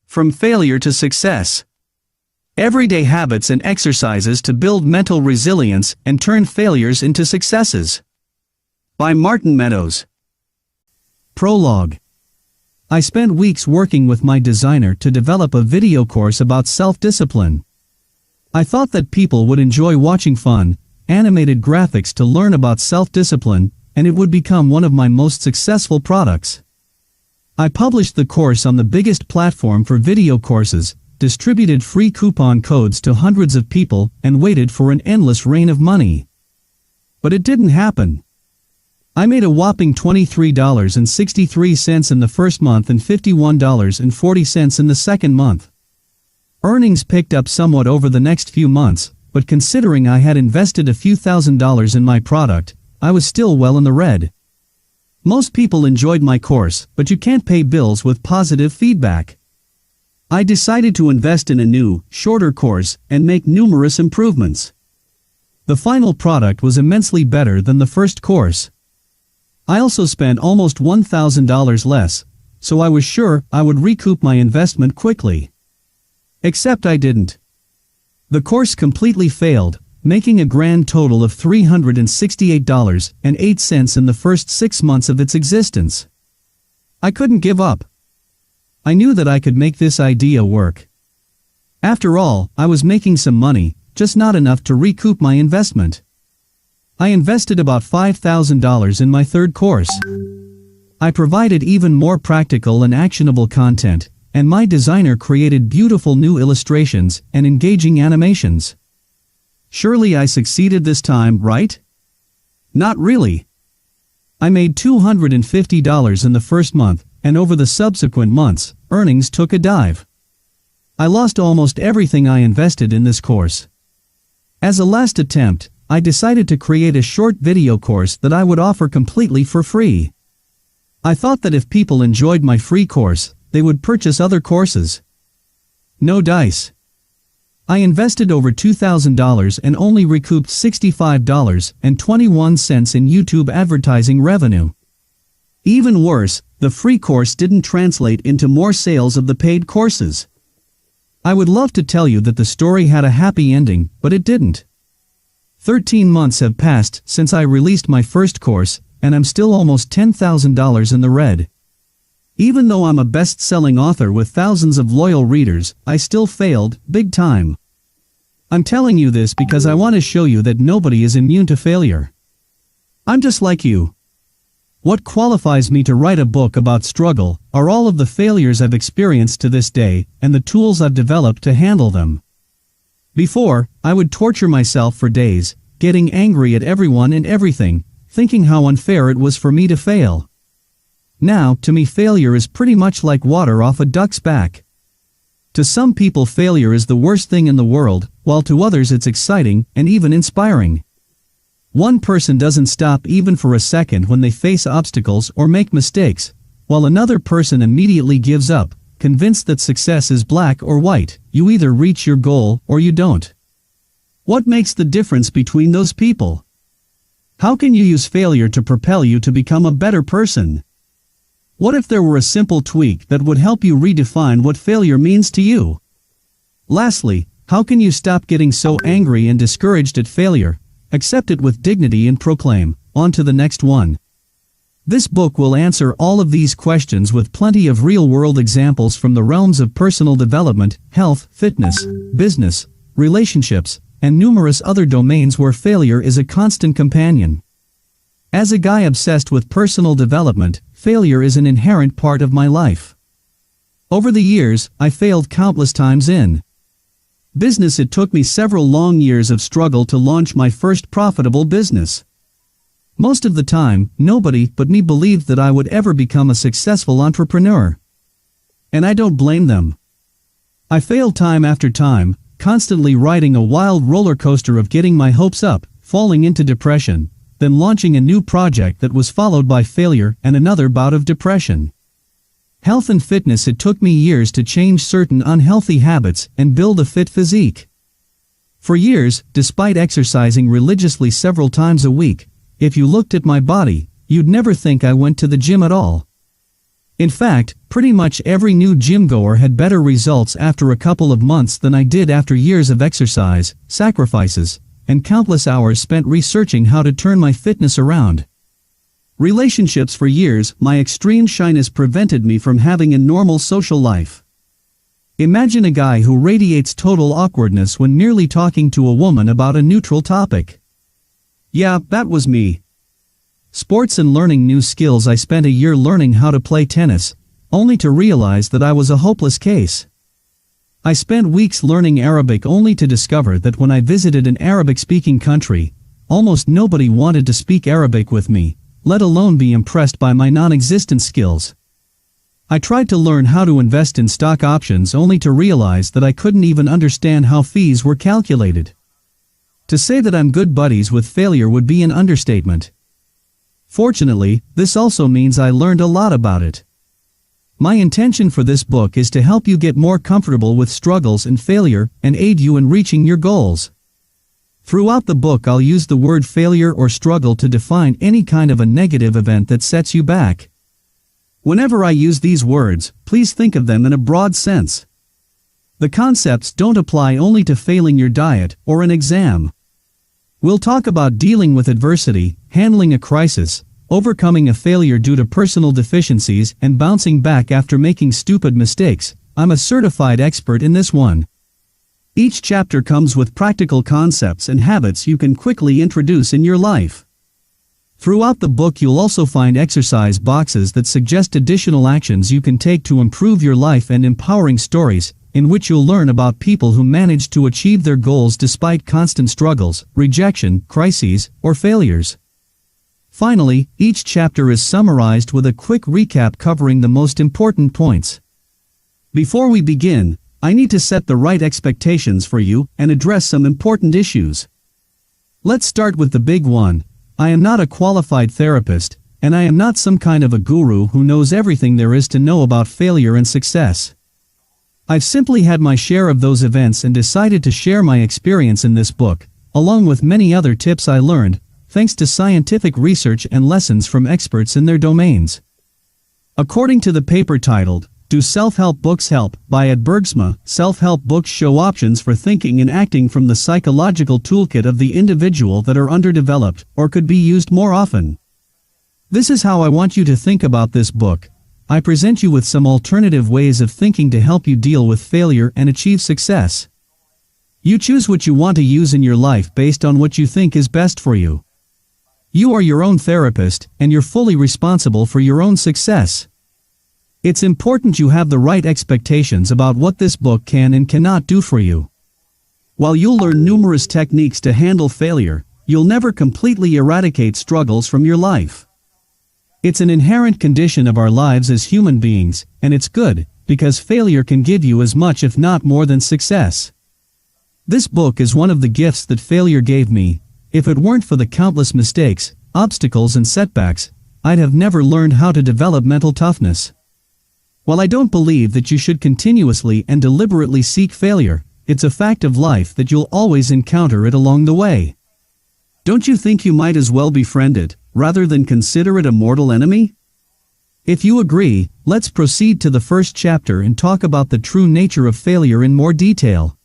From failure to success. Everyday habits and exercises to build mental resilience and turn failures into successes. By Martin Meadows. Prologue. I spent weeks working with my designer to develop a video course about self-discipline. I thought that people would enjoy watching fun, animated graphics to learn about self-discipline, and it would become one of my most successful products. I published the course on the biggest platform for video courses, distributed free coupon codes to hundreds of people, and waited for an endless rain of money. But it didn't happen. I made a whopping $23.63 in the first month and $51.40 in the second month. Earnings picked up somewhat over the next few months, but considering I had invested a few $1,000s in my product, I was still well in the red. Most people enjoyed my course, but you can't pay bills with positive feedback. I decided to invest in a new, shorter course and make numerous improvements. The final product was immensely better than the first course. I also spent almost $1,000 less, so I was sure I would recoup my investment quickly. Except I didn't. The course completely failed, making a grand total of $368.08 in the first 6 months of its existence. I couldn't give up. I knew that I could make this idea work. After all, I was making some money, just not enough to recoup my investment. I invested about $5,000 in my third course. I provided even more practical and actionable content, and my designer created beautiful new illustrations and engaging animations. Surely I succeeded this time, right? Not really. I made $250 in the first month, and over the subsequent months, earnings took a dive. I lost almost everything I invested in this course. As a last attempt, I decided to create a short video course that I would offer completely for free. I thought that if people enjoyed my free course, they would purchase other courses. No dice. I invested over $2,000 and only recouped $65.21 in YouTube advertising revenue. Even worse, the free course didn't translate into more sales of the paid courses. I would love to tell you that the story had a happy ending, but it didn't. 13 months have passed since I released my first course, and I'm still almost $10,000 in the red. Even though I'm a best-selling author with thousands of loyal readers, I still failed, big time. I'm telling you this because I want to show you that nobody is immune to failure. I'm just like you. What qualifies me to write a book about struggle are all of the failures I've experienced to this day and the tools I've developed to handle them. Before, I would torture myself for days, getting angry at everyone and everything, thinking how unfair it was for me to fail. Now, to me, failure is pretty much like water off a duck's back. To some people, failure is the worst thing in the world, while to others it's exciting and even inspiring. One person doesn't stop even for a second when they face obstacles or make mistakes, while another person immediately gives up, convinced that success is black or white. You either reach your goal or you don't. What makes the difference between those people? How can you use failure to propel you to become a better person? What if there were a simple tweak that would help you redefine what failure means to you? Lastly, how can you stop getting so angry and discouraged at failure, accept it with dignity and proclaim, on to the next one? This book will answer all of these questions with plenty of real-world examples from the realms of personal development, health, fitness, business, relationships, and numerous other domains where failure is a constant companion. As a guy obsessed with personal development, failure is an inherent part of my life. Over the years, I failed countless times in business. It took me several long years of struggle to launch my first profitable business. Most of the time, nobody but me believed that I would ever become a successful entrepreneur. And I don't blame them. I failed time after time, constantly riding a wild roller coaster of getting my hopes up, falling into depression, then launching a new project that was followed by failure and another bout of depression. Health and fitness. It took me years to change certain unhealthy habits and build a fit physique. For years, despite exercising religiously several times a week, if you looked at my body, you'd never think I went to the gym at all. In fact, pretty much every new gym-goer had better results after a couple of months than I did after years of exercise, sacrifices, and countless hours spent researching how to turn my fitness around. Relationships. For years, my extreme shyness prevented me from having a normal social life. Imagine a guy who radiates total awkwardness when merely talking to a woman about a neutral topic. Yeah, that was me. Sports and learning new skills. I spent a year learning how to play tennis, only to realize that I was a hopeless case. I spent weeks learning Arabic only to discover that when I visited an Arabic-speaking country, almost nobody wanted to speak Arabic with me, let alone be impressed by my non-existent skills. I tried to learn how to invest in stock options only to realize that I couldn't even understand how fees were calculated. To say that I'm good buddies with failure would be an understatement. Fortunately, this also means I learned a lot about it. My intention for this book is to help you get more comfortable with struggles and failure and aid you in reaching your goals. Throughout the book, I'll use the word failure or struggle to define any kind of a negative event that sets you back. Whenever I use these words, please think of them in a broad sense. The concepts don't apply only to failing your diet or an exam. We'll talk about dealing with adversity, handling a crisis, overcoming a failure due to personal deficiencies, and bouncing back after making stupid mistakes. I'm a certified expert in this one. Each chapter comes with practical concepts and habits you can quickly introduce in your life. Throughout the book, you'll also find exercise boxes that suggest additional actions you can take to improve your life, and empowering stories in which you'll learn about people who managed to achieve their goals despite constant struggles, rejection, crises, or failures. Finally, each chapter is summarized with a quick recap covering the most important points. Before we begin, I need to set the right expectations for you and address some important issues. Let's start with the big one. I am not a qualified therapist, and I am not some kind of a guru who knows everything there is to know about failure and success. I've simply had my share of those events and decided to share my experience in this book, along with many other tips I learned, thanks to scientific research and lessons from experts in their domains. According to the paper titled, "Do Self-Help Books Help?" by Ed Bergsma, self-help books show options for thinking and acting from the psychological toolkit of the individual that are underdeveloped or could be used more often. This is how I want you to think about this book. I present you with some alternative ways of thinking to help you deal with failure and achieve success. You choose what you want to use in your life based on what you think is best for you. You are your own therapist, and you're fully responsible for your own success. It's important you have the right expectations about what this book can and cannot do for you. While you'll learn numerous techniques to handle failure, you'll never completely eradicate struggles from your life. It's an inherent condition of our lives as human beings, and it's good, because failure can give you as much if not more than success. This book is one of the gifts that failure gave me. If it weren't for the countless mistakes, obstacles and setbacks, I'd have never learned how to develop mental toughness. While I don't believe that you should continuously and deliberately seek failure, it's a fact of life that you'll always encounter it along the way. Don't you think you might as well befriend it, rather than consider it a mortal enemy? If you agree, let's proceed to the first chapter and talk about the true nature of failure in more detail.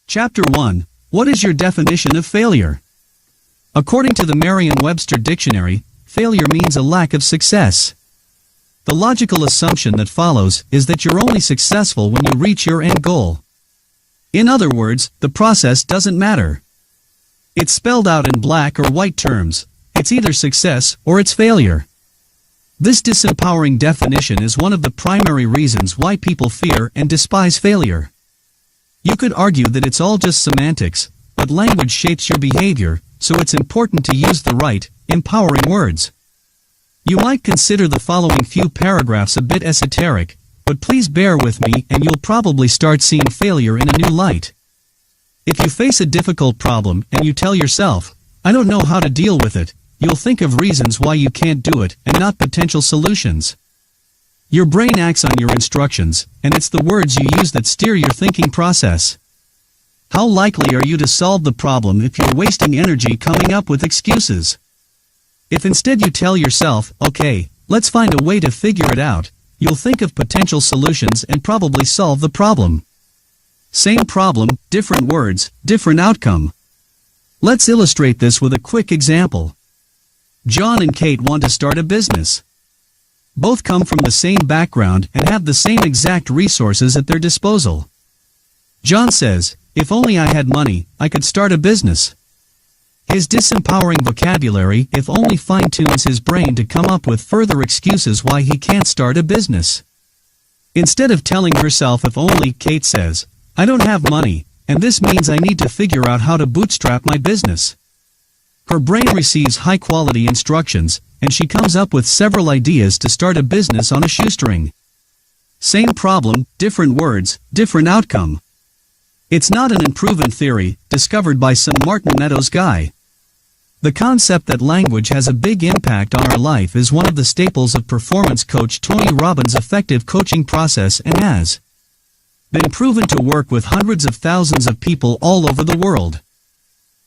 Chapter 1. What is your definition of failure? According to the Merriam-Webster Dictionary, failure means a lack of success. The logical assumption that follows is that you're only successful when you reach your end goal. In other words, the process doesn't matter. It's spelled out in black or white terms. It's either success or it's failure. This disempowering definition is one of the primary reasons why people fear and despise failure. You could argue that it's all just semantics, but language shapes your behavior, so it's important to use the right, empowering words. You might consider the following few paragraphs a bit esoteric, but please bear with me and you'll probably start seeing failure in a new light. If you face a difficult problem and you tell yourself, "I don't know how to deal with it," you'll think of reasons why you can't do it and not potential solutions. Your brain acts on your instructions, and it's the words you use that steer your thinking process. How likely are you to solve the problem if you're wasting energy coming up with excuses? If instead you tell yourself, okay, let's find a way to figure it out, you'll think of potential solutions and probably solve the problem. Same problem, different words, different outcome. Let's illustrate this with a quick example. John and Kate want to start a business. Both come from the same background and have the same exact resources at their disposal. John says, "If only I had money, I could start a business." His disempowering vocabulary if only fine-tunes his brain to come up with further excuses why he can't start a business. Instead of telling herself if only, Kate says, "I don't have money, and this means I need to figure out how to bootstrap my business." Her brain receives high-quality instructions, and she comes up with several ideas to start a business on a shoestring. Same problem, different words, different outcome. It's not an unproven theory, discovered by some Martin Meadows guy. The concept that language has a big impact on our life is one of the staples of performance coach Tony Robbins' effective coaching process and has been proven to work with hundreds of thousands of people all over the world.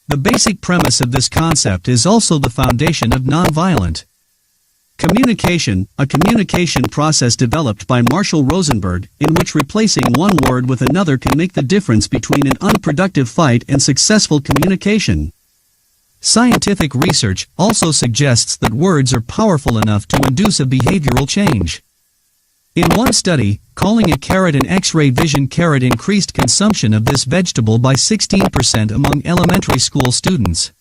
The basic premise of this concept is also the foundation of nonviolent communication, a communication process developed by Marshall Rosenberg, in which replacing one word with another can make the difference between an unproductive fight and successful communication. Scientific research also suggests that words are powerful enough to induce a behavioral change. In one study, calling a carrot an X-ray vision carrot increased consumption of this vegetable by 16% among elementary school students.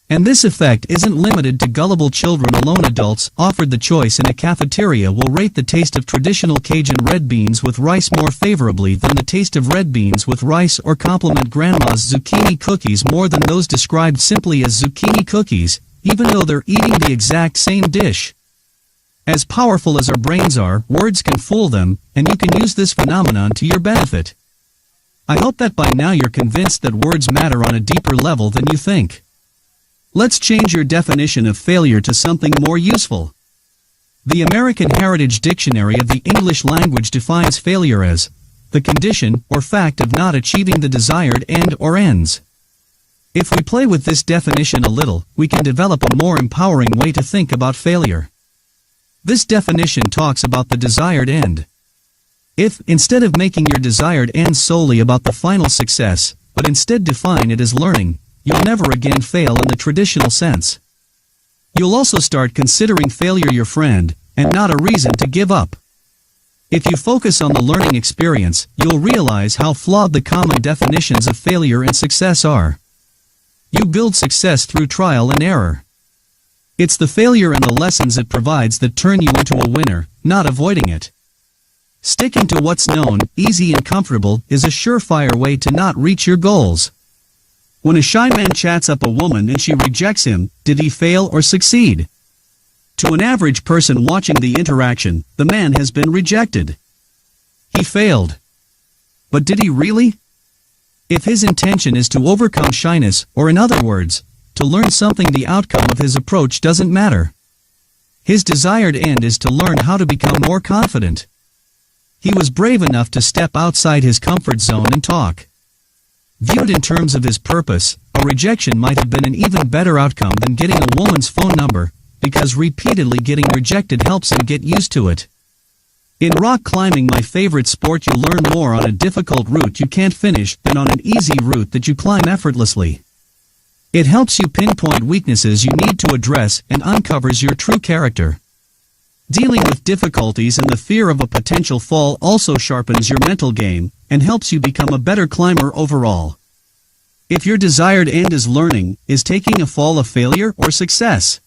And this effect isn't limited to gullible children alone. Adults offered the choice in a cafeteria will rate the taste of traditional Cajun red beans with rice more favorably than the taste of red beans with rice, or compliment grandma's zucchini cookies more than those described simply as zucchini cookies, even though they're eating the exact same dish. As powerful as our brains are, words can fool them, and you can use this phenomenon to your benefit. I hope that by now you're convinced that words matter on a deeper level than you think. Let's change your definition of failure to something more useful. The American Heritage Dictionary of the English Language defines failure as the condition or fact of not achieving the desired end or ends. If we play with this definition a little, we can develop a more empowering way to think about failure. This definition talks about the desired end. If, instead of making your desired end solely about the final success, but instead define it as learning, you'll never again fail in the traditional sense. You'll also start considering failure your friend, and not a reason to give up. If you focus on the learning experience, you'll realize how flawed the common definitions of failure and success are. You build success through trial and error. It's the failure and the lessons it provides that turn you into a winner, not avoiding it. Sticking to what's known, easy and comfortable, is a surefire way to not reach your goals. When a shy man chats up a woman and she rejects him, did he fail or succeed? To an average person watching the interaction, the man has been rejected. He failed. But did he really? If his intention is to overcome shyness, or in other words, to learn something, the outcome of his approach doesn't matter. His desired end is to learn how to become more confident. He was brave enough to step outside his comfort zone and talk. Viewed in terms of his purpose, a rejection might have been an even better outcome than getting a woman's phone number, because repeatedly getting rejected helps him get used to it. In rock climbing, my favorite sport, you learn more on a difficult route you can't finish than on an easy route that you climb effortlessly. It helps you pinpoint weaknesses you need to address and uncovers your true character. Dealing with difficulties and the fear of a potential fall also sharpens your mental game and helps you become a better climber overall. If your desired end is learning, is taking a fall a failure or success?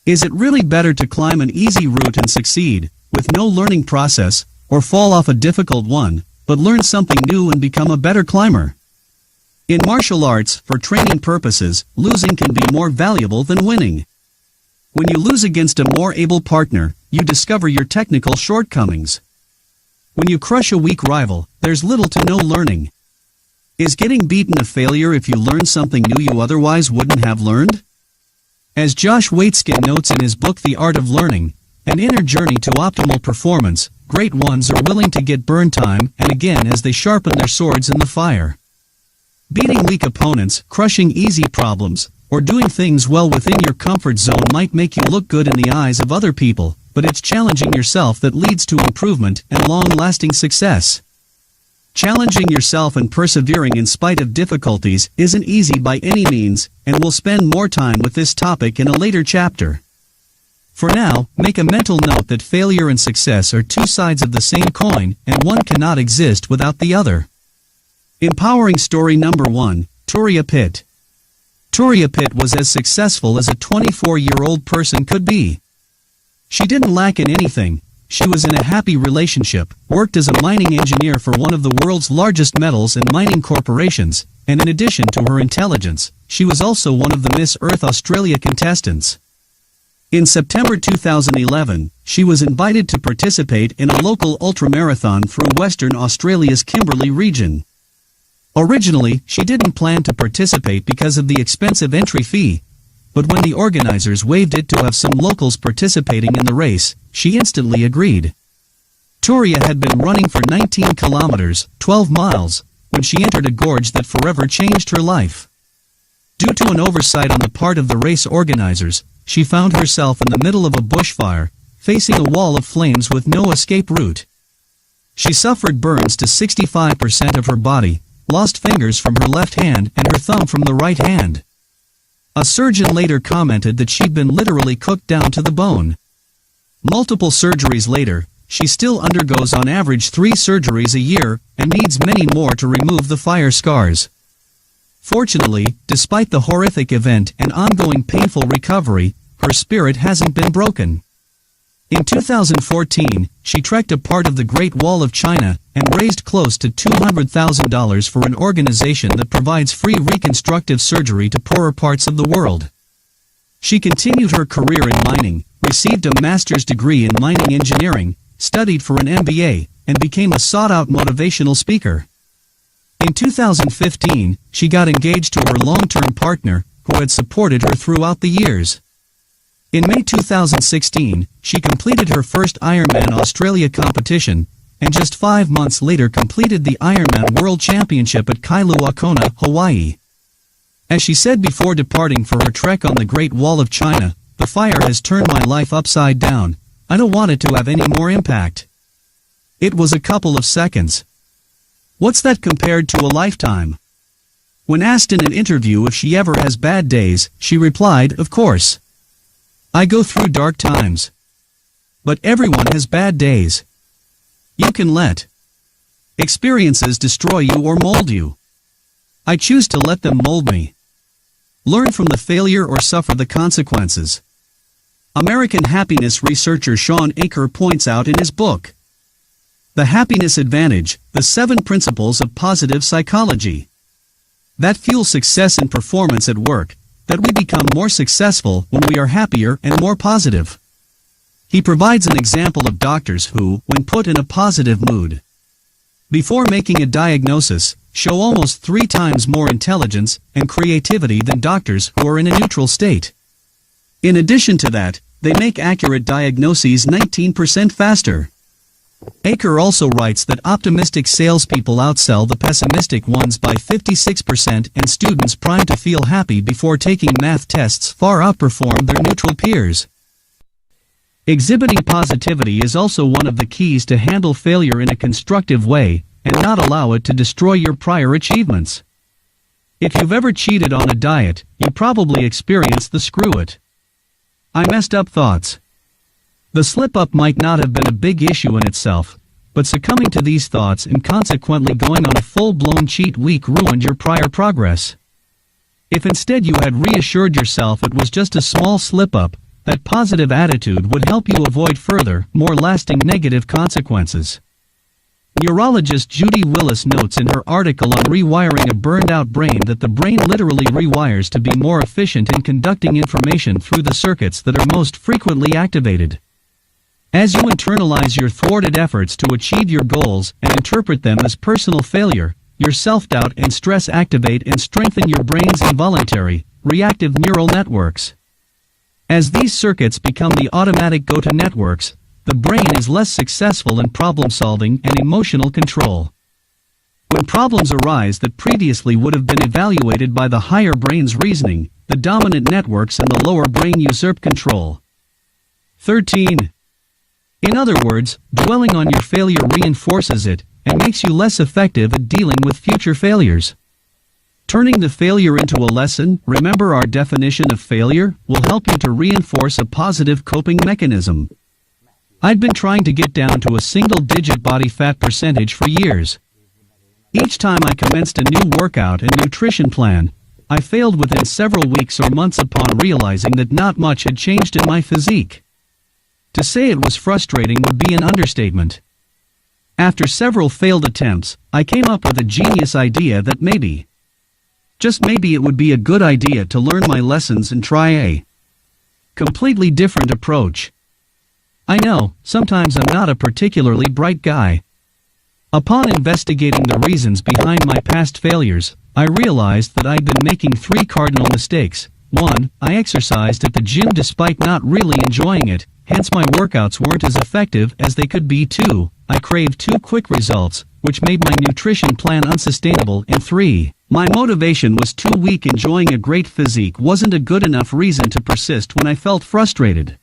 Is it really better to climb an easy route and succeed, with no learning process, or fall off a difficult one, but learn something new and become a better climber? In martial arts, for training purposes, losing can be more valuable than winning. When you lose against a more able partner, you discover your technical shortcomings. When you crush a weak rival, there's little to no learning. Is getting beaten a failure if you learn something new you otherwise wouldn't have learned? As Josh Waitzkin notes in his book The Art of Learning, An inner journey to optimal performance. Great ones are willing to get burned time and again as they sharpen their swords in the fire. Beating weak opponents, crushing easy problems, or doing things well within your comfort zone might make you look good in the eyes of other people, but it's challenging yourself that leads to improvement and long-lasting success. Challenging yourself and persevering in spite of difficulties isn't easy by any means, and we'll spend more time with this topic in a later chapter. For now, make a mental note that failure and success are two sides of the same coin, and one cannot exist without the other. Empowering story number 1, Turia Pitt. Turia Pitt was as successful as a 24-year-old person could be. She didn't lack in anything. She was in a happy relationship, worked as a mining engineer for one of the world's largest metals and mining corporations, and in addition to her intelligence, she was also one of the Miss Earth Australia contestants. In September 2011, she was invited to participate in a local ultramarathon through Western Australia's Kimberley region. Originally, she didn't plan to participate because of the expensive entry fee, but when the organizers waived it to have some locals participating in the race, she instantly agreed. Turia had been running for 19 kilometers, 12 miles, when she entered a gorge that forever changed her life. Due to an oversight on the part of the race organizers, she found herself in the middle of a bushfire, facing a wall of flames with no escape route. She suffered burns to 65% of her body, lost fingers from her left hand and her thumb from the right hand. A surgeon later commented that she'd been literally cooked down to the bone. Multiple surgeries later, she still undergoes on average 3 surgeries a year, and needs many more to remove the fire scars. Fortunately, despite the horrific event and ongoing painful recovery, her spirit hasn't been broken. In 2014, she trekked a part of the Great Wall of China, and raised close to $200,000 for an organization that provides free reconstructive surgery to poorer parts of the world. She continued her career in mining, received a master's degree in mining engineering, studied for an MBA, and became a sought-out motivational speaker. In 2015, she got engaged to her long-term partner, who had supported her throughout the years. In May 2016, she completed her first Ironman Australia competition, and just 5 months later completed the Ironman World Championship at Kailua-Kona, Hawaii. As she said before departing for her trek on the Great Wall of China, "The fire has turned my life upside down. I don't want it to have any more impact. It was a couple of seconds. What's that compared to a lifetime?" When asked in an interview if she ever has bad days, she replied, "Of course. I go through dark times. But everyone has bad days. You can let experiences destroy you or mold you. I choose to let them mold me. Learn from the failure or suffer the consequences." American happiness researcher Sean Aker points out in his book, The Happiness Advantage, the 7 Principles of Positive Psychology, that fuel success and performance at work, that we become more successful when we are happier and more positive. He provides an example of doctors who, when put in a positive mood, before making a diagnosis, show almost 3 times more intelligence and creativity than doctors who are in a neutral state. In addition to that, they make accurate diagnoses 19% faster. Aker also writes that optimistic salespeople outsell the pessimistic ones by 56%, and students primed to feel happy before taking math tests far outperform their neutral peers. Exhibiting positivity is also one of the keys to handle failure in a constructive way, and not allow it to destroy your prior achievements. If you've ever cheated on a diet, you probably experienced the screw it, I messed up thoughts. The slip-up might not have been a big issue in itself, but succumbing to these thoughts and consequently going on a full-blown cheat week ruined your prior progress. If instead you had reassured yourself it was just a small slip-up, that positive attitude would help you avoid further, more lasting negative consequences. Neurologist Judy Willis notes in her article on rewiring a burned-out brain that the brain literally rewires to be more efficient in conducting information through the circuits that are most frequently activated. As you internalize your thwarted efforts to achieve your goals and interpret them as personal failure, your self-doubt and stress activate and strengthen your brain's involuntary, reactive neural networks. As these circuits become the automatic go-to networks, the brain is less successful in problem-solving and emotional control. When problems arise that previously would have been evaluated by the higher brain's reasoning, the dominant networks in the lower brain usurp control. 13. In other words, dwelling on your failure reinforces it, and makes you less effective at dealing with future failures. Turning the failure into a lesson, remember our definition of failure, will help you to reinforce a positive coping mechanism. I'd been trying to get down to a single-digit body fat percentage for years. Each time I commenced a new workout and nutrition plan, I failed within several weeks or months upon realizing that not much had changed in my physique. To say it was frustrating would be an understatement. After several failed attempts, I came up with a genius idea that maybe, just maybe it would be a good idea to learn my lessons and try a completely different approach. I know, sometimes I'm not a particularly bright guy. Upon investigating the reasons behind my past failures, I realized that I'd been making 3 cardinal mistakes. 1. I exercised at the gym despite not really enjoying it, hence my workouts weren't as effective as they could be. 2. I craved too quick results, which made my nutrition plan unsustainable. And 3. My motivation was too weak. Enjoying a great physique wasn't a good enough reason to persist when I felt frustrated.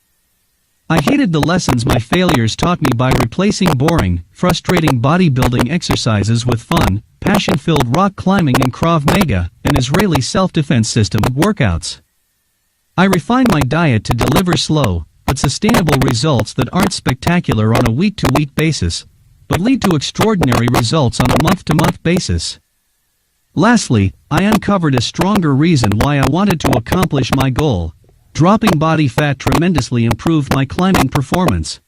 I hated the lessons my failures taught me by replacing boring, frustrating bodybuilding exercises with fun, passion-filled rock climbing and Krav Maga, an Israeli self-defense system workouts. I refined my diet to deliver slow, but sustainable results that aren't spectacular on a week-to-week basis, but lead to extraordinary results on a month-to-month basis. Lastly, I uncovered a stronger reason why I wanted to accomplish my goal. Dropping body fat tremendously improved my climbing performance.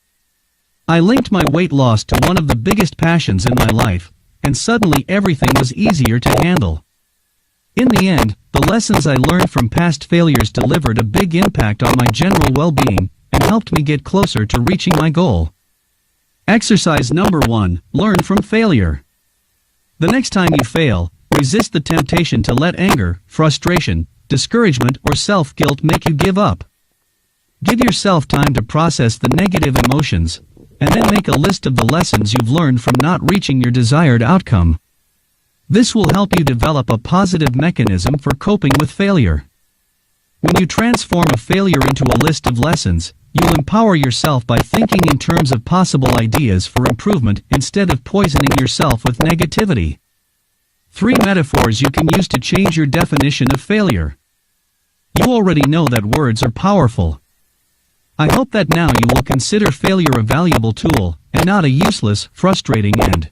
I linked my weight loss to one of the biggest passions in my life, and suddenly everything was easier to handle. In the end, the lessons I learned from past failures delivered a big impact on my general well-being, and helped me get closer to reaching my goal. Exercise number 1, learn from failure. The next time you fail, resist the temptation to let anger, frustration, discouragement or self-guilt make you give up. Give yourself time to process the negative emotions, and then make a list of the lessons you've learned from not reaching your desired outcome. This will help you develop a positive mechanism for coping with failure. When you transform a failure into a list of lessons, you'll empower yourself by thinking in terms of possible ideas for improvement instead of poisoning yourself with negativity. 3 metaphors you can use to change your definition of failure. You already know that words are powerful. I hope that now you will consider failure a valuable tool, and not a useless, frustrating and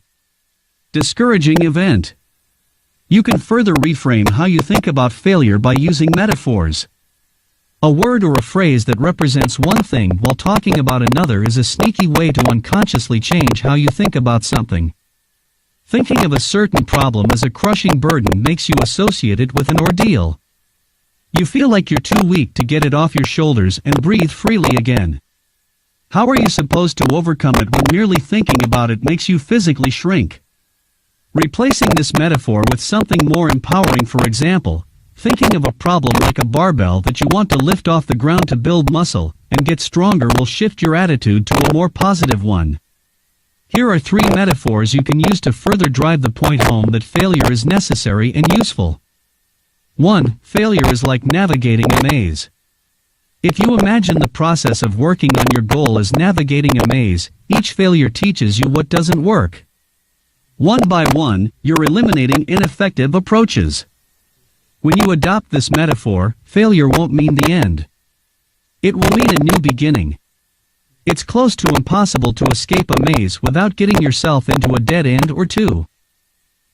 discouraging event. You can further reframe how you think about failure by using metaphors. A word or a phrase that represents one thing while talking about another is a sneaky way to unconsciously change how you think about something. Thinking of a certain problem as a crushing burden makes you associate it with an ordeal. You feel like you're too weak to get it off your shoulders and breathe freely again. How are you supposed to overcome it when merely thinking about it makes you physically shrink? Replacing this metaphor with something more empowering, for example, thinking of a problem like a barbell that you want to lift off the ground to build muscle and get stronger will shift your attitude to a more positive one. Here are 3 metaphors you can use to further drive the point home that failure is necessary and useful. 1. Failure is like navigating a maze. If you imagine the process of working on your goal as navigating a maze, each failure teaches you what doesn't work. One by one, you're eliminating ineffective approaches. When you adopt this metaphor, failure won't mean the end. It will mean a new beginning. It's close to impossible to escape a maze without getting yourself into a dead end or 2.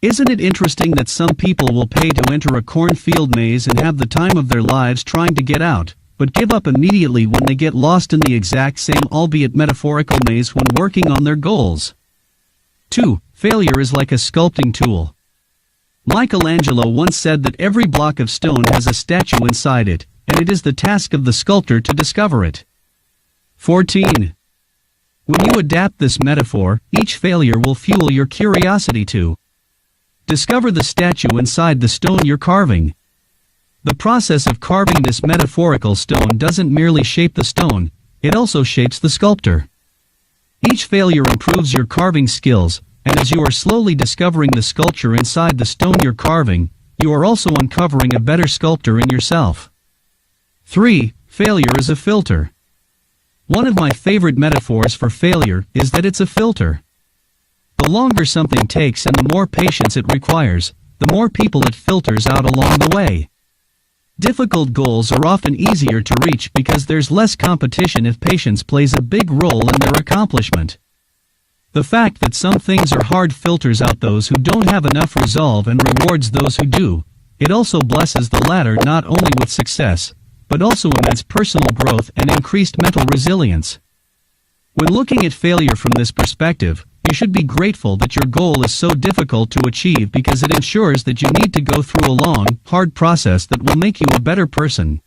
Isn't it interesting that some people will pay to enter a cornfield maze and have the time of their lives trying to get out, but give up immediately when they get lost in the exact same albeit metaphorical maze when working on their goals? 2. Failure is like a sculpting tool. Michelangelo once said that every block of stone has a statue inside it, and it is the task of the sculptor to discover it. 14. When you adapt this metaphor, each failure will fuel your curiosity to discover the statue inside the stone you're carving. The process of carving this metaphorical stone doesn't merely shape the stone, it also shapes the sculptor. Each failure improves your carving skills, and as you are slowly discovering the sculpture inside the stone you're carving, you are also uncovering a better sculptor in yourself. 3. Failure is a filter. One of my favorite metaphors for failure is that it's a filter. The longer something takes and the more patience it requires, the more people it filters out along the way. Difficult goals are often easier to reach because there's less competition if patience plays a big role in their accomplishment. The fact that some things are hard filters out those who don't have enough resolve and rewards those who do. It also blesses the latter not only with success, but also immense personal growth and increased mental resilience. When looking at failure from this perspective, you should be grateful that your goal is so difficult to achieve because it ensures that you need to go through a long, hard process that will make you a better person.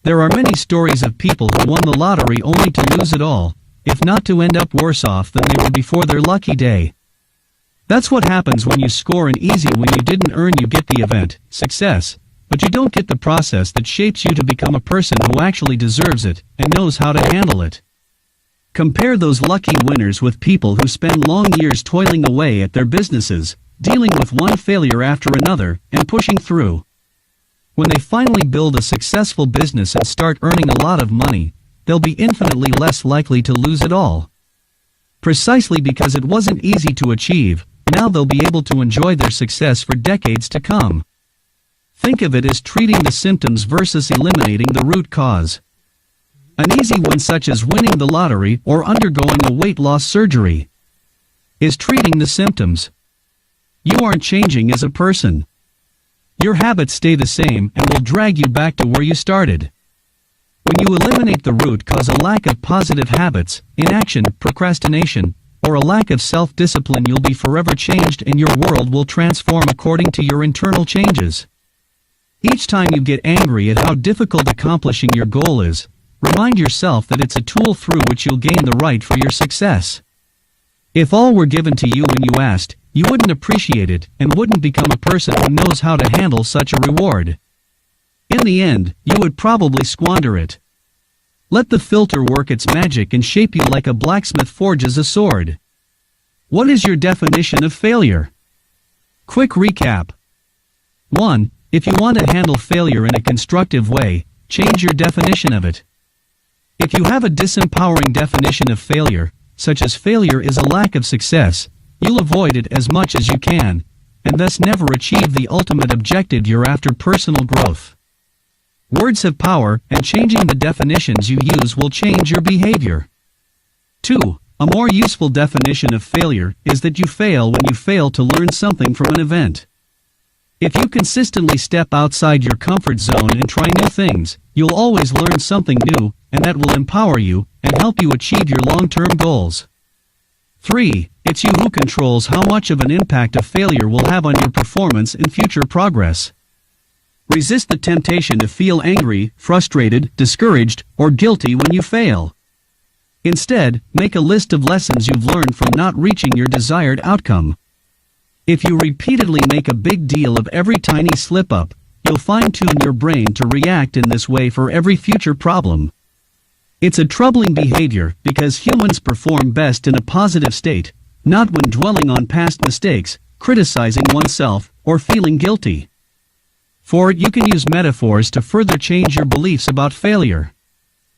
There are many stories of people who won the lottery only to lose it all, if not to end up worse off than they were before their lucky day. That's what happens when you score an easy win. You didn't earn, you get the event, success, but you don't get the process that shapes you to become a person who actually deserves it and knows how to handle it. Compare those lucky winners with people who spend long years toiling away at their businesses, dealing with one failure after another, and pushing through. When they finally build a successful business and start earning a lot of money, they'll be infinitely less likely to lose it all. Precisely because it wasn't easy to achieve, now they'll be able to enjoy their success for decades to come. Think of it as treating the symptoms versus eliminating the root cause. An easy one such as winning the lottery or undergoing a weight loss surgery is treating the symptoms. You aren't changing as a person. Your habits stay the same and will drag you back to where you started. When you eliminate the root cause, a lack of positive habits, inaction, procrastination, or a lack of self-discipline, you'll be forever changed and your world will transform according to your internal changes. Each time you get angry at how difficult accomplishing your goal is, remind yourself that it's a tool through which you'll gain the right for your success. If all were given to you when you asked, you wouldn't appreciate it and wouldn't become a person who knows how to handle such a reward. In the end, you would probably squander it. Let the filter work its magic and shape you like a blacksmith forges a sword. What is your definition of failure? Quick recap. 1. If you want to handle failure in a constructive way, change your definition of it. If you have a disempowering definition of failure, such as failure is a lack of success, you'll avoid it as much as you can, and thus never achieve the ultimate objective you're after: personal growth. Words have power, and changing the definitions you use will change your behavior. 2. A more useful definition of failure is that you fail when you fail to learn something from an event. If you consistently step outside your comfort zone and try new things, you'll always learn something new, and that will empower you and help you achieve your long-term goals. 3. It's you who controls how much of an impact a failure will have on your performance and future progress. Resist the temptation to feel angry, frustrated, discouraged, or guilty when you fail. Instead, make a list of lessons you've learned from not reaching your desired outcome. If you repeatedly make a big deal of every tiny slip-up, you'll fine-tune your brain to react in this way for every future problem. It's a troubling behavior because humans perform best in a positive state, not when dwelling on past mistakes, criticizing oneself, or feeling guilty. For it, you can use metaphors to further change your beliefs about failure.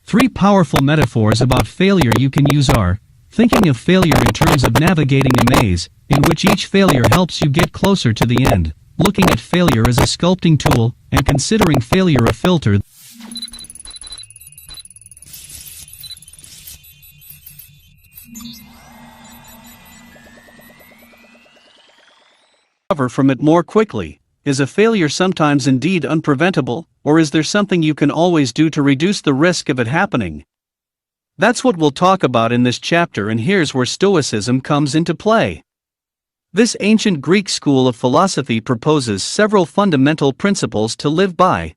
3 powerful metaphors about failure you can use are: thinking of failure in terms of navigating a maze, in which each failure helps you get closer to the end, looking at failure as a sculpting tool, and considering failure a filter recover from it more quickly. Is a failure sometimes indeed unpreventable, or is there something you can always do to reduce the risk of it happening? That's what we'll talk about in this chapter, and here's where Stoicism comes into play. This ancient Greek school of philosophy proposes several fundamental principles to live by.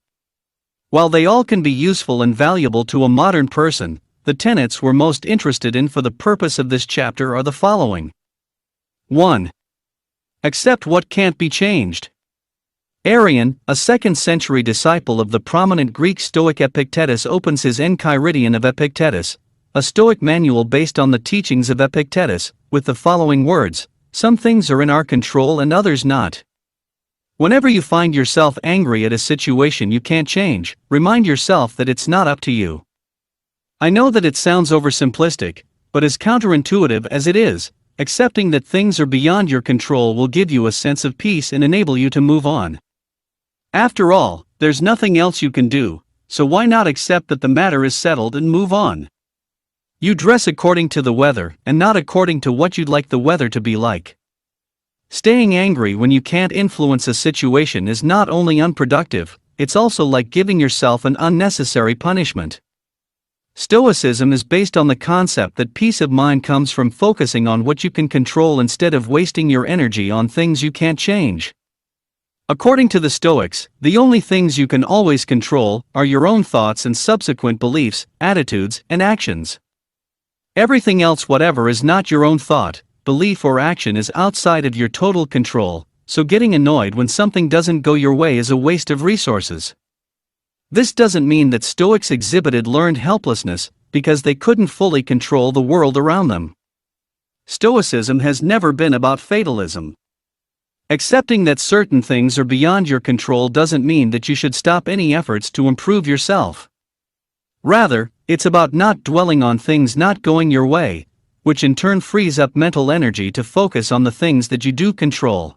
While they all can be useful and valuable to a modern person, the tenets we're most interested in for the purpose of this chapter are the following. 1. Accept what can't be changed. Arrian, a 2nd century disciple of the prominent Greek Stoic Epictetus, opens his Enchiridion of Epictetus, a Stoic manual based on the teachings of Epictetus, with the following words: "Some things are in our control and others not." Whenever you find yourself angry at a situation you can't change, remind yourself that it's not up to you. I know that it sounds oversimplistic, but as counterintuitive as it is, accepting that things are beyond your control will give you a sense of peace and enable you to move on. After all, there's nothing else you can do, so why not accept that the matter is settled and move on? You dress according to the weather, and not according to what you'd like the weather to be like. Staying angry when you can't influence a situation is not only unproductive, it's also like giving yourself an unnecessary punishment. Stoicism is based on the concept that peace of mind comes from focusing on what you can control instead of wasting your energy on things you can't change. According to the Stoics, the only things you can always control are your own thoughts and subsequent beliefs, attitudes, and actions. Everything else, whatever is not your own thought, belief, or action, is outside of your total control, so getting annoyed when something doesn't go your way is a waste of resources. This doesn't mean that Stoics exhibited learned helplessness, because they couldn't fully control the world around them. Stoicism has never been about fatalism. Accepting that certain things are beyond your control doesn't mean that you should stop any efforts to improve yourself. Rather, it's about not dwelling on things not going your way, which in turn frees up mental energy to focus on the things that you do control.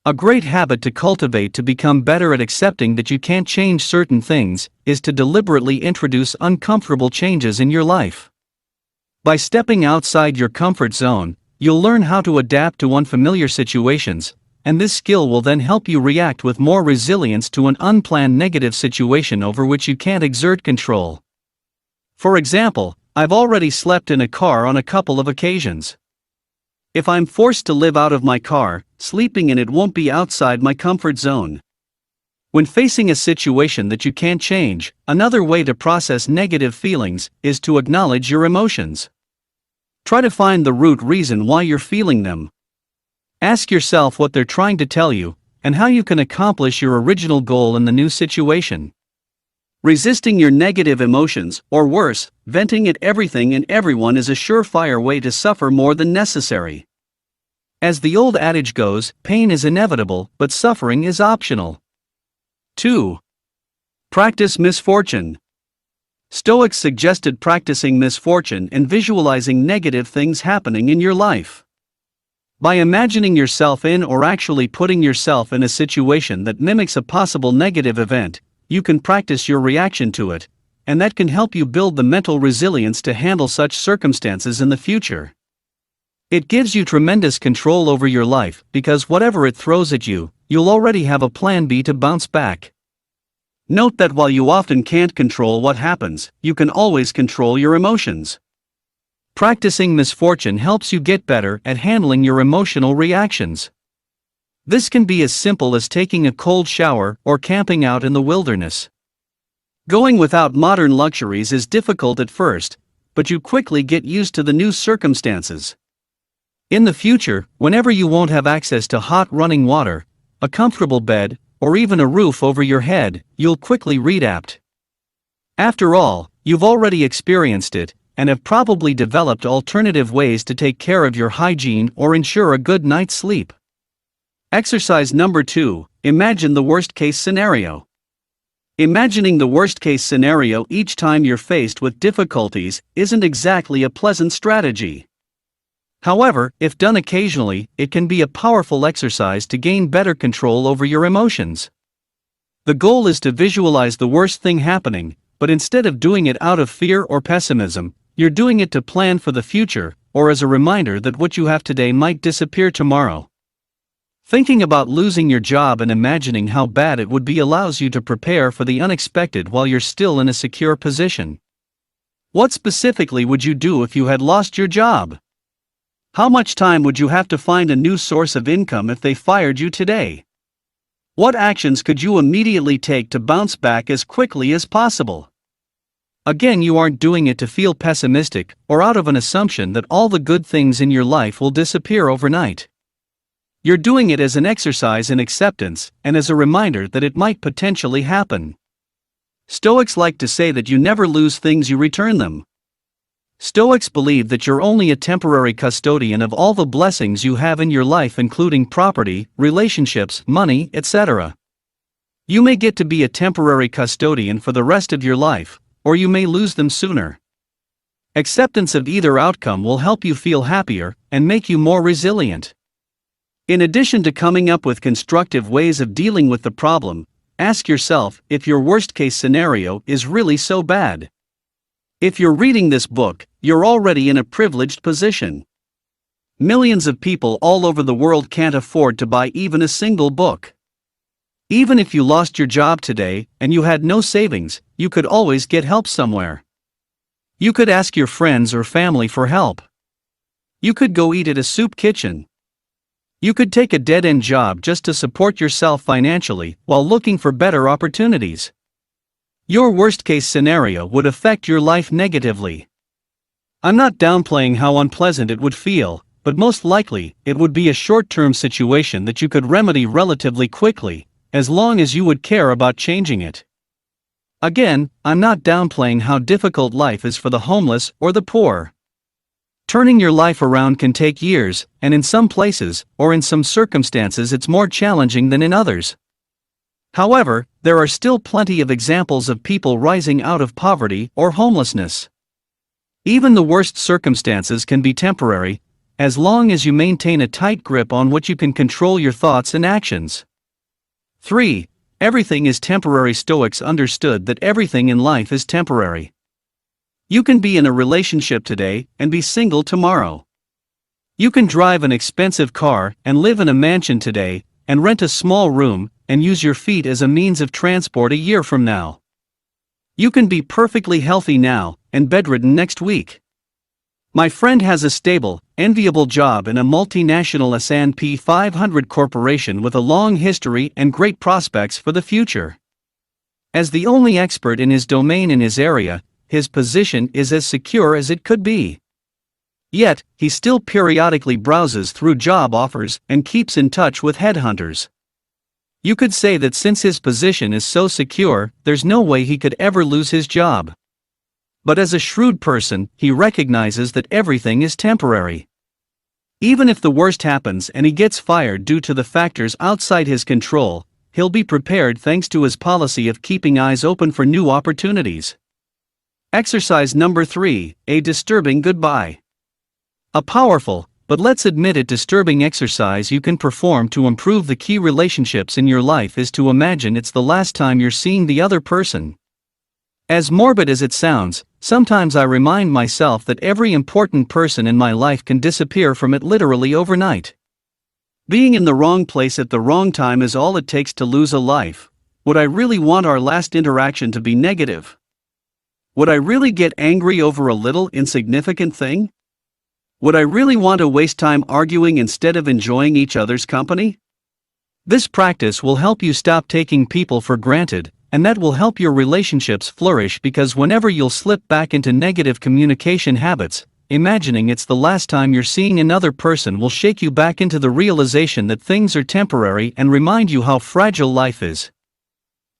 A great habit to cultivate to become better at accepting that you can't change certain things is to deliberately introduce uncomfortable changes in your life. By stepping outside your comfort zone, you'll learn how to adapt to unfamiliar situations, and this skill will then help you react with more resilience to an unplanned negative situation over which you can't exert control. For example, I've already slept in a car on a couple of occasions. If I'm forced to live out of my car, sleeping in it won't be outside my comfort zone. When facing a situation that you can't change, another way to process negative feelings is to acknowledge your emotions. Try to find the root reason why you're feeling them. Ask yourself what they're trying to tell you, and how you can accomplish your original goal in the new situation. Resisting your negative emotions, or worse, venting at everything and everyone, is a surefire way to suffer more than necessary. As the old adage goes, pain is inevitable, but suffering is optional. 2. Practice misfortune. Stoics suggested practicing misfortune and visualizing negative things happening in your life. By imagining yourself in, or actually putting yourself in, a situation that mimics a possible negative event, you can practice your reaction to it, and that can help you build the mental resilience to handle such circumstances in the future. It gives you tremendous control over your life, because whatever it throws at you, you'll already have a plan B to bounce back. Note that while you often can't control what happens, you can always control your emotions. Practicing misfortune helps you get better at handling your emotional reactions. This can be as simple as taking a cold shower or camping out in the wilderness. Going without modern luxuries is difficult at first, but you quickly get used to the new circumstances. In the future, whenever you won't have access to hot running water, a comfortable bed, or even a roof over your head, you'll quickly readapt. After all, you've already experienced it, and have probably developed alternative ways to take care of your hygiene or ensure a good night's sleep. Exercise number 2, imagine the worst-case scenario. Imagining the worst-case scenario each time you're faced with difficulties isn't exactly a pleasant strategy. However, if done occasionally, it can be a powerful exercise to gain better control over your emotions. The goal is to visualize the worst thing happening, but instead of doing it out of fear or pessimism, you're doing it to plan for the future, or as a reminder that what you have today might disappear tomorrow. Thinking about losing your job and imagining how bad it would be allows you to prepare for the unexpected while you're still in a secure position. What specifically would you do if you had lost your job? How much time would you have to find a new source of income if they fired you today? What actions could you immediately take to bounce back as quickly as possible? Again, you aren't doing it to feel pessimistic or out of an assumption that all the good things in your life will disappear overnight. You're doing it as an exercise in acceptance and as a reminder that it might potentially happen. Stoics like to say that you never lose things, you return them. Stoics believe that you're only a temporary custodian of all the blessings you have in your life, including property, relationships, money, etc. You may get to be a temporary custodian for the rest of your life, or you may lose them sooner. Acceptance of either outcome will help you feel happier and make you more resilient. In addition to coming up with constructive ways of dealing with the problem, ask yourself if your worst-case scenario is really so bad. If you're reading this book, you're already in a privileged position. Millions of people all over the world can't afford to buy even a single book. Even if you lost your job today and you had no savings, you could always get help somewhere. You could ask your friends or family for help. You could go eat at a soup kitchen. You could take a dead-end job just to support yourself financially while looking for better opportunities. Your worst-case scenario would affect your life negatively. I'm not downplaying how unpleasant it would feel, but most likely, it would be a short-term situation that you could remedy relatively quickly, as long as you would care about changing it. Again, I'm not downplaying how difficult life is for the homeless or the poor. Turning your life around can take years, and in some places, or in some circumstances, it's more challenging than in others. However, there are still plenty of examples of people rising out of poverty or homelessness. Even the worst circumstances can be temporary, as long as you maintain a tight grip on what you can control, your thoughts and actions. 3. Everything is temporary. Stoics understood that everything in life is temporary. You can be in a relationship today and be single tomorrow. You can drive an expensive car and live in a mansion today, and rent a small room and use your feet as a means of transport a year from now. You can be perfectly healthy now and bedridden next week. My friend has a stable, enviable job in a multinational S&P 500 corporation with a long history and great prospects for the future. As the only expert in his domain in his area, his position is as secure as it could be. Yet, he still periodically browses through job offers and keeps in touch with headhunters. You could say that since his position is so secure, there's no way he could ever lose his job. But as a shrewd person, he recognizes that everything is temporary. Even if the worst happens and he gets fired due to the factors outside his control, he'll be prepared thanks to his policy of keeping eyes open for new opportunities. Exercise number 3, a disturbing goodbye. A powerful, but let's admit it, disturbing exercise you can perform to improve the key relationships in your life is to imagine it's the last time you're seeing the other person. As morbid as it sounds, sometimes I remind myself that every important person in my life can disappear from it literally overnight. Being in the wrong place at the wrong time is all it takes to lose a life. Would I really want our last interaction to be negative? Would I really get angry over a little insignificant thing? Would I really want to waste time arguing instead of enjoying each other's company? This practice will help you stop taking people for granted, and that will help your relationships flourish, because whenever you'll slip back into negative communication habits, imagining it's the last time you're seeing another person will shake you back into the realization that things are temporary and remind you how fragile life is.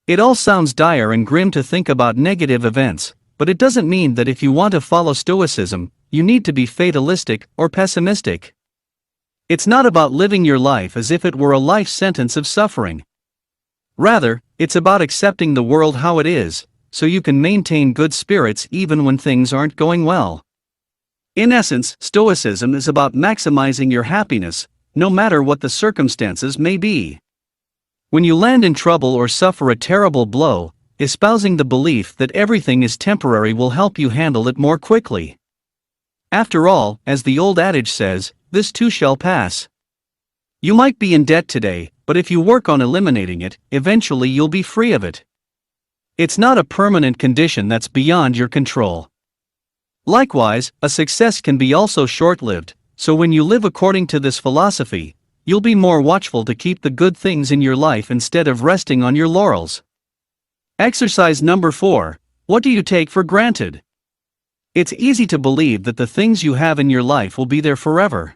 It all sounds dire and grim to think about negative events, but it doesn't mean that if you want to follow Stoicism, you need to be fatalistic or pessimistic. It's not about living your life as if it were a life sentence of suffering. Rather, it's about accepting the world how it is, so you can maintain good spirits even when things aren't going well. In essence, Stoicism is about maximizing your happiness, no matter what the circumstances may be. When you land in trouble or suffer a terrible blow, espousing the belief that everything is temporary will help you handle it more quickly. After all, as the old adage says, this too shall pass. You might be in debt today, but if you work on eliminating it, eventually you'll be free of it. It's not a permanent condition that's beyond your control. Likewise, a success can be also short-lived, so when you live according to this philosophy, you'll be more watchful to keep the good things in your life instead of resting on your laurels. Exercise number 4. What do you take for granted? It's easy to believe that the things you have in your life will be there forever.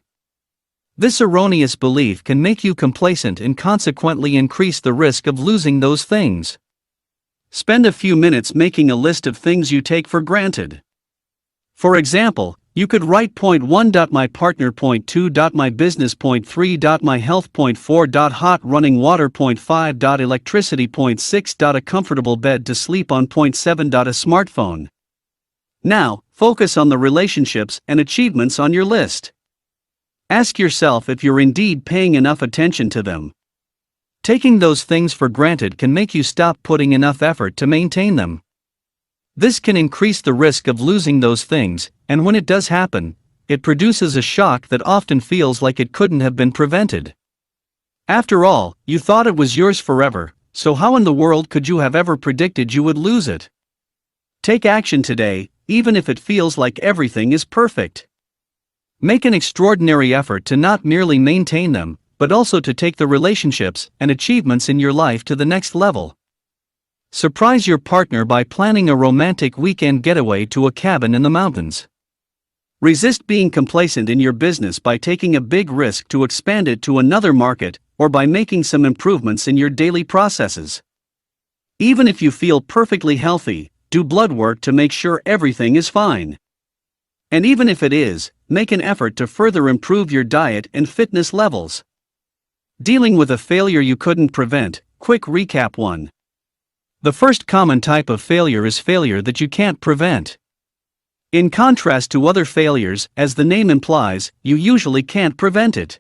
This erroneous belief can make you complacent and consequently increase the risk of losing those things. Spend a few minutes making a list of things you take for granted. For example, you could write point 1. My partner, point 2. My business, point 3. My health, point 4. Hot running water, point 5. Electricity, point 6. A comfortable bed to sleep on, point 7. A smartphone. Now, focus on the relationships and achievements on your list. Ask yourself if you're indeed paying enough attention to them. Taking those things for granted can make you stop putting enough effort to maintain them. This can increase the risk of losing those things, and when it does happen, it produces a shock that often feels like it couldn't have been prevented. After all, you thought it was yours forever, so how in the world could you have ever predicted you would lose it? Take action today, even if it feels like everything is perfect. Make an extraordinary effort to not merely maintain them, but also to take the relationships and achievements in your life to the next level. Surprise your partner by planning a romantic weekend getaway to a cabin in the mountains. Resist being complacent in your business by taking a big risk to expand it to another market, or by making some improvements in your daily processes. Even if you feel perfectly healthy, do blood work to make sure everything is fine. And even if it is, make an effort to further improve your diet and fitness levels. Dealing with a failure you couldn't prevent. Quick recap 1. The first common type of failure is failure that you can't prevent. In contrast to other failures, as the name implies, you usually can't prevent it.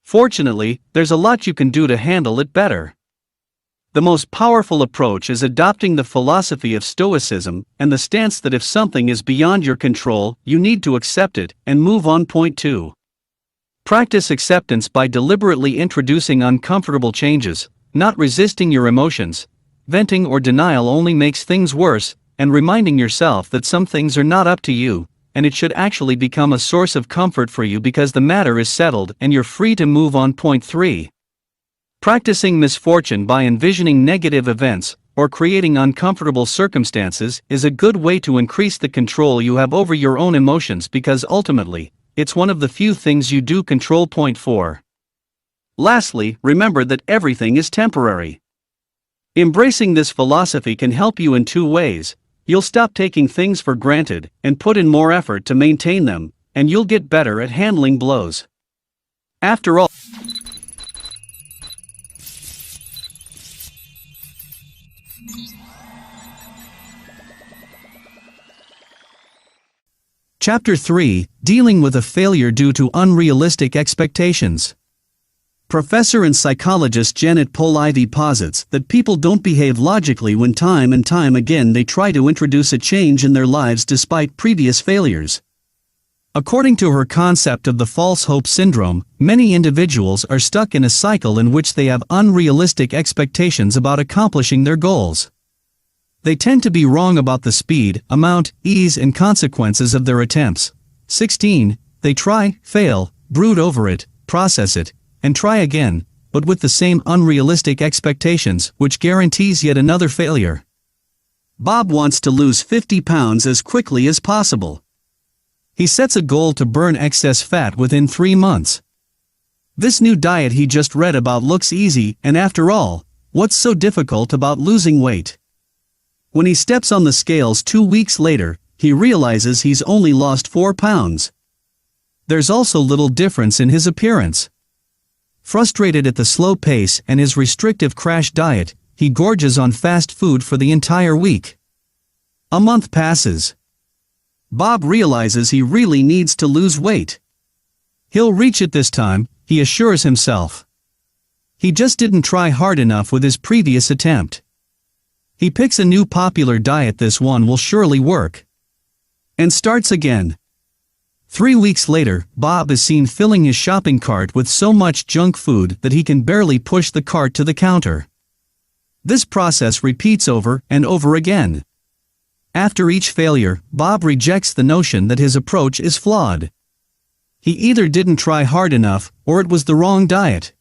Fortunately, there's a lot you can do to handle it better. The most powerful approach is adopting the philosophy of Stoicism and the stance that if something is beyond your control, you need to accept it and move on. Point 2. Practice acceptance by deliberately introducing uncomfortable changes, not resisting your emotions. Venting or denial only makes things worse, and reminding yourself that some things are not up to you, and it should actually become a source of comfort for you because the matter is settled and you're free to move on. Point 3. Practicing misfortune by envisioning negative events, or creating uncomfortable circumstances, is a good way to increase the control you have over your own emotions because ultimately, it's one of the few things you do control. Point 4. Lastly, remember that everything is temporary. Embracing this philosophy can help you in 2 ways. You'll stop taking things for granted and put in more effort to maintain them, and you'll get better at handling blows. After all, Chapter 3: Dealing with a failure due to unrealistic expectations. Professor and psychologist Janet Polivy posits that people don't behave logically when time and time again they try to introduce a change in their lives despite previous failures. According to her concept of the false hope syndrome, many individuals are stuck in a cycle in which they have unrealistic expectations about accomplishing their goals. They tend to be wrong about the speed, amount, ease and consequences of their attempts. 16. They try, fail, brood over it, process it, and try again, but with the same unrealistic expectations, which guarantees yet another failure. Bob wants to lose 50 pounds as quickly as possible. He sets a goal to burn excess fat within 3 months. This new diet he just read about looks easy, and after all, what's so difficult about losing weight? When he steps on the scales 2 weeks later, he realizes he's only lost 4 pounds. There's also little difference in his appearance. Frustrated at the slow pace and his restrictive crash diet, he gorges on fast food for the entire week. A month passes. Bob realizes he really needs to lose weight. He'll reach it this time, he assures himself. He just didn't try hard enough with his previous attempt. He picks a new popular diet. This one will surely work. And starts again. 3 weeks later, Bob is seen filling his shopping cart with so much junk food that he can barely push the cart to the counter. This process repeats over and over again. After each failure, Bob rejects the notion that his approach is flawed. He either didn't try hard enough, or it was the wrong diet.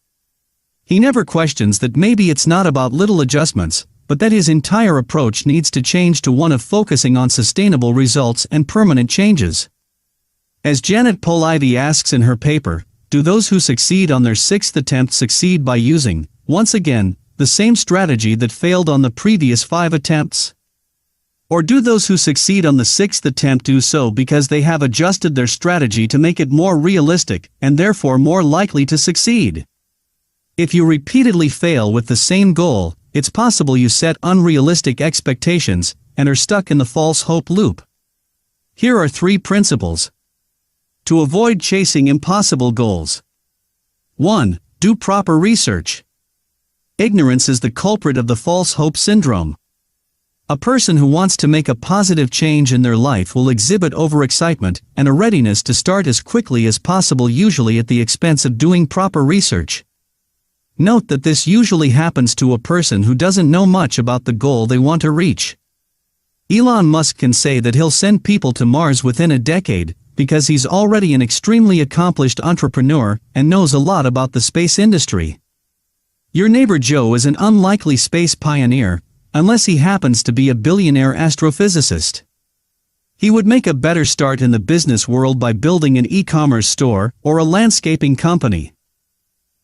He never questions that maybe it's not about little adjustments, but that his entire approach needs to change to one of focusing on sustainable results and permanent changes. As Janet Polivy asks in her paper, do those who succeed on their sixth attempt succeed by using, once again, the same strategy that failed on the previous 5 attempts? Or do those who succeed on the sixth attempt do so because they have adjusted their strategy to make it more realistic and therefore more likely to succeed? If you repeatedly fail with the same goal, it's possible you set unrealistic expectations and are stuck in the false hope loop. Here are 3 principles to avoid chasing impossible goals. 1. Do proper research. Ignorance is the culprit of the false hope syndrome. A person who wants to make a positive change in their life will exhibit overexcitement and a readiness to start as quickly as possible, usually at the expense of doing proper research. Note that this usually happens to a person who doesn't know much about the goal they want to reach. Elon Musk can say that he'll send people to Mars within a decade because he's already an extremely accomplished entrepreneur and knows a lot about the space industry. Your neighbor Joe is an unlikely space pioneer, unless he happens to be a billionaire astrophysicist. He would make a better start in the business world by building an e-commerce store or a landscaping company.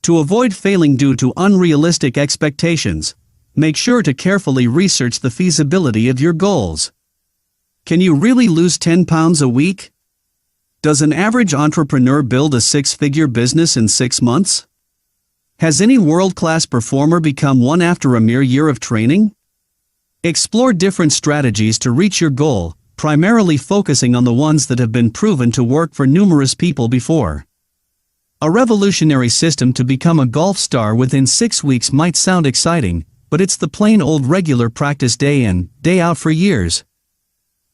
To avoid failing due to unrealistic expectations, make sure to carefully research the feasibility of your goals. Can you really lose 10 pounds a week? Does an average entrepreneur build a 6-figure business in 6 months? Has any world-class performer become one after a mere year of training? Explore different strategies to reach your goal, primarily focusing on the ones that have been proven to work for numerous people before. A revolutionary system to become a golf star within 6 weeks might sound exciting, but it's the plain old regular practice day in, day out for years.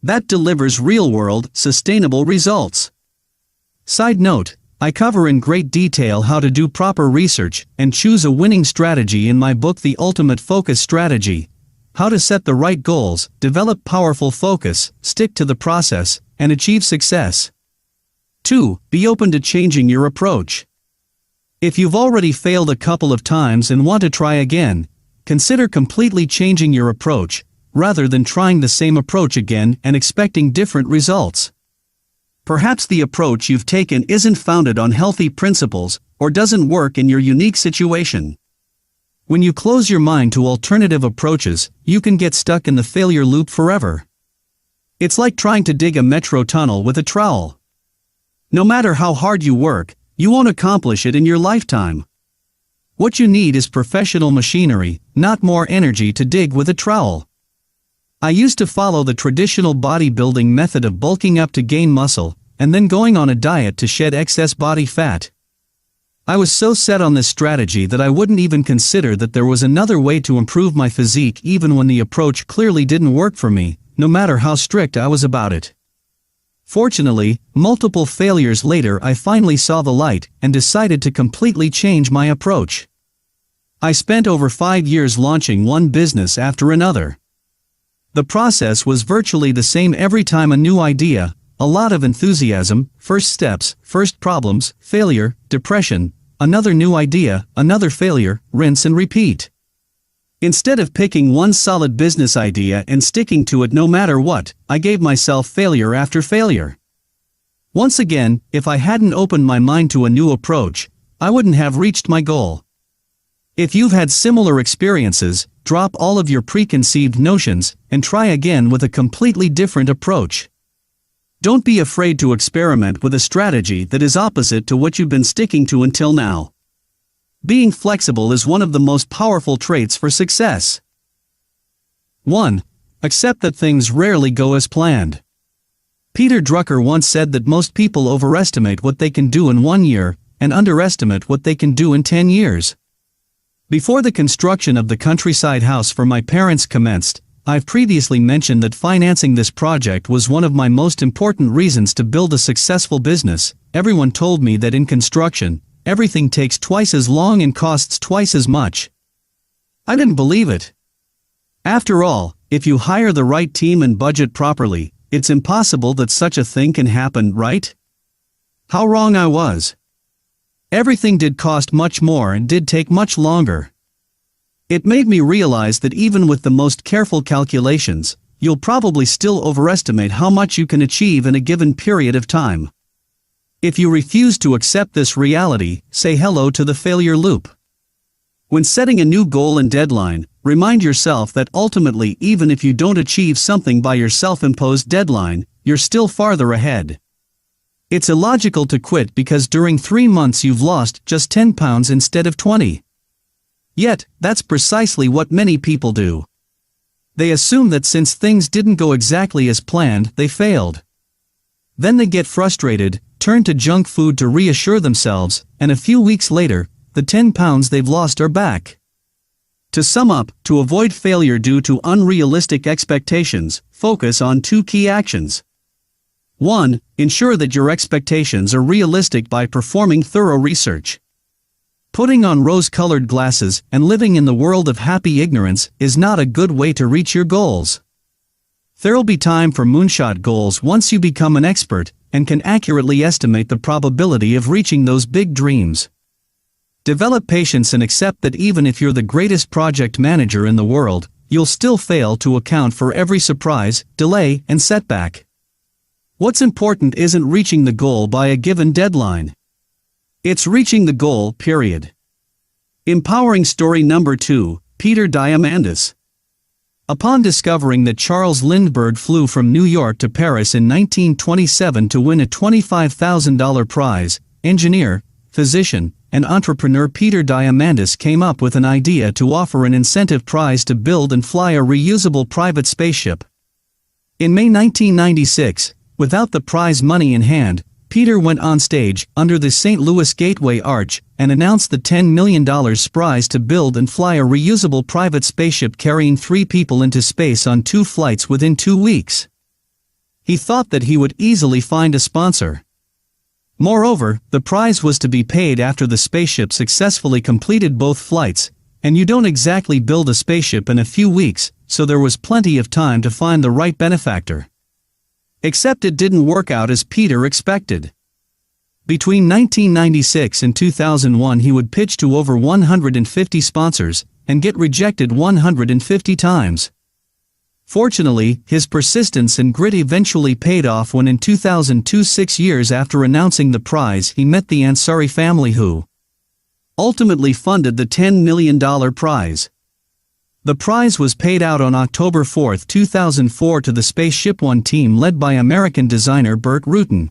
That delivers real-world, sustainable results. Side note, I cover in great detail how to do proper research and choose a winning strategy in my book The Ultimate Focus Strategy. How to set the right goals, develop powerful focus, stick to the process, and achieve success. 2. Be open to changing your approach. If you've already failed a couple of times and want to try again, consider completely changing your approach, rather than trying the same approach again and expecting different results. Perhaps the approach you've taken isn't founded on healthy principles, or doesn't work in your unique situation. When you close your mind to alternative approaches, you can get stuck in the failure loop forever. It's like trying to dig a metro tunnel with a trowel. No matter how hard you work, you won't accomplish it in your lifetime. What you need is professional machinery, not more energy to dig with a trowel. I used to follow the traditional bodybuilding method of bulking up to gain muscle, and then going on a diet to shed excess body fat. I was so set on this strategy that I wouldn't even consider that there was another way to improve my physique, even when the approach clearly didn't work for me, no matter how strict I was about it. Fortunately, multiple failures later I finally saw the light and decided to completely change my approach. I spent over 5 years launching one business after another. The process was virtually the same every time: a new idea, a lot of enthusiasm, first steps, first problems, failure, depression, another new idea, another failure, rinse and repeat. Instead of picking one solid business idea and sticking to it no matter what, I gave myself failure after failure. Once again, if I hadn't opened my mind to a new approach, I wouldn't have reached my goal. If you've had similar experiences, drop all of your preconceived notions and try again with a completely different approach. Don't be afraid to experiment with a strategy that is opposite to what you've been sticking to until now. Being flexible is one of the most powerful traits for success. 1. Accept that things rarely go as planned. Peter Drucker once said that most people overestimate what they can do in 1 year and underestimate what they can do in 10 years. Before the construction of the countryside house for my parents commenced, I've previously mentioned that financing this project was one of my most important reasons to build a successful business. Everyone told me that in construction, everything takes twice as long and costs twice as much. I didn't believe it. After all, if you hire the right team and budget properly, it's impossible that such a thing can happen, right? How wrong I was. Everything did cost much more and did take much longer. It made me realize that even with the most careful calculations, you'll probably still overestimate how much you can achieve in a given period of time. If you refuse to accept this reality, say hello to the failure loop. When setting a new goal and deadline, remind yourself that ultimately, even if you don't achieve something by your self-imposed deadline, you're still farther ahead. It's illogical to quit because during 3 months you've lost just 10 pounds instead of 20. Yet, that's precisely what many people do. They assume that since things didn't go exactly as planned, they failed. Then they get frustrated, turn to junk food to reassure themselves, and a few weeks later, the 10 pounds they've lost are back. To sum up, to avoid failure due to unrealistic expectations, focus on 2 key actions. 1. Ensure that your expectations are realistic by performing thorough research. Putting on rose-colored glasses and living in the world of happy ignorance is not a good way to reach your goals. There'll be time for moonshot goals once you become an expert and can accurately estimate the probability of reaching those big dreams. Develop patience and accept that even if you're the greatest project manager in the world, you'll still fail to account for every surprise, delay, and setback. What's important isn't reaching the goal by a given deadline. It's reaching the goal, period. Empowering story number 2, Peter Diamandis. Upon discovering that Charles Lindbergh flew from New York to Paris in 1927 to win a $25,000 prize, engineer, physician, and entrepreneur Peter Diamandis came up with an idea to offer an incentive prize to build and fly a reusable private spaceship. In May 1996, without the prize money in hand, Peter went on stage, under the St. Louis Gateway Arch, and announced the $10 million prize to build and fly a reusable private spaceship carrying 3 people into space on 2 flights within 2 weeks. He thought that he would easily find a sponsor. Moreover, the prize was to be paid after the spaceship successfully completed both flights, and you don't exactly build a spaceship in a few weeks, so there was plenty of time to find the right benefactor. Except it didn't work out as Peter expected. Between 1996 and 2001 he would pitch to over 150 sponsors, and get rejected 150 times. Fortunately, his persistence and grit eventually paid off when in 2002, 6 years after announcing the prize, he met the Ansari family who ultimately funded the $10 million prize. The prize was paid out on October 4, 2004 to the Spaceship One team led by American designer Burt Rutan.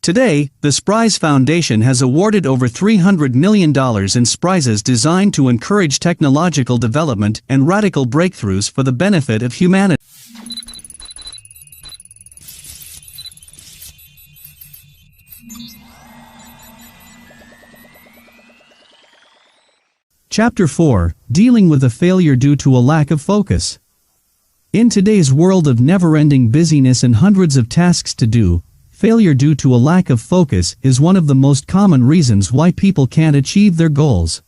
Today, the Spryz Foundation has awarded over $300 million in prizes designed to encourage technological development and radical breakthroughs for the benefit of humanity. Chapter 4, Dealing with a Failure Due to a Lack of Focus. In today's world of never-ending busyness and hundreds of tasks to do, failure due to a lack of focus is one of the most common reasons why people can't achieve their goals.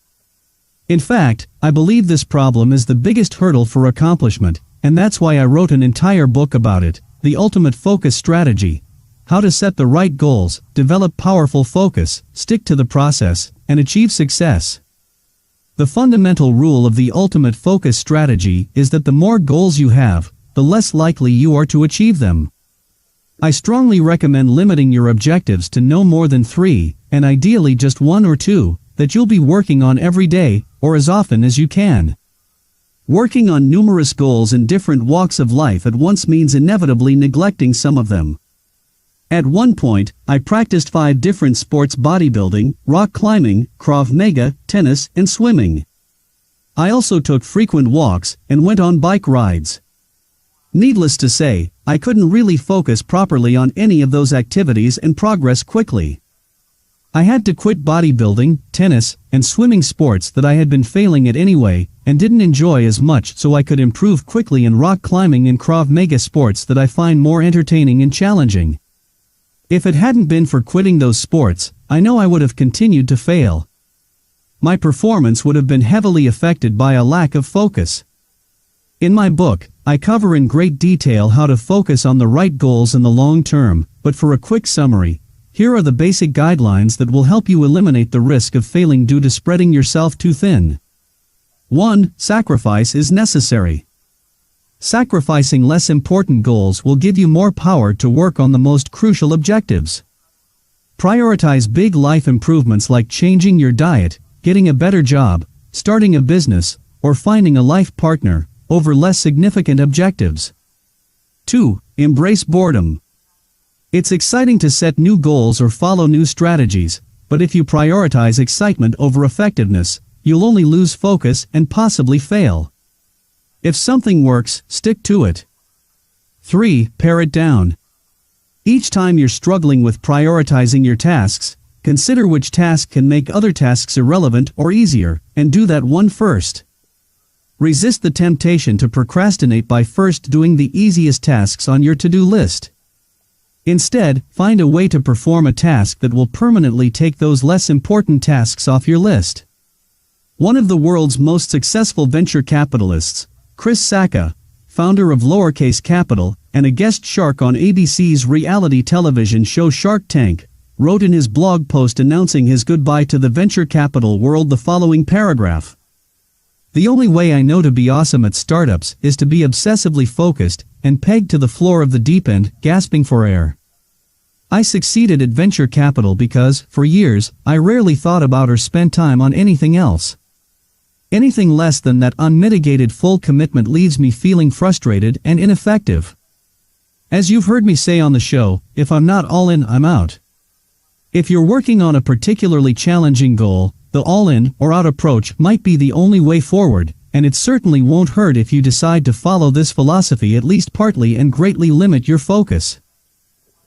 In fact, I believe this problem is the biggest hurdle for accomplishment, and that's why I wrote an entire book about it, The Ultimate Focus Strategy: How to Set the Right Goals, Develop Powerful Focus, Stick to the Process, and Achieve Success. The fundamental rule of the ultimate focus strategy is that the more goals you have, the less likely you are to achieve them. I strongly recommend limiting your objectives to no more than 3, and ideally just 1 or 2, that you'll be working on every day, or as often as you can. Working on numerous goals in different walks of life at once means inevitably neglecting some of them. At one point, I practiced 5 different sports: bodybuilding, rock climbing, Krav Maga, tennis, and swimming. I also took frequent walks and went on bike rides. Needless to say, I couldn't really focus properly on any of those activities and progress quickly. I had to quit bodybuilding, tennis, and swimming, sports that I had been failing at anyway, and didn't enjoy as much, so I could improve quickly in rock climbing and Krav Maga, sports that I find more entertaining and challenging. If it hadn't been for quitting those sports, I know I would have continued to fail. My performance would have been heavily affected by a lack of focus. In my book, I cover in great detail how to focus on the right goals in the long term, but for a quick summary, here are the basic guidelines that will help you eliminate the risk of failing due to spreading yourself too thin. 1. Sacrifice is necessary. Sacrificing less important goals will give you more power to work on the most crucial objectives. Prioritize big life improvements like changing your diet, getting a better job, starting a business, or finding a life partner, over less significant objectives. 2. Embrace boredom. It's exciting to set new goals or follow new strategies, but if you prioritize excitement over effectiveness, you'll only lose focus and possibly fail. If something works, stick to it. 3. Pare it down. Each time you're struggling with prioritizing your tasks, consider which task can make other tasks irrelevant or easier, and do that one first. Resist the temptation to procrastinate by first doing the easiest tasks on your to-do list. Instead, find a way to perform a task that will permanently take those less important tasks off your list. One of the world's most successful venture capitalists, Chris Sacca, founder of Lowercase Capital, and a guest shark on ABC's reality television show Shark Tank, wrote in his blog post announcing his goodbye to the venture capital world the following paragraph. "The only way I know to be awesome at startups is to be obsessively focused and pegged to the floor of the deep end, gasping for air. I succeeded at venture capital because, for years, I rarely thought about or spent time on anything else. Anything less than that unmitigated full commitment leaves me feeling frustrated and ineffective. As you've heard me say on the show, if I'm not all in, I'm out." If you're working on a particularly challenging goal, the all-in or out approach might be the only way forward, and it certainly won't hurt if you decide to follow this philosophy at least partly and greatly limit your focus.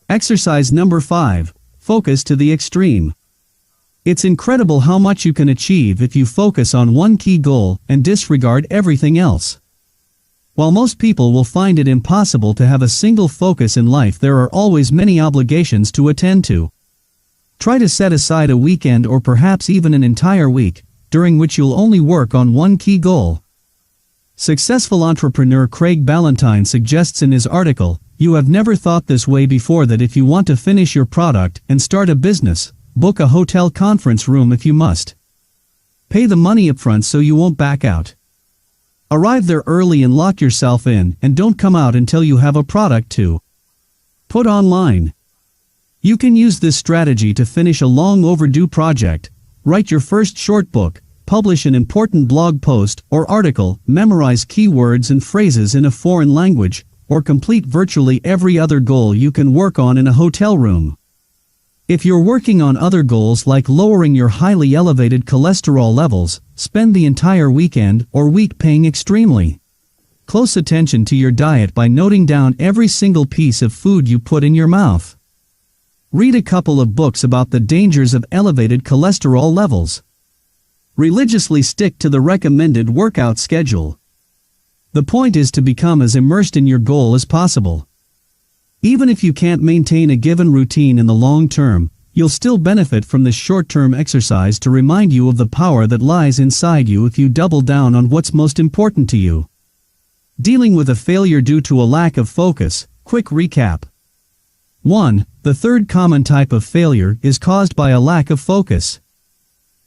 Exercise number 5. Focus to the extreme. It's incredible how much you can achieve if you focus on one key goal and disregard everything else. While most people will find it impossible to have a single focus in life, there are always many obligations to attend to. Try to set aside a weekend or perhaps even an entire week, during which you'll only work on one key goal. Successful entrepreneur Craig Ballantyne suggests in his article, "You have never thought this way before, that if you want to finish your product and start a business, book a hotel conference room if you must. Pay the money upfront so you won't back out. Arrive there early and lock yourself in, and don't come out until you have a product to put online." You can use this strategy to finish a long overdue project, write your first short book, publish an important blog post or article, memorize keywords and phrases in a foreign language, or complete virtually every other goal you can work on in a hotel room. If you're working on other goals like lowering your highly elevated cholesterol levels, spend the entire weekend or week paying extremely close attention to your diet by noting down every single piece of food you put in your mouth. Read a couple of books about the dangers of elevated cholesterol levels. Religiously stick to the recommended workout schedule. The point is to become as immersed in your goal as possible. Even if you can't maintain a given routine in the long term, you'll still benefit from this short-term exercise to remind you of the power that lies inside you if you double down on what's most important to you. Dealing with a failure due to a lack of focus. Quick recap. 1. The third common type of failure is caused by a lack of focus.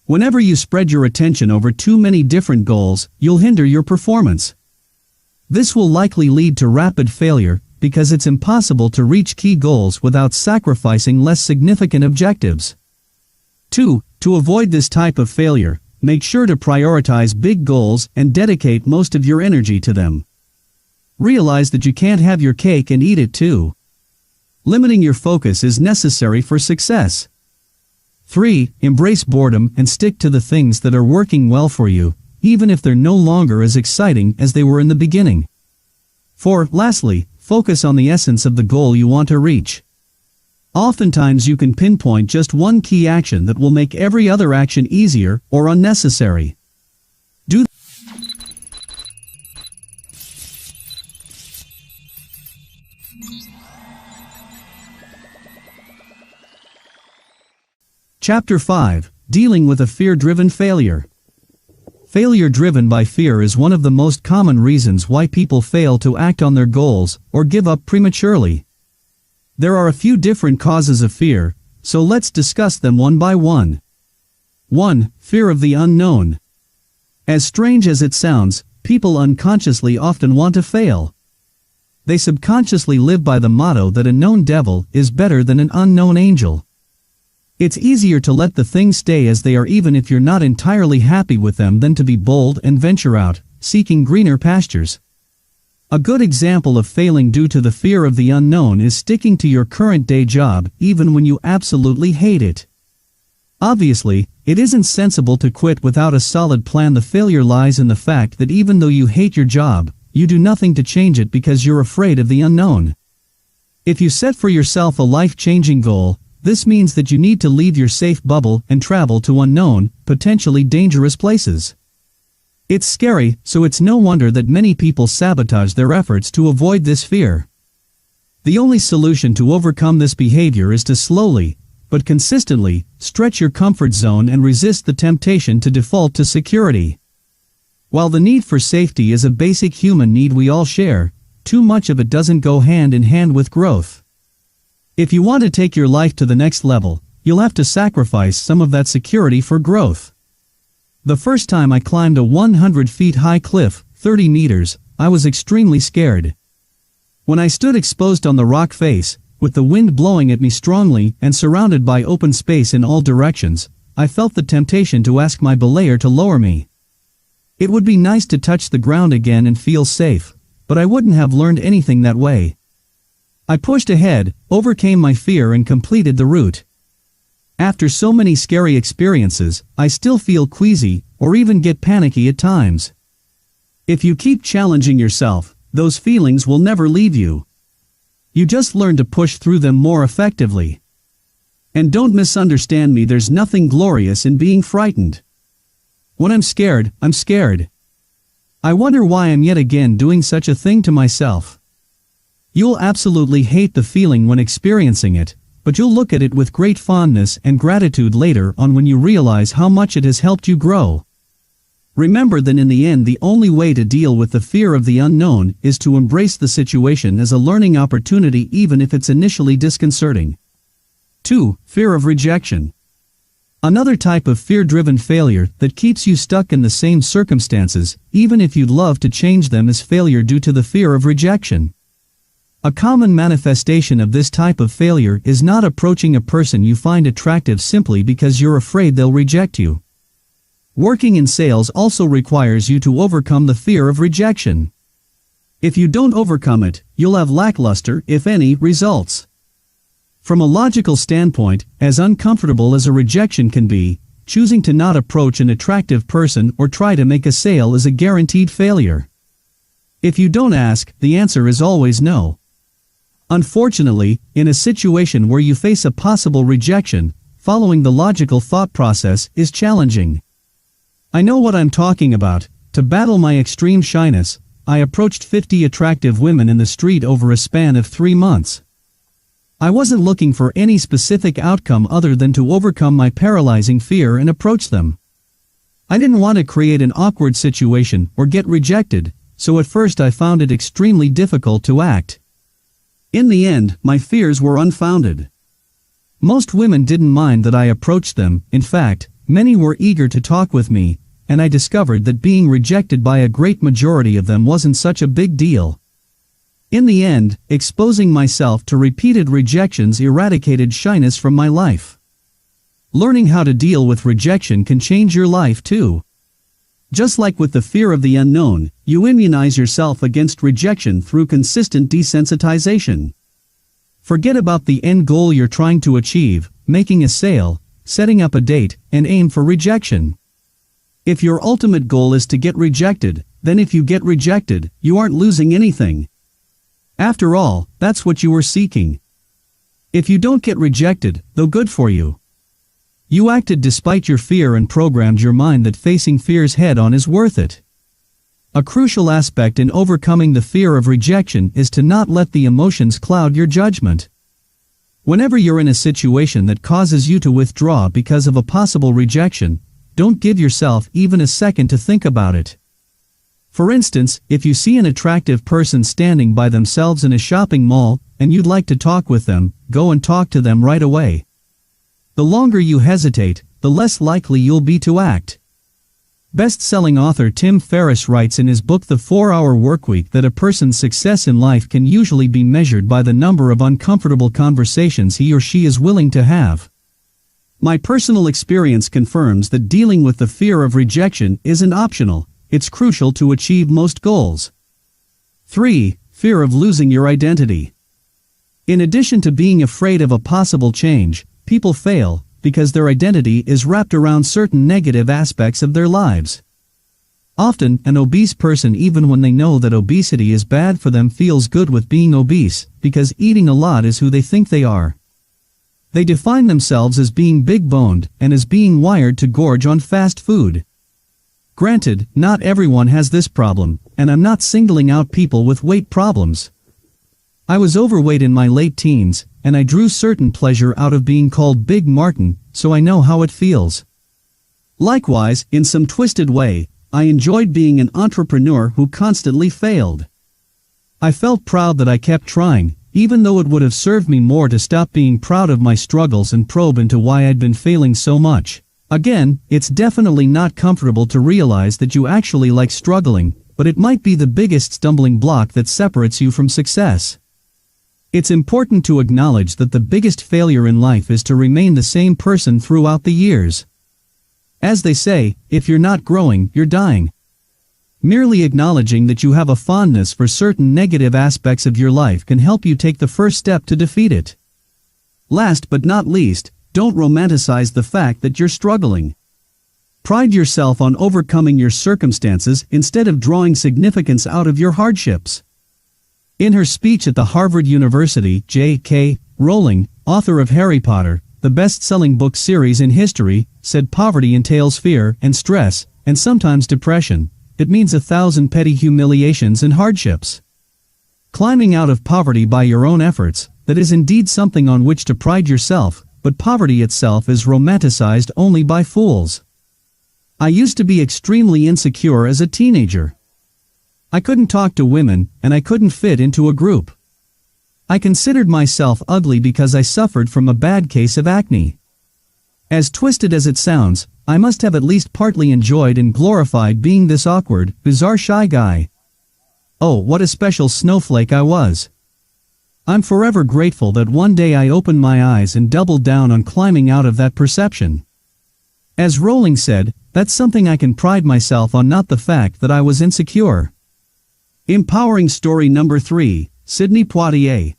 Whenever you spread your attention over too many different goals, you'll hinder your performance. This will likely lead to rapid failure, because it's impossible to reach key goals without sacrificing less significant objectives. 2. To avoid this type of failure, make sure to prioritize big goals and dedicate most of your energy to them. Realize that you can't have your cake and eat it too. Limiting your focus is necessary for success. 3. Embrace boredom and stick to the things that are working well for you, even if they're no longer as exciting as they were in the beginning. 4. Lastly, focus on the essence of the goal you want to reach. Oftentimes you can pinpoint just one key action that will make every other action easier or unnecessary. Do Chapter 5. Dealing with a fear-driven failure. Failure driven by fear is one of the most common reasons why people fail to act on their goals or give up prematurely. There are a few different causes of fear, so let's discuss them one by one. 1. Fear of the unknown. As strange as it sounds, people unconsciously often want to fail. They subconsciously live by the motto that a known devil is better than an unknown angel. It's easier to let the things stay as they are even if you're not entirely happy with them than to be bold and venture out, seeking greener pastures. A good example of failing due to the fear of the unknown is sticking to your current day job even when you absolutely hate it. Obviously, it isn't sensible to quit without a solid plan. The failure lies in the fact that even though you hate your job, you do nothing to change it because you're afraid of the unknown. If you set for yourself a life-changing goal, this means that you need to leave your safe bubble and travel to unknown, potentially dangerous places. It's scary, so it's no wonder that many people sabotage their efforts to avoid this fear. The only solution to overcome this behavior is to slowly, but consistently, stretch your comfort zone and resist the temptation to default to security. While the need for safety is a basic human need we all share, too much of it doesn't go hand in hand with growth. If you want to take your life to the next level, you'll have to sacrifice some of that security for growth. The first time I climbed a 100 feet high cliff, 30 meters, I was extremely scared. When I stood exposed on the rock face, with the wind blowing at me strongly and surrounded by open space in all directions, I felt the temptation to ask my belayer to lower me. It would be nice to touch the ground again and feel safe, but I wouldn't have learned anything that way. I pushed ahead, overcame my fear and completed the route. After so many scary experiences, I still feel queasy, or even get panicky at times. If you keep challenging yourself, those feelings will never leave you. You just learn to push through them more effectively. And don't misunderstand me, there's nothing glorious in being frightened. When I'm scared, I'm scared. I wonder why I'm yet again doing such a thing to myself. You'll absolutely hate the feeling when experiencing it, but you'll look at it with great fondness and gratitude later on when you realize how much it has helped you grow. Remember that in the end the only way to deal with the fear of the unknown is to embrace the situation as a learning opportunity even if it's initially disconcerting. 2. Fear of rejection. Another type of fear-driven failure that keeps you stuck in the same circumstances, even if you'd love to change them, is failure due to the fear of rejection. A common manifestation of this type of failure is not approaching a person you find attractive simply because you're afraid they'll reject you. Working in sales also requires you to overcome the fear of rejection. If you don't overcome it, you'll have lackluster, if any, results. From a logical standpoint, as uncomfortable as a rejection can be, choosing to not approach an attractive person or try to make a sale is a guaranteed failure. If you don't ask, the answer is always no. Unfortunately, in a situation where you face a possible rejection, following the logical thought process is challenging. I know what I'm talking about. To battle my extreme shyness, I approached 50 attractive women in the street over a span of 3 months. I wasn't looking for any specific outcome other than to overcome my paralyzing fear and approach them. I didn't want to create an awkward situation or get rejected, so at first I found it extremely difficult to act. In the end, my fears were unfounded. Most women didn't mind that I approached them. In fact, many were eager to talk with me, and I discovered that being rejected by a great majority of them wasn't such a big deal. In the end, exposing myself to repeated rejections eradicated shyness from my life. Learning how to deal with rejection can change your life too. Just like with the fear of the unknown, you immunize yourself against rejection through consistent desensitization. Forget about the end goal you're trying to achieve, making a sale, setting up a date, and aim for rejection. If your ultimate goal is to get rejected, then if you get rejected, you aren't losing anything. After all, that's what you were seeking. If you don't get rejected, though good for you. You acted despite your fear and programmed your mind that facing fears head-on is worth it. A crucial aspect in overcoming the fear of rejection is to not let the emotions cloud your judgment. Whenever you're in a situation that causes you to withdraw because of a possible rejection, don't give yourself even a second to think about it. For instance, if you see an attractive person standing by themselves in a shopping mall, and you'd like to talk with them, go and talk to them right away. The longer you hesitate, the less likely you'll be to act. Best-selling author Tim Ferriss writes in his book The 4-Hour Workweek that a person's success in life can usually be measured by the number of uncomfortable conversations he or she is willing to have. My personal experience confirms that dealing with the fear of rejection isn't optional, it's crucial to achieve most goals. 3. Fear of losing your identity. In addition to being afraid of a possible change, people fail because their identity is wrapped around certain negative aspects of their lives. Often, an obese person, even when they know that obesity is bad for them, feels good with being obese, because eating a lot is who they think they are. They define themselves as being big-boned, and as being wired to gorge on fast food. Granted, not everyone has this problem, and I'm not singling out people with weight problems. I was overweight in my late teens, and I drew certain pleasure out of being called Big Martin, so I know how it feels. Likewise, in some twisted way, I enjoyed being an entrepreneur who constantly failed. I felt proud that I kept trying, even though it would have served me more to stop being proud of my struggles and probe into why I'd been failing so much. Again, it's definitely not comfortable to realize that you actually like struggling, but it might be the biggest stumbling block that separates you from success. It's important to acknowledge that the biggest failure in life is to remain the same person throughout the years. As they say, if you're not growing, you're dying. Merely acknowledging that you have a fondness for certain negative aspects of your life can help you take the first step to defeat it. Last but not least, don't romanticize the fact that you're struggling. Pride yourself on overcoming your circumstances instead of drawing significance out of your hardships. In her speech at the Harvard University, J.K. Rowling, author of Harry Potter, the best-selling book series in history, said poverty entails fear and stress, and sometimes depression. It means 1,000 petty humiliations and hardships. Climbing out of poverty by your own efforts, that is indeed something on which to pride yourself, but poverty itself is romanticized only by fools. I used to be extremely insecure as a teenager. I couldn't talk to women, and I couldn't fit into a group. I considered myself ugly because I suffered from a bad case of acne. As twisted as it sounds, I must have at least partly enjoyed and glorified being this awkward, bizarre shy guy. Oh, what a special snowflake I was. I'm forever grateful that one day I opened my eyes and doubled down on climbing out of that perception. As Rowling said, that's something I can pride myself on, not the fact that I was insecure. Empowering story number 3, Sidney Poitier.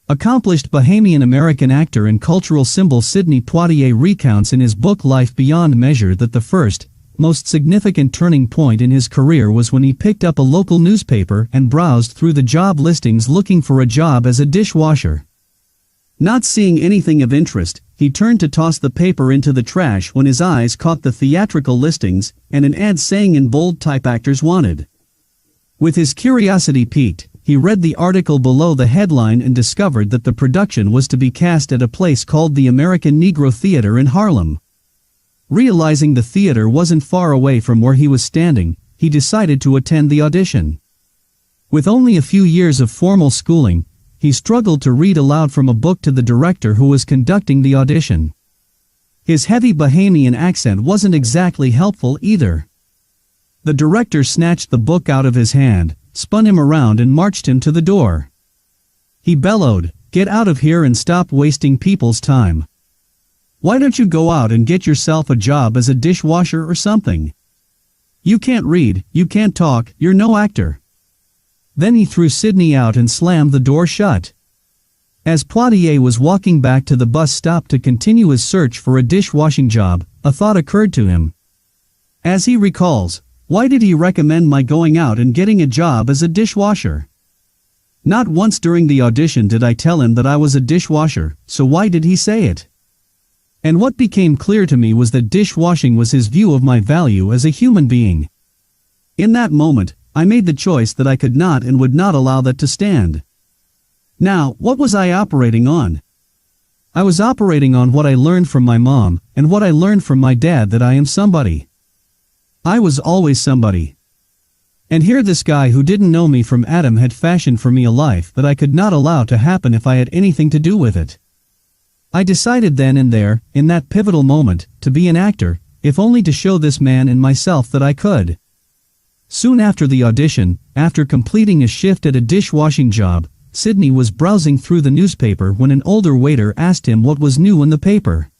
Accomplished Bahamian-American actor and cultural symbol Sidney Poitier recounts in his book Life Beyond Measure that the first, most significant turning point in his career was when he picked up a local newspaper and browsed through the job listings looking for a job as a dishwasher. Not seeing anything of interest, he turned to toss the paper into the trash when his eyes caught the theatrical listings and an ad saying in bold type "Actors Wanted." With his curiosity piqued, he read the article below the headline and discovered that the production was to be cast at a place called the American Negro Theater in Harlem. Realizing the theater wasn't far away from where he was standing, he decided to attend the audition. With only a few years of formal schooling, he struggled to read aloud from a book to the director who was conducting the audition. His heavy Bahamian accent wasn't exactly helpful either. The director snatched the book out of his hand, spun him around and marched him to the door. He bellowed, "Get out of here and stop wasting people's time. Why don't you go out and get yourself a job as a dishwasher or something? You can't read, you can't talk, you're no actor." Then he threw Sidney out and slammed the door shut. As Poitier was walking back to the bus stop to continue his search for a dishwashing job, a thought occurred to him. As he recalls, why did he recommend my going out and getting a job as a dishwasher? Not once during the audition did I tell him that I was a dishwasher, so why did he say it? And what became clear to me was that dishwashing was his view of my value as a human being. In that moment, I made the choice that I could not and would not allow that to stand. Now, what was I operating on? I was operating on what I learned from my mom, and what I learned from my dad, that I am somebody. I was always somebody. And here this guy who didn't know me from Adam had fashioned for me a life that I could not allow to happen if I had anything to do with it. I decided then and there, in that pivotal moment, to be an actor, if only to show this man and myself that I could. Soon after the audition, after completing a shift at a dishwashing job, Sidney was browsing through the newspaper when an older waiter asked him what was new in the paper.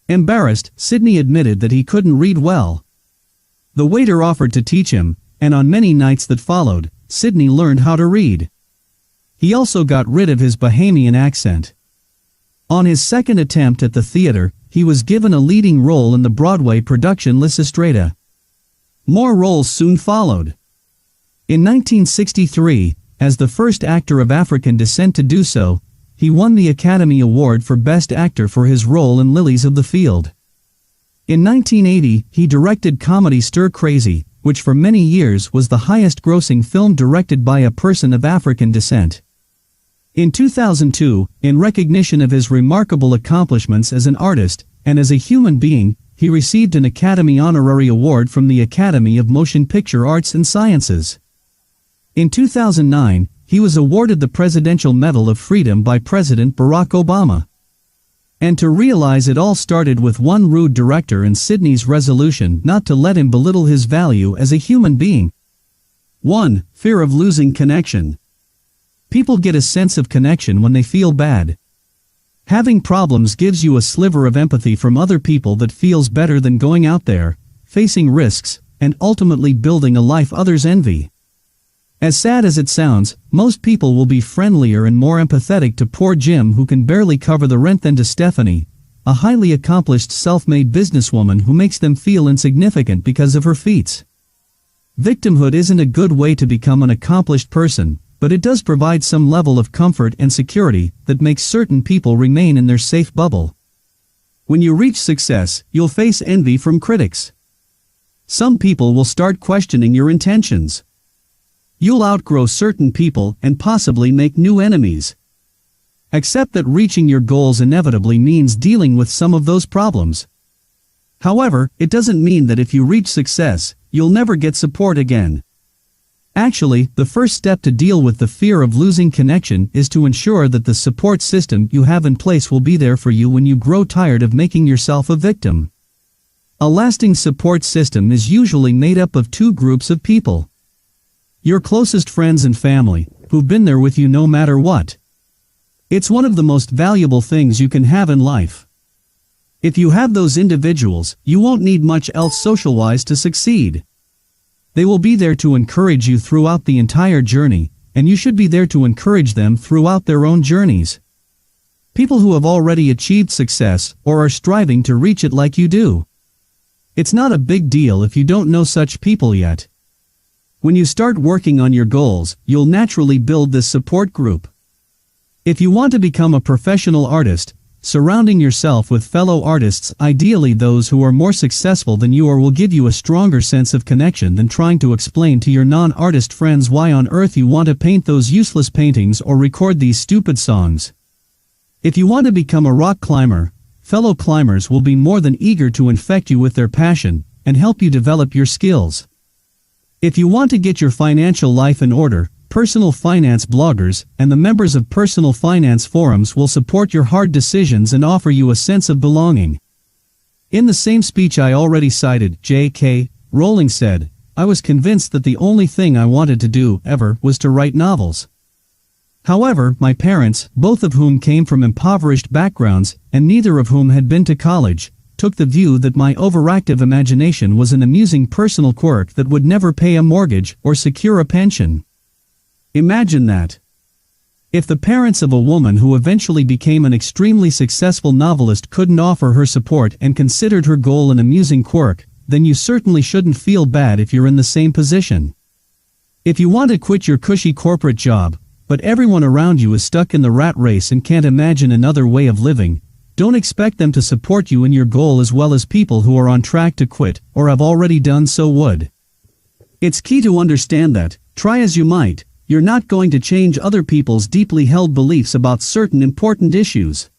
Embarrassed, Sydney admitted that he couldn't read well. The waiter offered to teach him, and on many nights that followed, Sydney learned how to read. He also got rid of his Bahamian accent. On his second attempt at the theater, he was given a leading role in the Broadway production Lysistrata. More roles soon followed. In 1963, as the first actor of African descent to do so, he won the Academy Award for Best Actor for his role in Lilies of the Field. In 1980, he directed comedy Stir Crazy, which for many years was the highest-grossing film directed by a person of African descent. In 2002, in recognition of his remarkable accomplishments as an artist and as a human being, he received an Academy Honorary Award from the Academy of Motion Picture Arts and Sciences. In 2009, he was awarded the Presidential Medal of Freedom by President Barack Obama. And to realize it all started with one rude director and Sydney's resolution not to let him belittle his value as a human being. 1. Fear of losing connection. People get a sense of connection when they feel bad. Having problems gives you a sliver of empathy from other people that feels better than going out there, facing risks, and ultimately building a life others envy. As sad as it sounds, most people will be friendlier and more empathetic to poor Jim who can barely cover the rent than to Stephanie, a highly accomplished self-made businesswoman who makes them feel insignificant because of her feats. Victimhood isn't a good way to become an accomplished person, but it does provide some level of comfort and security that makes certain people remain in their safe bubble. When you reach success, you'll face envy from critics. Some people will start questioning your intentions. You'll outgrow certain people and possibly make new enemies. Accept that reaching your goals inevitably means dealing with some of those problems. However, it doesn't mean that if you reach success, you'll never get support again. Actually, the first step to deal with the fear of losing connection is to ensure that the support system you have in place will be there for you when you grow tired of making yourself a victim. A lasting support system is usually made up of two groups of people. Your closest friends and family, who've been there with you no matter what. It's one of the most valuable things you can have in life. If you have those individuals, you won't need much else social-wise to succeed. They will be there to encourage you throughout the entire journey, and you should be there to encourage them throughout their own journeys. People who have already achieved success or are striving to reach it like you do. It's not a big deal if you don't know such people yet. When you start working on your goals, you'll naturally build this support group. If you want to become a professional artist, surrounding yourself with fellow artists, ideally those who are more successful than you are, will give you a stronger sense of connection than trying to explain to your non-artist friends why on earth you want to paint those useless paintings or record these stupid songs. If you want to become a rock climber, fellow climbers will be more than eager to infect you with their passion and help you develop your skills. If you want to get your financial life in order, personal finance bloggers and the members of personal finance forums will support your hard decisions and offer you a sense of belonging. In the same speech I already cited, J.K. Rowling said, "I was convinced that the only thing I wanted to do ever was to write novels." However, my parents, both of whom came from impoverished backgrounds and neither of whom had been to college, took the view that my overactive imagination was an amusing personal quirk that would never pay a mortgage or secure a pension. Imagine that. If the parents of a woman who eventually became an extremely successful novelist couldn't offer her support and considered her goal an amusing quirk, then you certainly shouldn't feel bad if you're in the same position. If you want to quit your cushy corporate job, but everyone around you is stuck in the rat race and can't imagine another way of living, don't expect them to support you in your goal as well as people who are on track to quit or have already done so would. It's key to understand that, try as you might, you're not going to change other people's deeply held beliefs about certain important issues.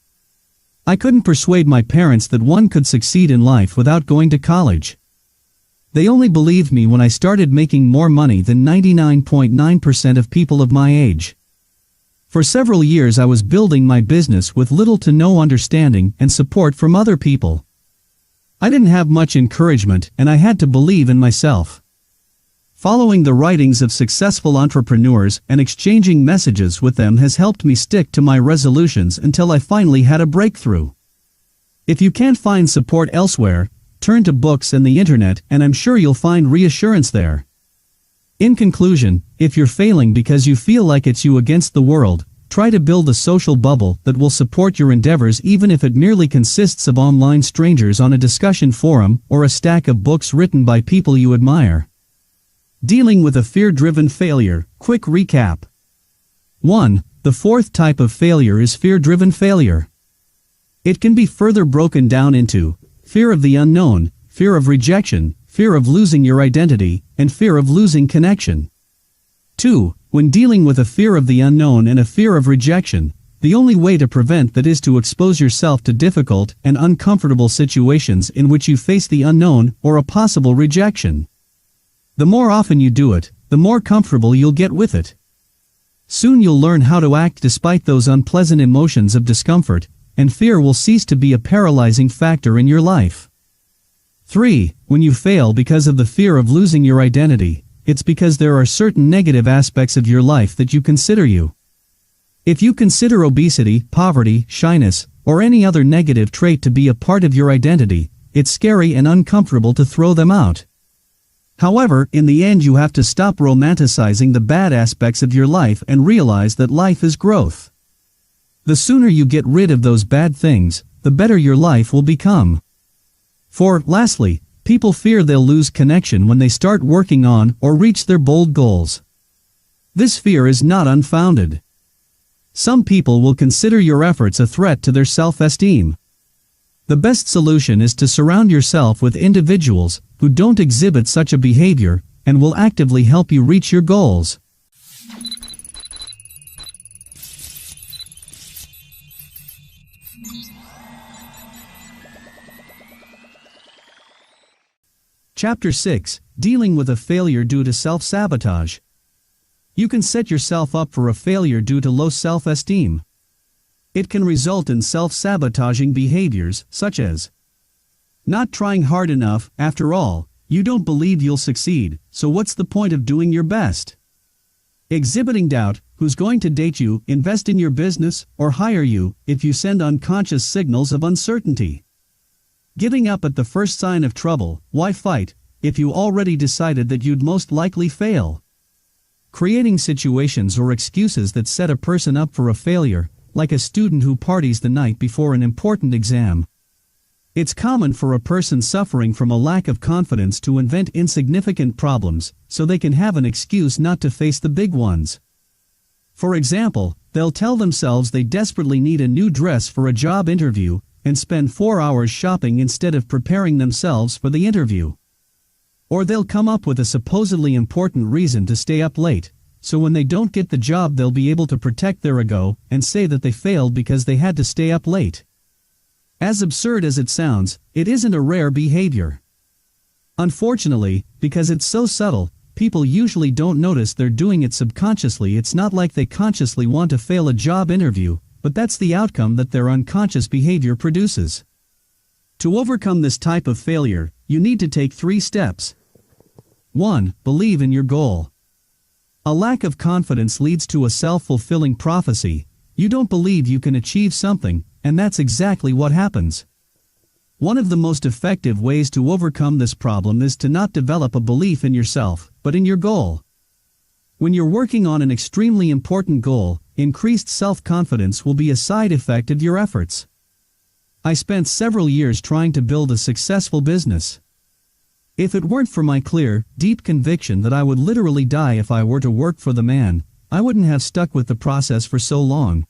I couldn't persuade my parents that one could succeed in life without going to college. They only believed me when I started making more money than 99.9% of people of my age. For several years I was building my business with little to no understanding and support from other people. I didn't have much encouragement and I had to believe in myself. Following the writings of successful entrepreneurs and exchanging messages with them has helped me stick to my resolutions until I finally had a breakthrough. If you can't find support elsewhere, turn to books and the internet, and I'm sure you'll find reassurance there. In conclusion, if you're failing because you feel like it's you against the world, try to build a social bubble that will support your endeavors, even if it merely consists of online strangers on a discussion forum or a stack of books written by people you admire. Dealing with a fear-driven failure. Quick recap. 1. The fourth type of failure is fear-driven failure. It can be further broken down into fear of the unknown, fear of rejection, fear of losing your identity, and fear of losing connection. 2. When dealing with a fear of the unknown and a fear of rejection, the only way to prevent that is to expose yourself to difficult and uncomfortable situations in which you face the unknown or a possible rejection. The more often you do it, the more comfortable you'll get with it. Soon you'll learn how to act despite those unpleasant emotions of discomfort, and fear will cease to be a paralyzing factor in your life. 3. When you fail because of the fear of losing your identity, it's because there are certain negative aspects of your life that you consider you. If you consider obesity, poverty, shyness, or any other negative trait to be a part of your identity, it's scary and uncomfortable to throw them out. However, in the end you have to stop romanticizing the bad aspects of your life and realize that life is growth. The sooner you get rid of those bad things, the better your life will become. 4. Lastly, people fear they'll lose connection when they start working on or reach their bold goals. This fear is not unfounded. Some people will consider your efforts a threat to their self-esteem. The best solution is to surround yourself with individuals who don't exhibit such a behavior and will actively help you reach your goals. Chapter 6. Dealing with a failure due to self-sabotage. You can set yourself up for a failure due to low self-esteem. It can result in self-sabotaging behaviors, such as not trying hard enough. After all, you don't believe you'll succeed, so what's the point of doing your best? Exhibiting doubt. Who's going to date you, invest in your business, or hire you if you send unconscious signals of uncertainty? Giving up at the first sign of trouble. Why fight if you already decided that you'd most likely fail? Creating situations or excuses that set a person up for a failure, like a student who parties the night before an important exam. It's common for a person suffering from a lack of confidence to invent insignificant problems so they can have an excuse not to face the big ones. For example, they'll tell themselves they desperately need a new dress for a job interview and spend 4 hours shopping instead of preparing themselves for the interview. Or they'll come up with a supposedly important reason to stay up late, so when they don't get the job they'll be able to protect their ego and say that they failed because they had to stay up late. As absurd as it sounds, it isn't a rare behavior. Unfortunately, because it's so subtle, people usually don't notice they're doing it subconsciously. It's not like they consciously want to fail a job interview, but that's the outcome that their unconscious behavior produces. To overcome this type of failure, you need to take 3 steps. 1. Believe in your goal. A lack of confidence leads to a self-fulfilling prophecy. You don't believe you can achieve something, and that's exactly what happens. One of the most effective ways to overcome this problem is to not develop a belief in yourself, but in your goal. When you're working on an extremely important goal, increased self-confidence will be a side effect of your efforts. I spent several years trying to build a successful business. If it weren't for my clear, deep conviction that I would literally die if I were to work for the man, I wouldn't have stuck with the process for so long.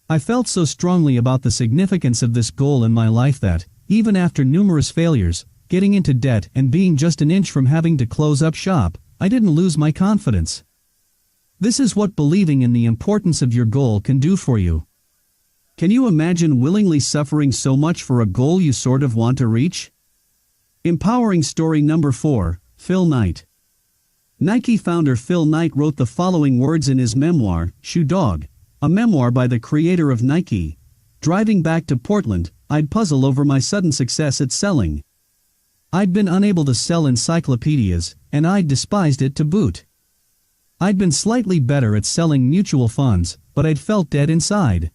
I felt so strongly about the significance of this goal in my life that, even after numerous failures, getting into debt and being just an inch from having to close up shop, I didn't lose my confidence. This is what believing in the importance of your goal can do for you. Can you imagine willingly suffering so much for a goal you sort of want to reach? Empowering story number 4, Phil Knight. Nike founder Phil Knight wrote the following words in his memoir, Shoe Dog, a memoir by the creator of Nike. Driving back to Portland, I'd puzzle over my sudden success at selling. I'd been unable to sell encyclopedias, and I'd despised it to boot. I'd been slightly better at selling mutual funds, but I'd felt dead inside.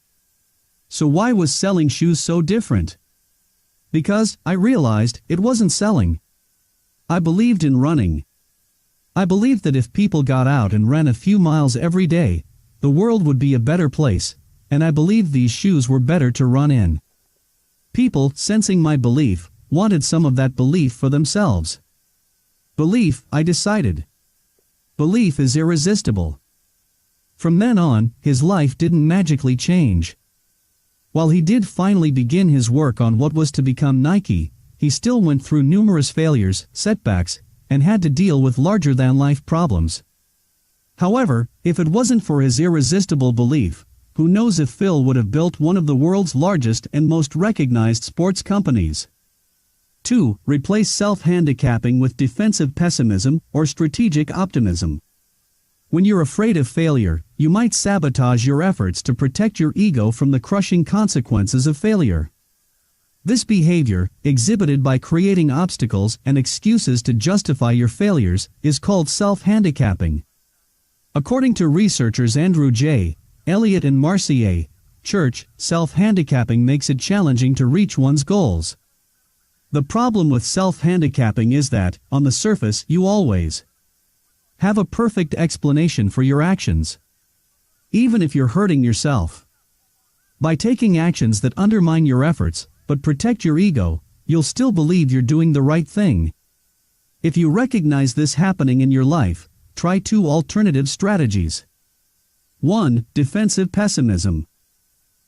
So why was selling shoes so different? Because I realized it wasn't selling. I believed in running. I believed that if people got out and ran a few miles every day, the world would be a better place, and I believed these shoes were better to run in. People, sensing my belief, wanted some of that belief for themselves. Belief, I decided. Belief is irresistible. From then on, his life didn't magically change. While he did finally begin his work on what was to become Nike, he still went through numerous failures, setbacks, and had to deal with larger-than-life problems. However, if it wasn't for his irresistible belief, who knows if Phil would have built one of the world's largest and most recognized sports companies. 2. Replace self-handicapping with defensive pessimism or strategic optimism. When you're afraid of failure, you might sabotage your efforts to protect your ego from the crushing consequences of failure. This behavior, exhibited by creating obstacles and excuses to justify your failures, is called self-handicapping. According to researchers Andrew J. Elliott and Marcia Church, self-handicapping makes it challenging to reach one's goals. The problem with self-handicapping is that, on the surface, you always have a perfect explanation for your actions, even if you're hurting yourself. By taking actions that undermine your efforts, but protect your ego, you'll still believe you're doing the right thing. If you recognize this happening in your life, try 2 alternative strategies. 1. Defensive pessimism.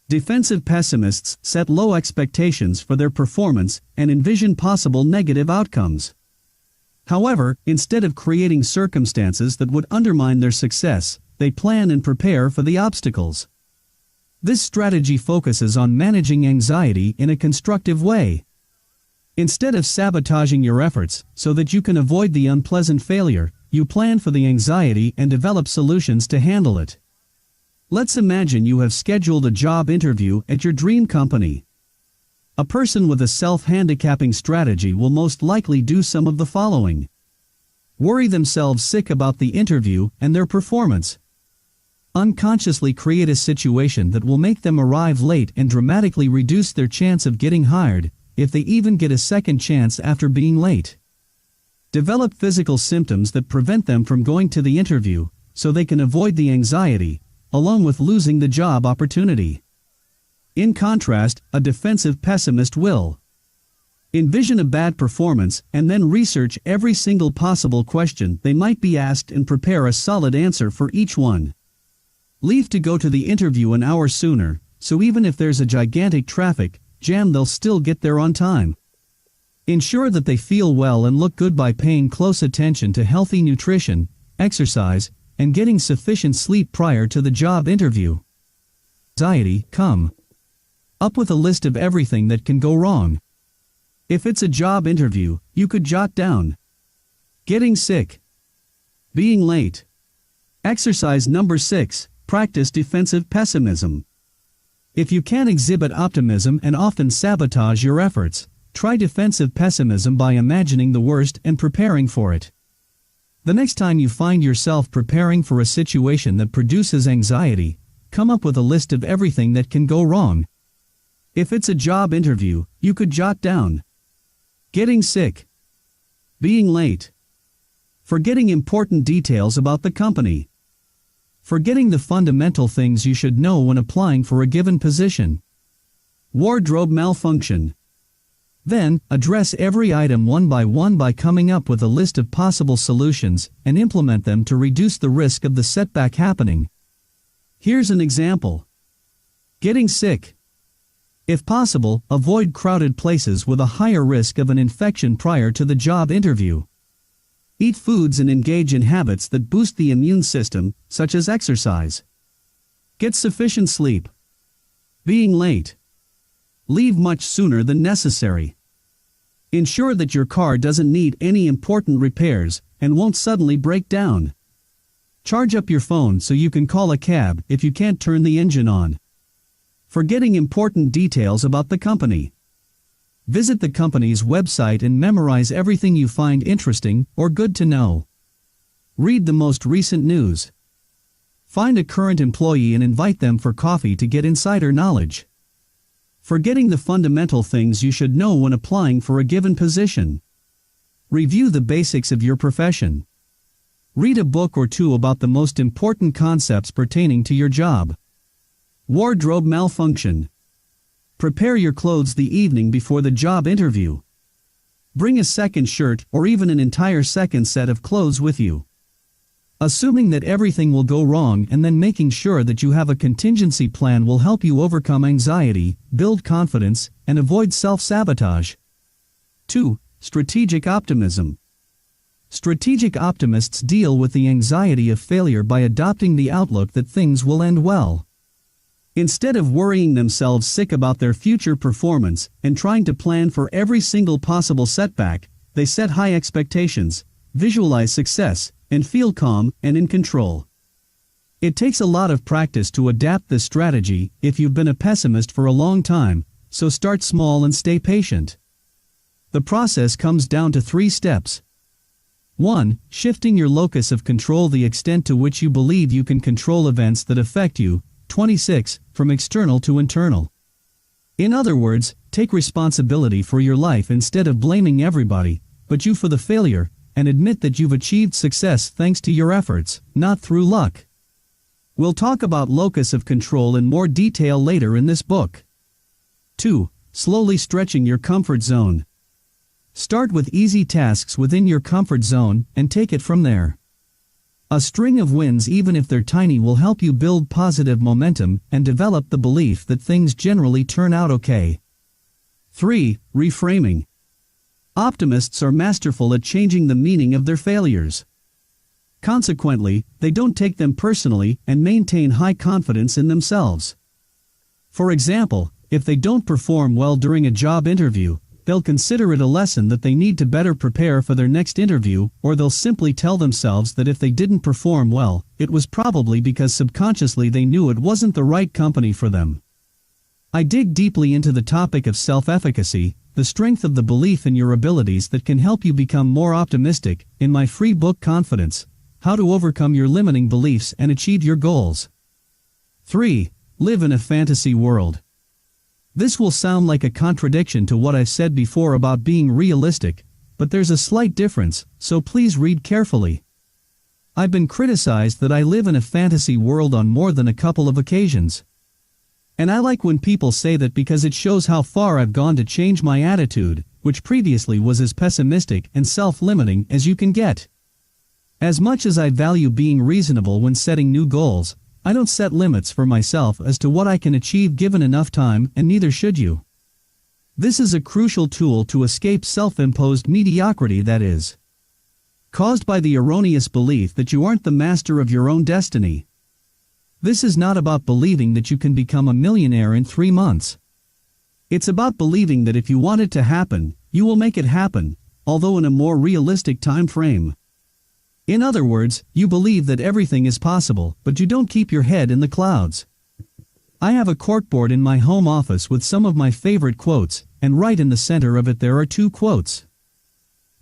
Defensive pessimists set low expectations for their performance and envision possible negative outcomes. However, instead of creating circumstances that would undermine their success, they plan and prepare for the obstacles. This strategy focuses on managing anxiety in a constructive way. Instead of sabotaging your efforts so that you can avoid the unpleasant failure, you plan for the anxiety and develop solutions to handle it. Let's imagine you have scheduled a job interview at your dream company. A person with a self-handicapping strategy will most likely do some of the following. Worry themselves sick about the interview and their performance. Unconsciously create a situation that will make them arrive late and dramatically reduce their chance of getting hired, if they even get a second chance after being late. Develop physical symptoms that prevent them from going to the interview, so they can avoid the anxiety, along with losing the job opportunity. In contrast, a defensive pessimist will envision a bad performance and then research every single possible question they might be asked and prepare a solid answer for each one. Leave to go to the interview an hour sooner, so even if there's a gigantic traffic jam they'll still get there on time. Ensure that they feel well and look good by paying close attention to healthy nutrition, exercise, and getting sufficient sleep prior to the job interview. Anxiety, come up with a list of everything that can go wrong. If it's a job interview, you could jot down: getting sick, being late. Exercise number 6, practice defensive pessimism. If you can't exhibit optimism and often sabotage your efforts, try defensive pessimism by imagining the worst and preparing for it. The next time you find yourself preparing for a situation that produces anxiety, come up with a list of everything that can go wrong. If it's a job interview, you could jot down: getting sick, being late, forgetting important details about the company, forgetting the fundamental things you should know when applying for a given position, wardrobe malfunction. Then, address every item one by coming up with a list of possible solutions and implement them to reduce the risk of the setback happening. Here's an example. Getting sick. If possible, avoid crowded places with a higher risk of an infection prior to the job interview. Eat foods and engage in habits that boost the immune system, such as exercise. Get sufficient sleep. Being late. Leave much sooner than necessary. Ensure that your car doesn't need any important repairs and won't suddenly break down. Charge up your phone so you can call a cab if you can't turn the engine on. Forgetting important details about the company. Visit the company's website and memorize everything you find interesting or good to know. Read the most recent news. Find a current employee and invite them for coffee to get insider knowledge. Forgetting the fundamental things you should know when applying for a given position. Review the basics of your profession. Read a book or two about the most important concepts pertaining to your job. Wardrobe malfunction. Prepare your clothes the evening before the job interview. Bring a second shirt or even an entire second set of clothes with you. Assuming that everything will go wrong and then making sure that you have a contingency plan will help you overcome anxiety, build confidence, and avoid self-sabotage. 2. Strategic optimism. Strategic optimists deal with the anxiety of failure by adopting the outlook that things will end well. Instead of worrying themselves sick about their future performance and trying to plan for every single possible setback, they set high expectations, visualize success, and feel calm and in control. It takes a lot of practice to adapt this strategy if you've been a pessimist for a long time, so start small and stay patient. The process comes down to 3 steps. 1. Shifting your locus of control, the extent to which you believe you can control events that affect you. 26. From external to internal. In other words, take responsibility for your life instead of blaming everybody, but you for the failure, and admit that you've achieved success thanks to your efforts, not through luck. We'll talk about locus of control in more detail later in this book. 2. Slowly stretching your comfort zone. Start with easy tasks within your comfort zone and take it from there. A string of wins, even if they're tiny, will help you build positive momentum and develop the belief that things generally turn out okay. 3. Reframing. Optimists are masterful at changing the meaning of their failures. Consequently, they don't take them personally and maintain high confidence in themselves. For example, if they don't perform well during a job interview, they'll consider it a lesson that they need to better prepare for their next interview, or they'll simply tell themselves that if they didn't perform well, it was probably because subconsciously they knew it wasn't the right company for them. I dig deeply into the topic of self-efficacy, the strength of the belief in your abilities that can help you become more optimistic, in my free book Confidence, How to Overcome Your Limiting Beliefs and Achieve Your Goals. 3. Live in a fantasy world. This will sound like a contradiction to what I've said before about being realistic, but there's a slight difference, so please read carefully. I've been criticized that I live in a fantasy world on more than a couple of occasions. And I like when people say that because it shows how far I've gone to change my attitude, which previously was as pessimistic and self-limiting as you can get. As much as I value being reasonable when setting new goals, I don't set limits for myself as to what I can achieve given enough time, and neither should you. This is a crucial tool to escape self-imposed mediocrity that is caused by the erroneous belief that you aren't the master of your own destiny. This is not about believing that you can become a millionaire in 3 months. It's about believing that if you want it to happen, you will make it happen, although in a more realistic time frame. In other words, you believe that everything is possible, but you don't keep your head in the clouds. I have a corkboard in my home office with some of my favorite quotes, and right in the center of it there are 2 quotes.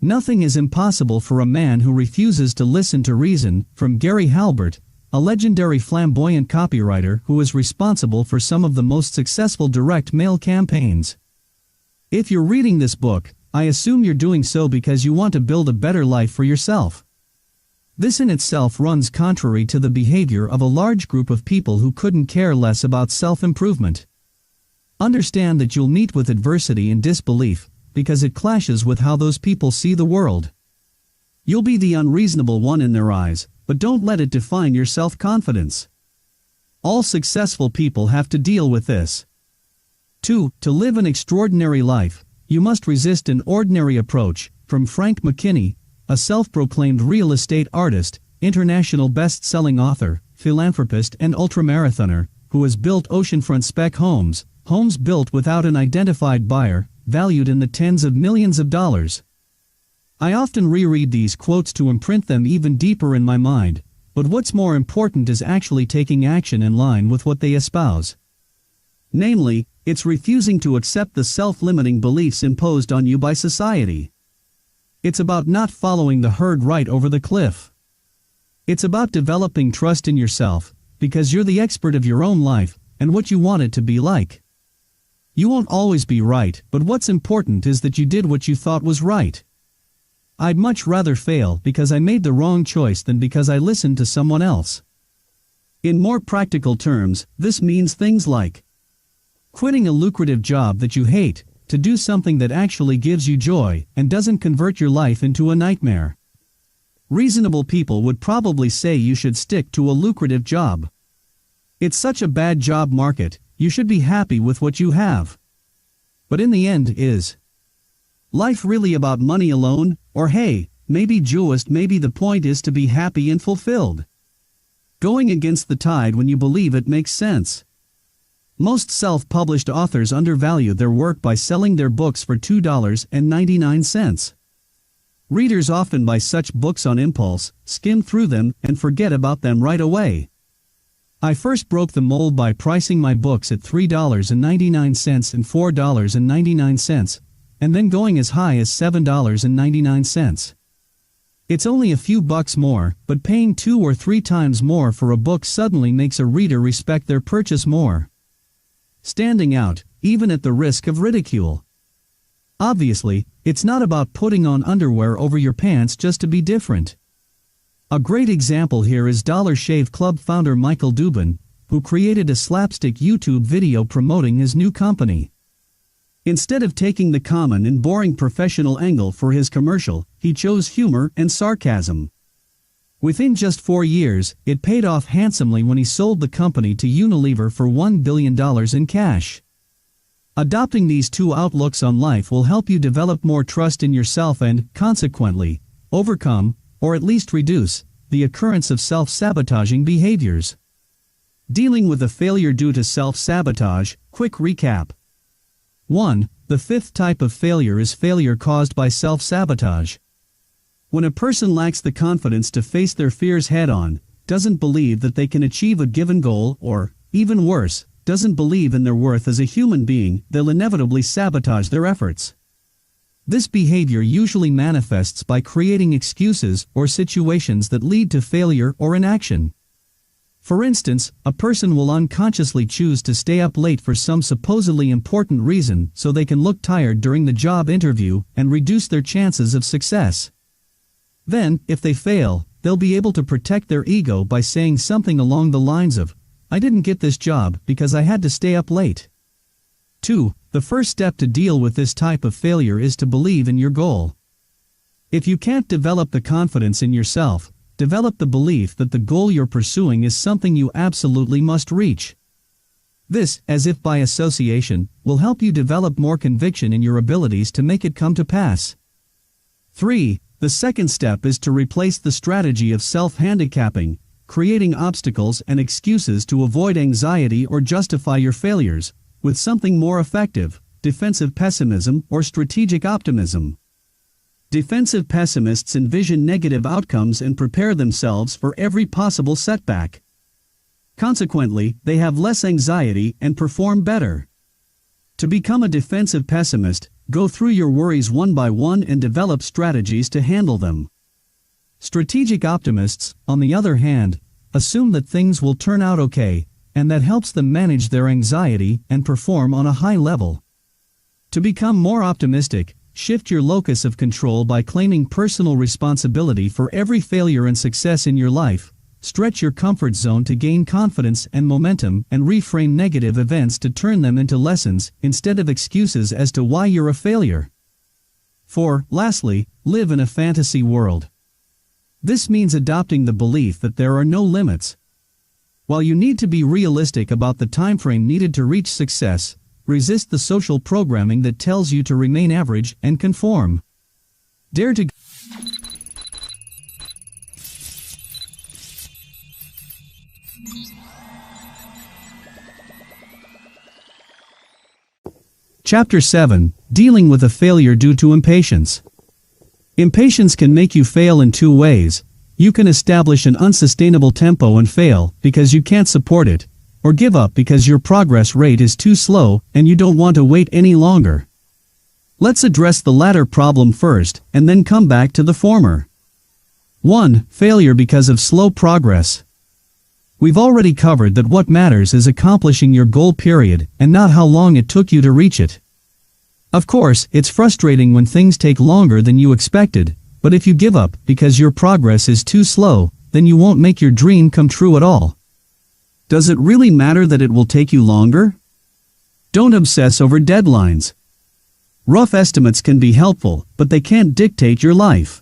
Nothing is impossible for a man who refuses to listen to reason, from Gary Halbert, a legendary flamboyant copywriter who is responsible for some of the most successful direct mail campaigns. If you're reading this book, I assume you're doing so because you want to build a better life for yourself. This in itself runs contrary to the behavior of a large group of people who couldn't care less about self-improvement. Understand that you'll meet with adversity and disbelief, because it clashes with how those people see the world. You'll be the unreasonable one in their eyes, but don't let it define your self-confidence. All successful people have to deal with this. 2. To live an extraordinary life, you must resist an ordinary approach, from Frank McKinney, a self-proclaimed real estate artist, international best-selling author, philanthropist and ultramarathoner, who has built oceanfront spec homes, homes built without an identified buyer, valued in the tens of millions of dollars. I often reread these quotes to imprint them even deeper in my mind, but what's more important is actually taking action in line with what they espouse. Namely, it's refusing to accept the self-limiting beliefs imposed on you by society. It's about not following the herd right over the cliff. It's about developing trust in yourself, because you're the expert of your own life, and what you want it to be like. You won't always be right, but what's important is that you did what you thought was right. I'd much rather fail because I made the wrong choice than because I listened to someone else. In more practical terms, this means things like quitting a lucrative job that you hate, to do something that actually gives you joy and doesn't convert your life into a nightmare. Reasonable people would probably say you should stick to a lucrative job. It's such a bad job market, you should be happy with what you have. But in the end, is life really about money alone? Or hey, maybe the point is to be happy and fulfilled. Going against the tide when you believe it makes sense. Most self-published authors undervalue their work by selling their books for $2.99. Readers often buy such books on impulse, skim through them, and forget about them right away. I first broke the mold by pricing my books at $3.99 and $4.99, and then going as high as $7.99. It's only a few bucks more, but paying 2 or 3 times more for a book suddenly makes a reader respect their purchase more. Standing out, even at the risk of ridicule. Obviously, it's not about putting on underwear over your pants just to be different. A great example here is Dollar Shave Club founder Michael Dubin, who created a slapstick YouTube video promoting his new company. Instead of taking the common and boring professional angle for his commercial, he chose humor and sarcasm. Within just 4 years, it paid off handsomely when he sold the company to Unilever for $1 billion in cash. Adopting these two outlooks on life will help you develop more trust in yourself and, consequently, overcome, or at least reduce, the occurrence of self-sabotaging behaviors. Dealing with a failure due to self-sabotage. Quick recap. 1. The fifth type of failure is failure caused by self-sabotage. When a person lacks the confidence to face their fears head-on, doesn't believe that they can achieve a given goal, or, even worse, doesn't believe in their worth as a human being, they'll inevitably sabotage their efforts. This behavior usually manifests by creating excuses or situations that lead to failure or inaction. For instance, a person will unconsciously choose to stay up late for some supposedly important reason so they can look tired during the job interview and reduce their chances of success. Then, if they fail, they'll be able to protect their ego by saying something along the lines of, "I didn't get this job because I had to stay up late." 2. The first step to deal with this type of failure is to believe in your goal. If you can't develop the confidence in yourself, develop the belief that the goal you're pursuing is something you absolutely must reach. This, as if by association, will help you develop more conviction in your abilities to make it come to pass. 3. The second step is to replace the strategy of self-handicapping, creating obstacles and excuses to avoid anxiety or justify your failures, with something more effective: defensive pessimism or strategic optimism. Defensive pessimists envision negative outcomes and prepare themselves for every possible setback. Consequently, they have less anxiety and perform better. To become a defensive pessimist, go through your worries one by one and develop strategies to handle them. Strategic optimists, on the other hand, assume that things will turn out okay, and that helps them manage their anxiety and perform on a high level. To become more optimistic, shift your locus of control by claiming personal responsibility for every failure and success in your life. Stretch your comfort zone to gain confidence and momentum, and reframe negative events to turn them into lessons, instead of excuses as to why you're a failure. 4. Lastly, live in a fantasy world. This means adopting the belief that there are no limits. While you need to be realistic about the timeframe needed to reach success, resist the social programming that tells you to remain average and conform. Dare to Chapter 7. Dealing with a failure due to impatience. Impatience can make you fail in 2 ways. You can establish an unsustainable tempo and fail because you can't support it, or give up because your progress rate is too slow and you don't want to wait any longer. Let's address the latter problem first and then come back to the former. 1. Failure because of slow progress. We've already covered that what matters is accomplishing your goal period, and not how long it took you to reach it. Of course, it's frustrating when things take longer than you expected, but if you give up because your progress is too slow, then you won't make your dream come true at all. Does it really matter that it will take you longer? Don't obsess over deadlines. Rough estimates can be helpful, but they can't dictate your life.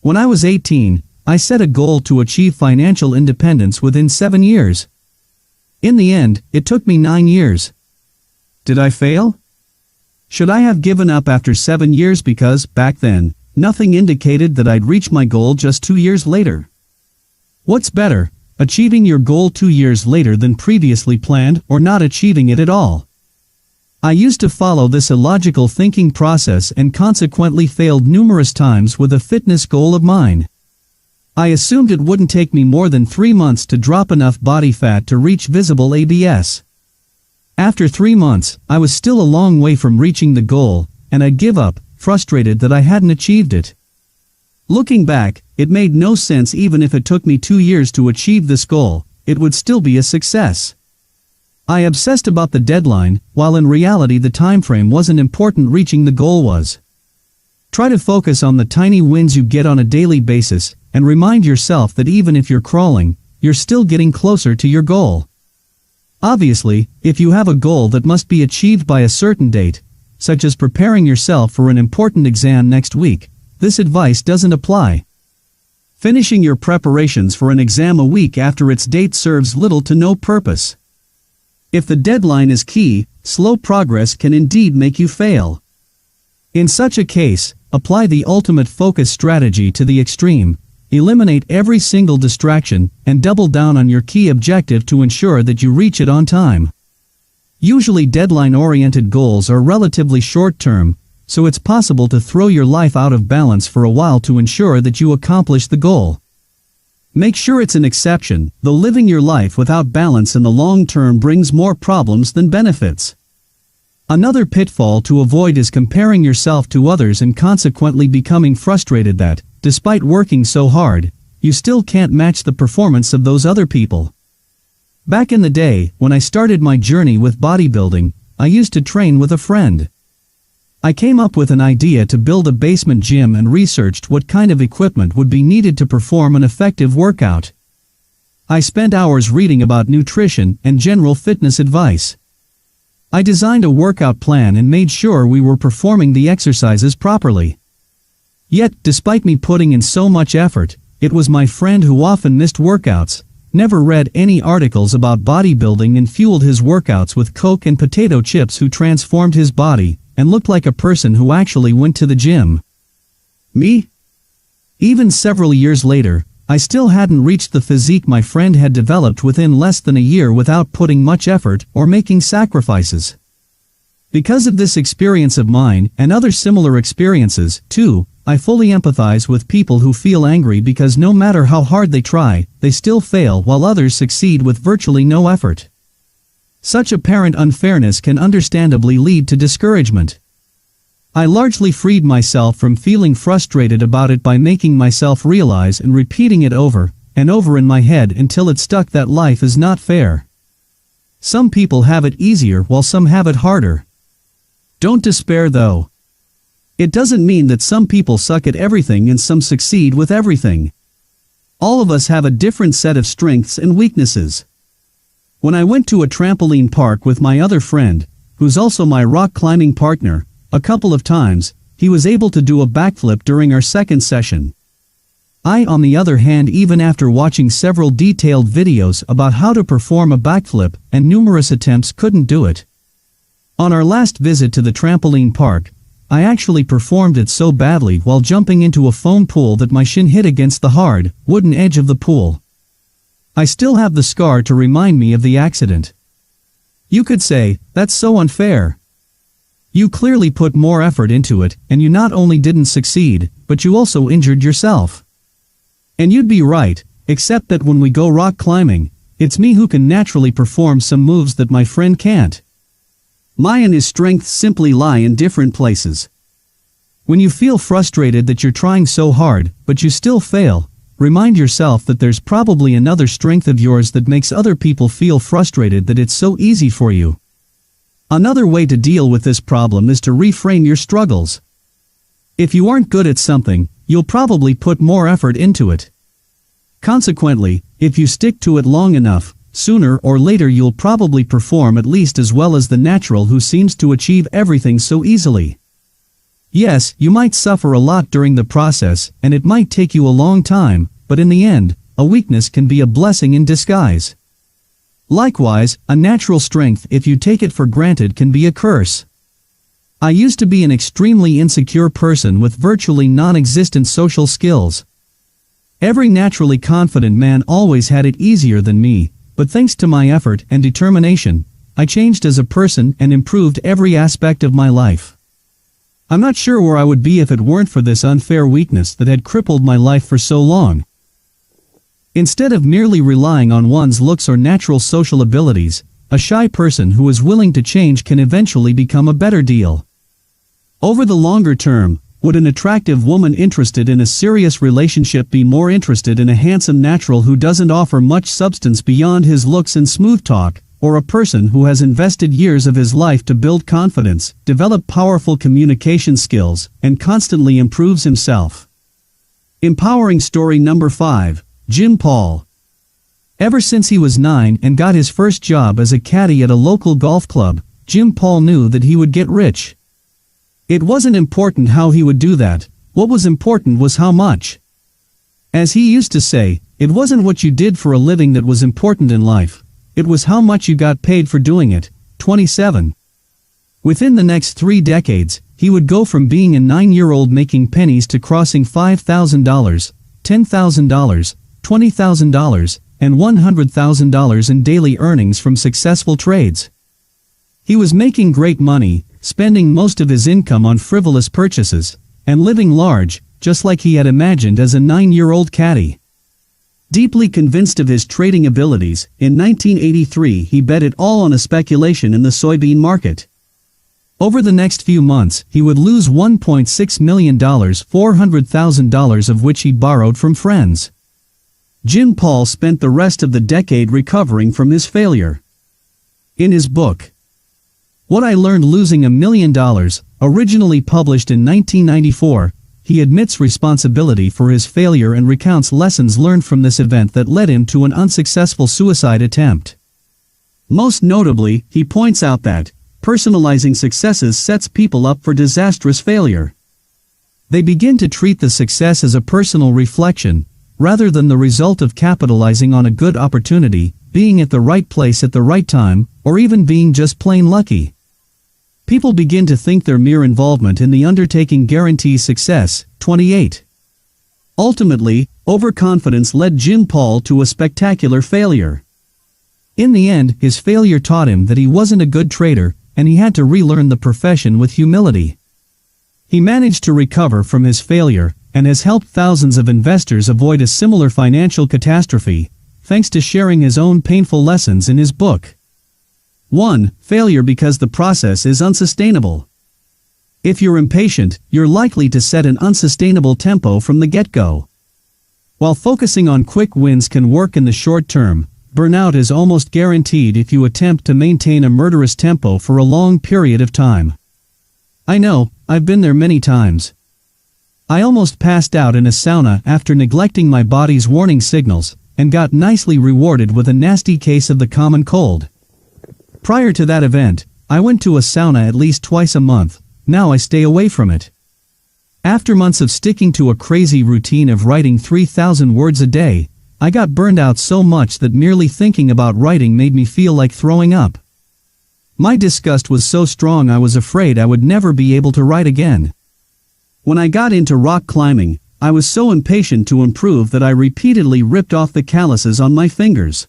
When I was 18, I set a goal to achieve financial independence within 7 years. In the end, it took me 9 years. Did I fail? Should I have given up after 7 years because, back then, nothing indicated that I'd reach my goal just 2 years later? What's better, achieving your goal 2 years later than previously planned, or not achieving it at all? I used to follow this illogical thinking process and consequently failed numerous times with a fitness goal of mine. I assumed it wouldn't take me more than 3 months to drop enough body fat to reach visible abs. After 3 months, I was still a long way from reaching the goal, and I'd give up, frustrated that I hadn't achieved it. Looking back, it made no sense. Even if it took me 2 years to achieve this goal, it would still be a success. I obsessed about the deadline, while in reality the time frame wasn't important. Reaching the goal was. Try to focus on the tiny wins you get on a daily basis, and remind yourself that even if you're crawling, you're still getting closer to your goal. Obviously, if you have a goal that must be achieved by a certain date, such as preparing yourself for an important exam next week, this advice doesn't apply. Finishing your preparations for an exam a week after its date serves little to no purpose. If the deadline is key, slow progress can indeed make you fail. In such a case, apply the ultimate focus strategy to the extreme. Eliminate every single distraction, and double down on your key objective to ensure that you reach it on time. Usually deadline-oriented goals are relatively short-term, so it's possible to throw your life out of balance for a while to ensure that you accomplish the goal. Make sure it's an exception, though living your life without balance in the long term brings more problems than benefits. Another pitfall to avoid is comparing yourself to others and consequently becoming frustrated that, despite working so hard, you still can't match the performance of those other people. Back in the day, when I started my journey with bodybuilding, I used to train with a friend. I came up with an idea to build a basement gym and researched what kind of equipment would be needed to perform an effective workout. I spent hours reading about nutrition and general fitness advice. I designed a workout plan and made sure we were performing the exercises properly. Yet, despite me putting in so much effort, it was my friend who often missed workouts, never read any articles about bodybuilding, and fueled his workouts with Coke and potato chips, who transformed his body and looked like a person who actually went to the gym. Me? Even several years later, I still hadn't reached the physique my friend had developed within less than a year without putting much effort or making sacrifices. Because of this experience of mine, and other similar experiences, too, I fully empathize with people who feel angry because no matter how hard they try, they still fail while others succeed with virtually no effort. Such apparent unfairness can understandably lead to discouragement. I largely freed myself from feeling frustrated about it by making myself realize and repeating it over and over in my head until it stuck that life is not fair. Some people have it easier while some have it harder. Don't despair though. It doesn't mean that some people suck at everything and some succeed with everything. All of us have a different set of strengths and weaknesses. When I went to a trampoline park with my other friend, who's also my rock climbing partner, a couple of times, he was able to do a backflip during our second session. I, on the other hand, even after watching several detailed videos about how to perform a backflip and numerous attempts, couldn't do it. On our last visit to the trampoline park, I actually performed it so badly while jumping into a foam pool that my shin hit against the hard, wooden edge of the pool. I still have the scar to remind me of the accident. You could say, that's so unfair. You clearly put more effort into it, and you not only didn't succeed, but you also injured yourself. And you'd be right, except that when we go rock climbing, it's me who can naturally perform some moves that my friend can't. Mine and his strengths simply lie in different places. When you feel frustrated that you're trying so hard, but you still fail, remind yourself that there's probably another strength of yours that makes other people feel frustrated that it's so easy for you. Another way to deal with this problem is to reframe your struggles. If you aren't good at something, you'll probably put more effort into it. Consequently, if you stick to it long enough, sooner or later you'll probably perform at least as well as the natural who seems to achieve everything so easily. Yes, you might suffer a lot during the process, and it might take you a long time, but in the end, a weakness can be a blessing in disguise. Likewise, a natural strength, if you take it for granted, can be a curse. I used to be an extremely insecure person with virtually non-existent social skills. Every naturally confident man always had it easier than me, but thanks to my effort and determination, I changed as a person and improved every aspect of my life. I'm not sure where I would be if it weren't for this unfair weakness that had crippled my life for so long. Instead of merely relying on one's looks or natural social abilities, a shy person who is willing to change can eventually become a better deal. Over the longer term, would an attractive woman interested in a serious relationship be more interested in a handsome natural who doesn't offer much substance beyond his looks and smooth talk, or a person who has invested years of his life to build confidence, develop powerful communication skills, and constantly improves himself? Empowering story number 5, Jim Paul. Ever since he was 9 and got his first job as a caddy at a local golf club, Jim Paul knew that he would get rich. It wasn't important how he would do that, what was important was how much. As he used to say, it wasn't what you did for a living that was important in life, it was how much you got paid for doing it. 27. Within the next 3 decades, he would go from being a 9-year-old making pennies to crossing $5,000, $10,000, $20,000, and $100,000 in daily earnings from successful trades. He was making great money, spending most of his income on frivolous purchases, and living large, just like he had imagined as a 9-year-old caddy. Deeply convinced of his trading abilities, in 1983 he bet it all on a speculation in the soybean market. Over the next few months, he would lose $1.6 million, $400,000 of which he borrowed from friends. Jim Paul spent the rest of the decade recovering from his failure. In his book, What I Learned Losing $1 Million, originally published in 1994, he admits responsibility for his failure and recounts lessons learned from this event that led him to an unsuccessful suicide attempt. Most notably, he points out that personalizing successes sets people up for disastrous failure. They begin to treat the success as a personal reflection, rather than the result of capitalizing on a good opportunity, being at the right place at the right time, or even being just plain lucky. People begin to think their mere involvement in the undertaking guarantees success. 28. Ultimately, overconfidence led Jim Paul to a spectacular failure. In the end, his failure taught him that he wasn't a good trader, and he had to relearn the profession with humility. He managed to recover from his failure, and has helped thousands of investors avoid a similar financial catastrophe, thanks to sharing his own painful lessons in his book. 1. Failure because the process is unsustainable. If you're impatient, you're likely to set an unsustainable tempo from the get-go. While focusing on quick wins can work in the short term, burnout is almost guaranteed if you attempt to maintain a murderous tempo for a long period of time. I know, I've been there many times. I almost passed out in a sauna after neglecting my body's warning signals, and got nicely rewarded with a nasty case of the common cold. Prior to that event, I went to a sauna at least twice a month, now I stay away from it. After months of sticking to a crazy routine of writing 3,000 words a day, I got burned out so much that merely thinking about writing made me feel like throwing up. My disgust was so strong I was afraid I would never be able to write again. When I got into rock climbing, I was so impatient to improve that I repeatedly ripped off the calluses on my fingers.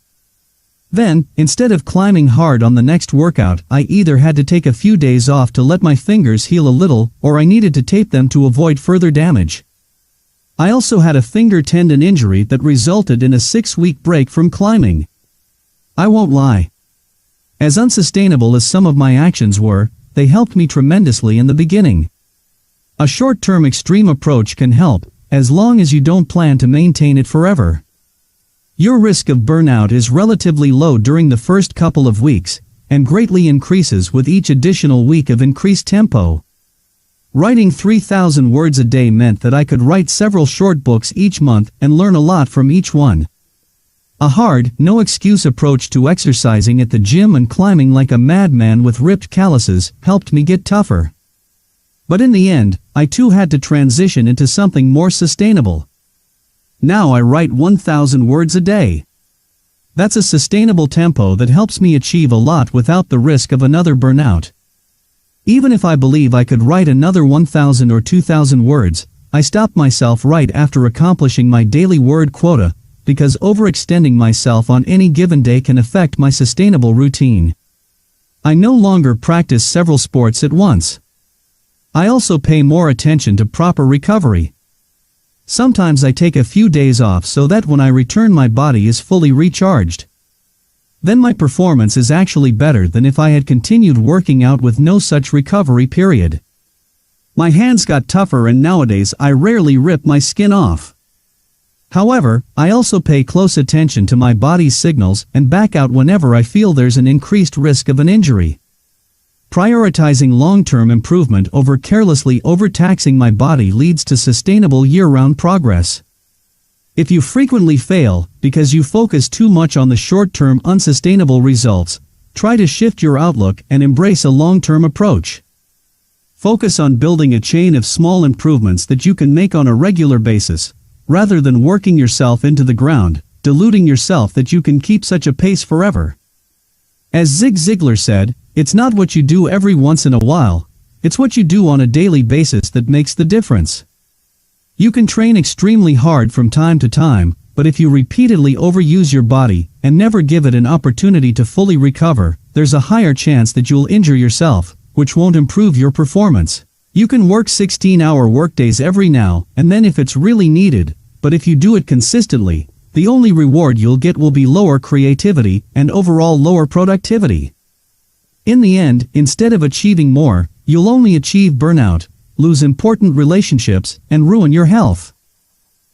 Then, instead of climbing hard on the next workout, I either had to take a few days off to let my fingers heal a little, or I needed to tape them to avoid further damage. I also had a finger tendon injury that resulted in a 6-week break from climbing. I won't lie. As unsustainable as some of my actions were, they helped me tremendously in the beginning. A short-term extreme approach can help, as long as you don't plan to maintain it forever. Your risk of burnout is relatively low during the first couple of weeks, and greatly increases with each additional week of increased tempo. Writing 3,000 words a day meant that I could write several short books each month and learn a lot from each one. A hard, no-excuse approach to exercising at the gym and climbing like a madman with ripped calluses helped me get tougher. But in the end, I too had to transition into something more sustainable. Now I write 1,000 words a day. That's a sustainable tempo that helps me achieve a lot without the risk of another burnout. Even if I believe I could write another 1,000 or 2,000 words, I stop myself right after accomplishing my daily word quota, because overextending myself on any given day can affect my sustainable routine. I no longer practice several sports at once. I also pay more attention to proper recovery. Sometimes I take a few days off so that when I return my body is fully recharged. Then my performance is actually better than if I had continued working out with no such recovery period. My hands got tougher and nowadays I rarely rip my skin off. However, I also pay close attention to my body's signals and back out whenever I feel there's an increased risk of an injury. Prioritizing long-term improvement over carelessly overtaxing my body leads to sustainable year-round progress. If you frequently fail because you focus too much on the short-term unsustainable results, try to shift your outlook and embrace a long-term approach. Focus on building a chain of small improvements that you can make on a regular basis, rather than working yourself into the ground, deluding yourself that you can keep such a pace forever. As Zig Ziglar said, it's not what you do every once in a while, it's what you do on a daily basis that makes the difference. You can train extremely hard from time to time, but if you repeatedly overuse your body and never give it an opportunity to fully recover, there's a higher chance that you'll injure yourself, which won't improve your performance. You can work 16-hour workdays every now and then if it's really needed, but if you do it consistently, the only reward you'll get will be lower creativity and overall lower productivity. In the end, instead of achieving more, you'll only achieve burnout, lose important relationships, and ruin your health.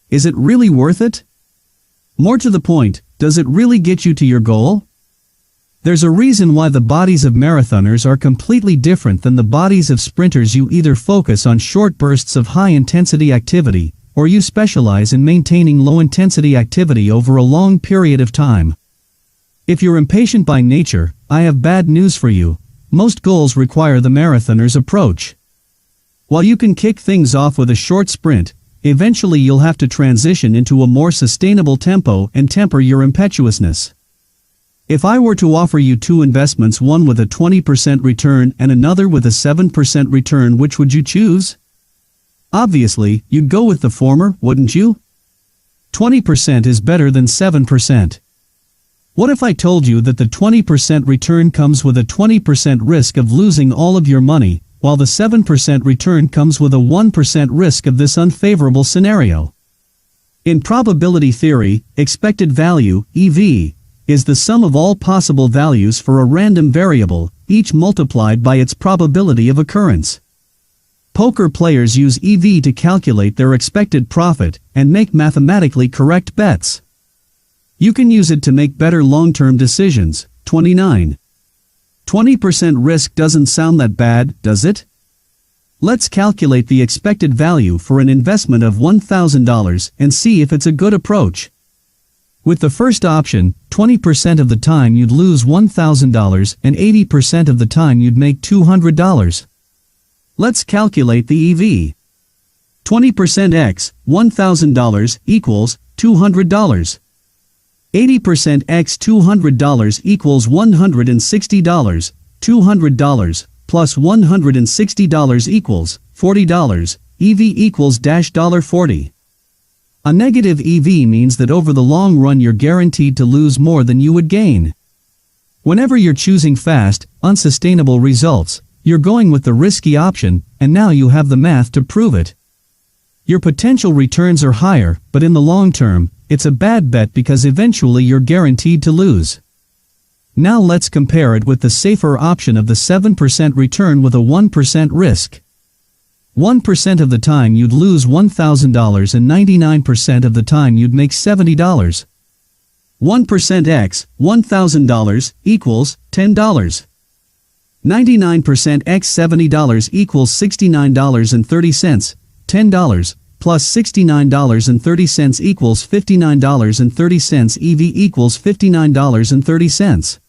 Is it really worth it? More to the point, does it really get you to your goal? There's a reason why the bodies of marathoners are completely different than the bodies of sprinters. You either focus on short bursts of high-intensity activity, or you specialize in maintaining low-intensity activity over a long period of time. If you're impatient by nature, I have bad news for you. Most goals require the marathoner's approach. While you can kick things off with a short sprint, eventually you'll have to transition into a more sustainable tempo and temper your impetuousness. If I were to offer you two investments, one with a 20% return and another with a 7% return, which would you choose? Obviously, you'd go with the former, wouldn't you? 20% is better than 7%. What if I told you that the 20% return comes with a 20% risk of losing all of your money, while the 7% return comes with a 1% risk of this unfavorable scenario? In probability theory, expected value, EV, is the sum of all possible values for a random variable, each multiplied by its probability of occurrence. Poker players use EV to calculate their expected profit and make mathematically correct bets. You can use it to make better long-term decisions. 29. 20% risk doesn't sound that bad, does it? Let's calculate the expected value for an investment of $1,000 and see if it's a good approach. With the first option, 20% of the time you'd lose $1,000 and 80% of the time you'd make $200. Let's calculate the EV. 20% x $1,000 equals $200. 80% x $200 equals $160. $200 plus $160 equals $40. EV equals $40. A negative EV means that over the long run you're guaranteed to lose more than you would gain. Whenever you're choosing fast, unsustainable results, you're going with the risky option, and now you have the math to prove it. Your potential returns are higher, but in the long term, it's a bad bet because eventually you're guaranteed to lose. Now let's compare it with the safer option of the 7% return with a 1% risk. 1% of the time you'd lose $1,000 and 99% of the time you'd make $70. 1% x $1,000 equals $10. 99% x $70 equals $69.30. $10 plus $69.30 equals $59.30. EV equals $59.30.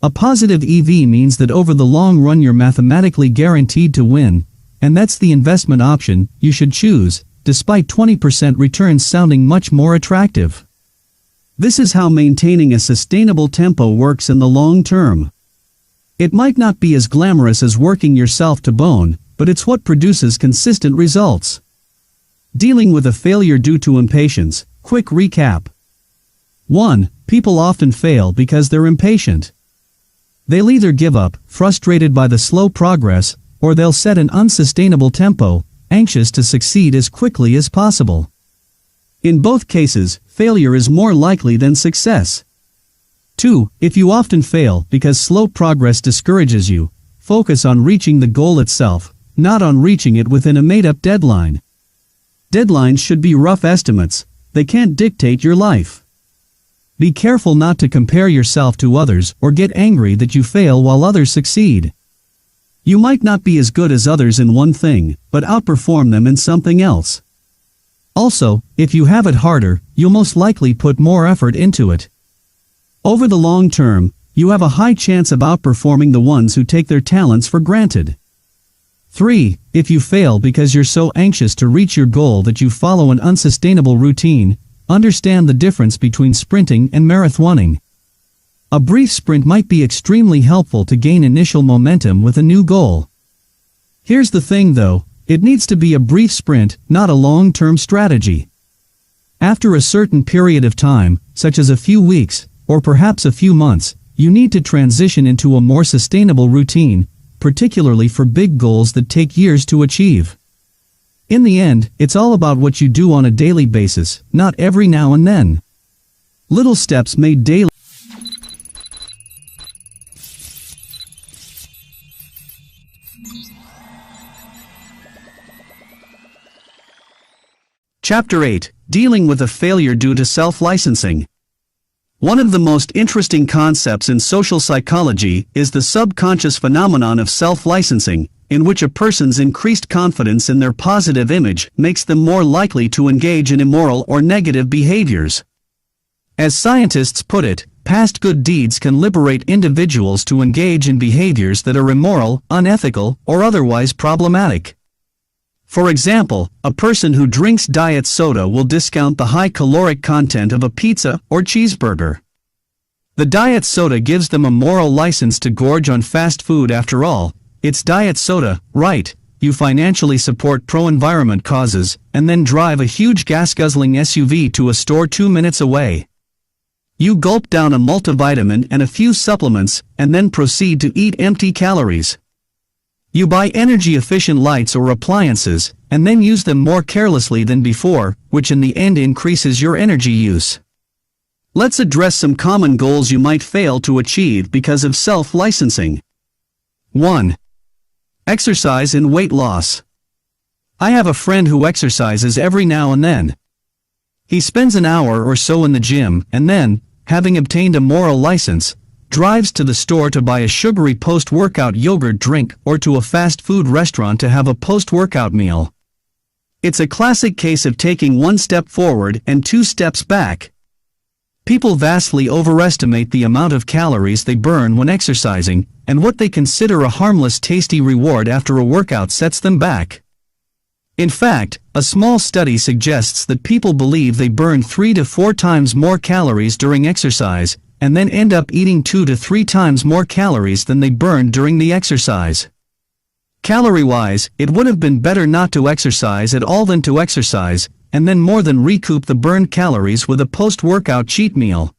A positive EV means that over the long run you're mathematically guaranteed to win, and that's the investment option you should choose, despite 20% returns sounding much more attractive. This is how maintaining a sustainable tempo works in the long term. It might not be as glamorous as working yourself to bone, but it's what produces consistent results. Dealing with a failure due to impatience. Quick recap. 1. People often fail because they're impatient. They'll either give up, frustrated by the slow progress, or they'll set an unsustainable tempo, anxious to succeed as quickly as possible. In both cases, failure is more likely than success. 2. If you often fail because slow progress discourages you, focus on reaching the goal itself, not on reaching it within a made-up deadline. Deadlines should be rough estimates, they can't dictate your life. Be careful not to compare yourself to others or get angry that you fail while others succeed. You might not be as good as others in one thing, but outperform them in something else. Also, if you have it harder, you'll most likely put more effort into it. Over the long term, you have a high chance of outperforming the ones who take their talents for granted. 3. If you fail because you're so anxious to reach your goal that you follow an unsustainable routine, understand the difference between sprinting and marathoning. A brief sprint might be extremely helpful to gain initial momentum with a new goal. Here's the thing though, it needs to be a brief sprint, not a long-term strategy. After a certain period of time, such as a few weeks, or perhaps a few months, you need to transition into a more sustainable routine, particularly for big goals that take years to achieve. In the end, it's all about what you do on a daily basis, not every now and then. Little steps made daily. Chapter 8. Dealing with a failure due to self-licensing. One of the most interesting concepts in social psychology is the subconscious phenomenon of self-licensing, in which a person's increased confidence in their positive image makes them more likely to engage in immoral or negative behaviors. As scientists put it, past good deeds can liberate individuals to engage in behaviors that are immoral, unethical, or otherwise problematic. For example, a person who drinks diet soda will discount the high caloric content of a pizza or cheeseburger. The diet soda gives them a moral license to gorge on fast food. After all, it's diet soda, right? You financially support pro-environment causes, and then drive a huge gas-guzzling SUV to a store 2 minutes away. You gulp down a multivitamin and a few supplements, and then proceed to eat empty calories. You buy energy-efficient lights or appliances, and then use them more carelessly than before, which in the end increases your energy use. Let's address some common goals you might fail to achieve because of self-licensing. 1. Exercise and weight loss. I have a friend who exercises every now and then. He spends an hour or so in the gym, and then, having obtained a moral license, drives to the store to buy a sugary post-workout yogurt drink or to a fast food restaurant to have a post-workout meal. It's a classic case of taking one step forward and 2 steps back. People vastly overestimate the amount of calories they burn when exercising, and what they consider a harmless tasty reward after a workout sets them back. In fact, a small study suggests that people believe they burn 3 to 4 times more calories during exercise, and then end up eating 2 to 3 times more calories than they burned during the exercise. Calorie-wise, it would have been better not to exercise at all than to exercise, and then more than recoup the burned calories with a post-workout cheat meal.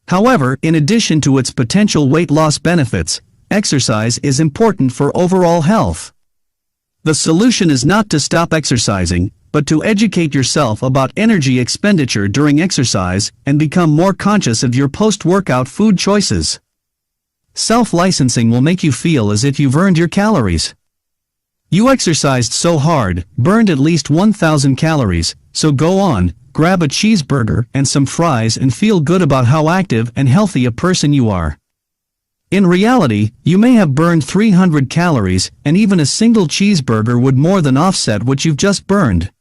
However, in addition to its potential weight loss benefits, exercise is important for overall health. The solution is not to stop exercising, but to educate yourself about energy expenditure during exercise and become more conscious of your post-workout food choices. Self-licensing will make you feel as if you've earned your calories. You exercised so hard, burned at least 1,000 calories, so go on, grab a cheeseburger and some fries and feel good about how active and healthy a person you are. In reality, you may have burned 300 calories, and even a single cheeseburger would more than offset what you've just burned.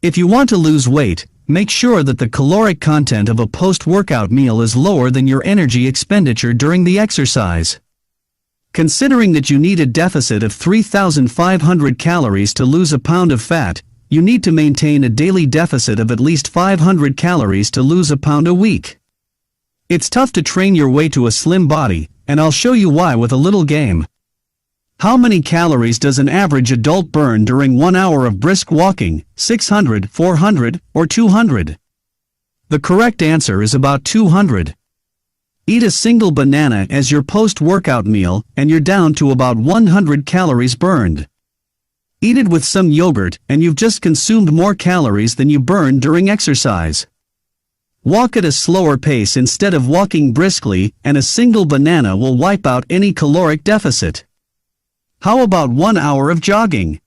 If you want to lose weight, make sure that the caloric content of a post-workout meal is lower than your energy expenditure during the exercise. Considering that you need a deficit of 3,500 calories to lose a pound of fat, you need to maintain a daily deficit of at least 500 calories to lose a pound a week. It's tough to train your way to a slim body, and I'll show you why with a little game. How many calories does an average adult burn during 1 hour of brisk walking? 600, 400, or 200? The correct answer is about 200. Eat a single banana as your post-workout meal, and you're down to about 100 calories burned. Eat it with some yogurt, and you've just consumed more calories than you burned during exercise. Walk at a slower pace instead of walking briskly, and a single banana will wipe out any caloric deficit. How about 1 hour of jogging?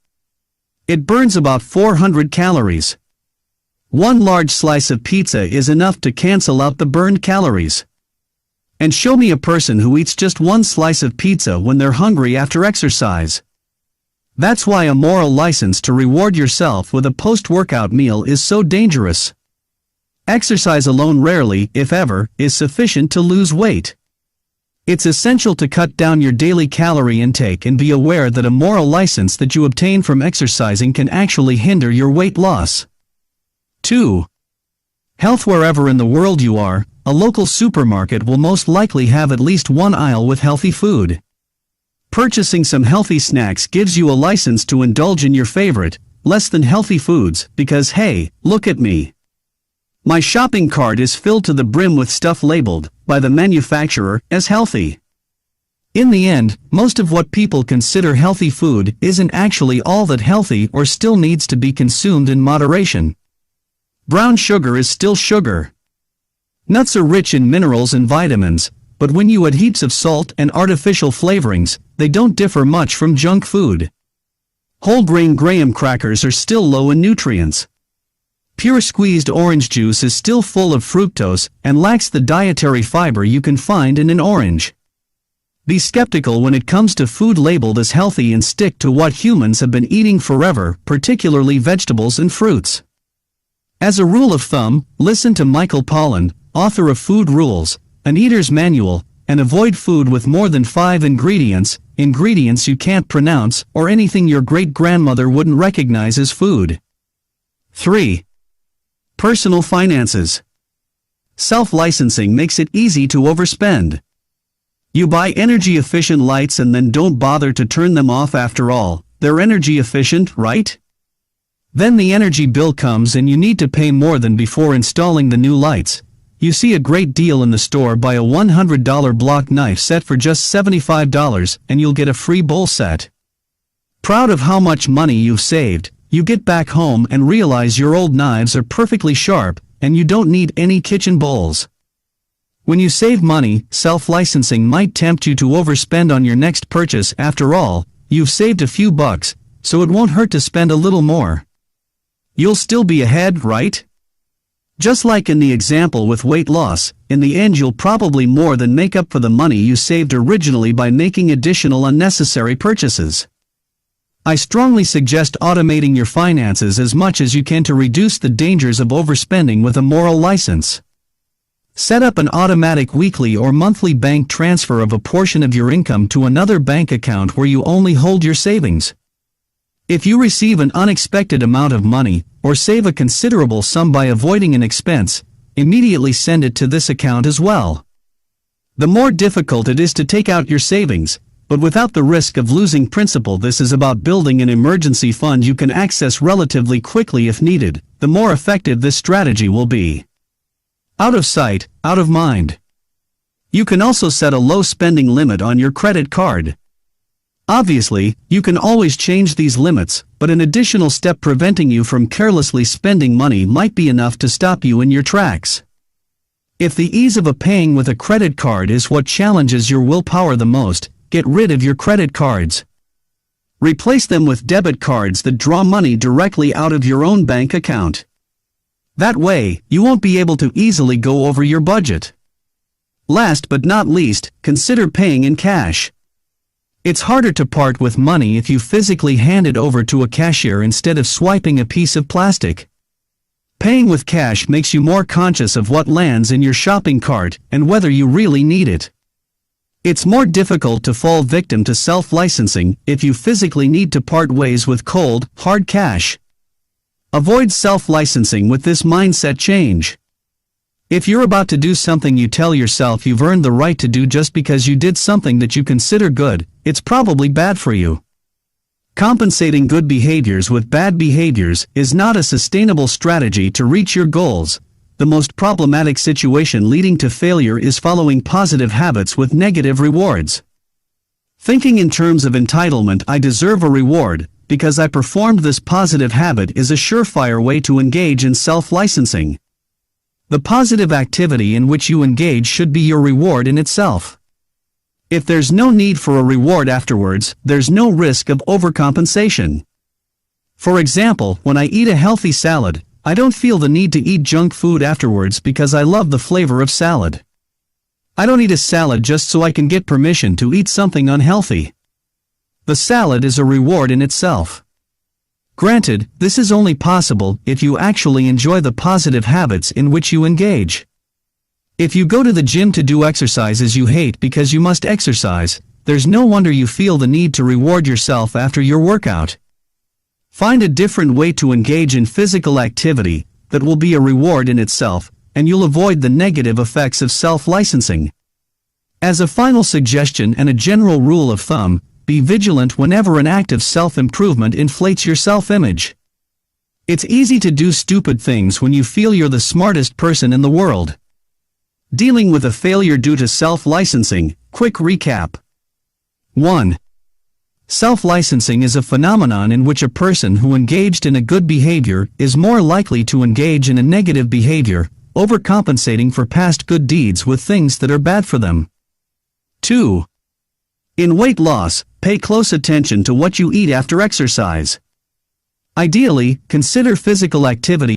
It burns about 400 calories. One large slice of pizza is enough to cancel out the burned calories. And show me a person who eats just one slice of pizza when they're hungry after exercise. That's why a moral license to reward yourself with a post-workout meal is so dangerous. Exercise alone rarely, if ever, is sufficient to lose weight. It's essential to cut down your daily calorie intake and be aware that a moral license that you obtain from exercising can actually hinder your weight loss. 2. Health. Wherever in the world you are, a local supermarket will most likely have at least one aisle with healthy food. Purchasing some healthy snacks gives you a license to indulge in your favorite, less than healthy foods, because hey, look at me. My shopping cart is filled to the brim with stuff labeled, by the manufacturer, as healthy. In the end, most of what people consider healthy food isn't actually all that healthy or still needs to be consumed in moderation. Brown sugar is still sugar. Nuts are rich in minerals and vitamins, but when you add heaps of salt and artificial flavorings, they don't differ much from junk food. Whole grain graham crackers are still low in nutrients. Pure squeezed orange juice is still full of fructose and lacks the dietary fiber you can find in an orange. Be skeptical when it comes to food labeled as healthy and stick to what humans have been eating forever, particularly vegetables and fruits. As a rule of thumb, listen to Michael Pollan, author of Food Rules, An Eater's Manual, and avoid food with more than 5 ingredients you can't pronounce, or anything your great-grandmother wouldn't recognize as food. 3. Personal finances. Self-licensing makes it easy to overspend. You buy energy-efficient lights and then don't bother to turn them off after all. They're energy efficient, right? Then the energy bill comes and you need to pay more than before installing the new lights. You see a great deal in the store, buy a $100 block knife set for just $75 and you'll get a free bowl set. Proud of how much money you've saved, you get back home and realize your old knives are perfectly sharp and you don't need any kitchen bowls. When you save money, self-licensing might tempt you to overspend on your next purchase. After all, you've saved a few bucks, so it won't hurt to spend a little more. You'll still be ahead, right? Just like in the example with weight loss, in the end you'll probably more than make up for the money you saved originally by making additional unnecessary purchases. I strongly suggest automating your finances as much as you can to reduce the dangers of overspending with a moral license. Set up an automatic weekly or monthly bank transfer of a portion of your income to another bank account where you only hold your savings. If you receive an unexpected amount of money, or save a considerable sum by avoiding an expense, immediately send it to this account as well. The more difficult it is to take out your savings, but without the risk of losing principal. This is about building an emergency fund you can access relatively quickly if needed, the more effective this strategy will be. Out of sight, out of mind. You can also set a low spending limit on your credit card. Obviously, you can always change these limits, but an additional step preventing you from carelessly spending money might be enough to stop you in your tracks. If the ease of paying with a credit card is what challenges your willpower the most, get rid of your credit cards. Replace them with debit cards that draw money directly out of your own bank account. That way, you won't be able to easily go over your budget. Last but not least, consider paying in cash. It's harder to part with money if you physically hand it over to a cashier instead of swiping a piece of plastic. Paying with cash makes you more conscious of what lands in your shopping cart and whether you really need it. It's more difficult to fall victim to self-licensing if you physically need to part ways with cold, hard cash. Avoid self-licensing with this mindset change. If you're about to do something you tell yourself you've earned the right to do just because you did something that you consider good, it's probably bad for you. Compensating good behaviors with bad behaviors is not a sustainable strategy to reach your goals. The most problematic situation leading to failure is following positive habits with negative rewards. Thinking in terms of entitlement, I deserve a reward because I performed this positive habit, is a surefire way to engage in self-licensing. The positive activity in which you engage should be your reward in itself. If there's no need for a reward afterwards, there's no risk of overcompensation. For example, when I eat a healthy salad, I don't feel the need to eat junk food afterwards because I love the flavor of salad. I don't eat a salad just so I can get permission to eat something unhealthy. The salad is a reward in itself. Granted, this is only possible if you actually enjoy the positive habits in which you engage. If you go to the gym to do exercises you hate because you must exercise, there's no wonder you feel the need to reward yourself after your workout. Find a different way to engage in physical activity that will be a reward in itself, and you'll avoid the negative effects of self-licensing. As a final suggestion and a general rule of thumb, be vigilant whenever an act of self-improvement inflates your self-image. It's easy to do stupid things when you feel you're the smartest person in the world. Dealing with a failure due to self-licensing. Quick recap. 1. Self-licensing is a phenomenon in which a person who engaged in a good behavior is more likely to engage in a negative behavior, overcompensating for past good deeds with things that are bad for them. 2. In weight loss, pay close attention to what you eat after exercise. Ideally, consider physical activity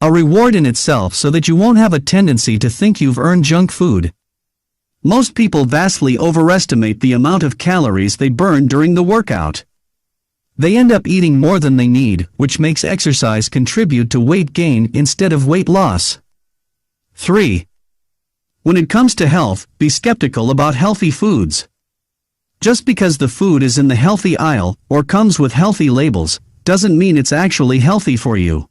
a reward in itself so that you won't have a tendency to think you've earned junk food. Most people vastly overestimate the amount of calories they burn during the workout. They end up eating more than they need, which makes exercise contribute to weight gain instead of weight loss. 3. When it comes to health, be skeptical about healthy foods. Just because the food is in the healthy aisle or comes with healthy labels, doesn't mean it's actually healthy for you.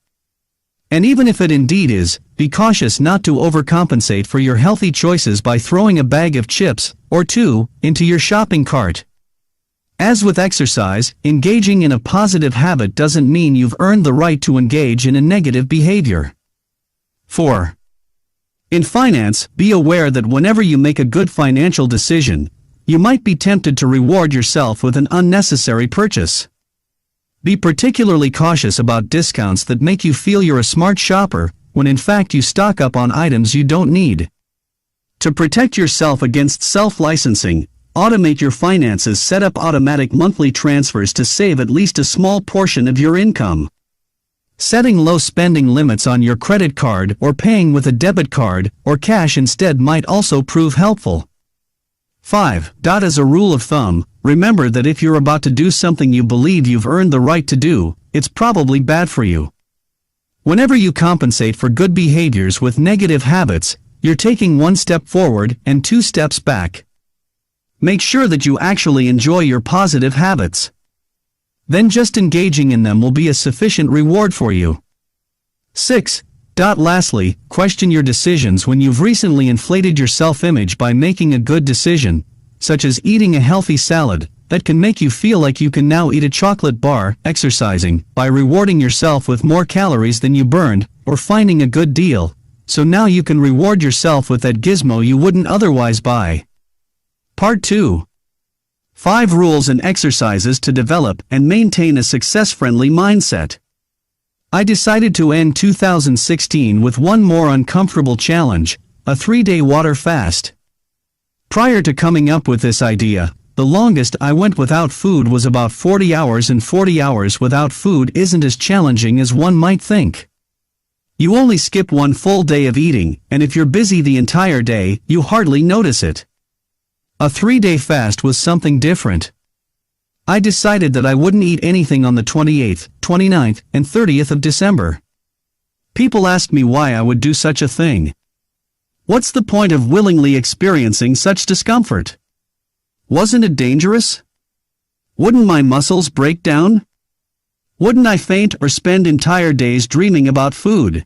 And even if it indeed is, be cautious not to overcompensate for your healthy choices by throwing a bag of chips, or two, into your shopping cart. As with exercise, engaging in a positive habit doesn't mean you've earned the right to engage in a negative behavior. 4. In finance, be aware that whenever you make a good financial decision, you might be tempted to reward yourself with an unnecessary purchase. Be particularly cautious about discounts that make you feel you're a smart shopper, when in fact you stock up on items you don't need. To protect yourself against self-licensing, automate your finances. Set up automatic monthly transfers to save at least a small portion of your income. Setting low spending limits on your credit card or paying with a debit card or cash instead might also prove helpful. 5. As a rule of thumb, remember that if you're about to do something you believe you've earned the right to do, it's probably bad for you. Whenever you compensate for good behaviors with negative habits, you're taking one step forward and two steps back. Make sure that you actually enjoy your positive habits. Then just engaging in them will be a sufficient reward for you. 6. Lastly, question your decisions when you've recently inflated your self-image by making a good decision, such as eating a healthy salad, that can make you feel like you can now eat a chocolate bar, exercising, by rewarding yourself with more calories than you burned, or finding a good deal, so now you can reward yourself with that gizmo you wouldn't otherwise buy. Part 2. 5 rules and exercises to develop and maintain a success-friendly mindset. I decided to end 2016 with one more uncomfortable challenge, a 3-day water fast. Prior to coming up with this idea, the longest I went without food was about 40 hours, and 40 hours without food isn't as challenging as one might think. You only skip one full day of eating, and if you're busy the entire day, you hardly notice it. A 3-day fast was something different. I decided that I wouldn't eat anything on the 28th, 29th, and 30th of December. People asked me why I would do such a thing. What's the point of willingly experiencing such discomfort? Wasn't it dangerous? Wouldn't my muscles break down? Wouldn't I faint or spend entire days dreaming about food?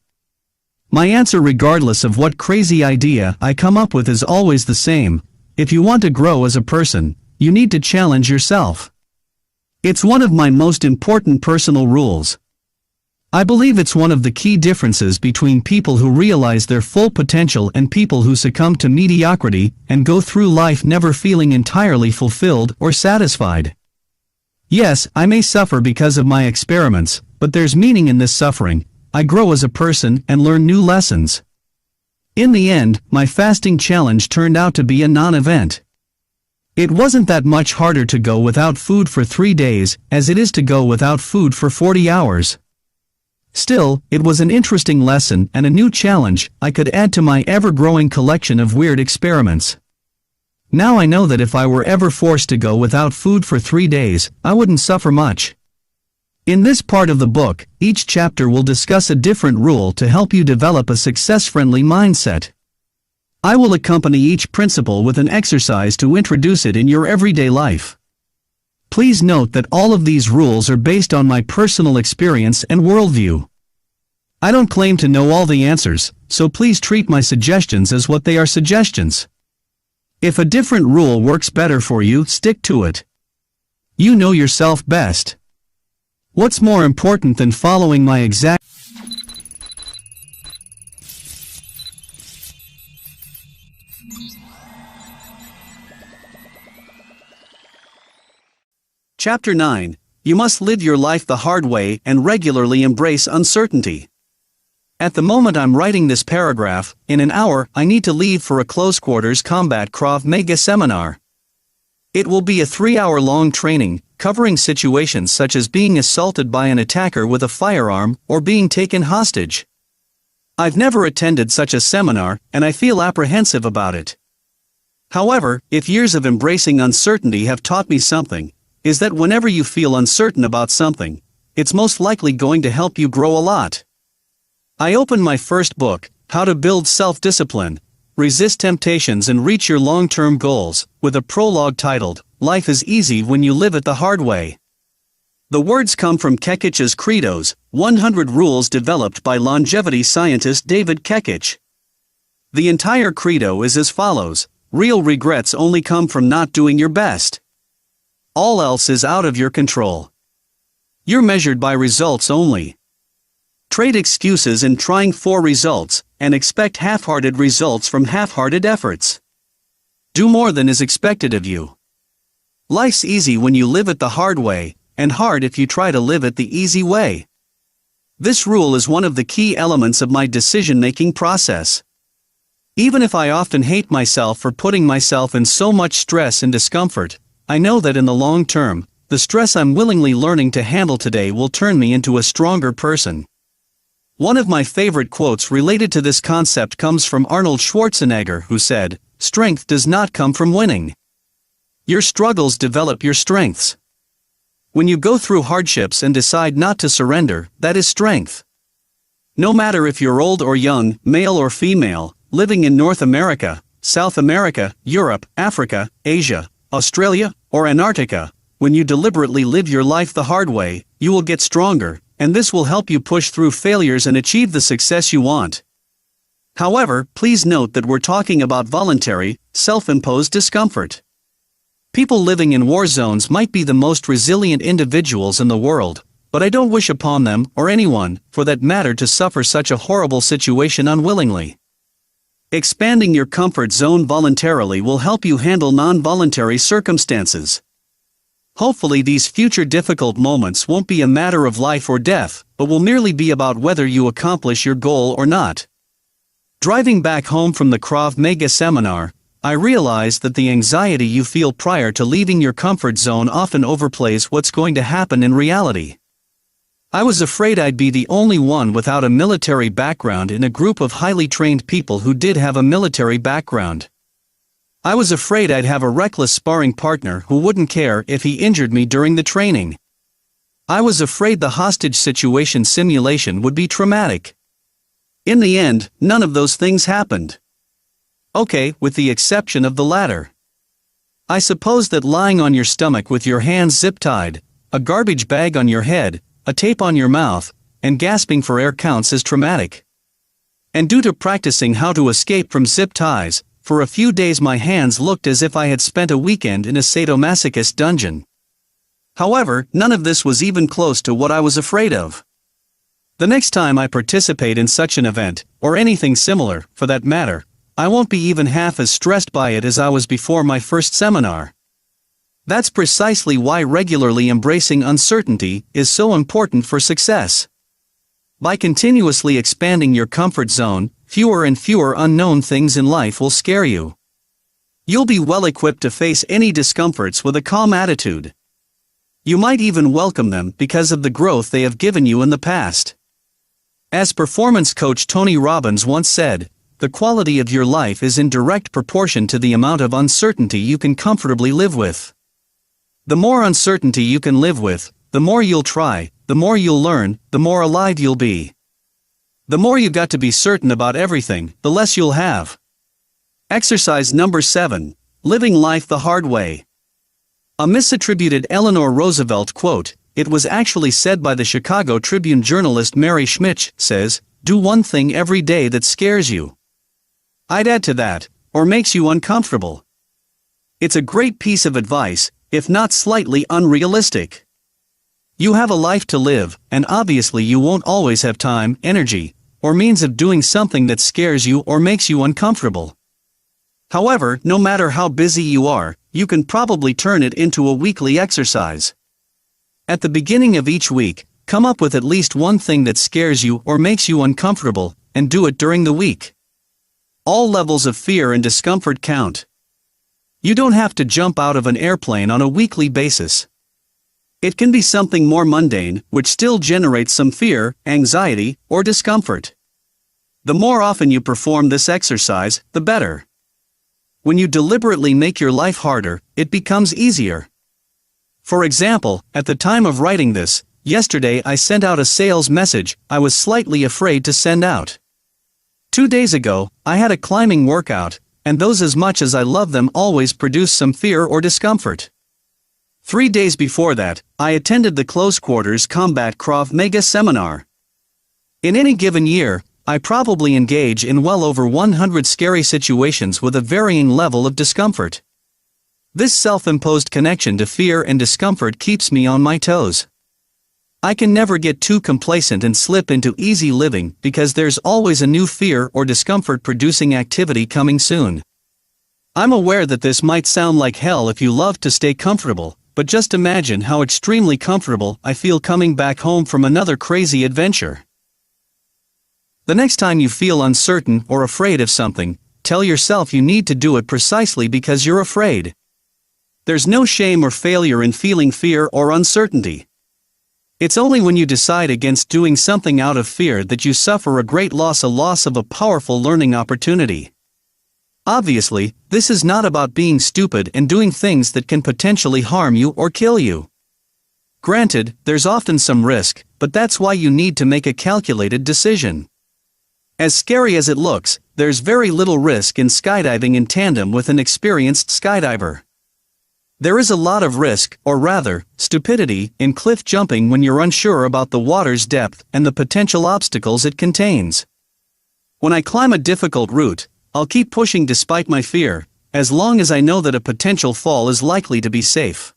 My answer, regardless of what crazy idea I come up with, is always the same. If you want to grow as a person, you need to challenge yourself. It's one of my most important personal rules. I believe it's one of the key differences between people who realize their full potential and people who succumb to mediocrity and go through life never feeling entirely fulfilled or satisfied. Yes, I may suffer because of my experiments, but there's meaning in this suffering. I grow as a person and learn new lessons. In the end, my fasting challenge turned out to be a non-event. It wasn't that much harder to go without food for 3 days as it is to go without food for 40 hours. Still, it was an interesting lesson and a new challenge I could add to my ever-growing collection of weird experiments. Now I know that if I were ever forced to go without food for 3 days, I wouldn't suffer much. In this part of the book, each chapter will discuss a different rule to help you develop a success-friendly mindset. I will accompany each principle with an exercise to introduce it in your everyday life. Please note that all of these rules are based on my personal experience and worldview. I don't claim to know all the answers, so please treat my suggestions as what they are, suggestions. If a different rule works better for you, stick to it. You know yourself best. What's more important than following my exact... Chapter 9. You must live your life the hard way and regularly embrace uncertainty. At the moment I'm writing this paragraph, in an hour I need to leave for a close-quarters combat Krav Maga seminar. It will be a 3-hour-long training, covering situations such as being assaulted by an attacker with a firearm or being taken hostage. I've never attended such a seminar, and I feel apprehensive about it. However, if years of embracing uncertainty have taught me something, is that whenever you feel uncertain about something, it's most likely going to help you grow a lot. I open my first book, How to Build Self-Discipline, Resist Temptations and Reach Your Long-Term Goals, with a prologue titled, Life is Easy When You Live It the Hard Way. The words come from Kekich's Credos, 100 Rules developed by longevity scientist David Kekich. The entire credo is as follows: real regrets only come from not doing your best. All else is out of your control. You're measured by results only. Trade excuses in trying for results, and expect half-hearted results from half-hearted efforts. Do more than is expected of you. Life's easy when you live it the hard way, and hard if you try to live it the easy way. This rule is one of the key elements of my decision-making process. Even if I often hate myself for putting myself in so much stress and discomfort, I know that in the long term, the stress I'm willingly learning to handle today will turn me into a stronger person. One of my favorite quotes related to this concept comes from Arnold Schwarzenegger, who said, "Strength does not come from winning. Your struggles develop your strengths." When you go through hardships and decide not to surrender, that is strength. No matter if you're old or young, male or female, living in North America, South America, Europe, Africa, Asia, Australia, or Antarctica, when you deliberately live your life the hard way, you will get stronger, and this will help you push through failures and achieve the success you want. However, please note that we're talking about voluntary, self-imposed discomfort. People living in war zones might be the most resilient individuals in the world, but I don't wish upon them, or anyone, for that matter, to suffer such a horrible situation unwillingly. Expanding your comfort zone voluntarily will help you handle non-voluntary circumstances. Hopefully these future difficult moments won't be a matter of life or death, but will merely be about whether you accomplish your goal or not. Driving back home from the Krav Maga seminar, I realize that the anxiety you feel prior to leaving your comfort zone often overplays what's going to happen in reality. I was afraid I'd be the only one without a military background in a group of highly trained people who did have a military background. I was afraid I'd have a reckless sparring partner who wouldn't care if he injured me during the training. I was afraid the hostage situation simulation would be traumatic. In the end, none of those things happened. Okay, with the exception of the latter. I suppose that lying on your stomach with your hands zip-tied, a garbage bag on your head, a tape on your mouth, and gasping for air counts as traumatic. And due to practicing how to escape from zip ties, for a few days my hands looked as if I had spent a weekend in a sadomasochist dungeon. However, none of this was even close to what I was afraid of. The next time I participate in such an event, or anything similar, for that matter, I won't be even half as stressed by it as I was before my first seminar. That's precisely why regularly embracing uncertainty is so important for success. By continuously expanding your comfort zone, fewer and fewer unknown things in life will scare you. You'll be well equipped to face any discomforts with a calm attitude. You might even welcome them because of the growth they have given you in the past. As performance coach Tony Robbins once said, the quality of your life is in direct proportion to the amount of uncertainty you can comfortably live with. The more uncertainty you can live with, the more you'll try, the more you'll learn, the more alive you'll be. The more you got to be certain about everything, the less you'll have. Exercise number 7. Living life the hard way. A misattributed Eleanor Roosevelt quote, it was actually said by the Chicago Tribune journalist Mary Schmitz, says, "Do one thing every day that scares you." I'd add to that, or makes you uncomfortable. It's a great piece of advice, if not slightly unrealistic. You have a life to live, and obviously you won't always have time, energy, or means of doing something that scares you or makes you uncomfortable. However, no matter how busy you are, you can probably turn it into a weekly exercise. At the beginning of each week, come up with at least one thing that scares you or makes you uncomfortable, and do it during the week. All levels of fear and discomfort count. You don't have to jump out of an airplane on a weekly basis. It can be something more mundane, which still generates some fear, anxiety, or discomfort. The more often you perform this exercise, the better. When you deliberately make your life harder, it becomes easier. For example, at the time of writing this, yesterday I sent out a sales message I was slightly afraid to send out. 2 days ago, I had a climbing workout, and those, as much as I love them, always produce some fear or discomfort. 3 days before that, I attended the Close Quarters Combat Krav Maga seminar. In any given year, I probably engage in well over 100 scary situations with a varying level of discomfort. This self-imposed connection to fear and discomfort keeps me on my toes. I can never get too complacent and slip into easy living because there's always a new fear or discomfort-producing activity coming soon. I'm aware that this might sound like hell if you love to stay comfortable, but just imagine how extremely comfortable I feel coming back home from another crazy adventure. The next time you feel uncertain or afraid of something, tell yourself you need to do it precisely because you're afraid. There's no shame or failure in feeling fear or uncertainty. It's only when you decide against doing something out of fear that you suffer a great loss of a powerful learning opportunity. Obviously, this is not about being stupid and doing things that can potentially harm you or kill you. Granted, there's often some risk, but that's why you need to make a calculated decision. As scary as it looks, there's very little risk in skydiving in tandem with an experienced skydiver. There is a lot of risk, or rather, stupidity, in cliff jumping when you're unsure about the water's depth and the potential obstacles it contains. When I climb a difficult route, I'll keep pushing despite my fear, as long as I know that a potential fall is likely to be safe.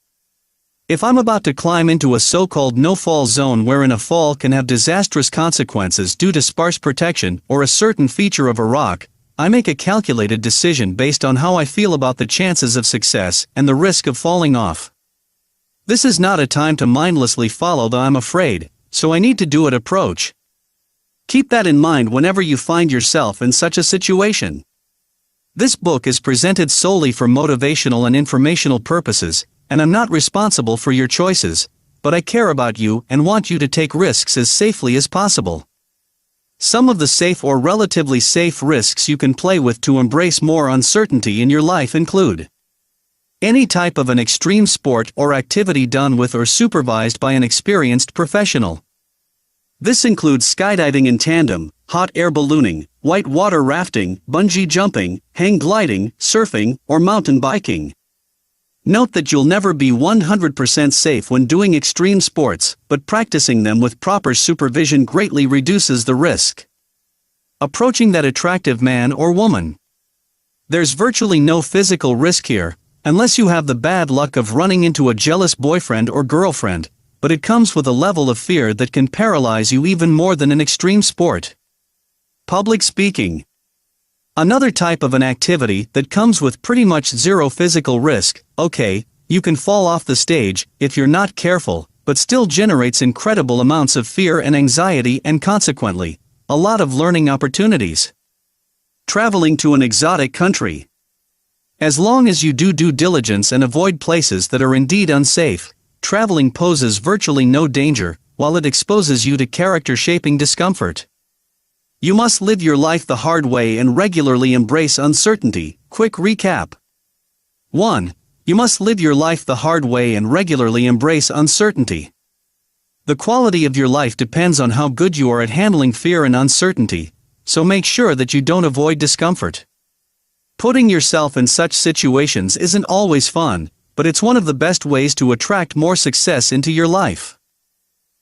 If I'm about to climb into a so-called no-fall zone wherein a fall can have disastrous consequences due to sparse protection or a certain feature of a rock, I make a calculated decision based on how I feel about the chances of success and the risk of falling off. This is not a time to mindlessly follow the "I'm afraid, so I need to do it" approach. Keep that in mind whenever you find yourself in such a situation. This book is presented solely for motivational and informational purposes, and I'm not responsible for your choices, but I care about you and want you to take risks as safely as possible. Some of the safe or relatively safe risks you can play with to embrace more uncertainty in your life include any type of an extreme sport or activity done with or supervised by an experienced professional. This includes skydiving in tandem, hot air ballooning, white water rafting, bungee jumping, hang gliding, surfing, or mountain biking. Note that you'll never be 100% safe when doing extreme sports, but practicing them with proper supervision greatly reduces the risk. Approaching that attractive man or woman. There's virtually no physical risk here, unless you have the bad luck of running into a jealous boyfriend or girlfriend, but it comes with a level of fear that can paralyze you even more than an extreme sport. Public speaking. Another type of an activity that comes with pretty much zero physical risk. Okay, you can fall off the stage if you're not careful, but still generates incredible amounts of fear and anxiety and consequently, a lot of learning opportunities. Traveling to an exotic country. As long as you do due diligence and avoid places that are indeed unsafe, traveling poses virtually no danger, while it exposes you to character-shaping discomfort. You must live your life the hard way and regularly embrace uncertainty. Quick recap. 1. You must live your life the hard way and regularly embrace uncertainty. The quality of your life depends on how good you are at handling fear and uncertainty, so make sure that you don't avoid discomfort. Putting yourself in such situations isn't always fun, but it's one of the best ways to attract more success into your life.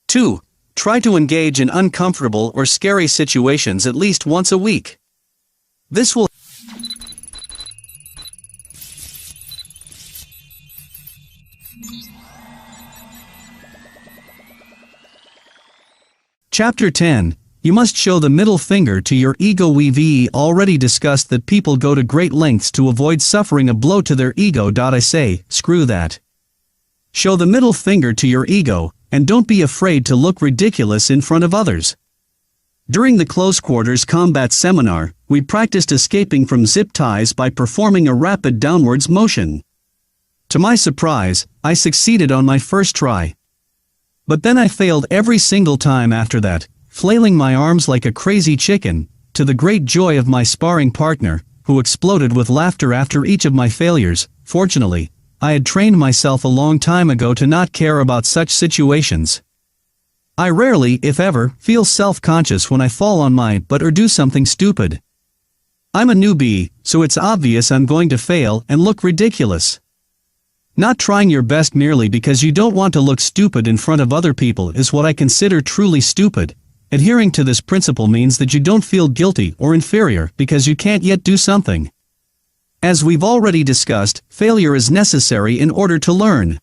2. Try to engage in uncomfortable or scary situations at least once a week. This will Chapter 10. You must show the middle finger to your ego. We've already discussed that people go to great lengths to avoid suffering a blow to their ego. I say, screw that. Show the middle finger to your ego, and don't be afraid to look ridiculous in front of others. During the close quarters combat seminar, we practiced escaping from zip ties by performing a rapid downwards motion. To my surprise, I succeeded on my first try. But then I failed every single time after that, flailing my arms like a crazy chicken, to the great joy of my sparring partner, who exploded with laughter after each of my failures. Fortunately, I had trained myself a long time ago to not care about such situations. I rarely, if ever, feel self-conscious when I fall on my butt or do something stupid. I'm a newbie, so it's obvious I'm going to fail and look ridiculous. Not trying your best merely because you don't want to look stupid in front of other people is what I consider truly stupid. Adhering to this principle means that you don't feel guilty or inferior because you can't yet do something. As we've already discussed, failure is necessary in order to learn.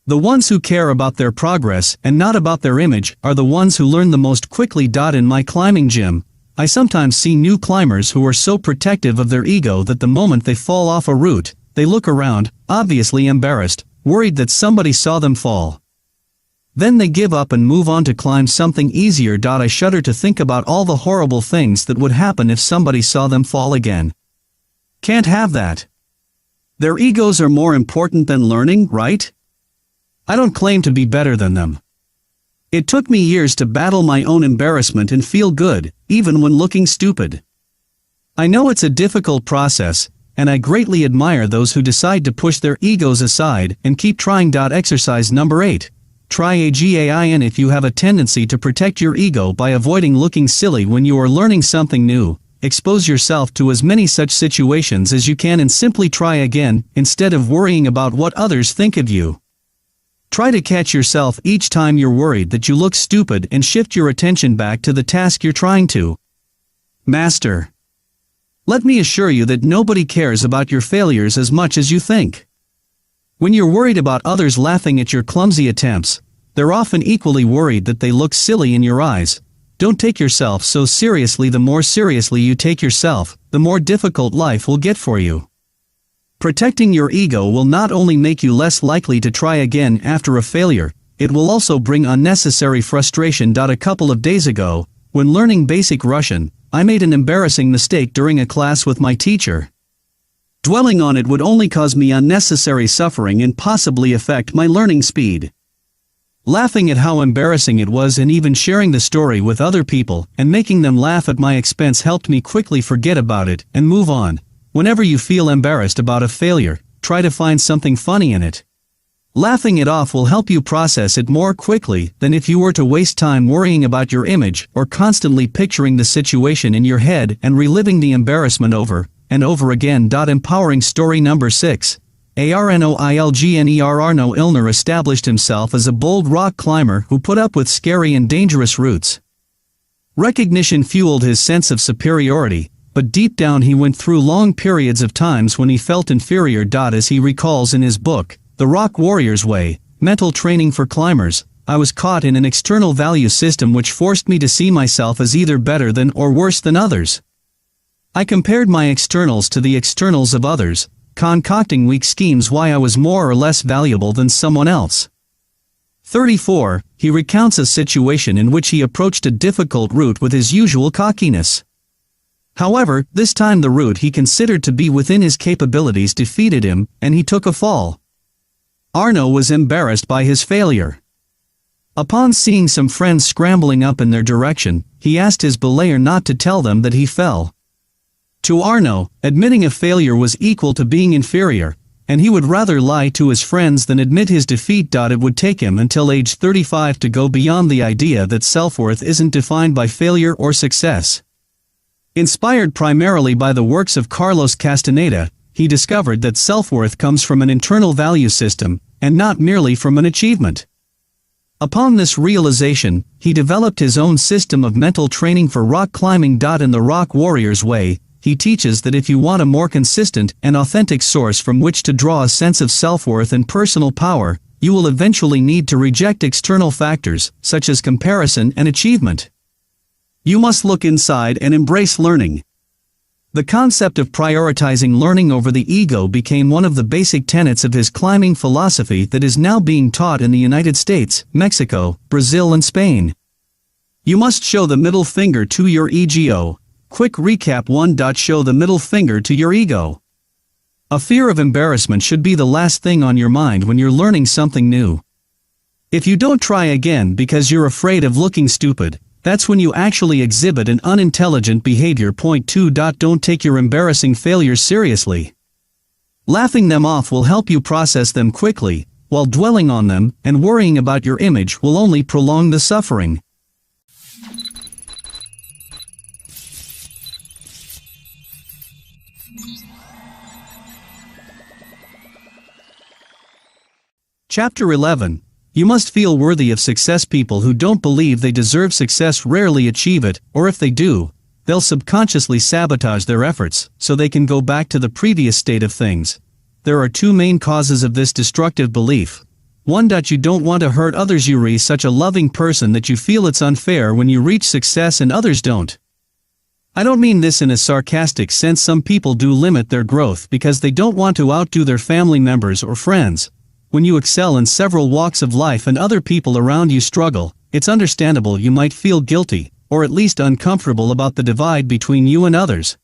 The ones who care about their progress and not about their image are the ones who learn the most quickly. In my climbing gym, I sometimes see new climbers who are so protective of their ego that the moment they fall off a route, they look around, obviously embarrassed, worried that somebody saw them fall. Then they give up and move on to climb something easier. I shudder to think about all the horrible things that would happen if somebody saw them fall again. Can't have that. Their egos are more important than learning, right? I don't claim to be better than them. It took me years to battle my own embarrassment and feel good, even when looking stupid. I know it's a difficult process, and I greatly admire those who decide to push their egos aside and keep trying. Exercise number 8. Try again. If you have a tendency to protect your ego by avoiding looking silly when you are learning something new, expose yourself to as many such situations as you can and simply try again, instead of worrying about what others think of you. Try to catch yourself each time you're worried that you look stupid and shift your attention back to the task you're trying to master. Let me assure you that nobody cares about your failures as much as you think. When you're worried about others laughing at your clumsy attempts, they're often equally worried that they look silly in your eyes. Don't take yourself so seriously. The more seriously you take yourself, the more difficult life will get for you. Protecting your ego will not only make you less likely to try again after a failure, it will also bring unnecessary frustration. A couple of days ago, when learning basic Russian, I made an embarrassing mistake during a class with my teacher. Dwelling on it would only cause me unnecessary suffering and possibly affect my learning speed. Laughing at how embarrassing it was and even sharing the story with other people and making them laugh at my expense helped me quickly forget about it and move on. Whenever you feel embarrassed about a failure, try to find something funny in it. Laughing it off will help you process it more quickly than if you were to waste time worrying about your image or constantly picturing the situation in your head and reliving the embarrassment over and over again. Empowering story number 6. Arno Ilner established himself as a bold rock climber who put up with scary and dangerous routes. Recognition fueled his sense of superiority, but deep down he went through long periods of times when he felt inferior. As he recalls in his book, The Rock Warrior's Way, Mental Training for Climbers, I was caught in an external value system which forced me to see myself as either better than or worse than others. I compared my externals to the externals of others, concocting weak schemes why I was more or less valuable than someone else. 34, he recounts a situation in which he approached a difficult route with his usual cockiness. However, this time the route he considered to be within his capabilities defeated him, and he took a fall. Arno was embarrassed by his failure. Upon seeing some friends scrambling up in their direction, he asked his belayer not to tell them that he fell. To Arno, admitting a failure was equal to being inferior, and he would rather lie to his friends than admit his defeat. It would take him until age 35 to go beyond the idea that self-worth isn't defined by failure or success. Inspired primarily by the works of Carlos Castaneda, he discovered that self-worth comes from an internal value system, and not merely from an achievement. Upon this realization, he developed his own system of mental training for rock climbing. In The Rock Warrior's Way, he teaches that if you want a more consistent and authentic source from which to draw a sense of self-worth and personal power, you will eventually need to reject external factors, such as comparison and achievement. You must look inside and embrace learning. The concept of prioritizing learning over the ego became one of the basic tenets of his climbing philosophy that is now being taught in the United States, Mexico, Brazil and Spain. You must show the middle finger to your ego. Quick recap. 1. Show the middle finger to your ego. A fear of embarrassment should be the last thing on your mind when you're learning something new. If you don't try again because you're afraid of looking stupid, that's when you actually exhibit an unintelligent behavior. 2. Don't take your embarrassing failures seriously. Laughing them off will help you process them quickly, while dwelling on them and worrying about your image will only prolong the suffering. Chapter 11. You must feel worthy of success. People who don't believe they deserve success rarely achieve it, or if they do, they'll subconsciously sabotage their efforts so they can go back to the previous state of things. There are two main causes of this destructive belief. 1. You don't want to hurt others. You're such a loving person that you feel it's unfair when you reach success and others don't. I don't mean this in a sarcastic sense. Some people do limit their growth because they don't want to outdo their family members or friends. When you excel in several walks of life and other people around you struggle, it's understandable you might feel guilty, or at least uncomfortable about the divide between you and others.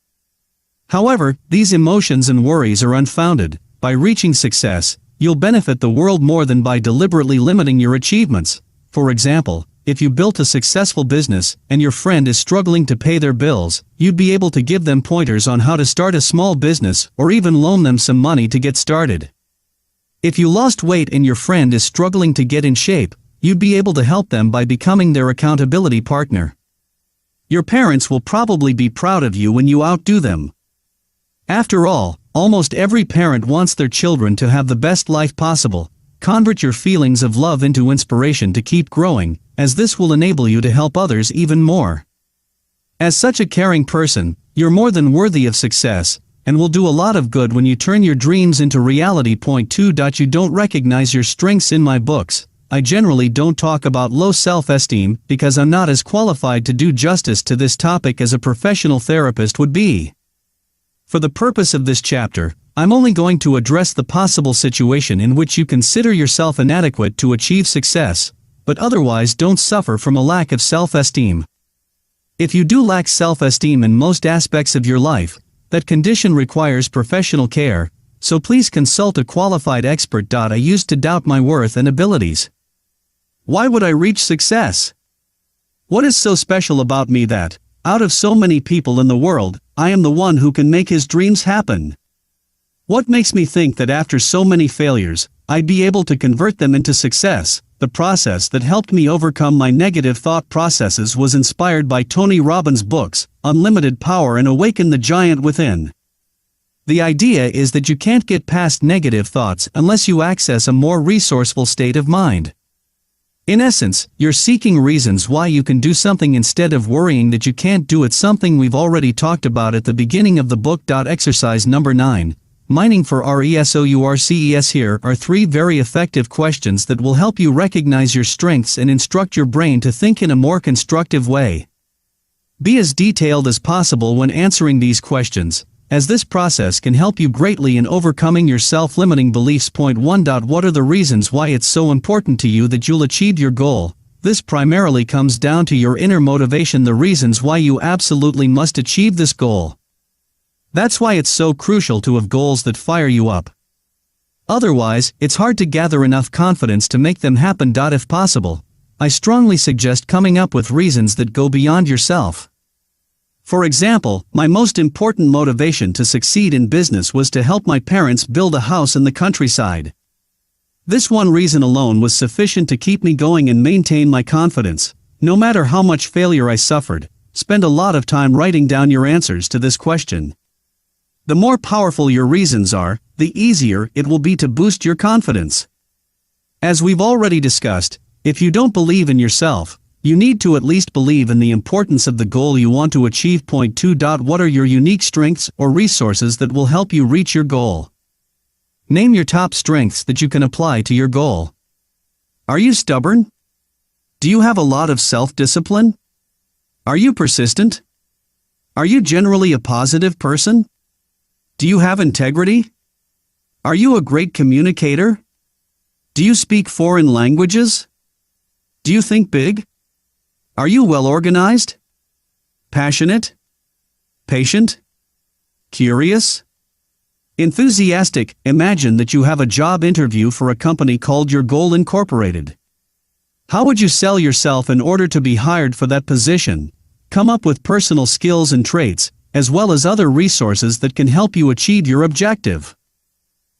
However, these emotions and worries are unfounded. By reaching success, you'll benefit the world more than by deliberately limiting your achievements. For example, if you built a successful business and your friend is struggling to pay their bills, you'd be able to give them pointers on how to start a small business or even loan them some money to get started. If you lost weight and your friend is struggling to get in shape, you'd be able to help them by becoming their accountability partner. Your parents will probably be proud of you when you outdo them. After all, almost every parent wants their children to have the best life possible. Convert your feelings of love into inspiration to keep growing, as this will enable you to help others even more. As such a caring person, you're more than worthy of success, and will do a lot of good when you turn your dreams into reality. 2. You don't recognize your strengths. In my books, I generally don't talk about low self-esteem because I'm not as qualified to do justice to this topic as a professional therapist would be. For the purpose of this chapter, I'm only going to address the possible situation in which you consider yourself inadequate to achieve success, but otherwise don't suffer from a lack of self-esteem. If you do lack self-esteem in most aspects of your life, That condition requires professional care, so please consult a qualified expert. I used to doubt my worth and abilities. Why would I reach success? What is so special about me that, out of so many people in the world, I am the one who can make his dreams happen? What makes me think that after so many failures, I'd be able to convert them into success? The process that helped me overcome my negative thought processes was inspired by Tony Robbins' books, Unlimited Power and Awaken the Giant Within. The idea is that you can't get past negative thoughts unless you access a more resourceful state of mind. In essence, you're seeking reasons why you can do something instead of worrying that you can't do it, something we've already talked about at the beginning of the book. Exercise number 9. Mining for resources. Here are 3 very effective questions that will help you recognize your strengths and instruct your brain to think in a more constructive way. Be as detailed as possible when answering these questions, as this process can help you greatly in overcoming your self-limiting beliefs. Point 1. What are the reasons why it's so important to you that you'll achieve your goal? This primarily comes down to your inner motivation, the reasons why you absolutely must achieve this goal. That's why it's so crucial to have goals that fire you up. Otherwise, it's hard to gather enough confidence to make them happen. If possible, I strongly suggest coming up with reasons that go beyond yourself. For example, my most important motivation to succeed in business was to help my parents build a house in the countryside. This one reason alone was sufficient to keep me going and maintain my confidence, no matter how much failure I suffered. Spend a lot of time writing down your answers to this question. The more powerful your reasons are, the easier it will be to boost your confidence. As we've already discussed, if you don't believe in yourself, you need to at least believe in the importance of the goal you want to achieve. Point 2. What are your unique strengths or resources that will help you reach your goal? Name your top strengths that you can apply to your goal. Are you stubborn? Do you have a lot of self-discipline? Are you persistent? Are you generally a positive person? Do you have integrity? Are you a great communicator? Do you speak foreign languages? Do you think big? Are you well organized? Passionate? Patient? Curious? Enthusiastic? Imagine that you have a job interview for a company called Your Goal Incorporated. How would you sell yourself in order to be hired for that position? Come up with personal skills and traits, as well as other resources that can help you achieve your objective.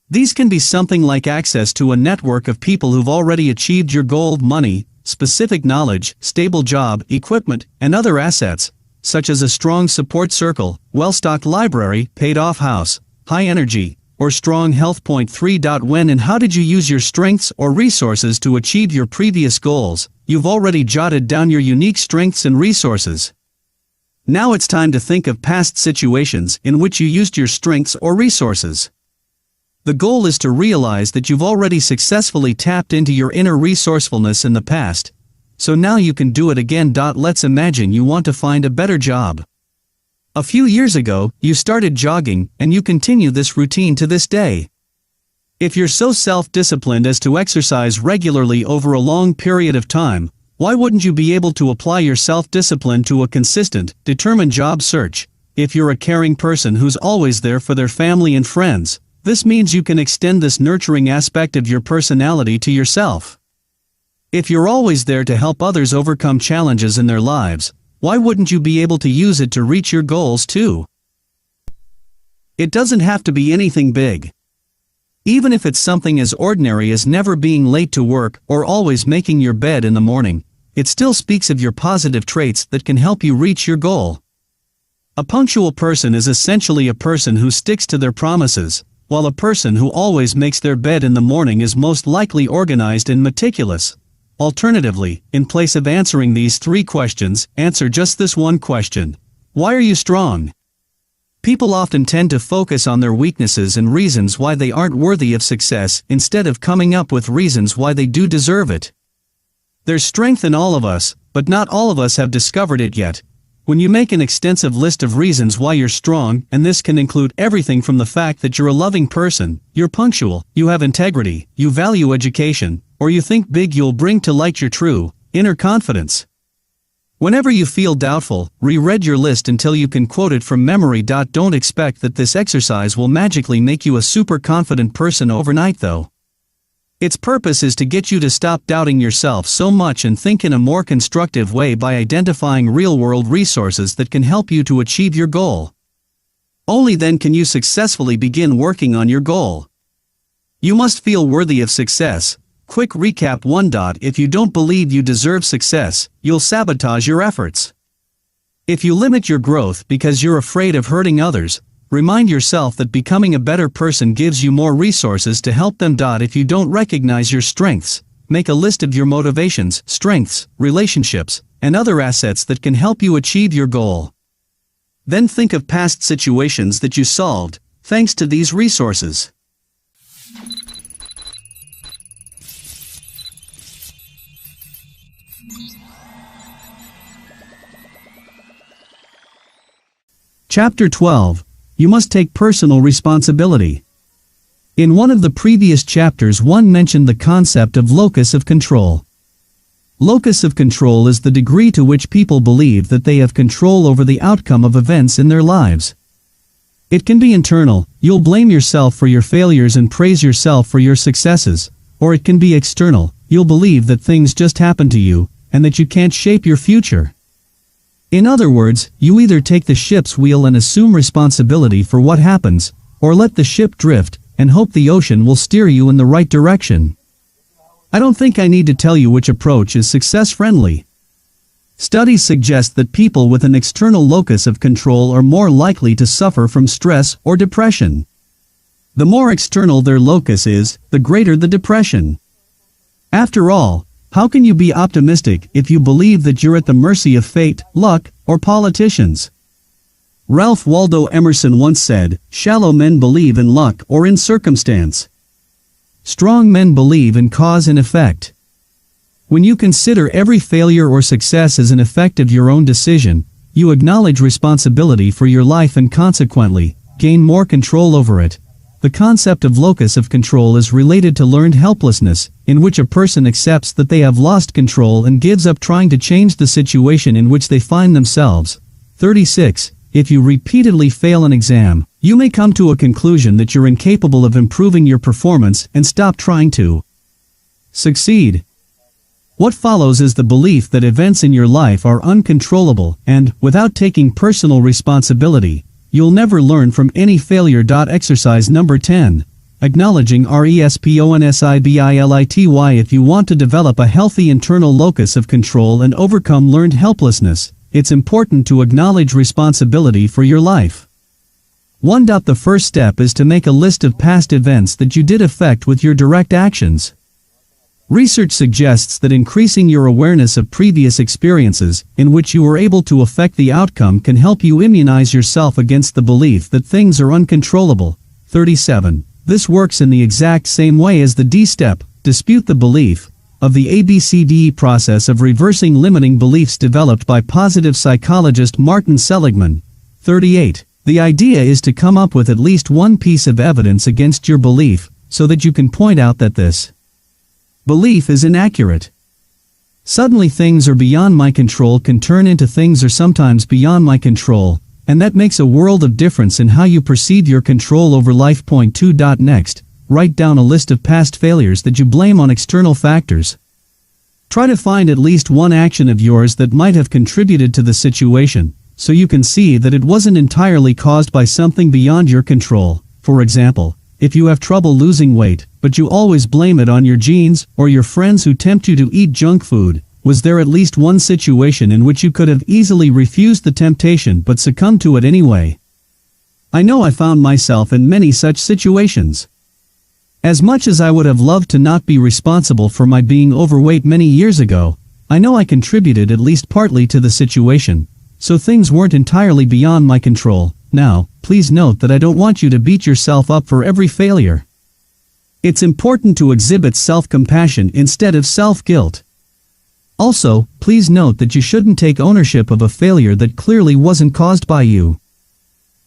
These can be something like access to a network of people who've already achieved your goal, money, specific knowledge, stable job, equipment, and other assets, such as a strong support circle, well-stocked library, paid-off house, high energy, or strong health. Point 3. When and how did you use your strengths or resources to achieve your previous goals? You've already jotted down your unique strengths and resources. Now it's time to think of past situations in which you used your strengths or resources. The goal is to realize that you've already successfully tapped into your inner resourcefulness in the past, so now you can do it again. Let's imagine you want to find a better job. A few years ago, you started jogging, and you continue this routine to this day. If you're so self-disciplined as to exercise regularly over a long period of time, why wouldn't you be able to apply your self-discipline to a consistent, determined job search? If you're a caring person who's always there for their family and friends, this means you can extend this nurturing aspect of your personality to yourself. If you're always there to help others overcome challenges in their lives, why wouldn't you be able to use it to reach your goals too? It doesn't have to be anything big. Even if it's something as ordinary as never being late to work or always making your bed in the morning, it still speaks of your positive traits that can help you reach your goal. A punctual person is essentially a person who sticks to their promises, while a person who always makes their bed in the morning is most likely organized and meticulous. Alternatively, in place of answering these 3 questions, answer just this one question. Why are you strong? People often tend to focus on their weaknesses and reasons why they aren't worthy of success instead of coming up with reasons why they do deserve it. There's strength in all of us, but not all of us have discovered it yet. When you make an extensive list of reasons why you're strong, and this can include everything from the fact that you're a loving person, you're punctual, you have integrity, you value education, or you think big, you'll bring to light your true, inner confidence. Whenever you feel doubtful, reread your list until you can quote it from memory. Don't expect that this exercise will magically make you a super confident person overnight though. Its purpose is to get you to stop doubting yourself so much and think in a more constructive way by identifying real-world resources that can help you to achieve your goal. Only then can you successfully begin working on your goal. You must feel worthy of success. Quick recap 1. If you don't believe you deserve success, you'll sabotage your efforts. If you limit your growth because you're afraid of hurting others, remind yourself that becoming a better person gives you more resources to help them. If you don't recognize your strengths, make a list of your motivations, strengths, relationships, and other assets that can help you achieve your goal. Then think of past situations that you solved, thanks to these resources. Chapter 12. You must take personal responsibility. In one of the previous chapters, one mentioned the concept of locus of control. Locus of control is the degree to which people believe that they have control over the outcome of events in their lives. It can be internal, you'll blame yourself for your failures and praise yourself for your successes, or it can be external, you'll believe that things just happen to you, and that you can't shape your future. In other words, you either take the ship's wheel and assume responsibility for what happens, or let the ship drift, and hope the ocean will steer you in the right direction. I don't think I need to tell you which approach is success-friendly. Studies suggest that people with an external locus of control are more likely to suffer from stress or depression. The more external their locus is, the greater the depression. After all, how can you be optimistic if you believe that you're at the mercy of fate, luck, or politicians? Ralph Waldo Emerson once said, "Shallow men believe in luck or in circumstance. Strong men believe in cause and effect." When you consider every failure or success as an effect of your own decision, you acknowledge responsibility for your life and consequently, gain more control over it. The concept of locus of control is related to learned helplessness, in which a person accepts that they have lost control and gives up trying to change the situation in which they find themselves. 36. If you repeatedly fail an exam, you may come to a conclusion that you're incapable of improving your performance and stop trying to succeed. What follows is the belief that events in your life are uncontrollable and, without taking personal responsibility, you'll never learn from any failure. Exercise number 10. Acknowledging responsibility. If you want to develop a healthy internal locus of control and overcome learned helplessness, it's important to acknowledge responsibility for your life. 1. The first step is to make a list of past events that you did affect with your direct actions. Research suggests that increasing your awareness of previous experiences in which you were able to affect the outcome can help you immunize yourself against the belief that things are uncontrollable. 37. This works in the exact same way as the D-step, dispute the belief, of the ABCDE process of reversing limiting beliefs developed by positive psychologist Martin Seligman. 38. The idea is to come up with at least one piece of evidence against your belief, so that you can point out that this belief is inaccurate. Suddenly things are beyond my control can turn into things are sometimes beyond my control, and that makes a world of difference in how you perceive your control over life. 2. Next, write down a list of past failures that you blame on external factors. Try to find at least one action of yours that might have contributed to the situation, so you can see that it wasn't entirely caused by something beyond your control. For example, if you have trouble losing weight, but you always blame it on your genes or your friends who tempt you to eat junk food, was there at least one situation in which you could have easily refused the temptation but succumbed to it anyway? I know I found myself in many such situations. As much as I would have loved to not be responsible for my being overweight many years ago, I know I contributed at least partly to the situation, so things weren't entirely beyond my control. Now, please note that I don't want you to beat yourself up for every failure. It's important to exhibit self-compassion instead of self-guilt. Also, please note that you shouldn't take ownership of a failure that clearly wasn't caused by you.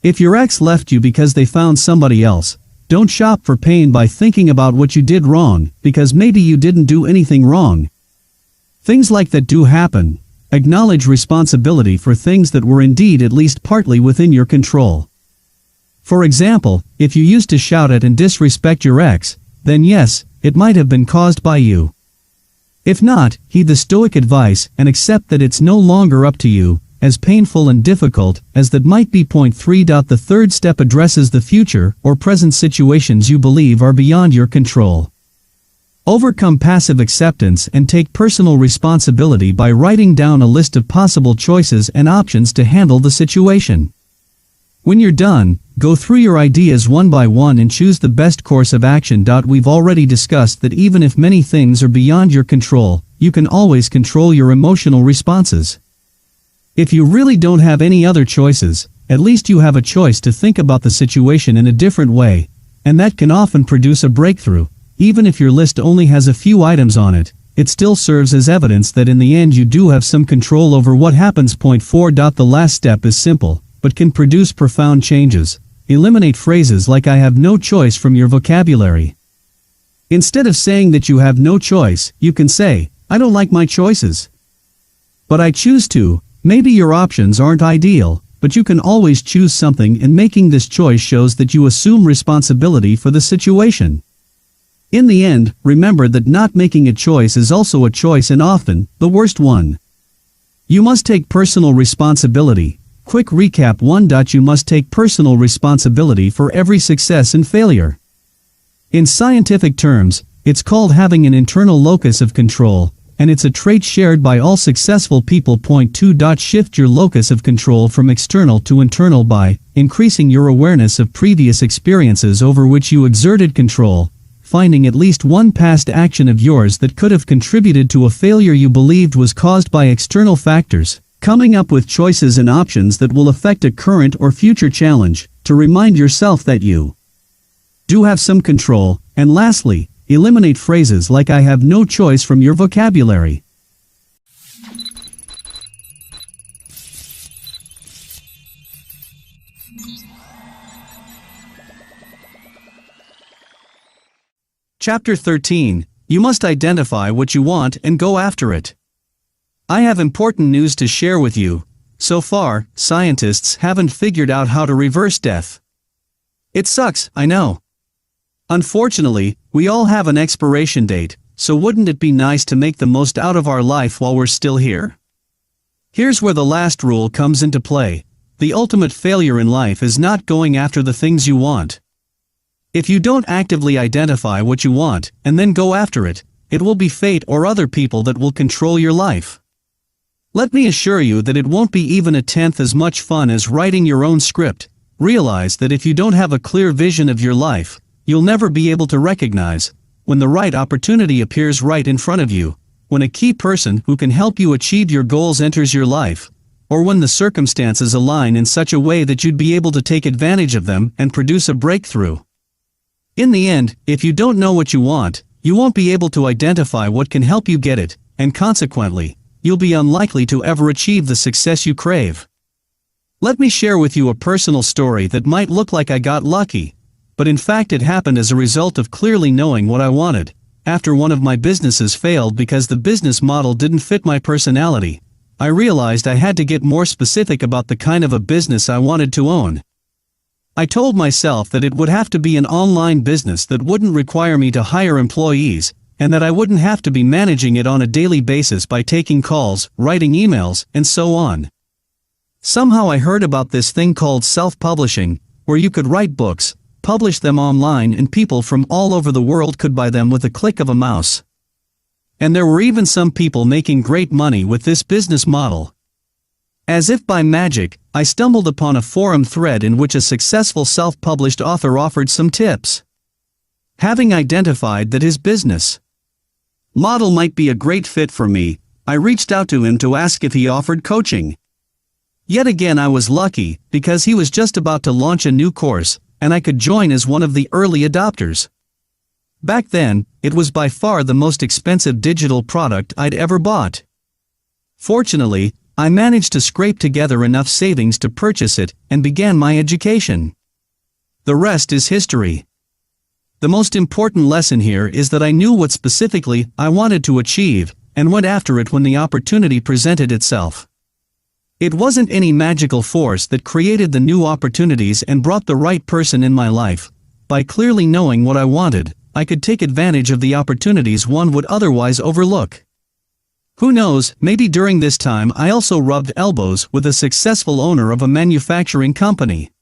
If your ex left you because they found somebody else, don't shop for pain by thinking about what you did wrong, because maybe you didn't do anything wrong. Things like that do happen. acknowledge responsibility for things that were indeed at least partly within your control. For example, if you used to shout at and disrespect your ex, then yes, it might have been caused by you. If not, heed the Stoic advice and accept that it's no longer up to you, as painful and difficult as that might be. Point 3. The third step addresses the future or present situations you believe are beyond your control. Overcome passive acceptance and take personal responsibility by writing down a list of possible choices and options to handle the situation. When you're done, go through your ideas one by one and choose the best course of action. We've already discussed that even if many things are beyond your control, you can always control your emotional responses. If you really don't have any other choices, at least you have a choice to think about the situation in a different way, and that can often produce a breakthrough. Even if your list only has a few items on it, it still serves as evidence that in the end you do have some control over what happens. Point 4. The last step is simple, but can produce profound changes. Eliminate phrases like "I have no choice" from your vocabulary. Instead of saying that you have no choice, you can say, "I don't like my choices, but I choose to." Maybe your options aren't ideal, but you can always choose something, and making this choice shows that you assume responsibility for the situation. In the end, remember that not making a choice is also a choice, and often the worst one. You must take personal responsibility. Quick recap. 1. You must take personal responsibility for every success and failure. In scientific terms, it's called having an internal locus of control, and it's a trait shared by all successful people. Point 2. Shift your locus of control from external to internal by increasing your awareness of previous experiences over which you exerted control, finding at least one past action of yours that could have contributed to a failure you believed was caused by external factors, coming up with choices and options that will affect a current or future challenge, to remind yourself that you do have some control. And lastly, eliminate phrases like "I have no choice" from your vocabulary. Chapter 13. You must identify what you want and go after it. I have important news to share with you. So far, scientists haven't figured out how to reverse death. It sucks, I know. Unfortunately, we all have an expiration date, so wouldn't it be nice to make the most out of our life while we're still here? Here's where the last rule comes into play. The ultimate failure in life is not going after the things you want. If you don't actively identify what you want, and then go after it, it will be fate or other people that will control your life. Let me assure you that it won't be even a tenth as much fun as writing your own script. Realize that if you don't have a clear vision of your life, you'll never be able to recognize when the right opportunity appears right in front of you, when a key person who can help you achieve your goals enters your life, or when the circumstances align in such a way that you'd be able to take advantage of them and produce a breakthrough. In the end, if you don't know what you want, you won't be able to identify what can help you get it, and consequently, you'll be unlikely to ever achieve the success you crave. Let me share with you a personal story that might look like I got lucky, but in fact it happened as a result of clearly knowing what I wanted. After one of my businesses failed because the business model didn't fit my personality, I realized I had to get more specific about the kind of a business I wanted to own. I told myself that it would have to be an online business that wouldn't require me to hire employees, and that I wouldn't have to be managing it on a daily basis by taking calls, writing emails, and so on. Somehow I heard about this thing called self-publishing, where you could write books, publish them online, and people from all over the world could buy them with a click of a mouse. And there were even some people making great money with this business model. As if by magic, I stumbled upon a forum thread in which a successful self-published author offered some tips. Having identified that his business model might be a great fit for me, I reached out to him to ask if he offered coaching. Yet again I was lucky, because he was just about to launch a new course, and I could join as one of the early adopters. Back then, it was by far the most expensive digital product I'd ever bought. Fortunately, I managed to scrape together enough savings to purchase it, and began my education. The rest is history. The most important lesson here is that I knew what specifically I wanted to achieve, and went after it when the opportunity presented itself. It wasn't any magical force that created the new opportunities and brought the right person in my life. By clearly knowing what I wanted, I could take advantage of the opportunities one would otherwise overlook. Who knows, maybe during this time I also rubbed elbows with a successful owner of a manufacturing company.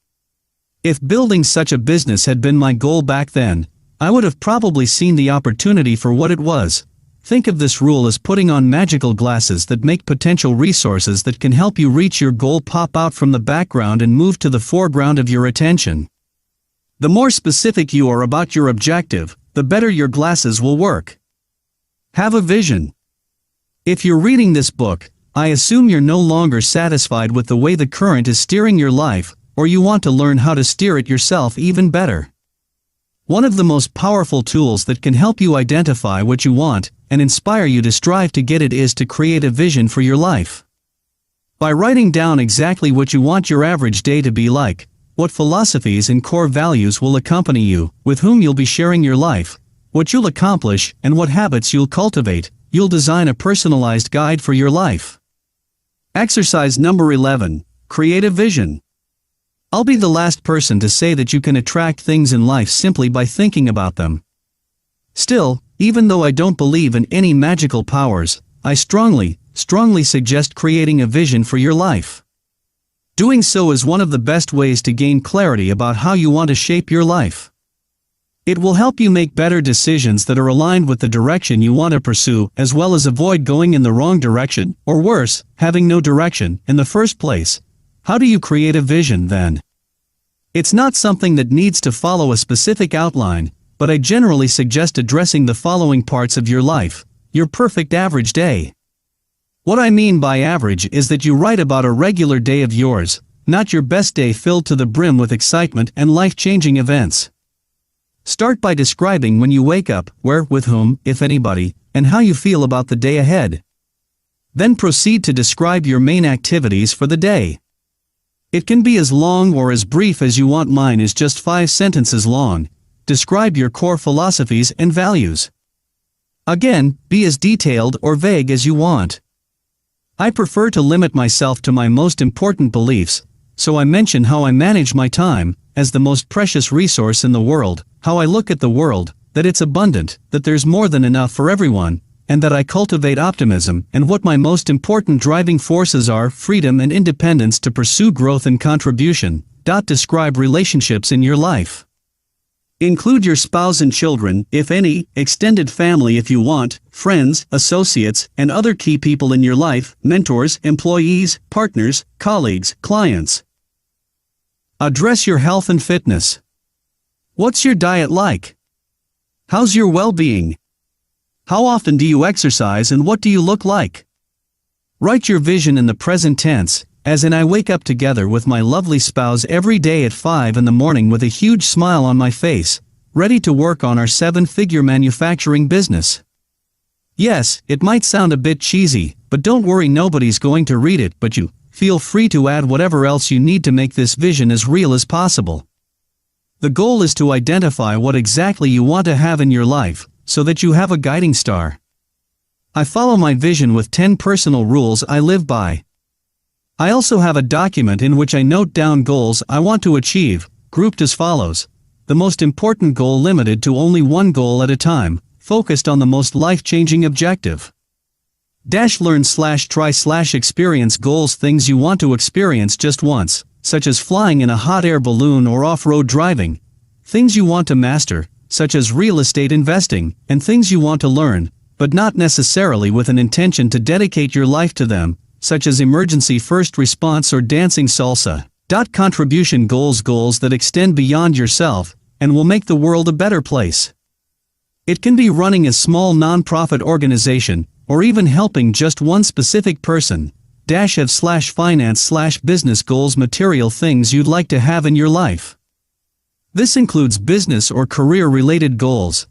If building such a business had been my goal back then, I would have probably seen the opportunity for what it was. Think of this rule as putting on magical glasses that make potential resources that can help you reach your goal pop out from the background and move to the foreground of your attention. The more specific you are about your objective, the better your glasses will work. Have a vision. If you're reading this book, I assume you're no longer satisfied with the way the current is steering your life, or you want to learn how to steer it yourself even better. One of the most powerful tools that can help you identify what you want and inspire you to strive to get it is to create a vision for your life. By writing down exactly what you want your average day to be like, what philosophies and core values will accompany you, with whom you'll be sharing your life, what you'll accomplish, and what habits you'll cultivate, you'll design a personalized guide for your life. Exercise number 11. Create a vision. I'll be the last person to say that you can attract things in life simply by thinking about them. Still, even though I don't believe in any magical powers, I strongly suggest creating a vision for your life. Doing so is one of the best ways to gain clarity about how you want to shape your life. It will help you make better decisions that are aligned with the direction you want to pursue, as well as avoid going in the wrong direction, or worse, having no direction in the first place. How do you create a vision then? It's not something that needs to follow a specific outline, but I generally suggest addressing the following parts of your life: your perfect average day. What I mean by average is that you write about a regular day of yours, not your best day filled to the brim with excitement and life-changing events. Start by describing when you wake up, where, with whom, if anybody, and how you feel about the day ahead. Then proceed to describe your main activities for the day. It can be as long or as brief as you want. Mine is just 5 sentences long. Describe your core philosophies and values. Again, be as detailed or vague as you want. I prefer to limit myself to my most important beliefs, so I mention how I manage my time, as the most precious resource in the world, how I look at the world, that it's abundant, that there's more than enough for everyone, and that I cultivate optimism, and what my most important driving forces are: freedom and independence to pursue growth and contribution. Describe relationships in your life. Include your spouse and children, if any, extended family if you want, friends, associates, and other key people in your life, mentors, employees, partners, colleagues, clients. Address your health and fitness. What's your diet like? How's your well-being? How often do you exercise and what do you look like? Write your vision in the present tense, as in I wake up together with my lovely spouse every day at 5 in the morning with a huge smile on my face, ready to work on our 7-figure manufacturing business. Yes, it might sound a bit cheesy, but don't worry, nobody's going to read it but you. Feel free to add whatever else you need to make this vision as real as possible. The goal is to identify what exactly you want to have in your life, so that you have a guiding star. I follow my vision with 10 personal rules I live by. I also have a document in which I note down goals I want to achieve, grouped as follows. The most important goal limited to only one goal at a time, focused on the most life-changing objective. Learn/try/experience goals: things you want to experience just once, such as flying in a hot air balloon or off-road driving. Things you want to master, such as real estate investing, and things you want to learn, but not necessarily with an intention to dedicate your life to them, such as emergency first response or dancing salsa. Contribution goals: goals that extend beyond yourself, and will make the world a better place. It can be running a small non-profit organization, or even helping just one specific person. Have/finance/business goals: material things you'd like to have in your life. This includes business or career-related goals.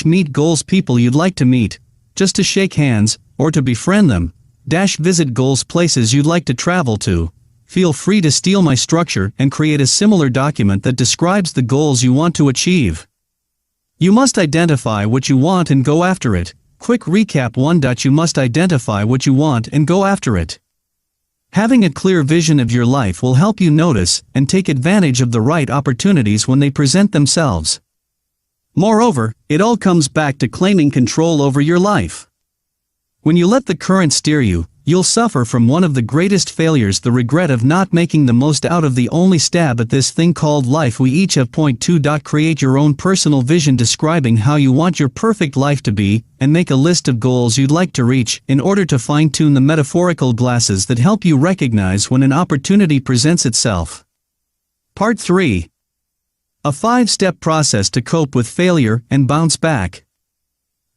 Meet goals: people you'd like to meet, just to shake hands, or to befriend them. Visit goals: places you'd like to travel to. Feel free to steal my structure and create a similar document that describes the goals you want to achieve. You must identify what you want and go after it. quick recap. 1. You must identify what you want and go after it. Having a clear vision of your life will help you notice and take advantage of the right opportunities when they present themselves. Moreover, it all comes back to claiming control over your life. When you let the current steer you, you'll suffer from one of the greatest failures, the regret of not making the most out of the only stab at this thing called life we each have. Point 2. Create your own personal vision describing how you want your perfect life to be, and make a list of goals you'd like to reach in order to fine-tune the metaphorical glasses that help you recognize when an opportunity presents itself. Part 3. A 5-step process to cope with failure and bounce back.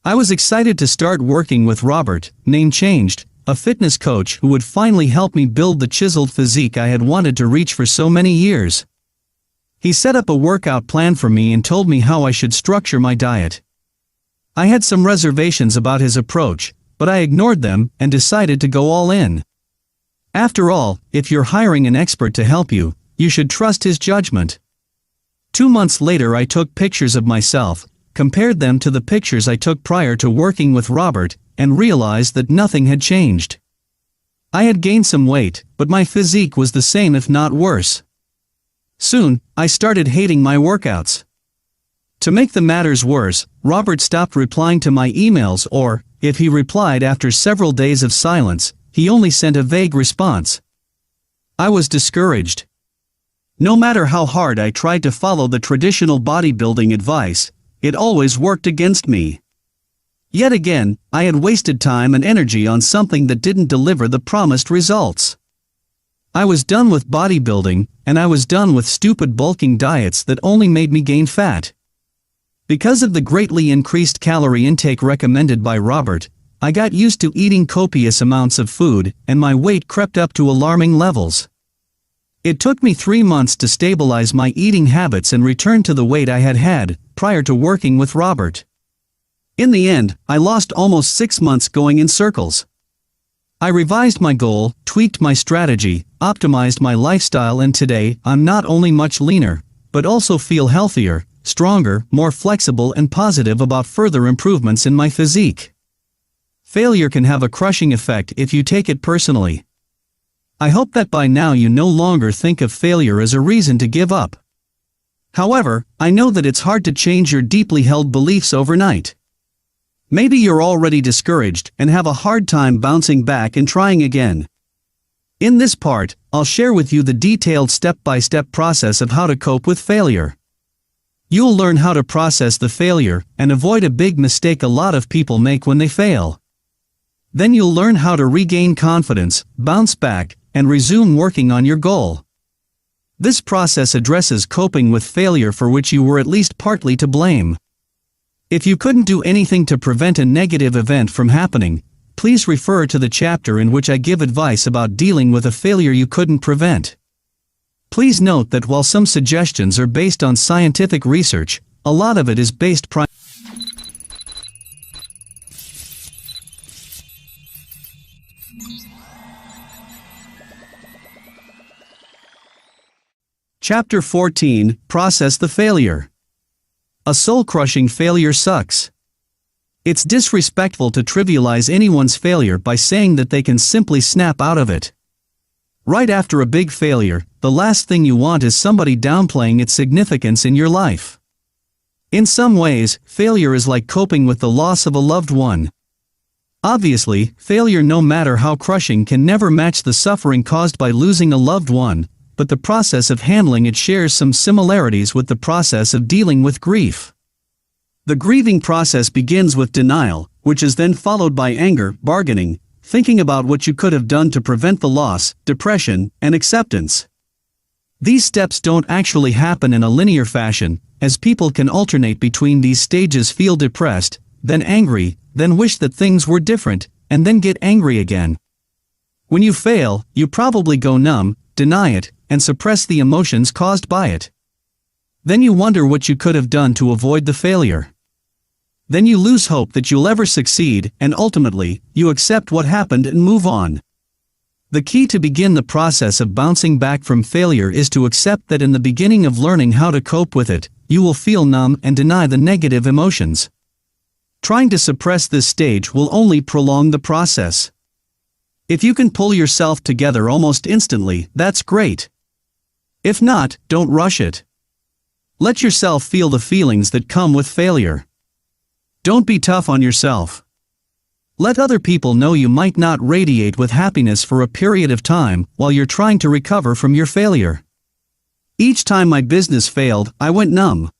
I was excited to start working with Robert, name changed, a fitness coach who would finally help me build the chiseled physique I had wanted to reach for so many years. He set up a workout plan for me and told me how I should structure my diet. I had some reservations about his approach, but I ignored them and decided to go all in. After all, if you're hiring an expert to help you, you should trust his judgment. 2 months later, I took pictures of myself, compared them to the pictures I took prior to working with Robert, and realized that nothing had changed. I had gained some weight, but my physique was the same if not worse. Soon, I started hating my workouts. To make the matters worse, Robert stopped replying to my emails, or, if he replied after several days of silence, he only sent a vague response. I was discouraged. No matter how hard I tried to follow the traditional bodybuilding advice, it always worked against me. Yet again, I had wasted time and energy on something that didn't deliver the promised results. I was done with bodybuilding, and I was done with stupid bulking diets that only made me gain fat. Because of the greatly increased calorie intake recommended by Robert, I got used to eating copious amounts of food, and my weight crept up to alarming levels. It took me 3 months to stabilize my eating habits and return to the weight I had had prior to working with Robert. In the end, I lost almost 6 months going in circles. I revised my goal, tweaked my strategy, optimized my lifestyle, and today, I'm not only much leaner, but also feel healthier, stronger, more flexible, and positive about further improvements in my physique. Failure can have a crushing effect if you take it personally. I hope that by now you no longer think of failure as a reason to give up. However, I know that it's hard to change your deeply held beliefs overnight. Maybe you're already discouraged and have a hard time bouncing back and trying again. In this part, I'll share with you the detailed step-by-step process of how to cope with failure. You'll learn how to process the failure and avoid a big mistake a lot of people make when they fail. Then you'll learn how to regain confidence, bounce back, and resume working on your goal. This process addresses coping with failure for which you were at least partly to blame. If you couldn't do anything to prevent a negative event from happening, please refer to the chapter in which I give advice about dealing with a failure you couldn't prevent. Please note that while some suggestions are based on scientific research, a lot of it is based primarily. Chapter 14, Process the Failure. A soul-crushing failure sucks. It's disrespectful to trivialize anyone's failure by saying that they can simply snap out of it. Right after a big failure, the last thing you want is somebody downplaying its significance in your life. In some ways, failure is like coping with the loss of a loved one. Obviously, failure, no matter how crushing, can never match the suffering caused by losing a loved one, but the process of handling it shares some similarities with the process of dealing with grief. The grieving process begins with denial, which is then followed by anger, bargaining, thinking about what you could have done to prevent the loss, depression, and acceptance. These steps don't actually happen in a linear fashion, as people can alternate between these stages: feel depressed, then angry, then wish that things were different, and then get angry again. When you fail, you probably go numb, deny it, and suppress the emotions caused by it. Then you wonder what you could have done to avoid the failure. Then you lose hope that you'll ever succeed, and ultimately, you accept what happened and move on. The key to begin the process of bouncing back from failure is to accept that in the beginning of learning how to cope with it, you will feel numb and deny the negative emotions. Trying to suppress this stage will only prolong the process. If you can pull yourself together almost instantly, that's great. If not, don't rush it. Let yourself feel the feelings that come with failure. Don't be tough on yourself. Let other people know you might not radiate with happiness for a period of time while you're trying to recover from your failure. Each time my business failed, I went numb.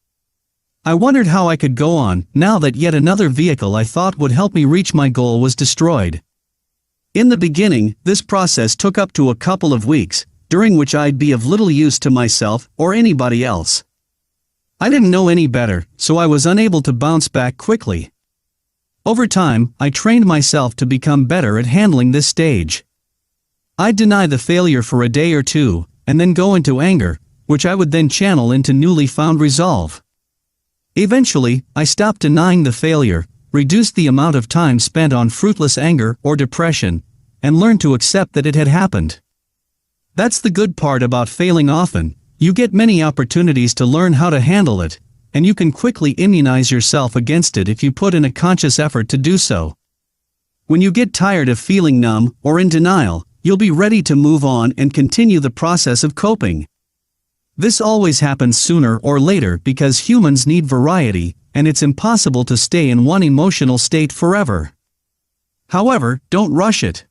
I wondered how I could go on now that yet another vehicle I thought would help me reach my goal was destroyed. In the beginning, this process took up to a couple of weeks, during which I'd be of little use to myself or anybody else. I didn't know any better, so I was unable to bounce back quickly. Over time, I trained myself to become better at handling this stage. I'd deny the failure for a day or two, and then go into anger, which I would then channel into newly found resolve. Eventually, I stopped denying the failure, reduced the amount of time spent on fruitless anger or depression, and learned to accept that it had happened. That's the good part about failing often. You get many opportunities to learn how to handle it, and you can quickly immunize yourself against it if you put in a conscious effort to do so. When you get tired of feeling numb or in denial, you'll be ready to move on and continue the process of coping. This always happens sooner or later because humans need variety, and it's impossible to stay in one emotional state forever. However, don't rush it.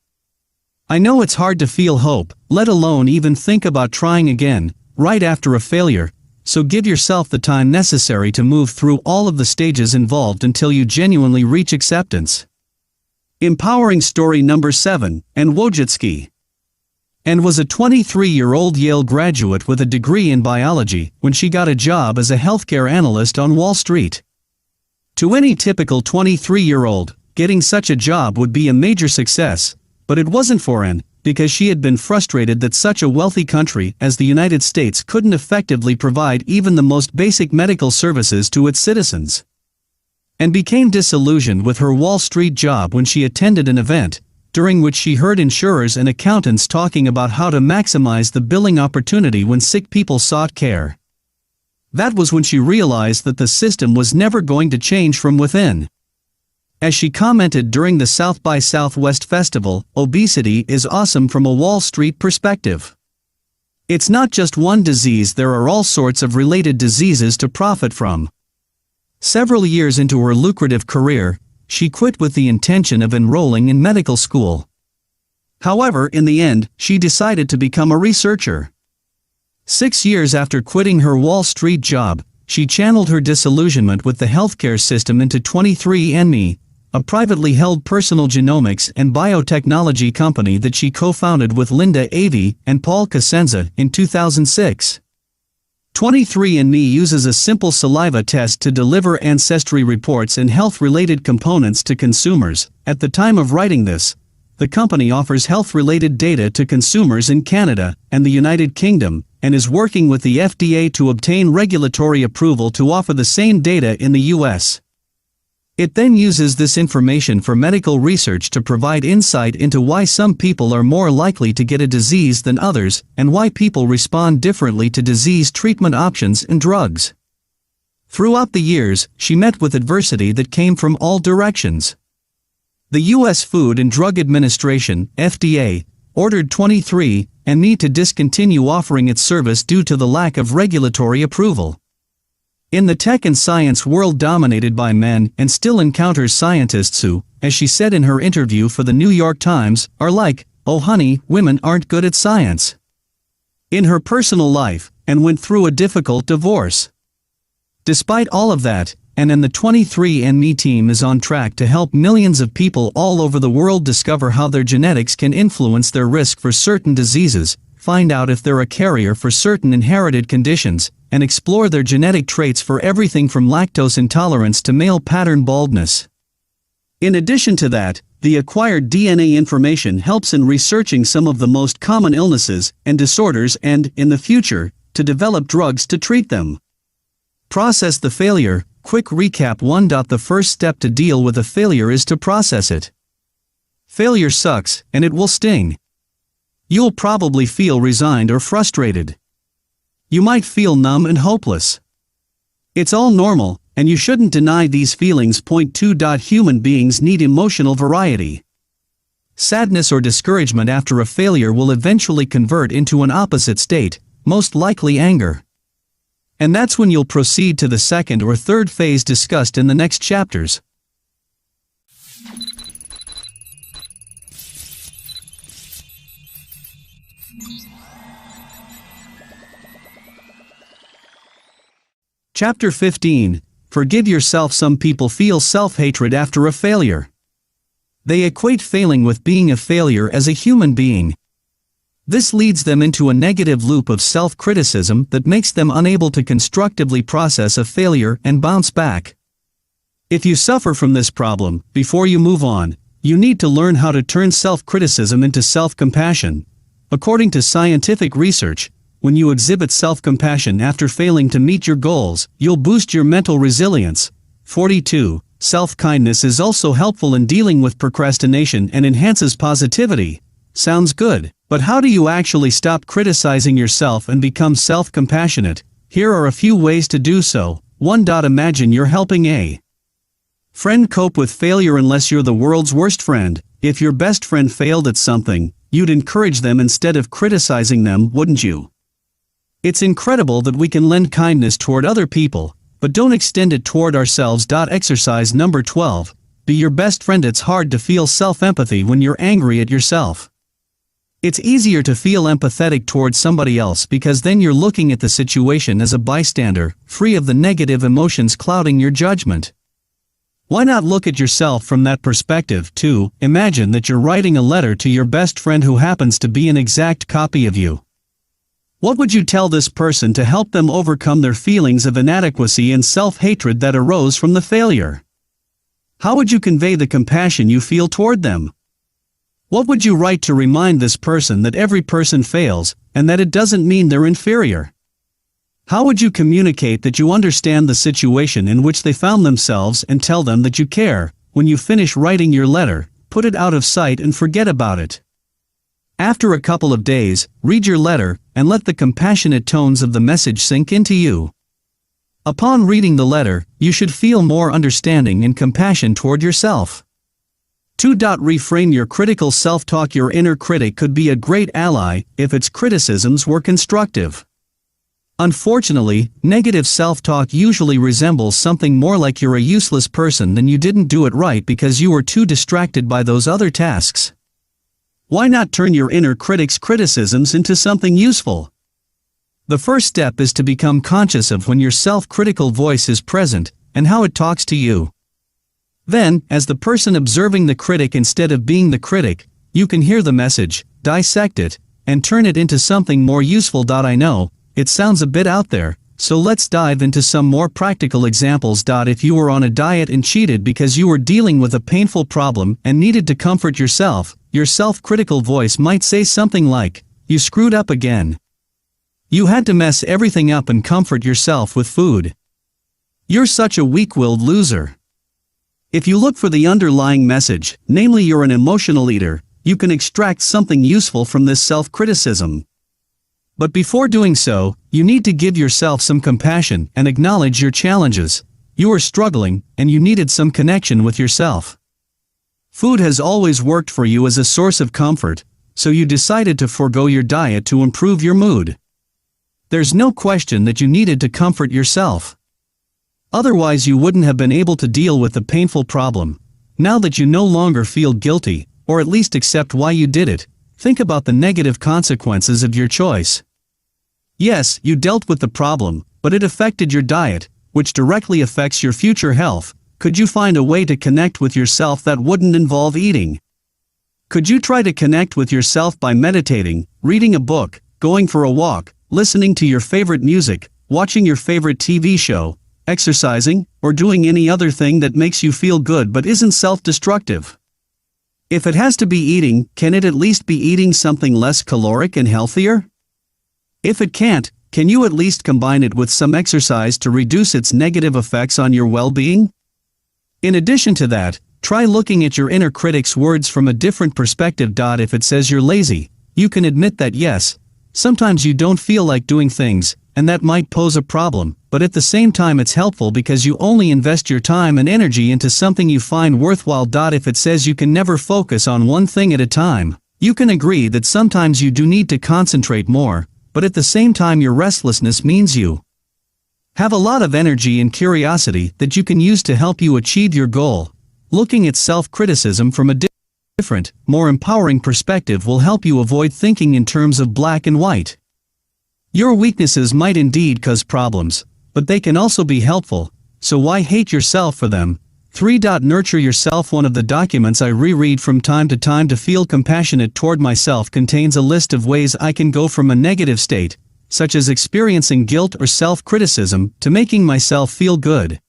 I know it's hard to feel hope, let alone even think about trying again, right after a failure, so give yourself the time necessary to move through all of the stages involved until you genuinely reach acceptance. Empowering story number 7, and Wojcicki. And was a 23-year-old Yale graduate with a degree in biology when she got a job as a healthcare analyst on Wall Street. To any typical 23-year-old, getting such a job would be a major success, but it wasn't for Anne, because she had been frustrated that such a wealthy country as the United States couldn't effectively provide even the most basic medical services to its citizens. And became disillusioned with her Wall Street job when she attended an event, during which she heard insurers and accountants talking about how to maximize the billing opportunity when sick people sought care. That was when she realized that the system was never going to change from within. As she commented during the South by Southwest Festival, obesity is awesome from a Wall Street perspective. It's not just one disease, there are all sorts of related diseases to profit from. Several years into her lucrative career, she quit with the intention of enrolling in medical school. However, in the end, she decided to become a researcher. 6 years after quitting her Wall Street job, she channeled her disillusionment with the healthcare system into 23andMe, a privately held personal genomics and biotechnology company that she co-founded with Linda Avey and Paul Cosenza in 2006. 23andMe uses a simple saliva test to deliver ancestry reports and health-related components to consumers. At the time of writing this, the company offers health-related data to consumers in Canada and the United Kingdom, and is working with the FDA to obtain regulatory approval to offer the same data in the US. It then uses this information for medical research to provide insight into why some people are more likely to get a disease than others, and why people respond differently to disease treatment options and drugs. Throughout the years, she met with adversity that came from all directions. The U.S. Food and Drug Administration, FDA, ordered 23andMe to discontinue offering its service due to the lack of regulatory approval. In the tech and science world dominated by men and still encounters scientists who, as she said in her interview for the New York Times, are like, "Oh honey, women aren't good at science." In her personal life, and went through a difficult divorce. Despite all of that, and the 23andMe team is on track to help millions of people all over the world discover how their genetics can influence their risk for certain diseases, find out if they're a carrier for certain inherited conditions, and explore their genetic traits for everything from lactose intolerance to male pattern baldness. In addition to that, the acquired DNA information helps in researching some of the most common illnesses and disorders and, in the future, to develop drugs to treat them. Process the failure. Quick recap 1. The first step to deal with a failure is to process it. Failure sucks, and it will sting. You'll probably feel resigned or frustrated. You might feel numb and hopeless. It's all normal, And you shouldn't deny these feelings. Point 2. Human beings need emotional variety. Sadness or discouragement after a failure will eventually convert into an opposite state, most likely anger. And that's when you'll proceed to the second or third phase discussed in the next chapters. Chapter 15. Forgive yourself. Some people feel self-hatred after a failure. They equate failing with being a failure as a human being. This leads them into a negative loop of self-criticism that makes them unable to constructively process a failure and bounce back. If you suffer from this problem, before you move on, you need to learn how to turn self-criticism into self-compassion. According to scientific research, when you exhibit self-compassion after failing to meet your goals, you'll boost your mental resilience. 42. Self-kindness is also helpful in dealing with procrastination and enhances positivity. Sounds good, but how do you actually stop criticizing yourself and become self-compassionate? Here are a few ways to do so. 1. Imagine you're helping a friend cope with failure. Unless you're the world's worst friend, if your best friend failed at something, you'd encourage them instead of criticizing them, wouldn't you? It's incredible that we can lend kindness toward other people, but don't extend it toward ourselves. Exercise number 12. Be your best friend. It's hard to feel self-empathy when you're angry at yourself. It's easier to feel empathetic toward somebody else because then you're looking at the situation as a bystander, free of the negative emotions clouding your judgment. Why not look at yourself from that perspective? 2. Imagine that you're writing a letter to your best friend who happens to be an exact copy of you. What would you tell this person to help them overcome their feelings of inadequacy and self-hatred that arose from the failure? How would you convey the compassion you feel toward them? What would you write to remind this person that every person fails, and that it doesn't mean they're inferior? How would you communicate that you understand the situation in which they found themselves and tell them that you care? When you finish writing your letter, put it out of sight and forget about it. After a couple of days, read your letter, and let the compassionate tones of the message sink into you. Upon reading the letter, you should feel more understanding and compassion toward yourself. 2. Reframe your critical self-talk. Your inner critic could be a great ally if its criticisms were constructive. Unfortunately, negative self-talk usually resembles something more like you're a useless person than you didn't do it right because you were too distracted by those other tasks. Why not turn your inner critic's criticisms into something useful? The first step is to become conscious of when your self-critical voice is present, and how it talks to you. Then, as the person observing the critic instead of being the critic, you can hear the message, dissect it, and turn it into something more useful. I know, it sounds a bit out there, so let's dive into some more practical examples. If you were on a diet and cheated because you were dealing with a painful problem and needed to comfort yourself, your self-critical voice might say something like, "You screwed up again. You had to mess everything up and comfort yourself with food. You're such a weak-willed loser." If you look for the underlying message, namely you're an emotional eater, you can extract something useful from this self-criticism. But before doing so, you need to give yourself some compassion and acknowledge your challenges. You were struggling, and you needed some connection with yourself. Food has always worked for you as a source of comfort, so you decided to forego your diet to improve your mood. There's no question that you needed to comfort yourself. Otherwise you wouldn't have been able to deal with the painful problem. Now that you no longer feel guilty, or at least accept why you did it, think about the negative consequences of your choice. Yes, you dealt with the problem, but it affected your diet, which directly affects your future health. Could you find a way to connect with yourself that wouldn't involve eating? Could you try to connect with yourself by meditating, reading a book, going for a walk, listening to your favorite music, watching your favorite TV show, exercising, or doing any other thing that makes you feel good but isn't self-destructive? If it has to be eating, can it at least be eating something less caloric and healthier? If it can't, can you at least combine it with some exercise to reduce its negative effects on your well-being? In addition to that, try looking at your inner critic's words from a different perspective. If it says you're lazy, you can admit that yes, sometimes you don't feel like doing things, and that might pose a problem, but at the same time it's helpful because you only invest your time and energy into something you find worthwhile. If it says you can never focus on one thing at a time, you can agree that sometimes you do need to concentrate more, but at the same time your restlessness means you have a lot of energy and curiosity that you can use to help you achieve your goal. Looking at self-criticism from a different, more empowering perspective will help you avoid thinking in terms of black and white. Your weaknesses might indeed cause problems, but they can also be helpful, so why hate yourself for them? 3. Nurture yourself. One of the documents I reread from time to time to feel compassionate toward myself contains a list of ways I can go from a negative state, such as experiencing guilt or self-criticism, to making myself feel good.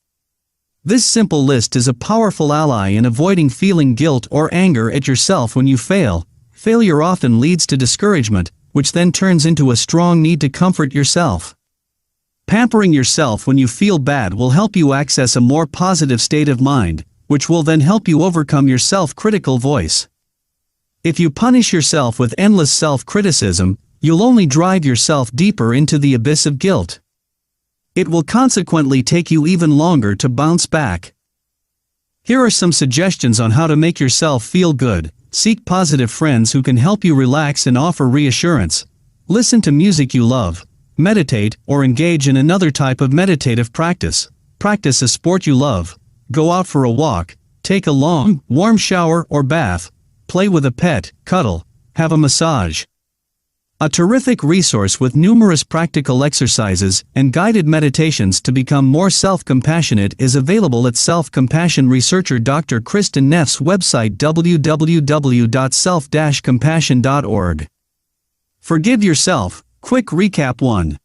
This simple list is a powerful ally in avoiding feeling guilt or anger at yourself when you fail. Failure often leads to discouragement, which then turns into a strong need to comfort yourself. Pampering yourself when you feel bad will help you access a more positive state of mind, which will then help you overcome your self-critical voice. If you punish yourself with endless self-criticism, you'll only drive yourself deeper into the abyss of guilt. It will consequently take you even longer to bounce back. Here are some suggestions on how to make yourself feel good. Seek positive friends who can help you relax and offer reassurance. Listen to music you love. Meditate or engage in another type of meditative practice. Practice a sport you love. Go out for a walk. Take a long, warm shower or bath. Play with a pet. Cuddle. Have a massage. A terrific resource with numerous practical exercises and guided meditations to become more self-compassionate is available at self-compassion researcher Dr. Kristen Neff's website www.self-compassion.org. Forgive yourself. Quick recap. 1.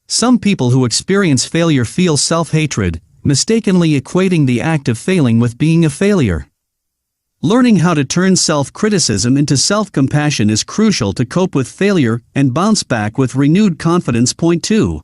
Some people who experience failure feel self-hatred, mistakenly equating the act of failing with being a failure. Learning how to turn self-criticism into self-compassion is crucial to cope with failure and bounce back with renewed confidence. 2.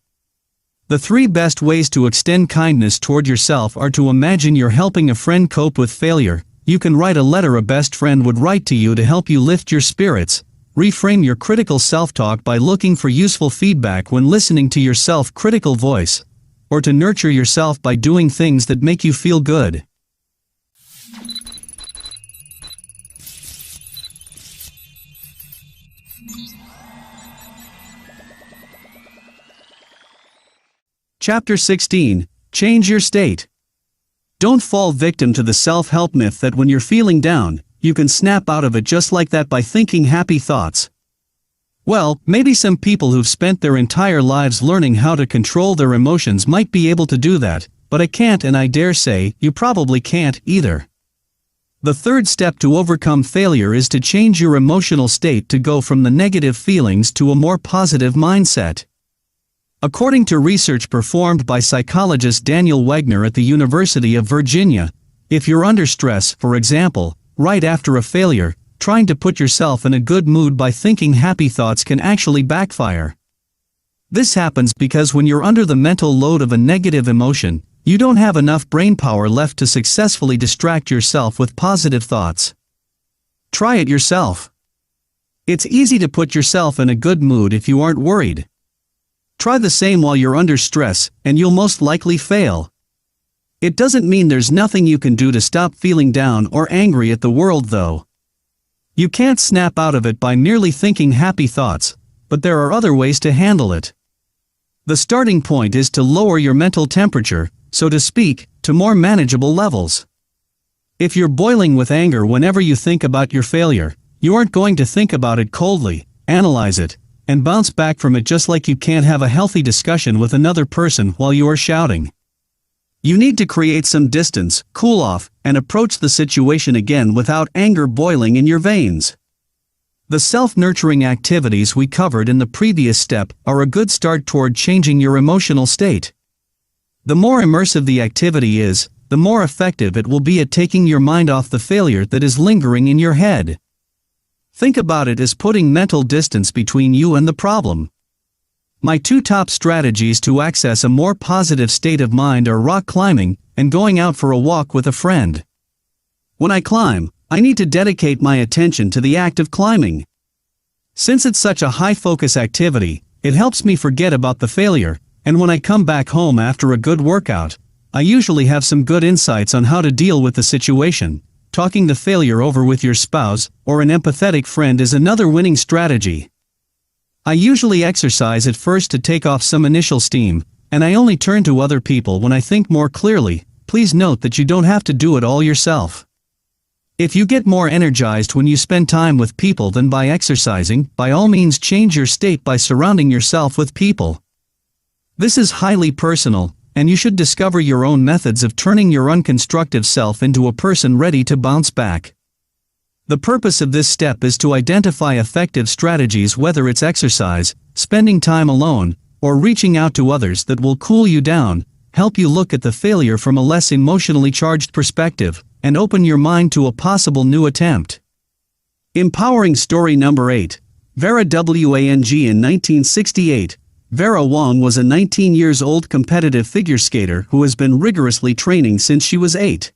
The 3 best ways to extend kindness toward yourself are to imagine you're helping a friend cope with failure. You can write a letter a best friend would write to you to help you lift your spirits. Reframe your critical self-talk by looking for useful feedback when listening to your self-critical voice, or to nurture yourself by doing things that make you feel good. Chapter 16. Change your state. Don't fall victim to the self-help myth that when you're feeling down, you can snap out of it just like that by thinking happy thoughts. Well, maybe some people who've spent their entire lives learning how to control their emotions might be able to do that, but I can't, and I dare say, you probably can't either. The 3rd step to overcome failure is to change your emotional state to go from the negative feelings to a more positive mindset. According to research performed by psychologist Daniel Wegner at the University of Virginia, if you're under stress, for example, right after a failure, trying to put yourself in a good mood by thinking happy thoughts can actually backfire. This happens because when you're under the mental load of a negative emotion, you don't have enough brainpower left to successfully distract yourself with positive thoughts. Try it yourself. It's easy to put yourself in a good mood if you aren't worried. Try the same while you're under stress, and you'll most likely fail. It doesn't mean there's nothing you can do to stop feeling down or angry at the world, though. You can't snap out of it by merely thinking happy thoughts, but there are other ways to handle it. The starting point is to lower your mental temperature, so to speak, to more manageable levels. If you're boiling with anger whenever you think about your failure, you aren't going to think about it coldly, analyze it, and bounce back from it just like you can't have a healthy discussion with another person while you are shouting. You need to create some distance, cool off, and approach the situation again without anger boiling in your veins. The self-nurturing activities we covered in the previous step are a good start toward changing your emotional state. The more immersive the activity is, the more effective it will be at taking your mind off the failure that is lingering in your head. Think about it as putting mental distance between you and the problem. My 2 top strategies to access a more positive state of mind are rock climbing and going out for a walk with a friend. When I climb, I need to dedicate my attention to the act of climbing. Since it's such a high-focus activity, It helps me forget about the failure, and when I come back home after a good workout, I usually have some good insights on how to deal with the situation. Talking the failure over with your spouse or an empathetic friend is another winning strategy. I usually exercise at first to take off some initial steam, and I only turn to other people when I think more clearly. Please note that you don't have to do it all yourself. If you get more energized when you spend time with people than by exercising, by all means change your state by surrounding yourself with people. This is highly personal, and you should discover your own methods of turning your unconstructive self into a person ready to bounce back. The purpose of this step is to identify effective strategies, whether it's exercise, spending time alone, or reaching out to others, that will cool you down, help you look at the failure from a less emotionally charged perspective, and open your mind to a possible new attempt. Empowering story number 8. Vera Wang. In 1968, Vera Wang was a 19-year-old competitive figure skater who has been rigorously training since she was 8.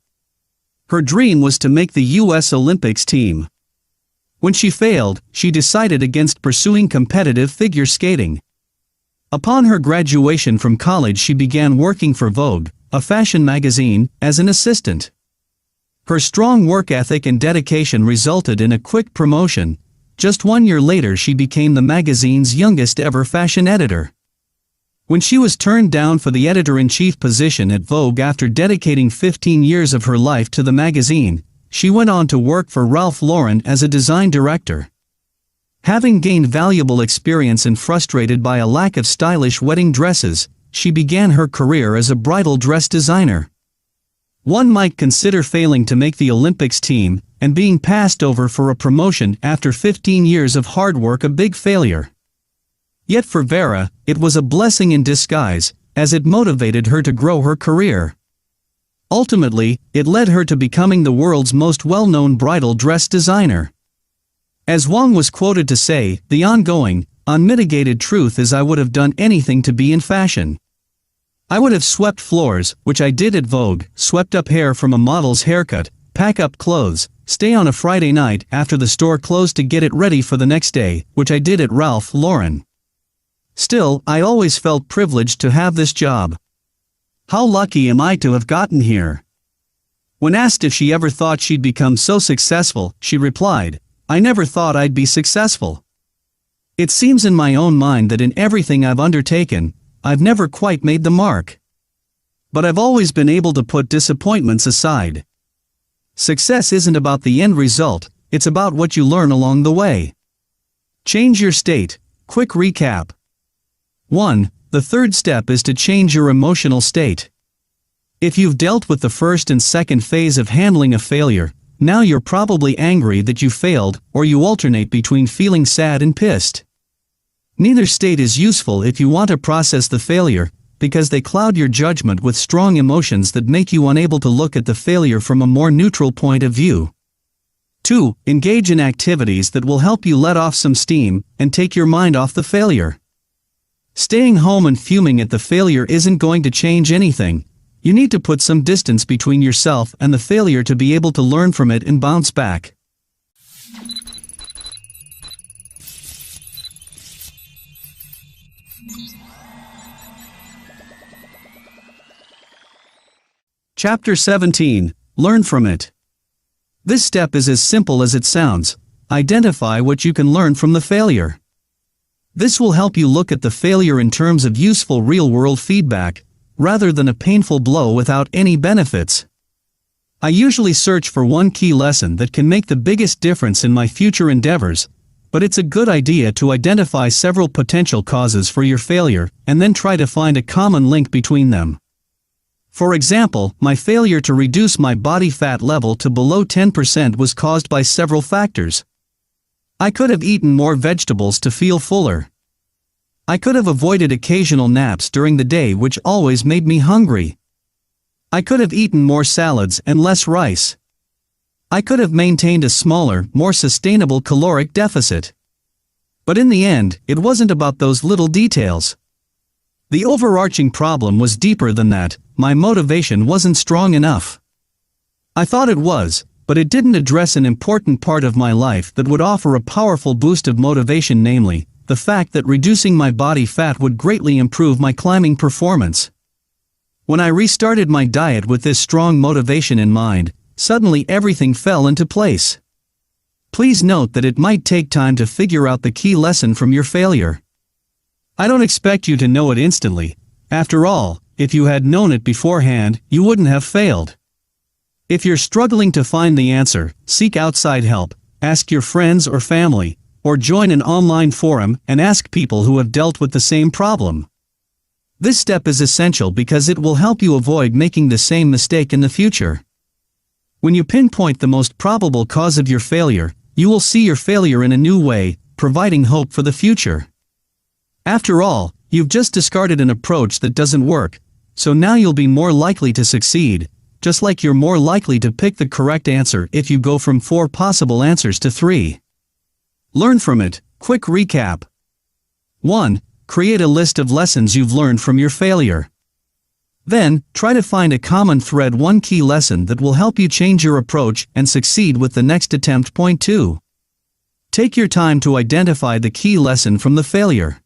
Her dream was to make the U.S. Olympics team. When she failed, she decided against pursuing competitive figure skating. Upon her graduation from college, she began working for Vogue, a fashion magazine, as an assistant. Her strong work ethic and dedication resulted in a quick promotion. Just 1 year later, she became the magazine's youngest ever fashion editor. When she was turned down for the editor-in-chief position at Vogue after dedicating 15 years of her life to the magazine, she went on to work for Ralph Lauren as a design director. Having gained valuable experience and frustrated by a lack of stylish wedding dresses, she began her career as a bridal dress designer. One might consider failing to make the Olympics team and being passed over for a promotion after 15 years of hard work a big failure. Yet for Vera, it was a blessing in disguise, as it motivated her to grow her career. Ultimately, it led her to becoming the world's most well-known bridal dress designer. As Wang was quoted to say, "The ongoing, unmitigated truth is I would have done anything to be in fashion. I would have swept floors, which I did at Vogue, swept up hair from a model's haircut, pack up clothes, stay on a Friday night after the store closed to get it ready for the next day, which I did at Ralph Lauren. Still, I always felt privileged to have this job. How lucky am I to have gotten here?" When asked if she ever thought she'd become so successful, she replied, "I never thought I'd be successful. It seems in my own mind that in everything I've undertaken, I've never quite made the mark. But I've always been able to put disappointments aside. Success isn't about the end result, it's about what you learn along the way." Change your state. Quick recap. 1. The third step is to change your emotional state. If you've dealt with the first and second phase of handling a failure, now you're probably angry that you failed, or you alternate between feeling sad and pissed. Neither state is useful if you want to process the failure, because they cloud your judgment with strong emotions that make you unable to look at the failure from a more neutral point of view. 2. Engage in activities that will help you let off some steam and take your mind off the failure. Staying home and fuming at the failure isn't going to change anything. You need to put some distance between yourself and the failure to be able to learn from it and bounce back. Chapter 17. Learn from it. This step is as simple as it sounds. Identify what you can learn from the failure. This will help you look at the failure in terms of useful real-world feedback, rather than a painful blow without any benefits. I usually search for one key lesson that can make the biggest difference in my future endeavors, but it's a good idea to identify several potential causes for your failure and then try to find a common link between them. For example, my failure to reduce my body fat level to below 10% was caused by several factors. I could have eaten more vegetables to feel fuller. I could have avoided occasional naps during the day, which always made me hungry. I could have eaten more salads and less rice. I could have maintained a smaller, more sustainable caloric deficit. But in the end, it wasn't about those little details. The overarching problem was deeper than that. My motivation wasn't strong enough. I thought it was, but it didn't address an important part of my life that would offer a powerful boost of motivation, namely, the fact that reducing my body fat would greatly improve my climbing performance. When I restarted my diet with this strong motivation in mind, suddenly everything fell into place. Please note that it might take time to figure out the key lesson from your failure. I don't expect you to know it instantly. After all, if you had known it beforehand, you wouldn't have failed. If you're struggling to find the answer, seek outside help, ask your friends or family, or join an online forum and ask people who have dealt with the same problem. This step is essential because it will help you avoid making the same mistake in the future. When you pinpoint the most probable cause of your failure, you will see your failure in a new way, providing hope for the future. After all, you've just discarded an approach that doesn't work, so now you'll be more likely to succeed, just like you're more likely to pick the correct answer if you go from 4 possible answers to 3. Learn from it. Quick recap. 1. Create a list of lessons you've learned from your failure. Then, try to find a common thread, one key lesson that will help you change your approach and succeed with the next attempt. Point 2. Take your time to identify the key lesson from the failure.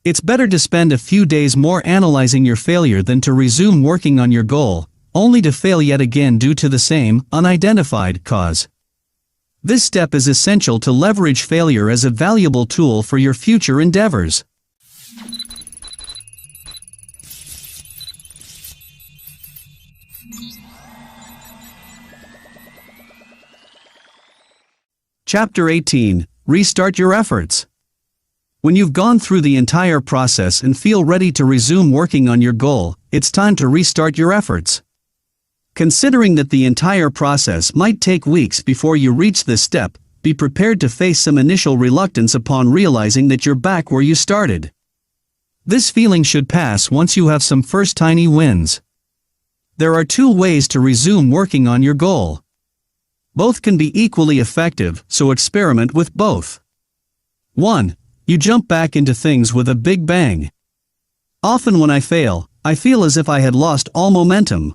It's better to spend a few days more analyzing your failure than to resume working on your goal, only to fail yet again due to the same, unidentified cause. This step is essential to leverage failure as a valuable tool for your future endeavors. Chapter 18. Restart your efforts. When you've gone through the entire process and feel ready to resume working on your goal, it's time to restart your efforts. Considering that the entire process might take weeks before you reach this step, be prepared to face some initial reluctance upon realizing that you're back where you started. This feeling should pass once you have some first tiny wins. There are 2 ways to resume working on your goal. Both can be equally effective, so experiment with both. 1. You jump back into things with a big bang. Often when I fail, I feel as if I had lost all momentum.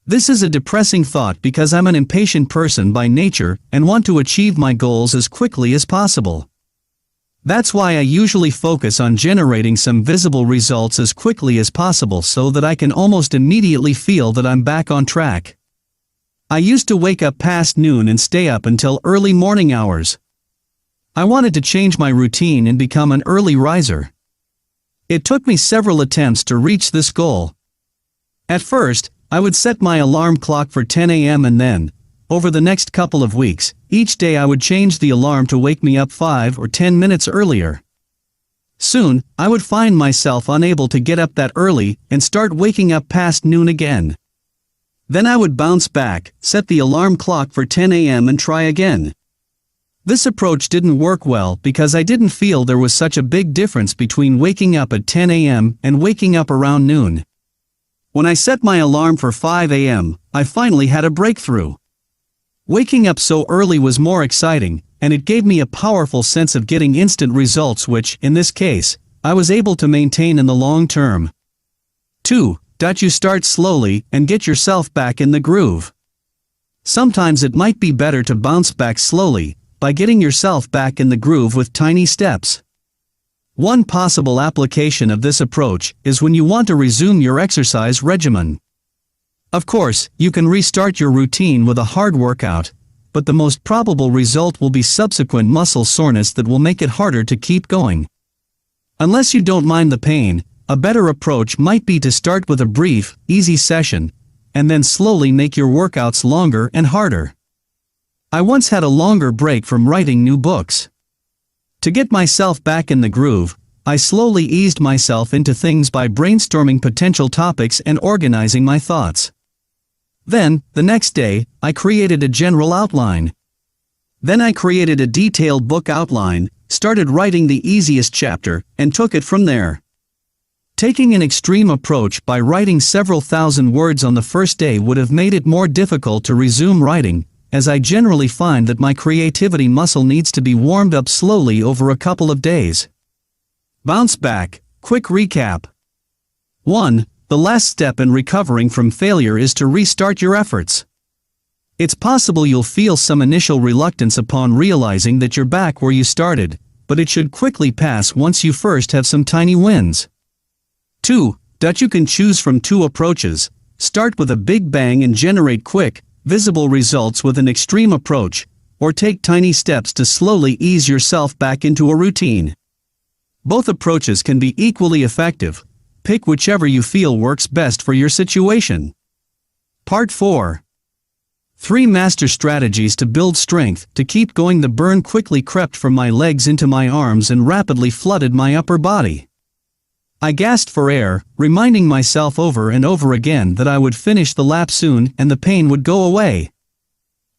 This is a depressing thought because I'm an impatient person by nature and want to achieve my goals as quickly as possible. That's why I usually focus on generating some visible results as quickly as possible so that I can almost immediately feel that I'm back on track. I used to wake up past noon and stay up until early morning hours. I wanted to change my routine and become an early riser. It took me several attempts to reach this goal. At first, I would set my alarm clock for 10 a.m. and then, over the next couple of weeks, each day I would change the alarm to wake me up 5 or 10 minutes earlier. Soon, I would find myself unable to get up that early and start waking up past noon again. Then I would bounce back, set the alarm clock for 10 a.m. and try again. This approach didn't work well because I didn't feel there was such a big difference between waking up at 10 a.m. and waking up around noon. When I set my alarm for 5 a.m., I finally had a breakthrough. Waking up so early was more exciting, and it gave me a powerful sense of getting instant results which, in this case, I was able to maintain in the long term. 2. You start slowly and get yourself back in the groove. Sometimes it might be better to bounce back slowly, by getting yourself back in the groove with tiny steps. One possible application of this approach is when you want to resume your exercise regimen. Of course, you can restart your routine with a hard workout, but the most probable result will be subsequent muscle soreness that will make it harder to keep going. Unless you don't mind the pain, a better approach might be to start with a brief, easy session, and then slowly make your workouts longer and harder. I once had a longer break from writing new books. To get myself back in the groove, I slowly eased myself into things by brainstorming potential topics and organizing my thoughts. Then, the next day, I created a general outline. Then I created a detailed book outline, started writing the easiest chapter, and took it from there. Taking an extreme approach by writing several thousand words on the first day would have made it more difficult to resume writing, as I generally find that my creativity muscle needs to be warmed up slowly over a couple of days. Bounce back. Quick recap. 1. The last step in recovering from failure is to restart your efforts. It's possible you'll feel some initial reluctance upon realizing that you're back where you started, but it should quickly pass once you first have some tiny wins. 2. That you can choose from two approaches. Start with a big bang and generate quick, visible results with an extreme approach, or take tiny steps to slowly ease yourself back into a routine. Both approaches can be equally effective. Pick whichever you feel works best for your situation. Part 4. 3 master strategies to build strength. To keep going, the burn quickly crept from my legs into my arms and rapidly flooded my upper body. I gasped for air, reminding myself over and over again that I would finish the lap soon and the pain would go away.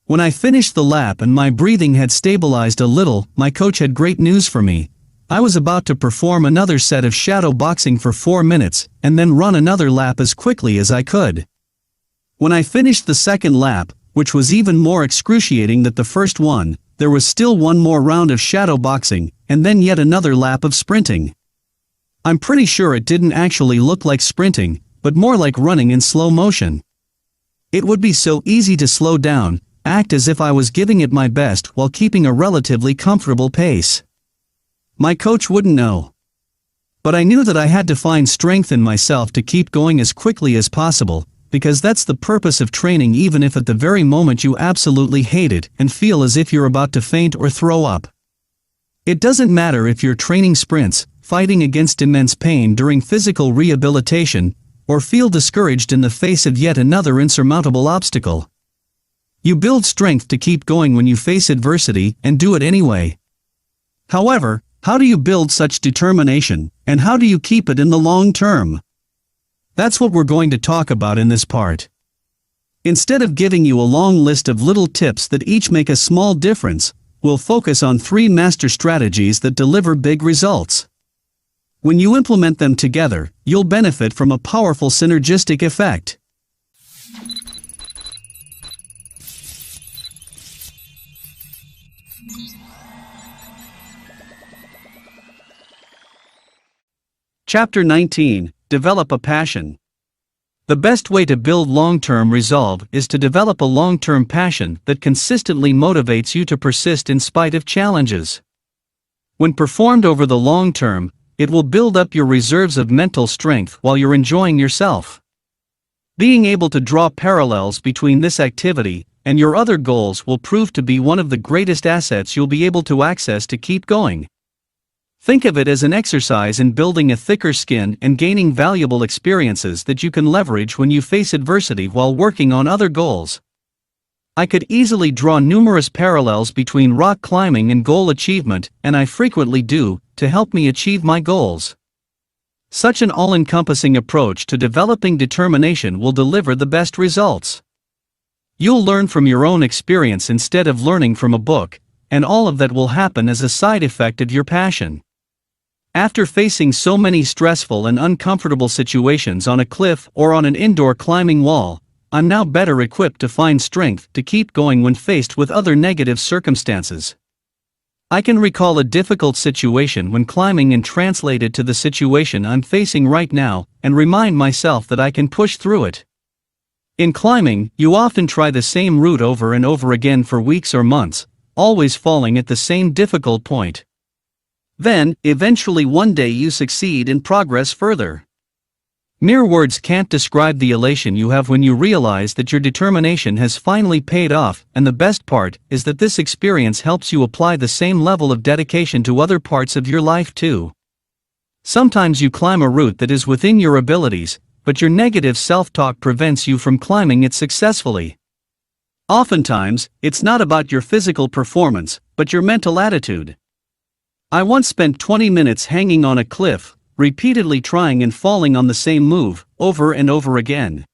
When I finished the lap and my breathing had stabilized a little, my coach had great news for me. I was about to perform another set of shadow boxing for 4 minutes, and then run another lap as quickly as I could. When I finished the second lap, which was even more excruciating than the first one, there was still one more round of shadow boxing, and then yet another lap of sprinting. I'm pretty sure it didn't actually look like sprinting, but more like running in slow motion. It would be so easy to slow down, act as if I was giving it my best while keeping a relatively comfortable pace. My coach wouldn't know. But I knew that I had to find strength in myself to keep going as quickly as possible, because that's the purpose of training, even if at the very moment you absolutely hate it and feel as if you're about to faint or throw up. It doesn't matter if you're training sprints, fighting against immense pain during physical rehabilitation, or feel discouraged in the face of yet another insurmountable obstacle. You build strength to keep going when you face adversity and do it anyway. However, how do you build such determination, and how do you keep it in the long term? That's what we're going to talk about in this part. Instead of giving you a long list of little tips that each make a small difference, we'll focus on 3 master strategies that deliver big results. When you implement them together, you'll benefit from a powerful synergistic effect. Chapter 19. Develop a passion. The best way to build long-term resolve is to develop a long-term passion that consistently motivates you to persist in spite of challenges. When performed over the long term, it will build up your reserves of mental strength while you're enjoying yourself. Being able to draw parallels between this activity and your other goals will prove to be one of the greatest assets you'll be able to access to keep going. Think of it as an exercise in building a thicker skin and gaining valuable experiences that you can leverage when you face adversity while working on other goals. I could easily draw numerous parallels between rock climbing and goal achievement, and I frequently do, to help me achieve my goals. Such an all-encompassing approach to developing determination will deliver the best results. You'll learn from your own experience instead of learning from a book, and all of that will happen as a side effect of your passion. After facing so many stressful and uncomfortable situations on a cliff or on an indoor climbing wall, I'm now better equipped to find strength to keep going when faced with other negative circumstances. I can recall a difficult situation when climbing and translate it to the situation I'm facing right now, and remind myself that I can push through it. In climbing, you often try the same route over and over again for weeks or months, always falling at the same difficult point. Then, eventually one day you succeed and progress further. Mere words can't describe the elation you have when you realize that your determination has finally paid off, and the best part is that this experience helps you apply the same level of dedication to other parts of your life too. Sometimes you climb a route that is within your abilities, but your negative self-talk prevents you from climbing it successfully. Oftentimes, it's not about your physical performance, but your mental attitude. I once spent 20 minutes hanging on a cliff, repeatedly trying and falling on the same move, over and over again.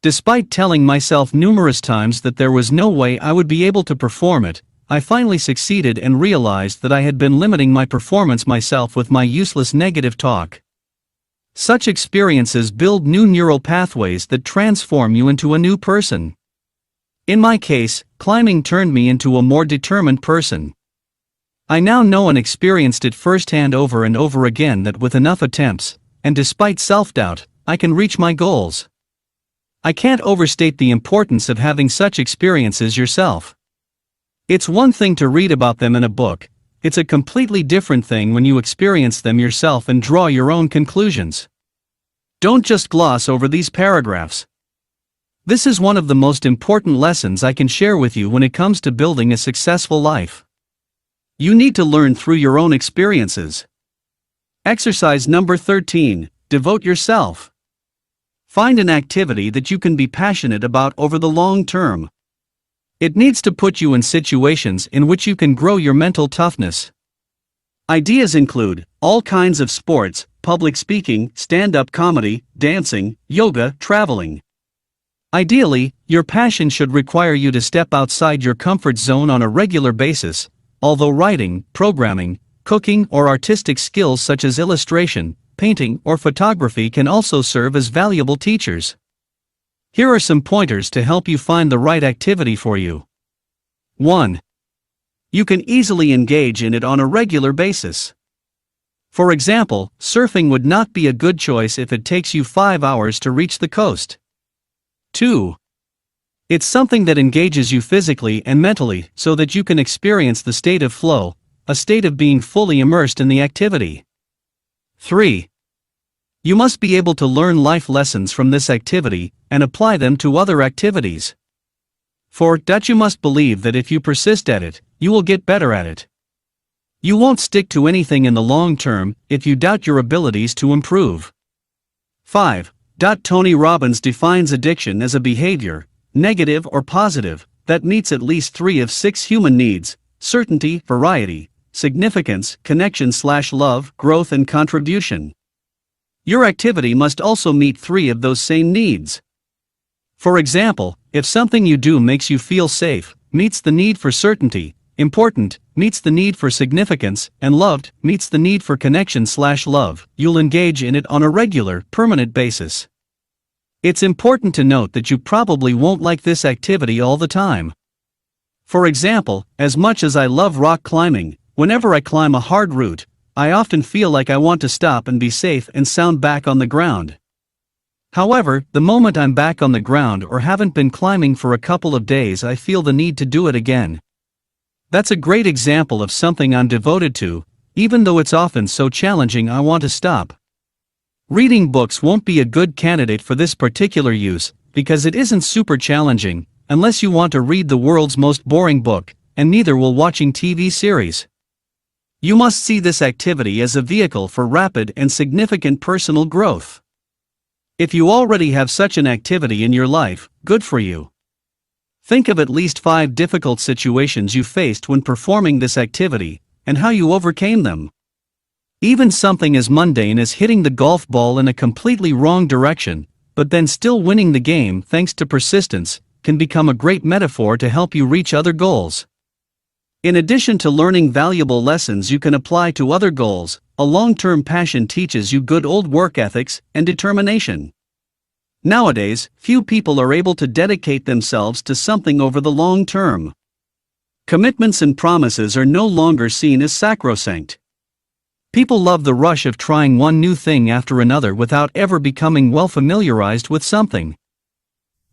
Despite telling myself numerous times that there was no way I would be able to perform it, I finally succeeded and realized that I had been limiting my performance myself with my useless negative talk. Such experiences build new neural pathways that transform you into a new person. In my case, climbing turned me into a more determined person. I now know and experienced it firsthand over and over again that with enough attempts, and despite self-doubt, I can reach my goals. I can't overstate the importance of having such experiences yourself. It's one thing to read about them in a book, it's a completely different thing when you experience them yourself and draw your own conclusions. Don't just gloss over these paragraphs. This is one of the most important lessons I can share with you when it comes to building a successful life. You need to learn through your own experiences. Exercise number 13, devote yourself. Find an activity that you can be passionate about over the long term. It needs to put you in situations in which you can grow your mental toughness. Ideas include all kinds of sports, public speaking, stand-up comedy, dancing, yoga, traveling. Ideally, your passion should require you to step outside your comfort zone on a regular basis, although writing, programming, cooking, or artistic skills such as illustration, painting, or photography can also serve as valuable teachers. Here are some pointers to help you find the right activity for you. 1. You can easily engage in it on a regular basis. For example, surfing would not be a good choice if it takes you 5 hours to reach the coast. 2. It's something that engages you physically and mentally so that you can experience the state of flow, a state of being fully immersed in the activity. 3. You must be able to learn life lessons from this activity and apply them to other activities. 4. You must believe that if you persist at it, you will get better at it. You won't stick to anything in the long term if you doubt your abilities to improve. 5. Tony Robbins defines addiction as a behavior, negative or positive, that meets at least 3 of 6 human needs: certainty, variety, significance, connection/love, growth, and contribution. Your activity must also meet 3 of those same needs. For example, if something you do makes you feel safe, meets the need for certainty, important, meets the need for significance, and loved, meets the need for connection/love, you'll engage in it on a regular, permanent basis. It's important to note that you probably won't like this activity all the time. For example, as much as I love rock climbing, whenever I climb a hard route, I often feel like I want to stop and be safe and sound back on the ground. However, the moment I'm back on the ground or haven't been climbing for a couple of days, I feel the need to do it again. That's a great example of something I'm devoted to, even though it's often so challenging I want to stop. Reading books won't be a good candidate for this particular use, because it isn't super challenging, unless you want to read the world's most boring book, and neither will watching TV series. You must see this activity as a vehicle for rapid and significant personal growth. If you already have such an activity in your life, good for you. Think of at least 5 difficult situations you faced when performing this activity, and how you overcame them. Even something as mundane as hitting the golf ball in a completely wrong direction, but then still winning the game thanks to persistence, can become a great metaphor to help you reach other goals. In addition to learning valuable lessons you can apply to other goals, a long-term passion teaches you good old work ethics and determination. Nowadays, few people are able to dedicate themselves to something over the long term. Commitments and promises are no longer seen as sacrosanct. People love the rush of trying one new thing after another without ever becoming well familiarized with something.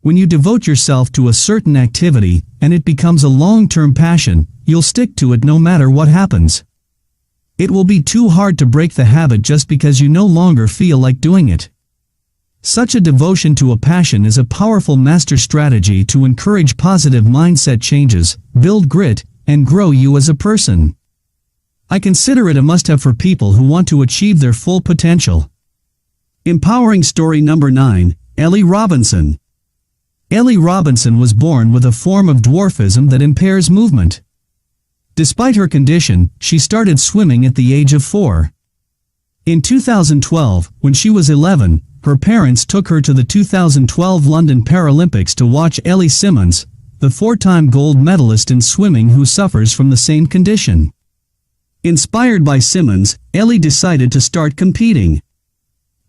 When you devote yourself to a certain activity, and it becomes a long-term passion, you'll stick to it no matter what happens. It will be too hard to break the habit just because you no longer feel like doing it. Such a devotion to a passion is a powerful master strategy to encourage positive mindset changes, build grit, and grow you as a person. I consider it a must-have for people who want to achieve their full potential. Empowering story number 9, Ellie Robinson. Ellie Robinson was born with a form of dwarfism that impairs movement. Despite her condition, she started swimming at the age of 4. In 2012, when she was 11, her parents took her to the 2012 London Paralympics to watch Ellie Simmonds, the 4-time gold medalist in swimming who suffers from the same condition. Inspired by Simmonds, Ellie decided to start competing.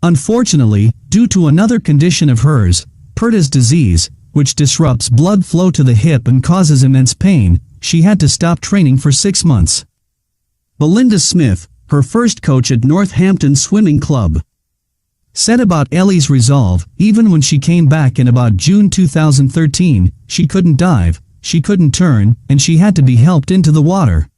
Unfortunately, due to another condition of hers, Perthes disease, which disrupts blood flow to the hip and causes immense pain, she had to stop training for 6 months. Belinda Smith, her first coach at Northampton Swimming Club, said about Ellie's resolve, even when she came back in about June 2013, she couldn't dive, she couldn't turn, and she had to be helped into the water.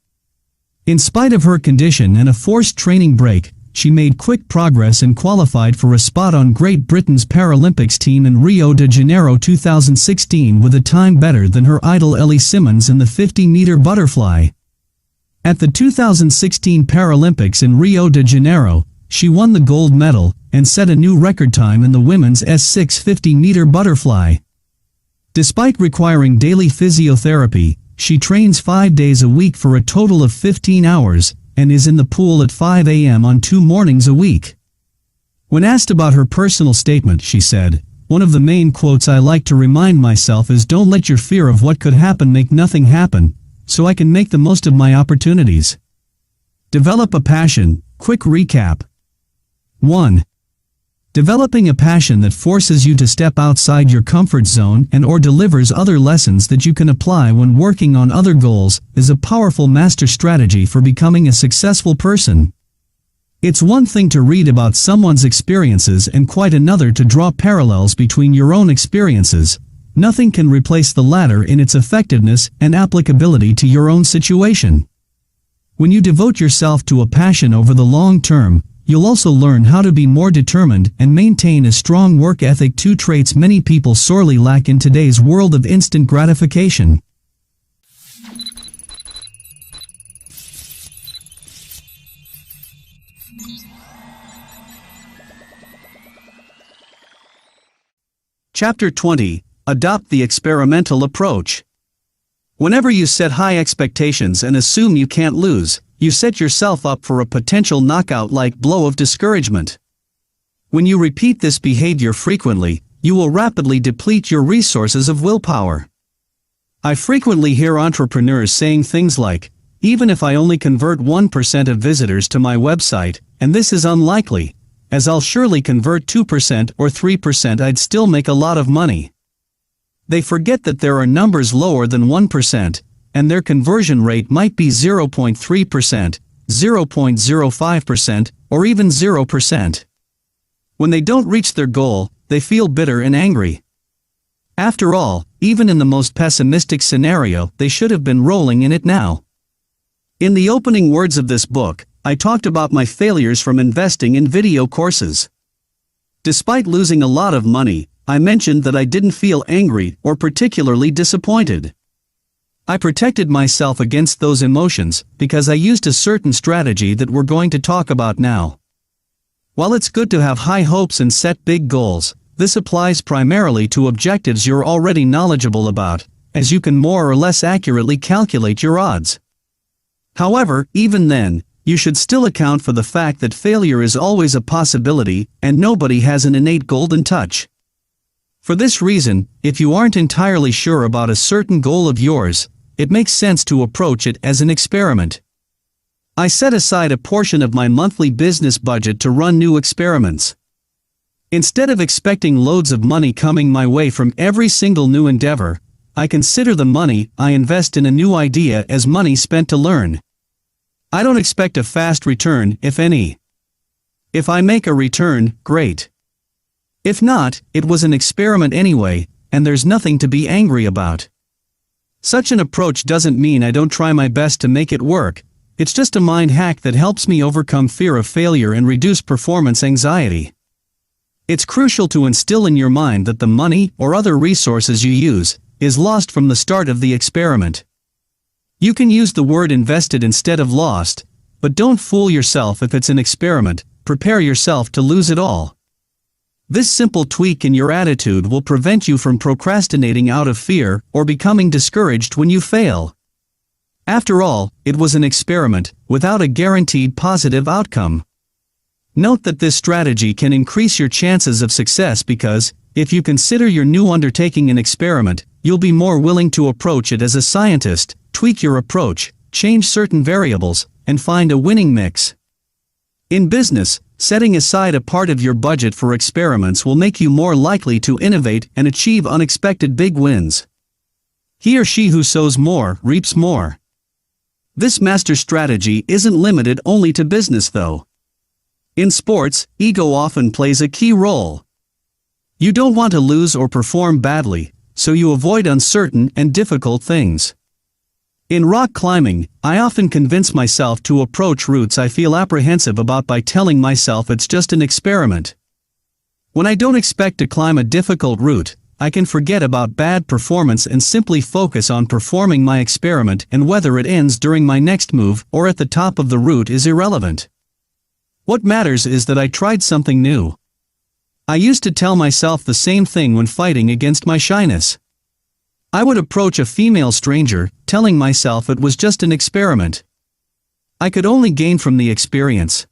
In spite of her condition and a forced training break, she made quick progress and qualified for a spot on Great Britain's Paralympics team in Rio de Janeiro 2016 with a time better than her idol Ellie Simmonds in the 50-meter butterfly. At the 2016 Paralympics in Rio de Janeiro, she won the gold medal and set a new record time in the women's S6 50-meter butterfly. Despite requiring daily physiotherapy, she trains 5 days a week for a total of 15 hours, and is in the pool at 5 a.m. on 2 mornings a week. When asked about her personal statement, she said, "One of the main quotes I like to remind myself is don't let your fear of what could happen make nothing happen, so I can make the most of my opportunities." Develop a passion. Quick recap. 1. Developing a passion that forces you to step outside your comfort zone and/or delivers other lessons that you can apply when working on other goals is a powerful master strategy for becoming a successful person. It's one thing to read about someone's experiences and quite another to draw parallels between your own experiences. Nothing can replace the latter in its effectiveness and applicability to your own situation. When you devote yourself to a passion over the long term, you'll also learn how to be more determined and maintain a strong work ethic, 2 traits many people sorely lack in today's world of instant gratification. Chapter 20. Adopt the experimental approach. Whenever you set high expectations and assume you can't lose, you set yourself up for a potential knockout-like blow of discouragement. When you repeat this behavior frequently, you will rapidly deplete your resources of willpower. I frequently hear entrepreneurs saying things like, "Even if I only convert 1% of visitors to my website, and this is unlikely, as I'll surely convert 2% or 3%, I'd still make a lot of money." They forget that there are numbers lower than 1%, and their conversion rate might be 0.3%, 0.05%, or even 0%. When they don't reach their goal, they feel bitter and angry. After all, even in the most pessimistic scenario, they should have been rolling in it now. In the opening words of this book, I talked about my failures from investing in video courses. Despite losing a lot of money, I mentioned that I didn't feel angry or particularly disappointed. I protected myself against those emotions because I used a certain strategy that we're going to talk about now. While it's good to have high hopes and set big goals, this applies primarily to objectives you're already knowledgeable about, as you can more or less accurately calculate your odds. However, even then, you should still account for the fact that failure is always a possibility and nobody has an innate golden touch. For this reason, if you aren't entirely sure about a certain goal of yours, it makes sense to approach it as an experiment. I set aside a portion of my monthly business budget to run new experiments. Instead of expecting loads of money coming my way from every single new endeavor, I consider the money I invest in a new idea as money spent to learn. I don't expect a fast return, if any. If I make a return, great. If not, it was an experiment anyway, and there's nothing to be angry about. Such an approach doesn't mean I don't try my best to make it work, it's just a mind hack that helps me overcome fear of failure and reduce performance anxiety. It's crucial to instill in your mind that the money or other resources you use is lost from the start of the experiment. You can use the word invested instead of lost, but don't fool yourself if it's an experiment, prepare yourself to lose it all. This simple tweak in your attitude will prevent you from procrastinating out of fear or becoming discouraged when you fail. After all, it was an experiment, without a guaranteed positive outcome. Note that this strategy can increase your chances of success because, if you consider your new undertaking an experiment, you'll be more willing to approach it as a scientist, tweak your approach, change certain variables, and find a winning mix. In business, setting aside a part of your budget for experiments will make you more likely to innovate and achieve unexpected big wins. He or she who sows more reaps more. This master strategy isn't limited only to business though. In sports, ego often plays a key role. You don't want to lose or perform badly, so you avoid uncertain and difficult things. In rock climbing, I often convince myself to approach routes I feel apprehensive about by telling myself it's just an experiment. When I don't expect to climb a difficult route, I can forget about bad performance and simply focus on performing my experiment, and whether it ends during my next move or at the top of the route is irrelevant. What matters is that I tried something new. I used to tell myself the same thing when fighting against my shyness. I would approach a female stranger, telling myself it was just an experiment. I could only gain from the experience.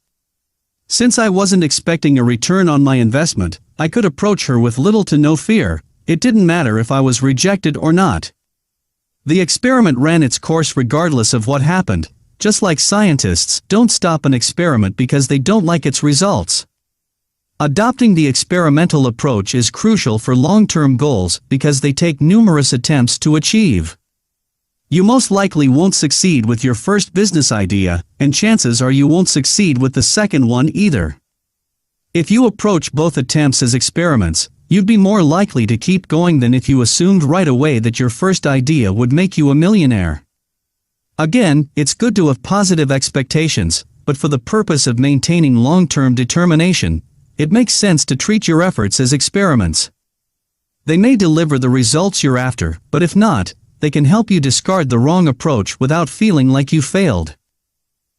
Since I wasn't expecting a return on my investment, I could approach her with little to no fear. It didn't matter if I was rejected or not. The experiment ran its course regardless of what happened, just like scientists don't stop an experiment because they don't like its results. Adopting the experimental approach is crucial for long-term goals because they take numerous attempts to achieve. You most likely won't succeed with your first business idea, and chances are you won't succeed with the second one either. If you approach both attempts as experiments, you'd be more likely to keep going than if you assumed right away that your first idea would make you a millionaire. Again, it's good to have positive expectations, but for the purpose of maintaining long-term determination, it makes sense to treat your efforts as experiments. They may deliver the results you're after, but if not, they can help you discard the wrong approach without feeling like you failed.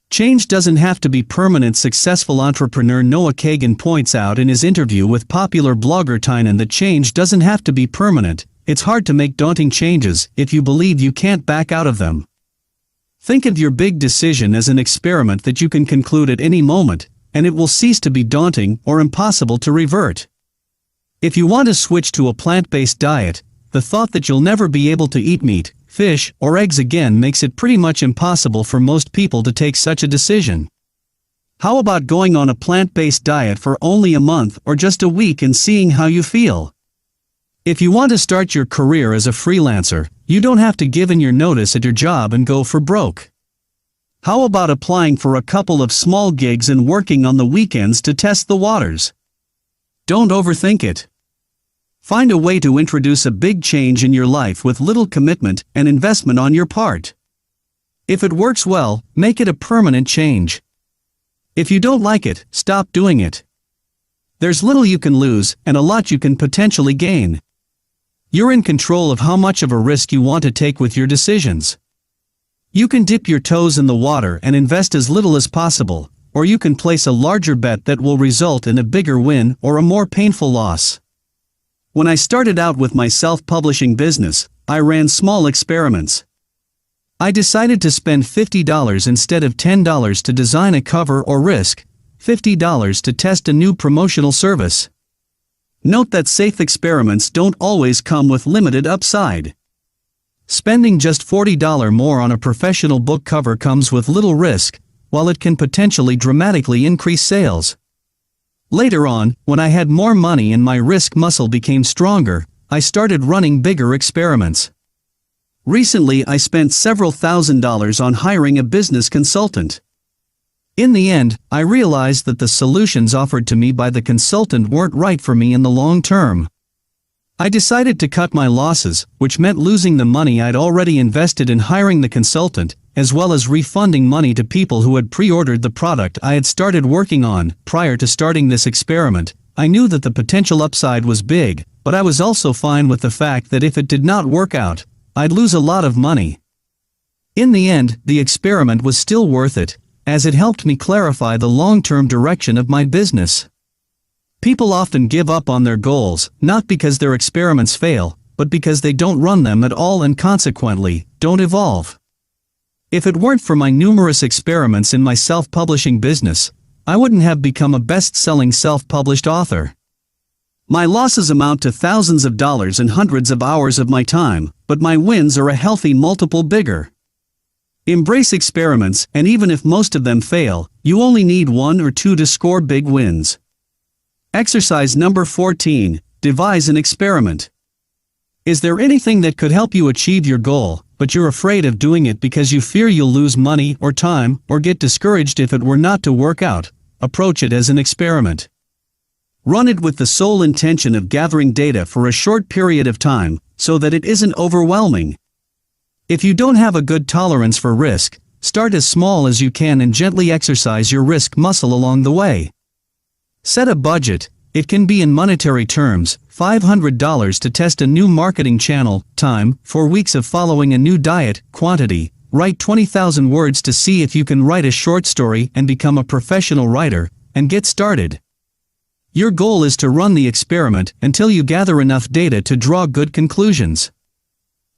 Change doesn't have to be permanent. Successful entrepreneur Noah Kagan points out in his interview with popular blogger Tynan that change doesn't have to be permanent. It's hard to make daunting changes if you believe you can't back out of them. Think of your big decision as an experiment that you can conclude at any moment, and it will cease to be daunting or impossible to revert. If you want to switch to a plant-based diet, the thought that you'll never be able to eat meat, fish, or eggs again makes it pretty much impossible for most people to take such a decision. How about going on a plant-based diet for only a month or just a week and seeing how you feel? If you want to start your career as a freelancer, you don't have to give in your notice at your job and go for broke. How about applying for a couple of small gigs and working on the weekends to test the waters? Don't overthink it. Find a way to introduce a big change in your life with little commitment and investment on your part. If it works well, make it a permanent change. If you don't like it, stop doing it. There's little you can lose and a lot you can potentially gain. You're in control of how much of a risk you want to take with your decisions. You can dip your toes in the water and invest as little as possible, or you can place a larger bet that will result in a bigger win or a more painful loss. When I started out with my self-publishing business, I ran small experiments. I decided to spend $50 instead of $10 to design a cover or risk $50 to test a new promotional service. Note that safe experiments don't always come with limited upside. Spending just $40 more on a professional book cover comes with little risk, while it can potentially dramatically increase sales. Later on, when I had more money and my risk muscle became stronger, I started running bigger experiments. Recently I spent several $1,000s on hiring a business consultant. In the end, I realized that the solutions offered to me by the consultant weren't right for me in the long term. I decided to cut my losses, which meant losing the money I'd already invested in hiring the consultant, as well as refunding money to people who had pre-ordered the product I had started working on. Prior to starting this experiment, I knew that the potential upside was big, but I was also fine with the fact that if it did not work out, I'd lose a lot of money. In the end, the experiment was still worth it, as it helped me clarify the long-term direction of my business. People often give up on their goals, not because their experiments fail, but because they don't run them at all and consequently, don't evolve. If it weren't for my numerous experiments in my self-publishing business, I wouldn't have become a best-selling self-published author. My losses amount to thousands of dollars and hundreds of hours of my time, but my wins are a healthy multiple bigger. Embrace experiments, and even if most of them fail, you only need one or two to score big wins. Exercise number 14, devise an experiment. Is there anything that could help you achieve your goal, but you're afraid of doing it because you fear you'll lose money or time or get discouraged if it were not to work out? Approach it as an experiment. Run it with the sole intention of gathering data for a short period of time, so that it isn't overwhelming. If you don't have a good tolerance for risk, start as small as you can and gently exercise your risk muscle along the way. Set a budget. It can be in monetary terms, $500 to test a new marketing channel, time, 4 weeks of following a new diet, quantity, write 20,000 words to see if you can write a short story and become a professional writer, and get started. Your goal is to run the experiment until you gather enough data to draw good conclusions.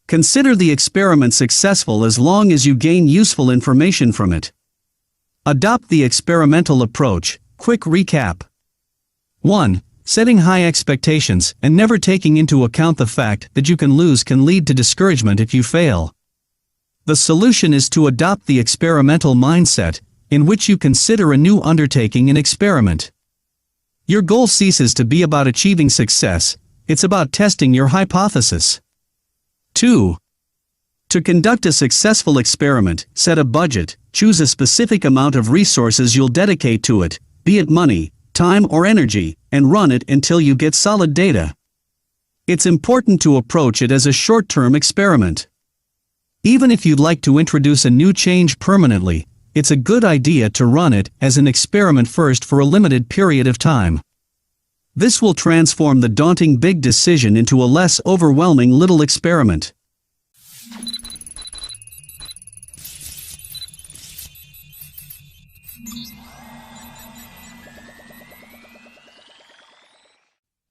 Consider the experiment successful as long as you gain useful information from it. Adopt the experimental approach. Quick recap. 1. Setting high expectations and never taking into account the fact that you can lose can lead to discouragement if you fail. The solution is to adopt the experimental mindset, in which you consider a new undertaking an experiment. Your goal ceases to be about achieving success, it's about testing your hypothesis. 2. To conduct a successful experiment, set a budget, choose a specific amount of resources you'll dedicate to it, be it money, time or energy, and run it until you get solid data. It's important to approach it as a short-term experiment. Even if you'd like to introduce a new change permanently, it's a good idea to run it as an experiment first for a limited period of time. This will transform the daunting big decision into a less overwhelming little experiment.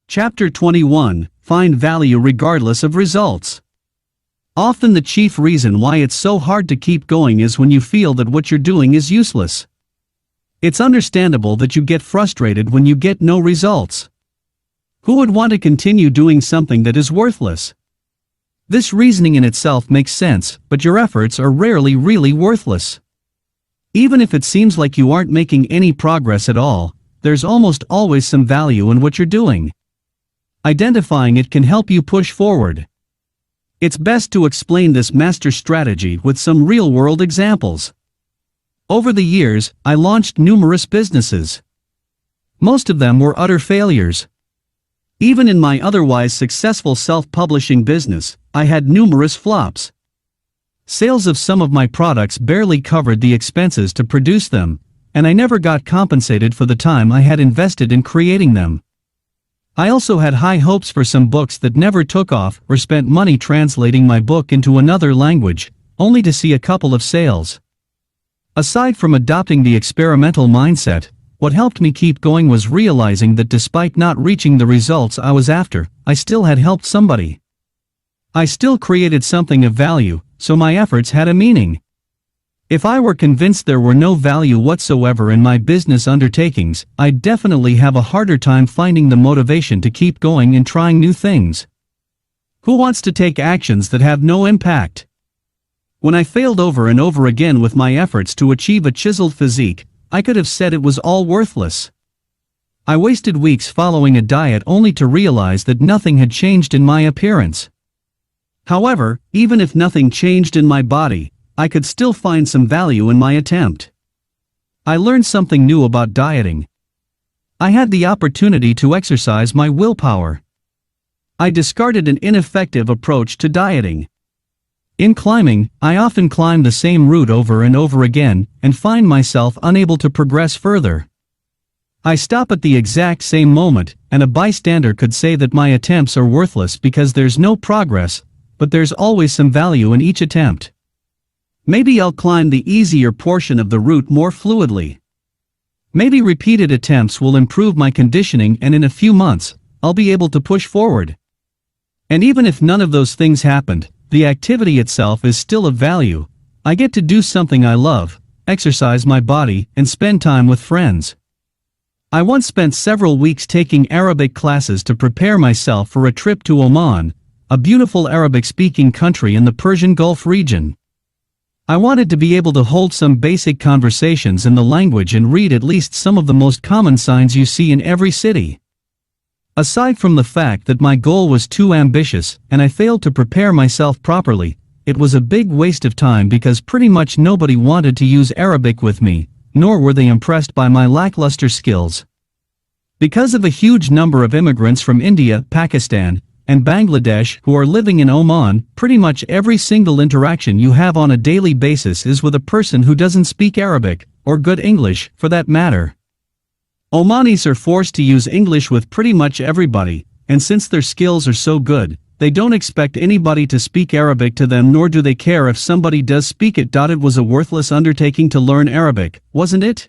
Chapter 21. Find value regardless of results. Often the chief reason why it's so hard to keep going is when you feel that what you're doing is useless. It's understandable that you get frustrated when you get no results. Who would want to continue doing something that is worthless? This reasoning in itself makes sense, but your efforts are rarely really worthless. Even if it seems like you aren't making any progress at all, there's almost always some value in what you're doing. Identifying it can help you push forward. It's best to explain this master strategy with some real-world examples. Over the years, I launched numerous businesses. Most of them were utter failures. Even in my otherwise successful self-publishing business, I had numerous flops. Sales of some of my products barely covered the expenses to produce them, and I never got compensated for the time I had invested in creating them. I also had high hopes for some books that never took off or spent money translating my book into another language, only to see a couple of sales. Aside from adopting the experimental mindset, what helped me keep going was realizing that despite not reaching the results I was after, I still had helped somebody. I still created something of value, so my efforts had a meaning. If I were convinced there were no value whatsoever in my business undertakings, I'd definitely have a harder time finding the motivation to keep going and trying new things. Who wants to take actions that have no impact? When I failed over and over again with my efforts to achieve a chiseled physique, I could have said it was all worthless. I wasted weeks following a diet only to realize that nothing had changed in my appearance. However, even if nothing changed in my body, I could still find some value in my attempt. I learned something new about dieting. I had the opportunity to exercise my willpower. I discarded an ineffective approach to dieting. In climbing, I often climb the same route over and over again, and find myself unable to progress further. I stop at the exact same moment, and a bystander could say that my attempts are worthless because there's no progress, but there's always some value in each attempt. Maybe I'll climb the easier portion of the route more fluidly. Maybe repeated attempts will improve my conditioning, and in a few months, I'll be able to push forward. And even if none of those things happened, the activity itself is still of value. I get to do something I love, exercise my body, and spend time with friends. I once spent several weeks taking Arabic classes to prepare myself for a trip to Oman, a beautiful Arabic-speaking country in the Persian Gulf region. I wanted to be able to hold some basic conversations in the language and read at least some of the most common signs you see in every city. Aside from the fact that my goal was too ambitious and I failed to prepare myself properly, it was a big waste of time because pretty much nobody wanted to use Arabic with me, nor were they impressed by my lackluster skills. Because of a huge number of immigrants from India, Pakistan, and Bangladesh who are living in Oman, pretty much every single interaction you have on a daily basis is with a person who doesn't speak Arabic, or good English, for that matter. Omanis are forced to use English with pretty much everybody, and since their skills are so good, they don't expect anybody to speak Arabic to them, nor do they care if somebody does speak it. It was a worthless undertaking to learn Arabic, wasn't it?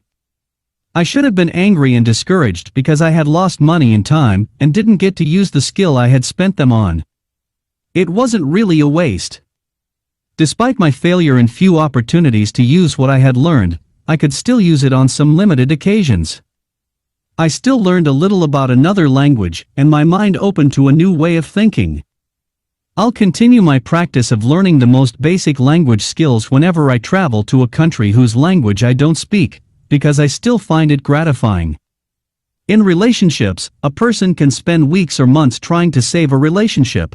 I should have been angry and discouraged because I had lost money and time, and didn't get to use the skill I had spent them on. It wasn't really a waste. Despite my failure and few opportunities to use what I had learned, I could still use it on some limited occasions. I still learned a little about another language, and my mind opened to a new way of thinking. I'll continue my practice of learning the most basic language skills whenever I travel to a country whose language I don't speak, because I still find it gratifying. In relationships, a person can spend weeks or months trying to save a relationship.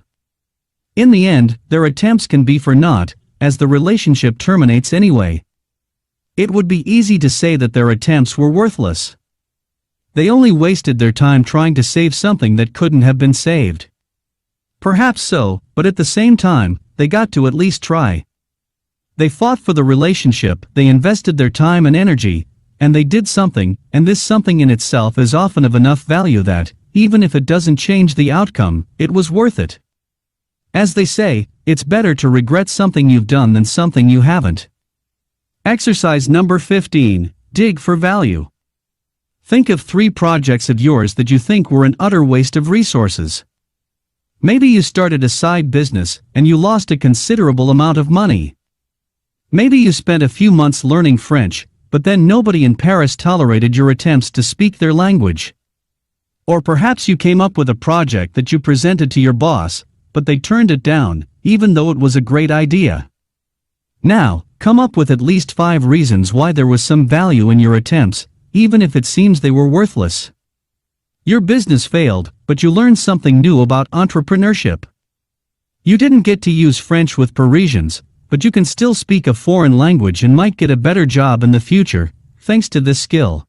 In the end, their attempts can be for naught, as the relationship terminates anyway. It would be easy to say that their attempts were worthless. They only wasted their time trying to save something that couldn't have been saved. Perhaps so, but at the same time, they got to at least try. They fought for the relationship, they invested their time and energy, and they did something, and this something in itself is often of enough value that, even if it doesn't change the outcome, it was worth it. As they say, it's better to regret something you've done than something you haven't. Exercise number 15, dig for value. Think of 3 projects of yours that you think were an utter waste of resources. Maybe you started a side business, and you lost a considerable amount of money. Maybe you spent a few months learning French, but then nobody in Paris tolerated your attempts to speak their language. Or perhaps you came up with a project that you presented to your boss, but they turned it down, even though it was a great idea. Now, come up with at least 5 reasons why there was some value in your attempts, even if it seems they were worthless. Your business failed, but you learned something new about entrepreneurship. You didn't get to use French with Parisians, but you can still speak a foreign language and might get a better job in the future, thanks to this skill.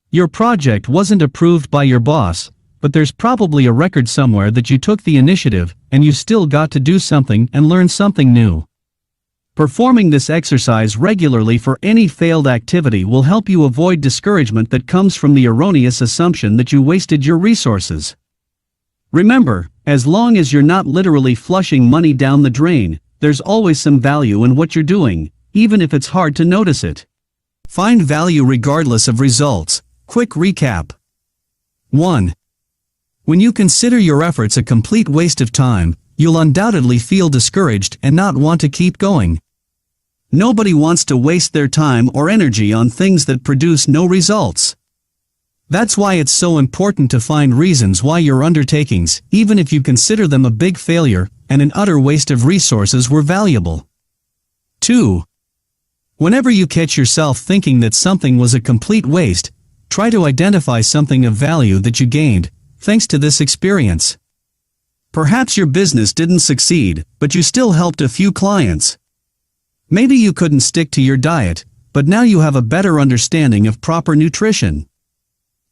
Your project wasn't approved by your boss, but there's probably a record somewhere that you took the initiative, and you still got to do something and learn something new. Performing this exercise regularly for any failed activity will help you avoid discouragement that comes from the erroneous assumption that you wasted your resources. Remember, as long as you're not literally flushing money down the drain, there's always some value in what you're doing, even if it's hard to notice it. Find value regardless of results. Quick recap. 1. When you consider your efforts a complete waste of time, you'll undoubtedly feel discouraged and not want to keep going. Nobody wants to waste their time or energy on things that produce no results. That's why it's so important to find reasons why your undertakings, even if you consider them a big failure and an utter waste of resources, were valuable. 2. Whenever you catch yourself thinking that something was a complete waste, try to identify something of value that you gained, thanks to this experience. Perhaps your business didn't succeed, but you still helped a few clients. Maybe you couldn't stick to your diet, but now you have a better understanding of proper nutrition.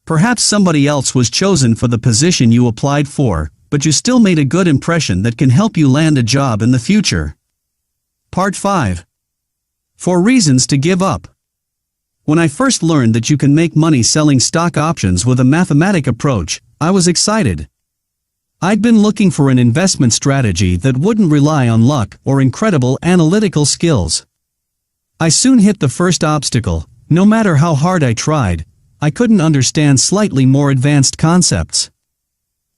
Perhaps somebody else was chosen for the position you applied for, but you still made a good impression that can help you land a job in the future. Part 5. 4 reasons to give up. When I first learned that you can make money selling stock options with a mathematic approach, I was excited. I'd been looking for an investment strategy that wouldn't rely on luck or incredible analytical skills. I soon hit the first obstacle. No matter how hard I tried, I couldn't understand slightly more advanced concepts.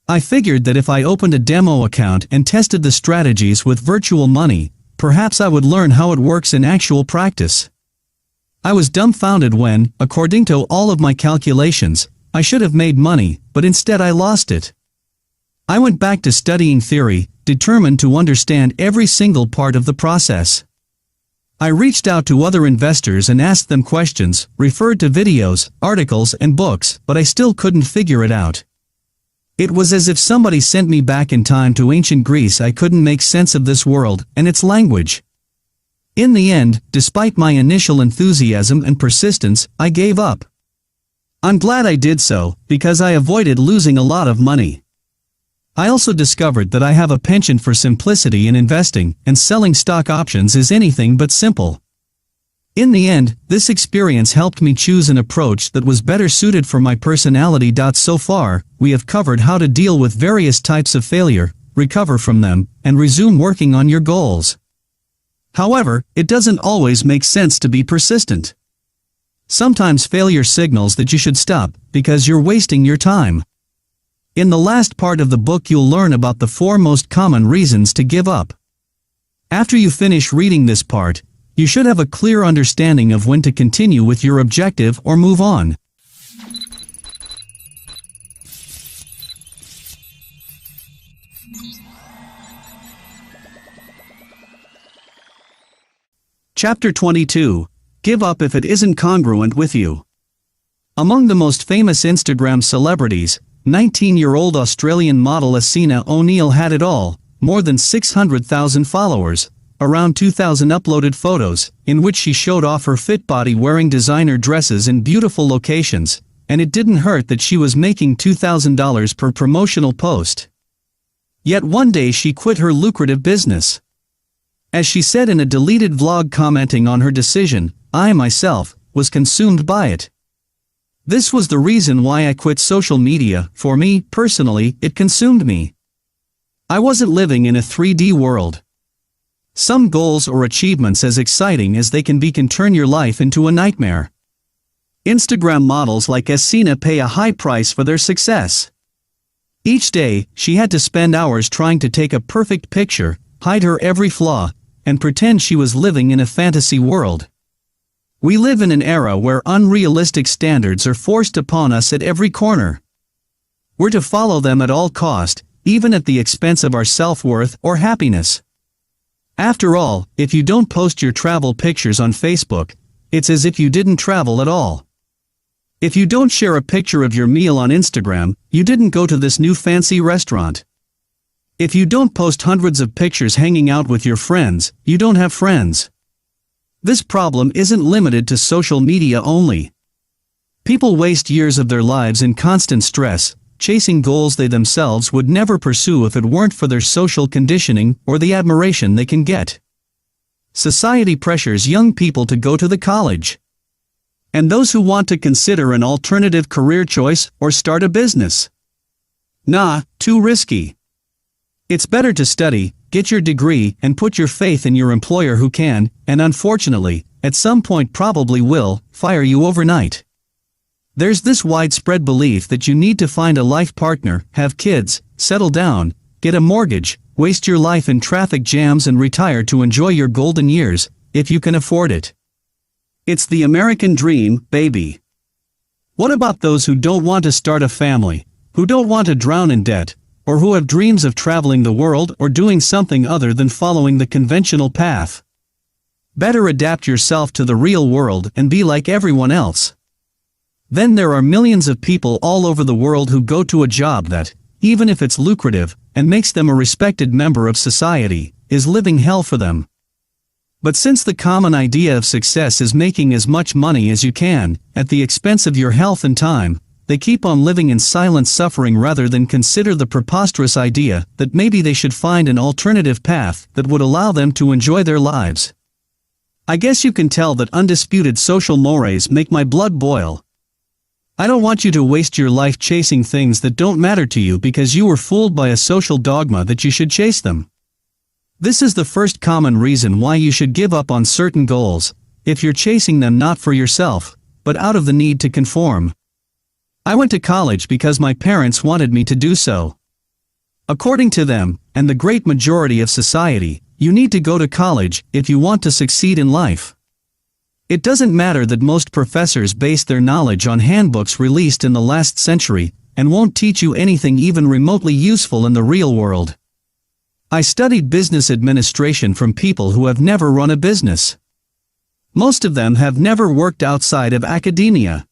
I figured that if I opened a demo account and tested the strategies with virtual money, perhaps I would learn how it works in actual practice. I was dumbfounded when, according to all of my calculations, I should have made money, but instead I lost it. I went back to studying theory, determined to understand every single part of the process. I reached out to other investors and asked them questions, referred to videos, articles, and books, but I still couldn't figure it out. It was as if somebody sent me back in time to ancient Greece. I couldn't make sense of this world and its language. In the end, despite my initial enthusiasm and persistence, I gave up. I'm glad I did so, because I avoided losing a lot of money. I also discovered that I have a penchant for simplicity in investing, and selling stock options is anything but simple. In the end, this experience helped me choose an approach that was better suited for my personality. So far, we have covered how to deal with various types of failure, recover from them, and resume working on your goals. However, it doesn't always make sense to be persistent. Sometimes failure signals that you should stop, because you're wasting your time. In the last part of the book you'll learn about the 4 most common reasons to give up. After you finish reading this part, you should have a clear understanding of when to continue with your objective or move on. Chapter 22. Give up if it isn't congruent with you. Among the most famous Instagram celebrities, 19-year-old Australian model Asina O'Neill had it all: more than 600,000 followers, around 2,000 uploaded photos, in which she showed off her fit body wearing designer dresses in beautiful locations, and it didn't hurt that she was making $2,000 per promotional post. Yet one day she quit her lucrative business. As she said in a deleted vlog commenting on her decision, "I myself was consumed by it. This was the reason why I quit social media. For me, personally, it consumed me. I wasn't living in a 3D world. Some goals or achievements, as exciting as they can be, can turn your life into a nightmare." Instagram models like Asina pay a high price for their success. Each day, she had to spend hours trying to take a perfect picture, hide her every flaw, and pretend she was living in a fantasy world. We live in an era where unrealistic standards are forced upon us at every corner. We're to follow them at all cost, even at the expense of our self-worth or happiness. After all, if you don't post your travel pictures on Facebook, it's as if you didn't travel at all. If you don't share a picture of your meal on Instagram, you didn't go to this new fancy restaurant. If you don't post hundreds of pictures hanging out with your friends, you don't have friends. This problem isn't limited to social media only. People waste years of their lives in constant stress, chasing goals they themselves would never pursue if it weren't for their social conditioning or the admiration they can get. Society pressures young people to go to the college. And those who want to consider an alternative career choice or start a business. Nah, too risky. It's better to study, get your degree, and put your faith in your employer who can, and unfortunately, at some point probably will, fire you overnight. There's this widespread belief that you need to find a life partner, have kids, settle down, get a mortgage, waste your life in traffic jams and retire to enjoy your golden years, if you can afford it. It's the American dream, baby. What about those who don't want to start a family, who don't want to drown in debt, or who have dreams of traveling the world or doing something other than following the conventional path? Better adapt yourself to the real world and be like everyone else. Then there are millions of people all over the world who go to a job that, even if it's lucrative, and makes them a respected member of society, is living hell for them. But since the common idea of success is making as much money as you can, at the expense of your health and time, they keep on living in silent suffering rather than consider the preposterous idea that maybe they should find an alternative path that would allow them to enjoy their lives. I guess you can tell that undisputed social mores make my blood boil. I don't want you to waste your life chasing things that don't matter to you because you were fooled by a social dogma that you should chase them. This is the first common reason why you should give up on certain goals, if you're chasing them not for yourself, but out of the need to conform. I went to college because my parents wanted me to do so. According to them, and the great majority of society, you need to go to college if you want to succeed in life. It doesn't matter that most professors base their knowledge on handbooks released in the last century, and won't teach you anything even remotely useful in the real world. I studied business administration from people who have never run a business. Most of them have never worked outside of academia.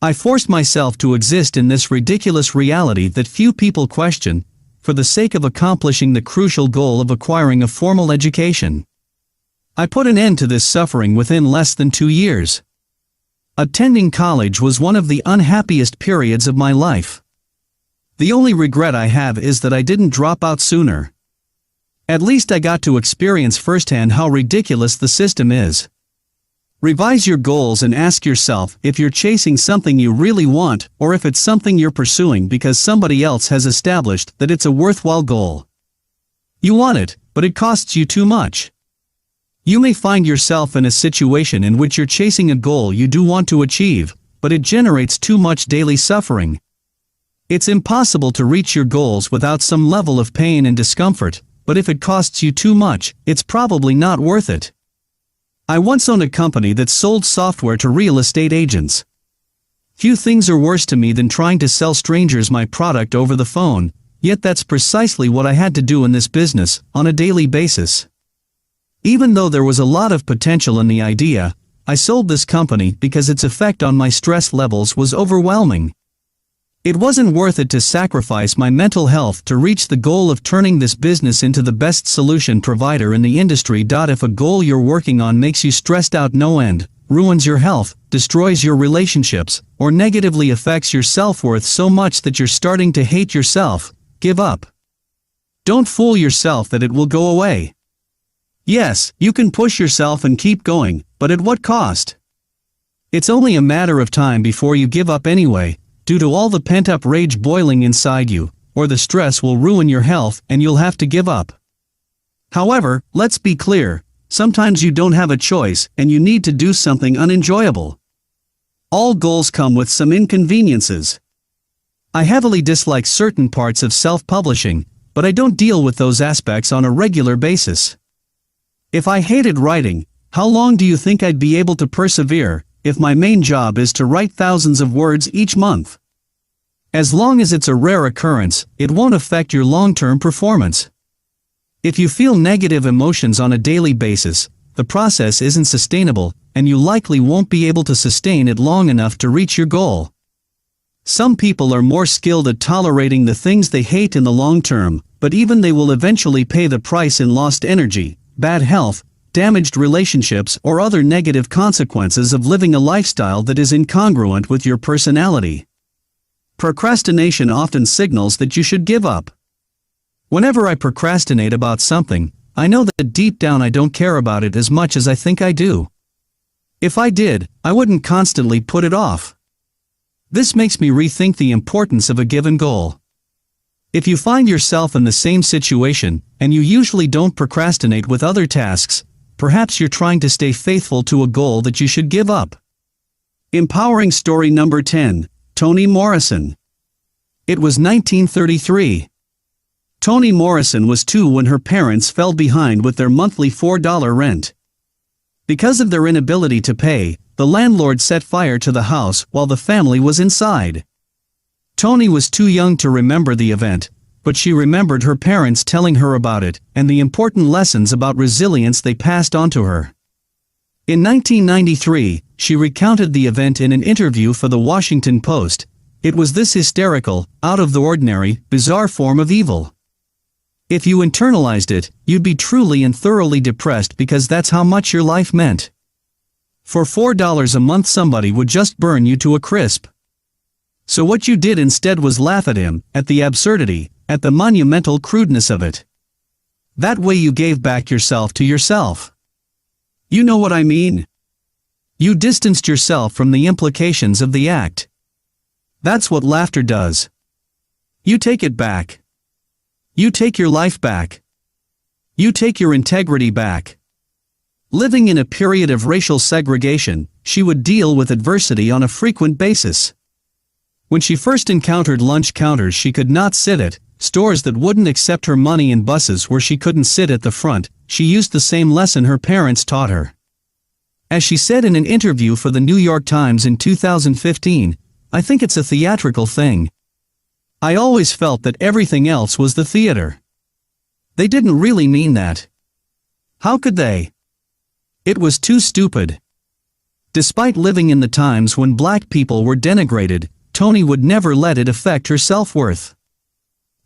I forced myself to exist in this ridiculous reality that few people question, for the sake of accomplishing the crucial goal of acquiring a formal education. I put an end to this suffering within less than 2 years. Attending college was one of the unhappiest periods of my life. The only regret I have is that I didn't drop out sooner. At least I got to experience firsthand how ridiculous the system is. Revise your goals and ask yourself if you're chasing something you really want or if it's something you're pursuing because somebody else has established that it's a worthwhile goal. You want it, but it costs you too much. You may find yourself in a situation in which you're chasing a goal you do want to achieve, but it generates too much daily suffering. It's impossible to reach your goals without some level of pain and discomfort, but if it costs you too much, it's probably not worth it. I once owned a company that sold software to real estate agents. Few things are worse to me than trying to sell strangers my product over the phone, yet that's precisely what I had to do in this business, on a daily basis. Even though there was a lot of potential in the idea, I sold this company because its effect on my stress levels was overwhelming. It wasn't worth it to sacrifice my mental health to reach the goal of turning this business into the best solution provider in the industry. If a goal you're working on makes you stressed out no end, ruins your health, destroys your relationships, or negatively affects your self-worth so much that you're starting to hate yourself, give up. Don't fool yourself that it will go away. Yes, you can push yourself and keep going, but at what cost? It's only a matter of time before you give up anyway, due to all the pent-up rage boiling inside you, or the stress will ruin your health and you'll have to give up. However, let's be clear, sometimes you don't have a choice and you need to do something unenjoyable. All goals come with some inconveniences. I heavily dislike certain parts of self-publishing, but I don't deal with those aspects on a regular basis. If I hated writing, how long do you think I'd be able to persevere, if my main job is to write thousands of words each month? As long as it's a rare occurrence, it won't affect your long-term performance. If you feel negative emotions on a daily basis, the process isn't sustainable, and you likely won't be able to sustain it long enough to reach your goal. Some people are more skilled at tolerating the things they hate in the long term, but even they will eventually pay the price in lost energy, bad health, damaged relationships, or other negative consequences of living a lifestyle that is incongruent with your personality. Procrastination often signals that you should give up. Whenever I procrastinate about something, I know that deep down I don't care about it as much as I think I do. If I did, I wouldn't constantly put it off. This makes me rethink the importance of a given goal. If you find yourself in the same situation, and you usually don't procrastinate with other tasks, perhaps you're trying to stay faithful to a goal that you should give up. Empowering story number 10, Toni Morrison. It was 1933. Toni Morrison was 2 when her parents fell behind with their monthly $4 rent. Because of their inability to pay, the landlord set fire to the house while the family was inside. Toni was too young to remember the event, but she remembered her parents telling her about it and the important lessons about resilience they passed on to her. In 1993, she recounted the event in an interview for the Washington Post. It was this hysterical, out-of-the-ordinary, bizarre form of evil. If you internalized it, you'd be truly and thoroughly depressed because that's how much your life meant. For $4 a month somebody would just burn you to a crisp. So what you did instead was laugh at him, at the absurdity, at the monumental crudeness of it. That way you gave back yourself to yourself. You know what I mean? You distanced yourself from the implications of the act. That's what laughter does. You take it back. You take your life back. You take your integrity back. Living in a period of racial segregation, she would deal with adversity on a frequent basis. When she first encountered lunch counters she could not sit at, stores that wouldn't accept her money, and buses where she couldn't sit at the front, she used the same lesson her parents taught her. As she said in an interview for the New York Times in 2015, "I think it's a theatrical thing. I always felt that everything else was the theater. They didn't really mean that. How could they? It was too stupid." Despite living in the times when black people were denigrated, Toni would never let it affect her self-worth.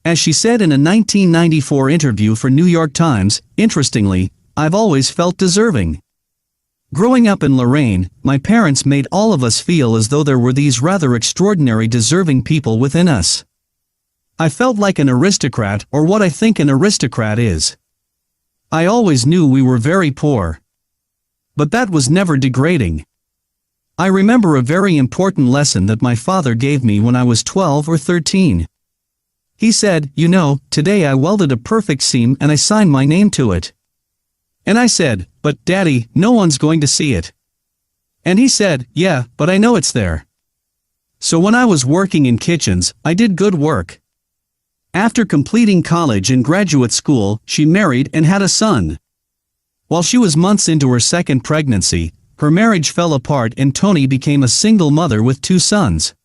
As she said in a 1994 interview for New York Times, "Interestingly, I've always felt deserving. Growing up in Lorraine, my parents made all of us feel as though there were these rather extraordinary deserving people within us. I felt like an aristocrat, or what I think an aristocrat is. I always knew we were very poor. But that was never degrading. I remember a very important lesson that my father gave me when I was 12 or 13. He said, "You know, today I welded a perfect seam and I signed my name to it." And I said, "But, Daddy, no one's going to see it." And he said, "Yeah, but I know it's there." So when I was working in kitchens, I did good work. After completing college and graduate school, she married and had a son. While she was months into her second pregnancy, her marriage fell apart and Tony became a single mother with 2 sons.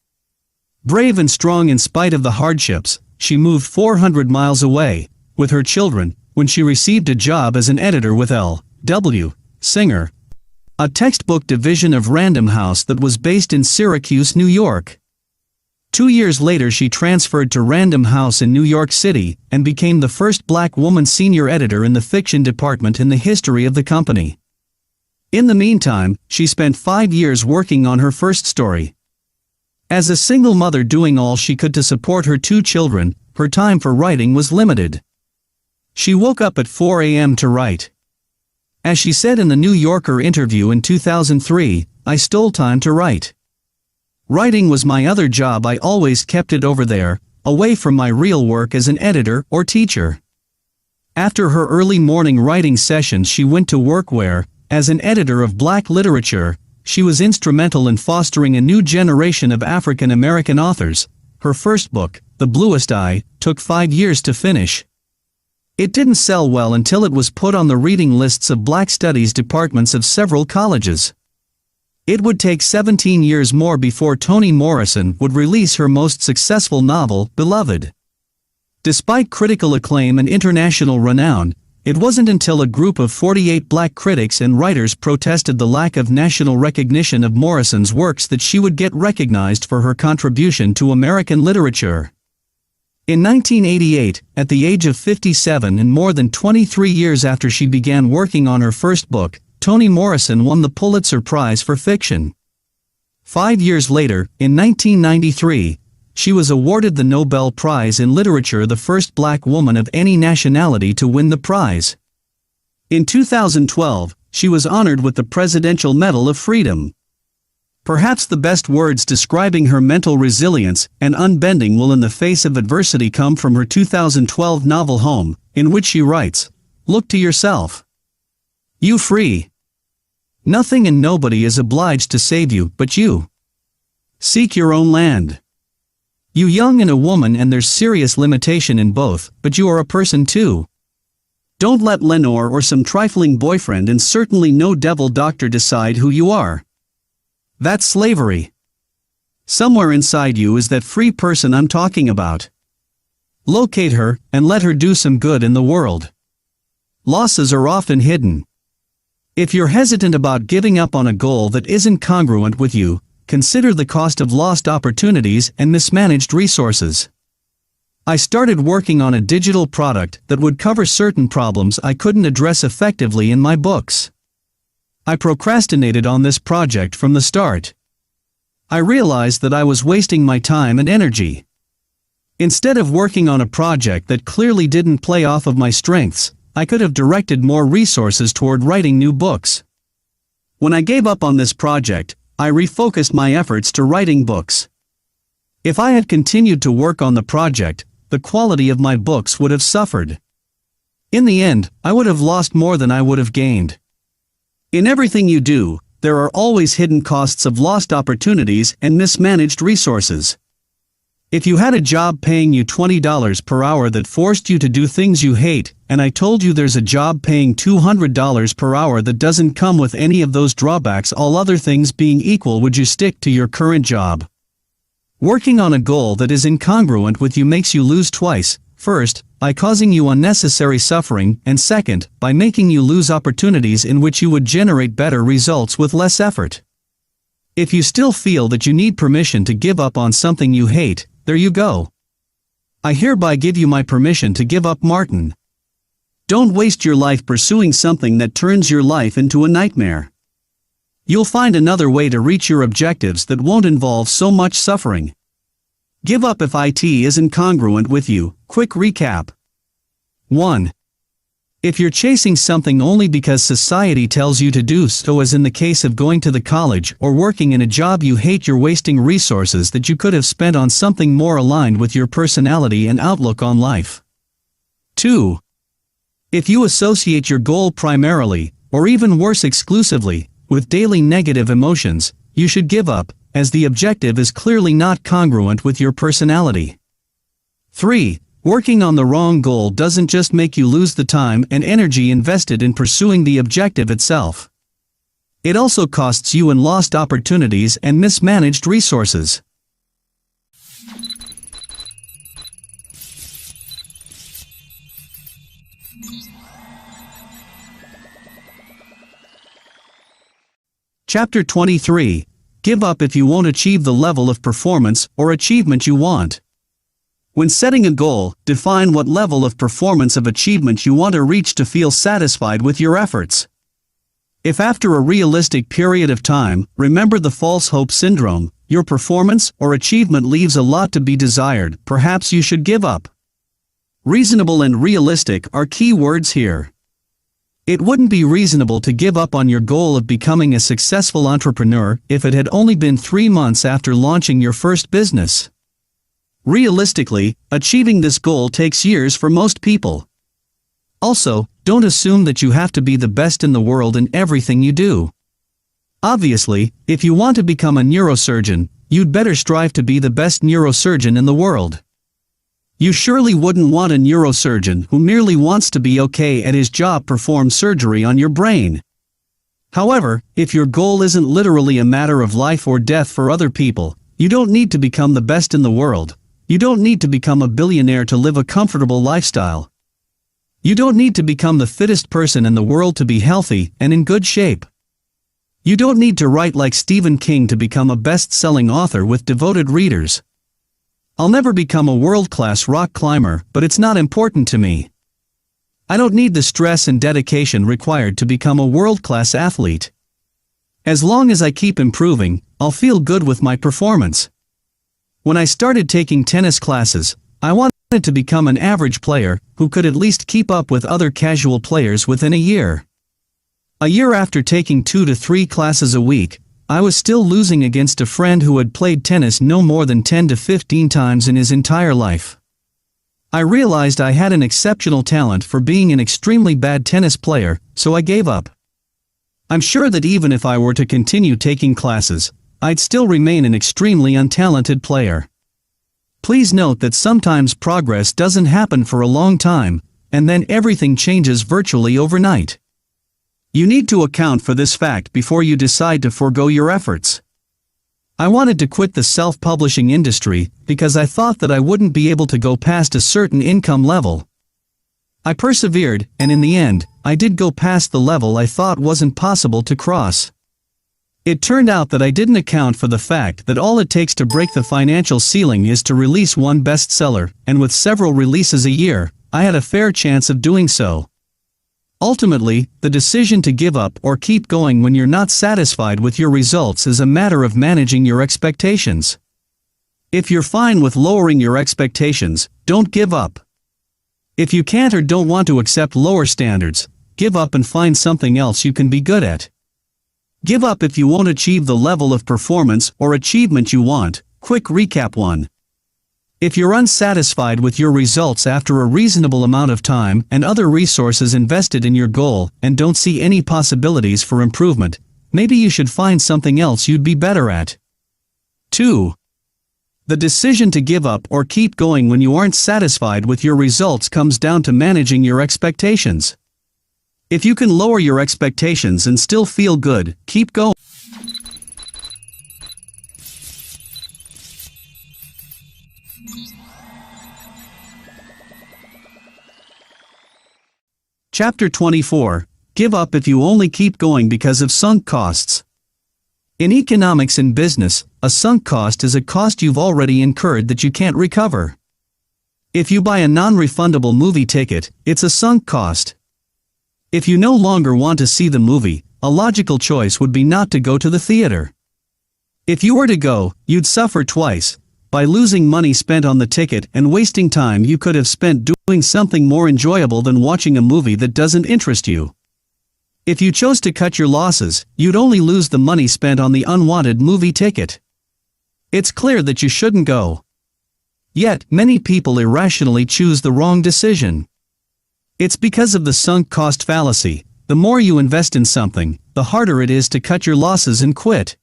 Brave and strong in spite of the hardships, she moved 400 miles away, with her children, when she received a job as an editor with L.W. Singer, a textbook division of Random House that was based in Syracuse, New York. 2 years later she transferred to Random House in New York City, and became the first black woman senior editor in the fiction department in the history of the company. In the meantime, she spent 5 years working on her first story. As a single mother doing all she could to support her 2 children, her time for writing was limited. She woke up at 4 a.m. to write. As she said in the New Yorker interview in 2003, "I stole time to write. Writing was my other job. I always kept it over there, away from my real work as an editor or teacher." After her early morning writing sessions she went to work where, as an editor of black literature, she was instrumental in fostering a new generation of African American authors. Her first book, The Bluest Eye, took 5 years to finish. It didn't sell well until it was put on the reading lists of black studies departments of several colleges. It would take 17 years more before Toni Morrison would release her most successful novel, Beloved. Despite critical acclaim and international renown, it wasn't until a group of 48 black critics and writers protested the lack of national recognition of Morrison's works that she would get recognized for her contribution to American literature. In 1988, at the age of 57 and more than 23 years after she began working on her first book, Toni Morrison won the Pulitzer Prize for Fiction. 5 years later, in 1993, she was awarded the Nobel Prize in Literature, the first black woman of any nationality to win the prize. In 2012, she was honored with the Presidential Medal of Freedom. Perhaps the best words describing her mental resilience and unbending will in the face of adversity come from her 2012 novel Home, in which she writes, "Look to yourself. You free. Nothing and nobody is obliged to save you but you. Seek your own land. You young and a woman, and there's serious limitation in both, but you are a person too. Don't let Lenore or some trifling boyfriend and certainly no devil doctor decide who you are. That's slavery. Somewhere inside you is that free person I'm talking about. Locate her, and let her do some good in the world. Losses are often hidden. If you're hesitant about giving up on a goal that isn't congruent with you, consider the cost of lost opportunities and mismanaged resources. I started working on a digital product that would cover certain problems I couldn't address effectively in my books. I procrastinated on this project from the start. I realized that I was wasting my time and energy. Instead of working on a project that clearly didn't play off of my strengths, I could have directed more resources toward writing new books. When I gave up on this project, I refocused my efforts to writing books. If I had continued to work on the project, the quality of my books would have suffered. In the end, I would have lost more than I would have gained. In everything you do, there are always hidden costs of lost opportunities and mismanaged resources. If you had a job paying you $20 per hour that forced you to do things you hate, and I told you there's a job paying $200 per hour that doesn't come with any of those drawbacks, all other things being equal, would you stick to your current job? Working on a goal that is incongruent with you makes you lose twice: first, by causing you unnecessary suffering, and second, by making you lose opportunities in which you would generate better results with less effort. If you still feel that you need permission to give up on something you hate, there you go. I hereby give you my permission to give up, Martin. Don't waste your life pursuing something that turns your life into a nightmare. You'll find another way to reach your objectives that won't involve so much suffering. Give up if IT isn't congruent with you. Quick recap. 1. If you're chasing something only because society tells you to do so, as in the case of going to the college or working in a job you hate, you're wasting resources that you could have spent on something more aligned with your personality and outlook on life. 2. If you associate your goal primarily, or even worse exclusively, with daily negative emotions, you should give up, as the objective is clearly not congruent with your personality. 3. Working on the wrong goal doesn't just make you lose the time and energy invested in pursuing the objective itself. It also costs you in lost opportunities and mismanaged resources. Chapter 23. Give up if you won't achieve the level of performance or achievement you want. When setting a goal, define what level of performance of achievement you want to reach to feel satisfied with your efforts. If after a realistic period of time, remember the false hope syndrome, your performance or achievement leaves a lot to be desired, perhaps you should give up. Reasonable and realistic are key words here. It wouldn't be reasonable to give up on your goal of becoming a successful entrepreneur if it had only been 3 months after launching your first business. Realistically, achieving this goal takes years for most people. Also, don't assume that you have to be the best in the world in everything you do. Obviously, if you want to become a neurosurgeon, you'd better strive to be the best neurosurgeon in the world. You surely wouldn't want a neurosurgeon who merely wants to be okay at his job perform surgery on your brain. However, if your goal isn't literally a matter of life or death for other people, you don't need to become the best in the world. You don't need to become a billionaire to live a comfortable lifestyle. You don't need to become the fittest person in the world to be healthy and in good shape. You don't need to write like Stephen King to become a best-selling author with devoted readers. I'll never become a world-class rock climber, but it's not important to me. I don't need the stress and dedication required to become a world-class athlete. As long as I keep improving, I'll feel good with my performance. When I started taking tennis classes, I wanted to become an average player who could at least keep up with other casual players within a year. A year after taking 2 to 3 classes a week, I was still losing against a friend who had played tennis no more than 10 to 15 times in his entire life. I realized I had an exceptional talent for being an extremely bad tennis player, so I gave up. I'm sure that even if I were to continue taking classes, I'd still remain an extremely untalented player. Please note that sometimes progress doesn't happen for a long time, and then everything changes virtually overnight. You need to account for this fact before you decide to forego your efforts. I wanted to quit the self-publishing industry because I thought that I wouldn't be able to go past a certain income level. I persevered, and in the end, I did go past the level I thought wasn't possible to cross. It turned out that I didn't account for the fact that all it takes to break the financial ceiling is to release one bestseller, and with several releases a year, I had a fair chance of doing so. Ultimately, the decision to give up or keep going when you're not satisfied with your results is a matter of managing your expectations. If you're fine with lowering your expectations, don't give up. If you can't or don't want to accept lower standards, give up and find something else you can be good at. Give up if you won't achieve the level of performance or achievement you want. Quick recap 1. If you're unsatisfied with your results after a reasonable amount of time and other resources invested in your goal and don't see any possibilities for improvement, maybe you should find something else you'd be better at. 2. The decision to give up or keep going when you aren't satisfied with your results comes down to managing your expectations. If you can lower your expectations and still feel good, keep going. Chapter 24. Give up if you only keep going because of sunk costs. In economics and business, a sunk cost is a cost you've already incurred that you can't recover. If you buy a non-refundable movie ticket, it's a sunk cost. If you no longer want to see the movie, a logical choice would be not to go to the theater. If you were to go, you'd suffer twice, by losing money spent on the ticket and wasting time you could have spent doing something more enjoyable than watching a movie that doesn't interest you. If you chose to cut your losses, you'd only lose the money spent on the unwanted movie ticket. It's clear that you shouldn't go. Yet, many people irrationally choose the wrong decision. It's because of the sunk cost fallacy. The more you invest in something, the harder it is to cut your losses and quit.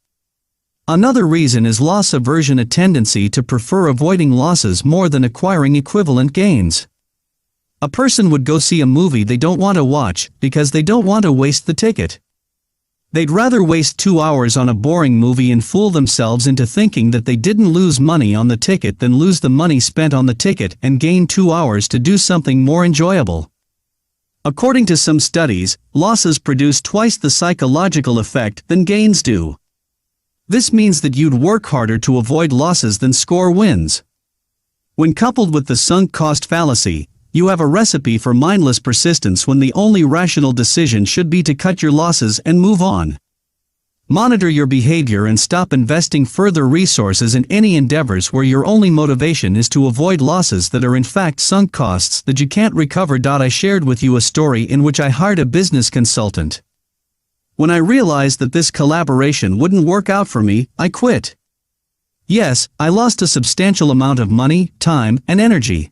Another reason is loss aversion, a tendency to prefer avoiding losses more than acquiring equivalent gains. A person would go see a movie they don't want to watch because they don't want to waste the ticket. They'd rather waste 2 hours on a boring movie and fool themselves into thinking that they didn't lose money on the ticket than lose the money spent on the ticket and gain 2 hours to do something more enjoyable. According to some studies, losses produce twice the psychological effect than gains do. This means that you'd work harder to avoid losses than score wins. When coupled with the sunk cost fallacy, you have a recipe for mindless persistence when the only rational decision should be to cut your losses and move on. Monitor your behavior and stop investing further resources in any endeavors where your only motivation is to avoid losses that are in fact sunk costs that you can't recover. I shared with you a story in which I hired a business consultant. When I realized that this collaboration wouldn't work out for me, I quit. Yes, I lost a substantial amount of money, time, and energy.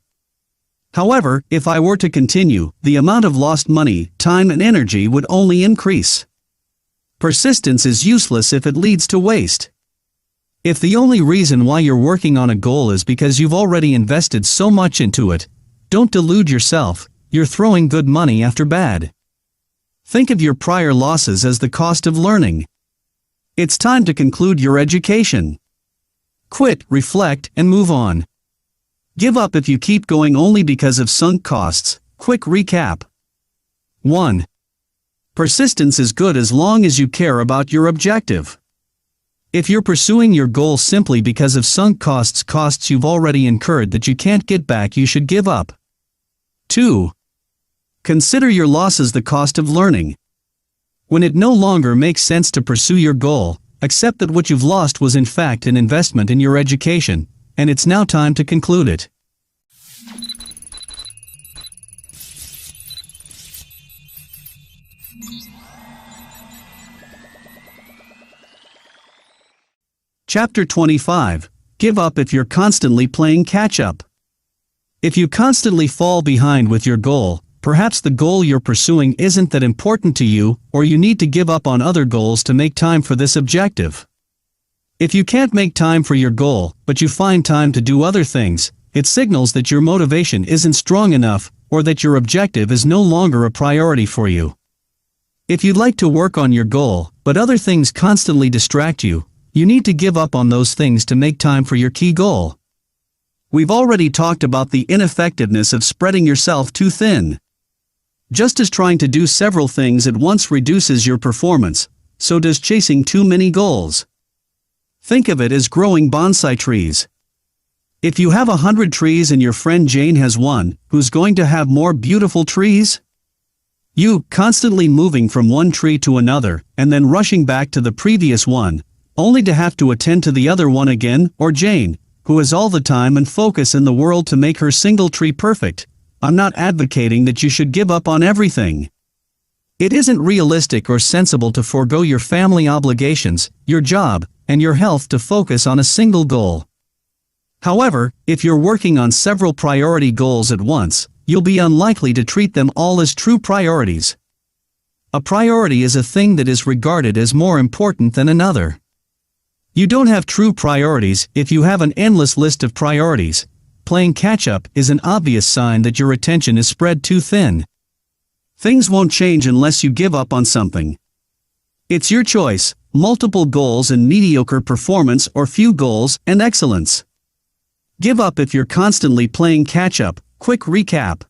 However, if I were to continue, the amount of lost money, time, and energy would only increase. Persistence is useless if it leads to waste. If the only reason why you're working on a goal is because you've already invested so much into it, don't delude yourself. You're throwing good money after bad. Think of your prior losses as the cost of learning. It's time to conclude your education. Quit, reflect, and move on. Give up if you keep going only because of sunk costs. Quick recap. 1. Persistence is good as long as you care about your objective. If you're pursuing your goal simply because of sunk costs you've already incurred that you can't get back, you should give up. 2. Consider your losses the cost of learning. When it no longer makes sense to pursue your goal, accept that what you've lost was in fact an investment in your education, and it's now time to conclude it. Chapter 25. Give up if you're constantly playing catch-up. If you constantly fall behind with your goal, perhaps the goal you're pursuing isn't that important to you, or you need to give up on other goals to make time for this objective. If you can't make time for your goal, but you find time to do other things, it signals that your motivation isn't strong enough, or that your objective is no longer a priority for you. If you'd like to work on your goal, but other things constantly distract you, you need to give up on those things to make time for your key goal. We've already talked about the ineffectiveness of spreading yourself too thin. Just as trying to do several things at once reduces your performance, so does chasing too many goals. Think of it as growing bonsai trees. If you have 100 trees and your friend Jane has one, who's going to have more beautiful trees? You, constantly moving from one tree to another, and then rushing back to the previous one, only to have to attend to the other one again, or Jane, who has all the time and focus in the world to make her single tree perfect. I'm not advocating that you should give up on everything. It isn't realistic or sensible to forego your family obligations, your job, and your health to focus on a single goal. However, if you're working on several priority goals at once, you'll be unlikely to treat them all as true priorities. A priority is a thing that is regarded as more important than another. You don't have true priorities if you have an endless list of priorities. Playing catch-up is an obvious sign that your attention is spread too thin. Things won't change unless you give up on something. It's your choice: multiple goals and mediocre performance, or few goals and excellence. Give up if you're constantly playing catch-up. Quick recap.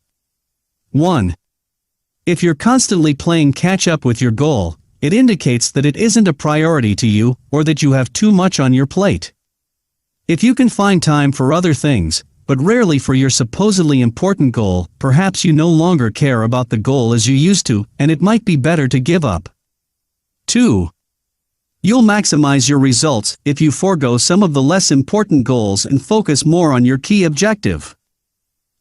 1. If you're constantly playing catch-up with your goal, it indicates that it isn't a priority to you, or that you have too much on your plate. If you can find time for other things, but rarely for your supposedly important goal, perhaps you no longer care about the goal as you used to, and it might be better to give up. 2. You'll maximize your results if you forego some of the less important goals and focus more on your key objective.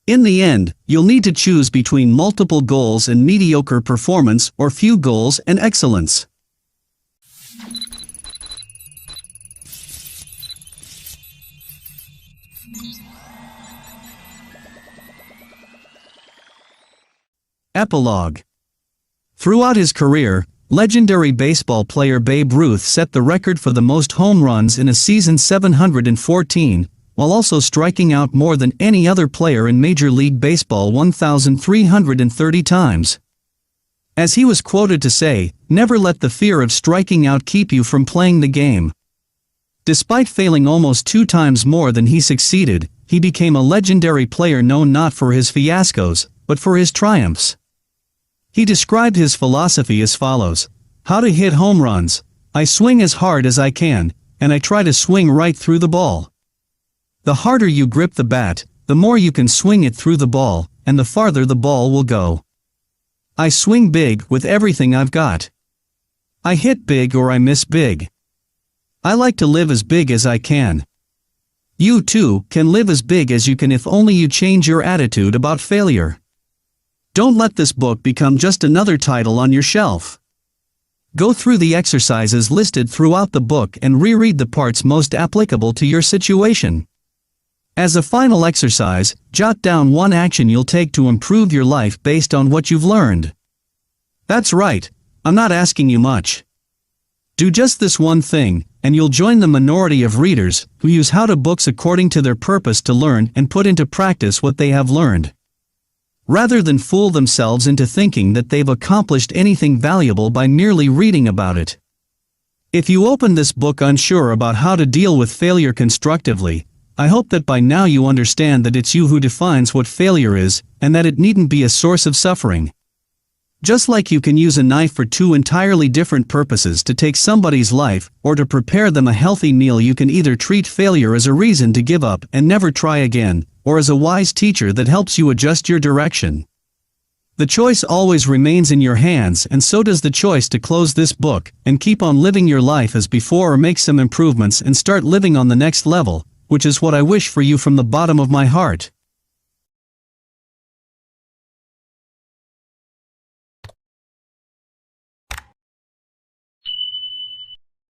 In the end, you'll need to choose between multiple goals and mediocre performance or few goals and excellence. Epilogue. Throughout his career, legendary baseball player Babe Ruth set the record for the most home runs in a season, 714, while also striking out more than any other player in Major League Baseball, 1,330 times. As he was quoted to say, "Never let the fear of striking out keep you from playing the game." Despite failing almost 2 times more than he succeeded, he became a legendary player known not for his fiascos, but for his triumphs. He described his philosophy as follows: "How to hit home runs. I swing as hard as I can, and I try to swing right through the ball. The harder you grip the bat, the more you can swing it through the ball, and the farther the ball will go. I swing big with everything I've got. I hit big or I miss big. I like to live as big as I can." You too can live as big as you can if only you change your attitude about failure. Don't let this book become just another title on your shelf. Go through the exercises listed throughout the book and reread the parts most applicable to your situation. As a final exercise, jot down one action you'll take to improve your life based on what you've learned. That's right, I'm not asking you much. Do just this one thing, and you'll join the minority of readers who use how-to books according to their purpose to learn and put into practice what they have learned, rather than fool themselves into thinking that they've accomplished anything valuable by merely reading about it. If you open this book unsure about how to deal with failure constructively, I hope that by now you understand that it's you who defines what failure is, and that it needn't be a source of suffering. Just like you can use a knife for 2 entirely different purposes, to take somebody's life or to prepare them a healthy meal, you can either treat failure as a reason to give up and never try again, or as a wise teacher that helps you adjust your direction. The choice always remains in your hands, and so does the choice to close this book and keep on living your life as before, or make some improvements and start living on the next level, which is what I wish for you from the bottom of my heart.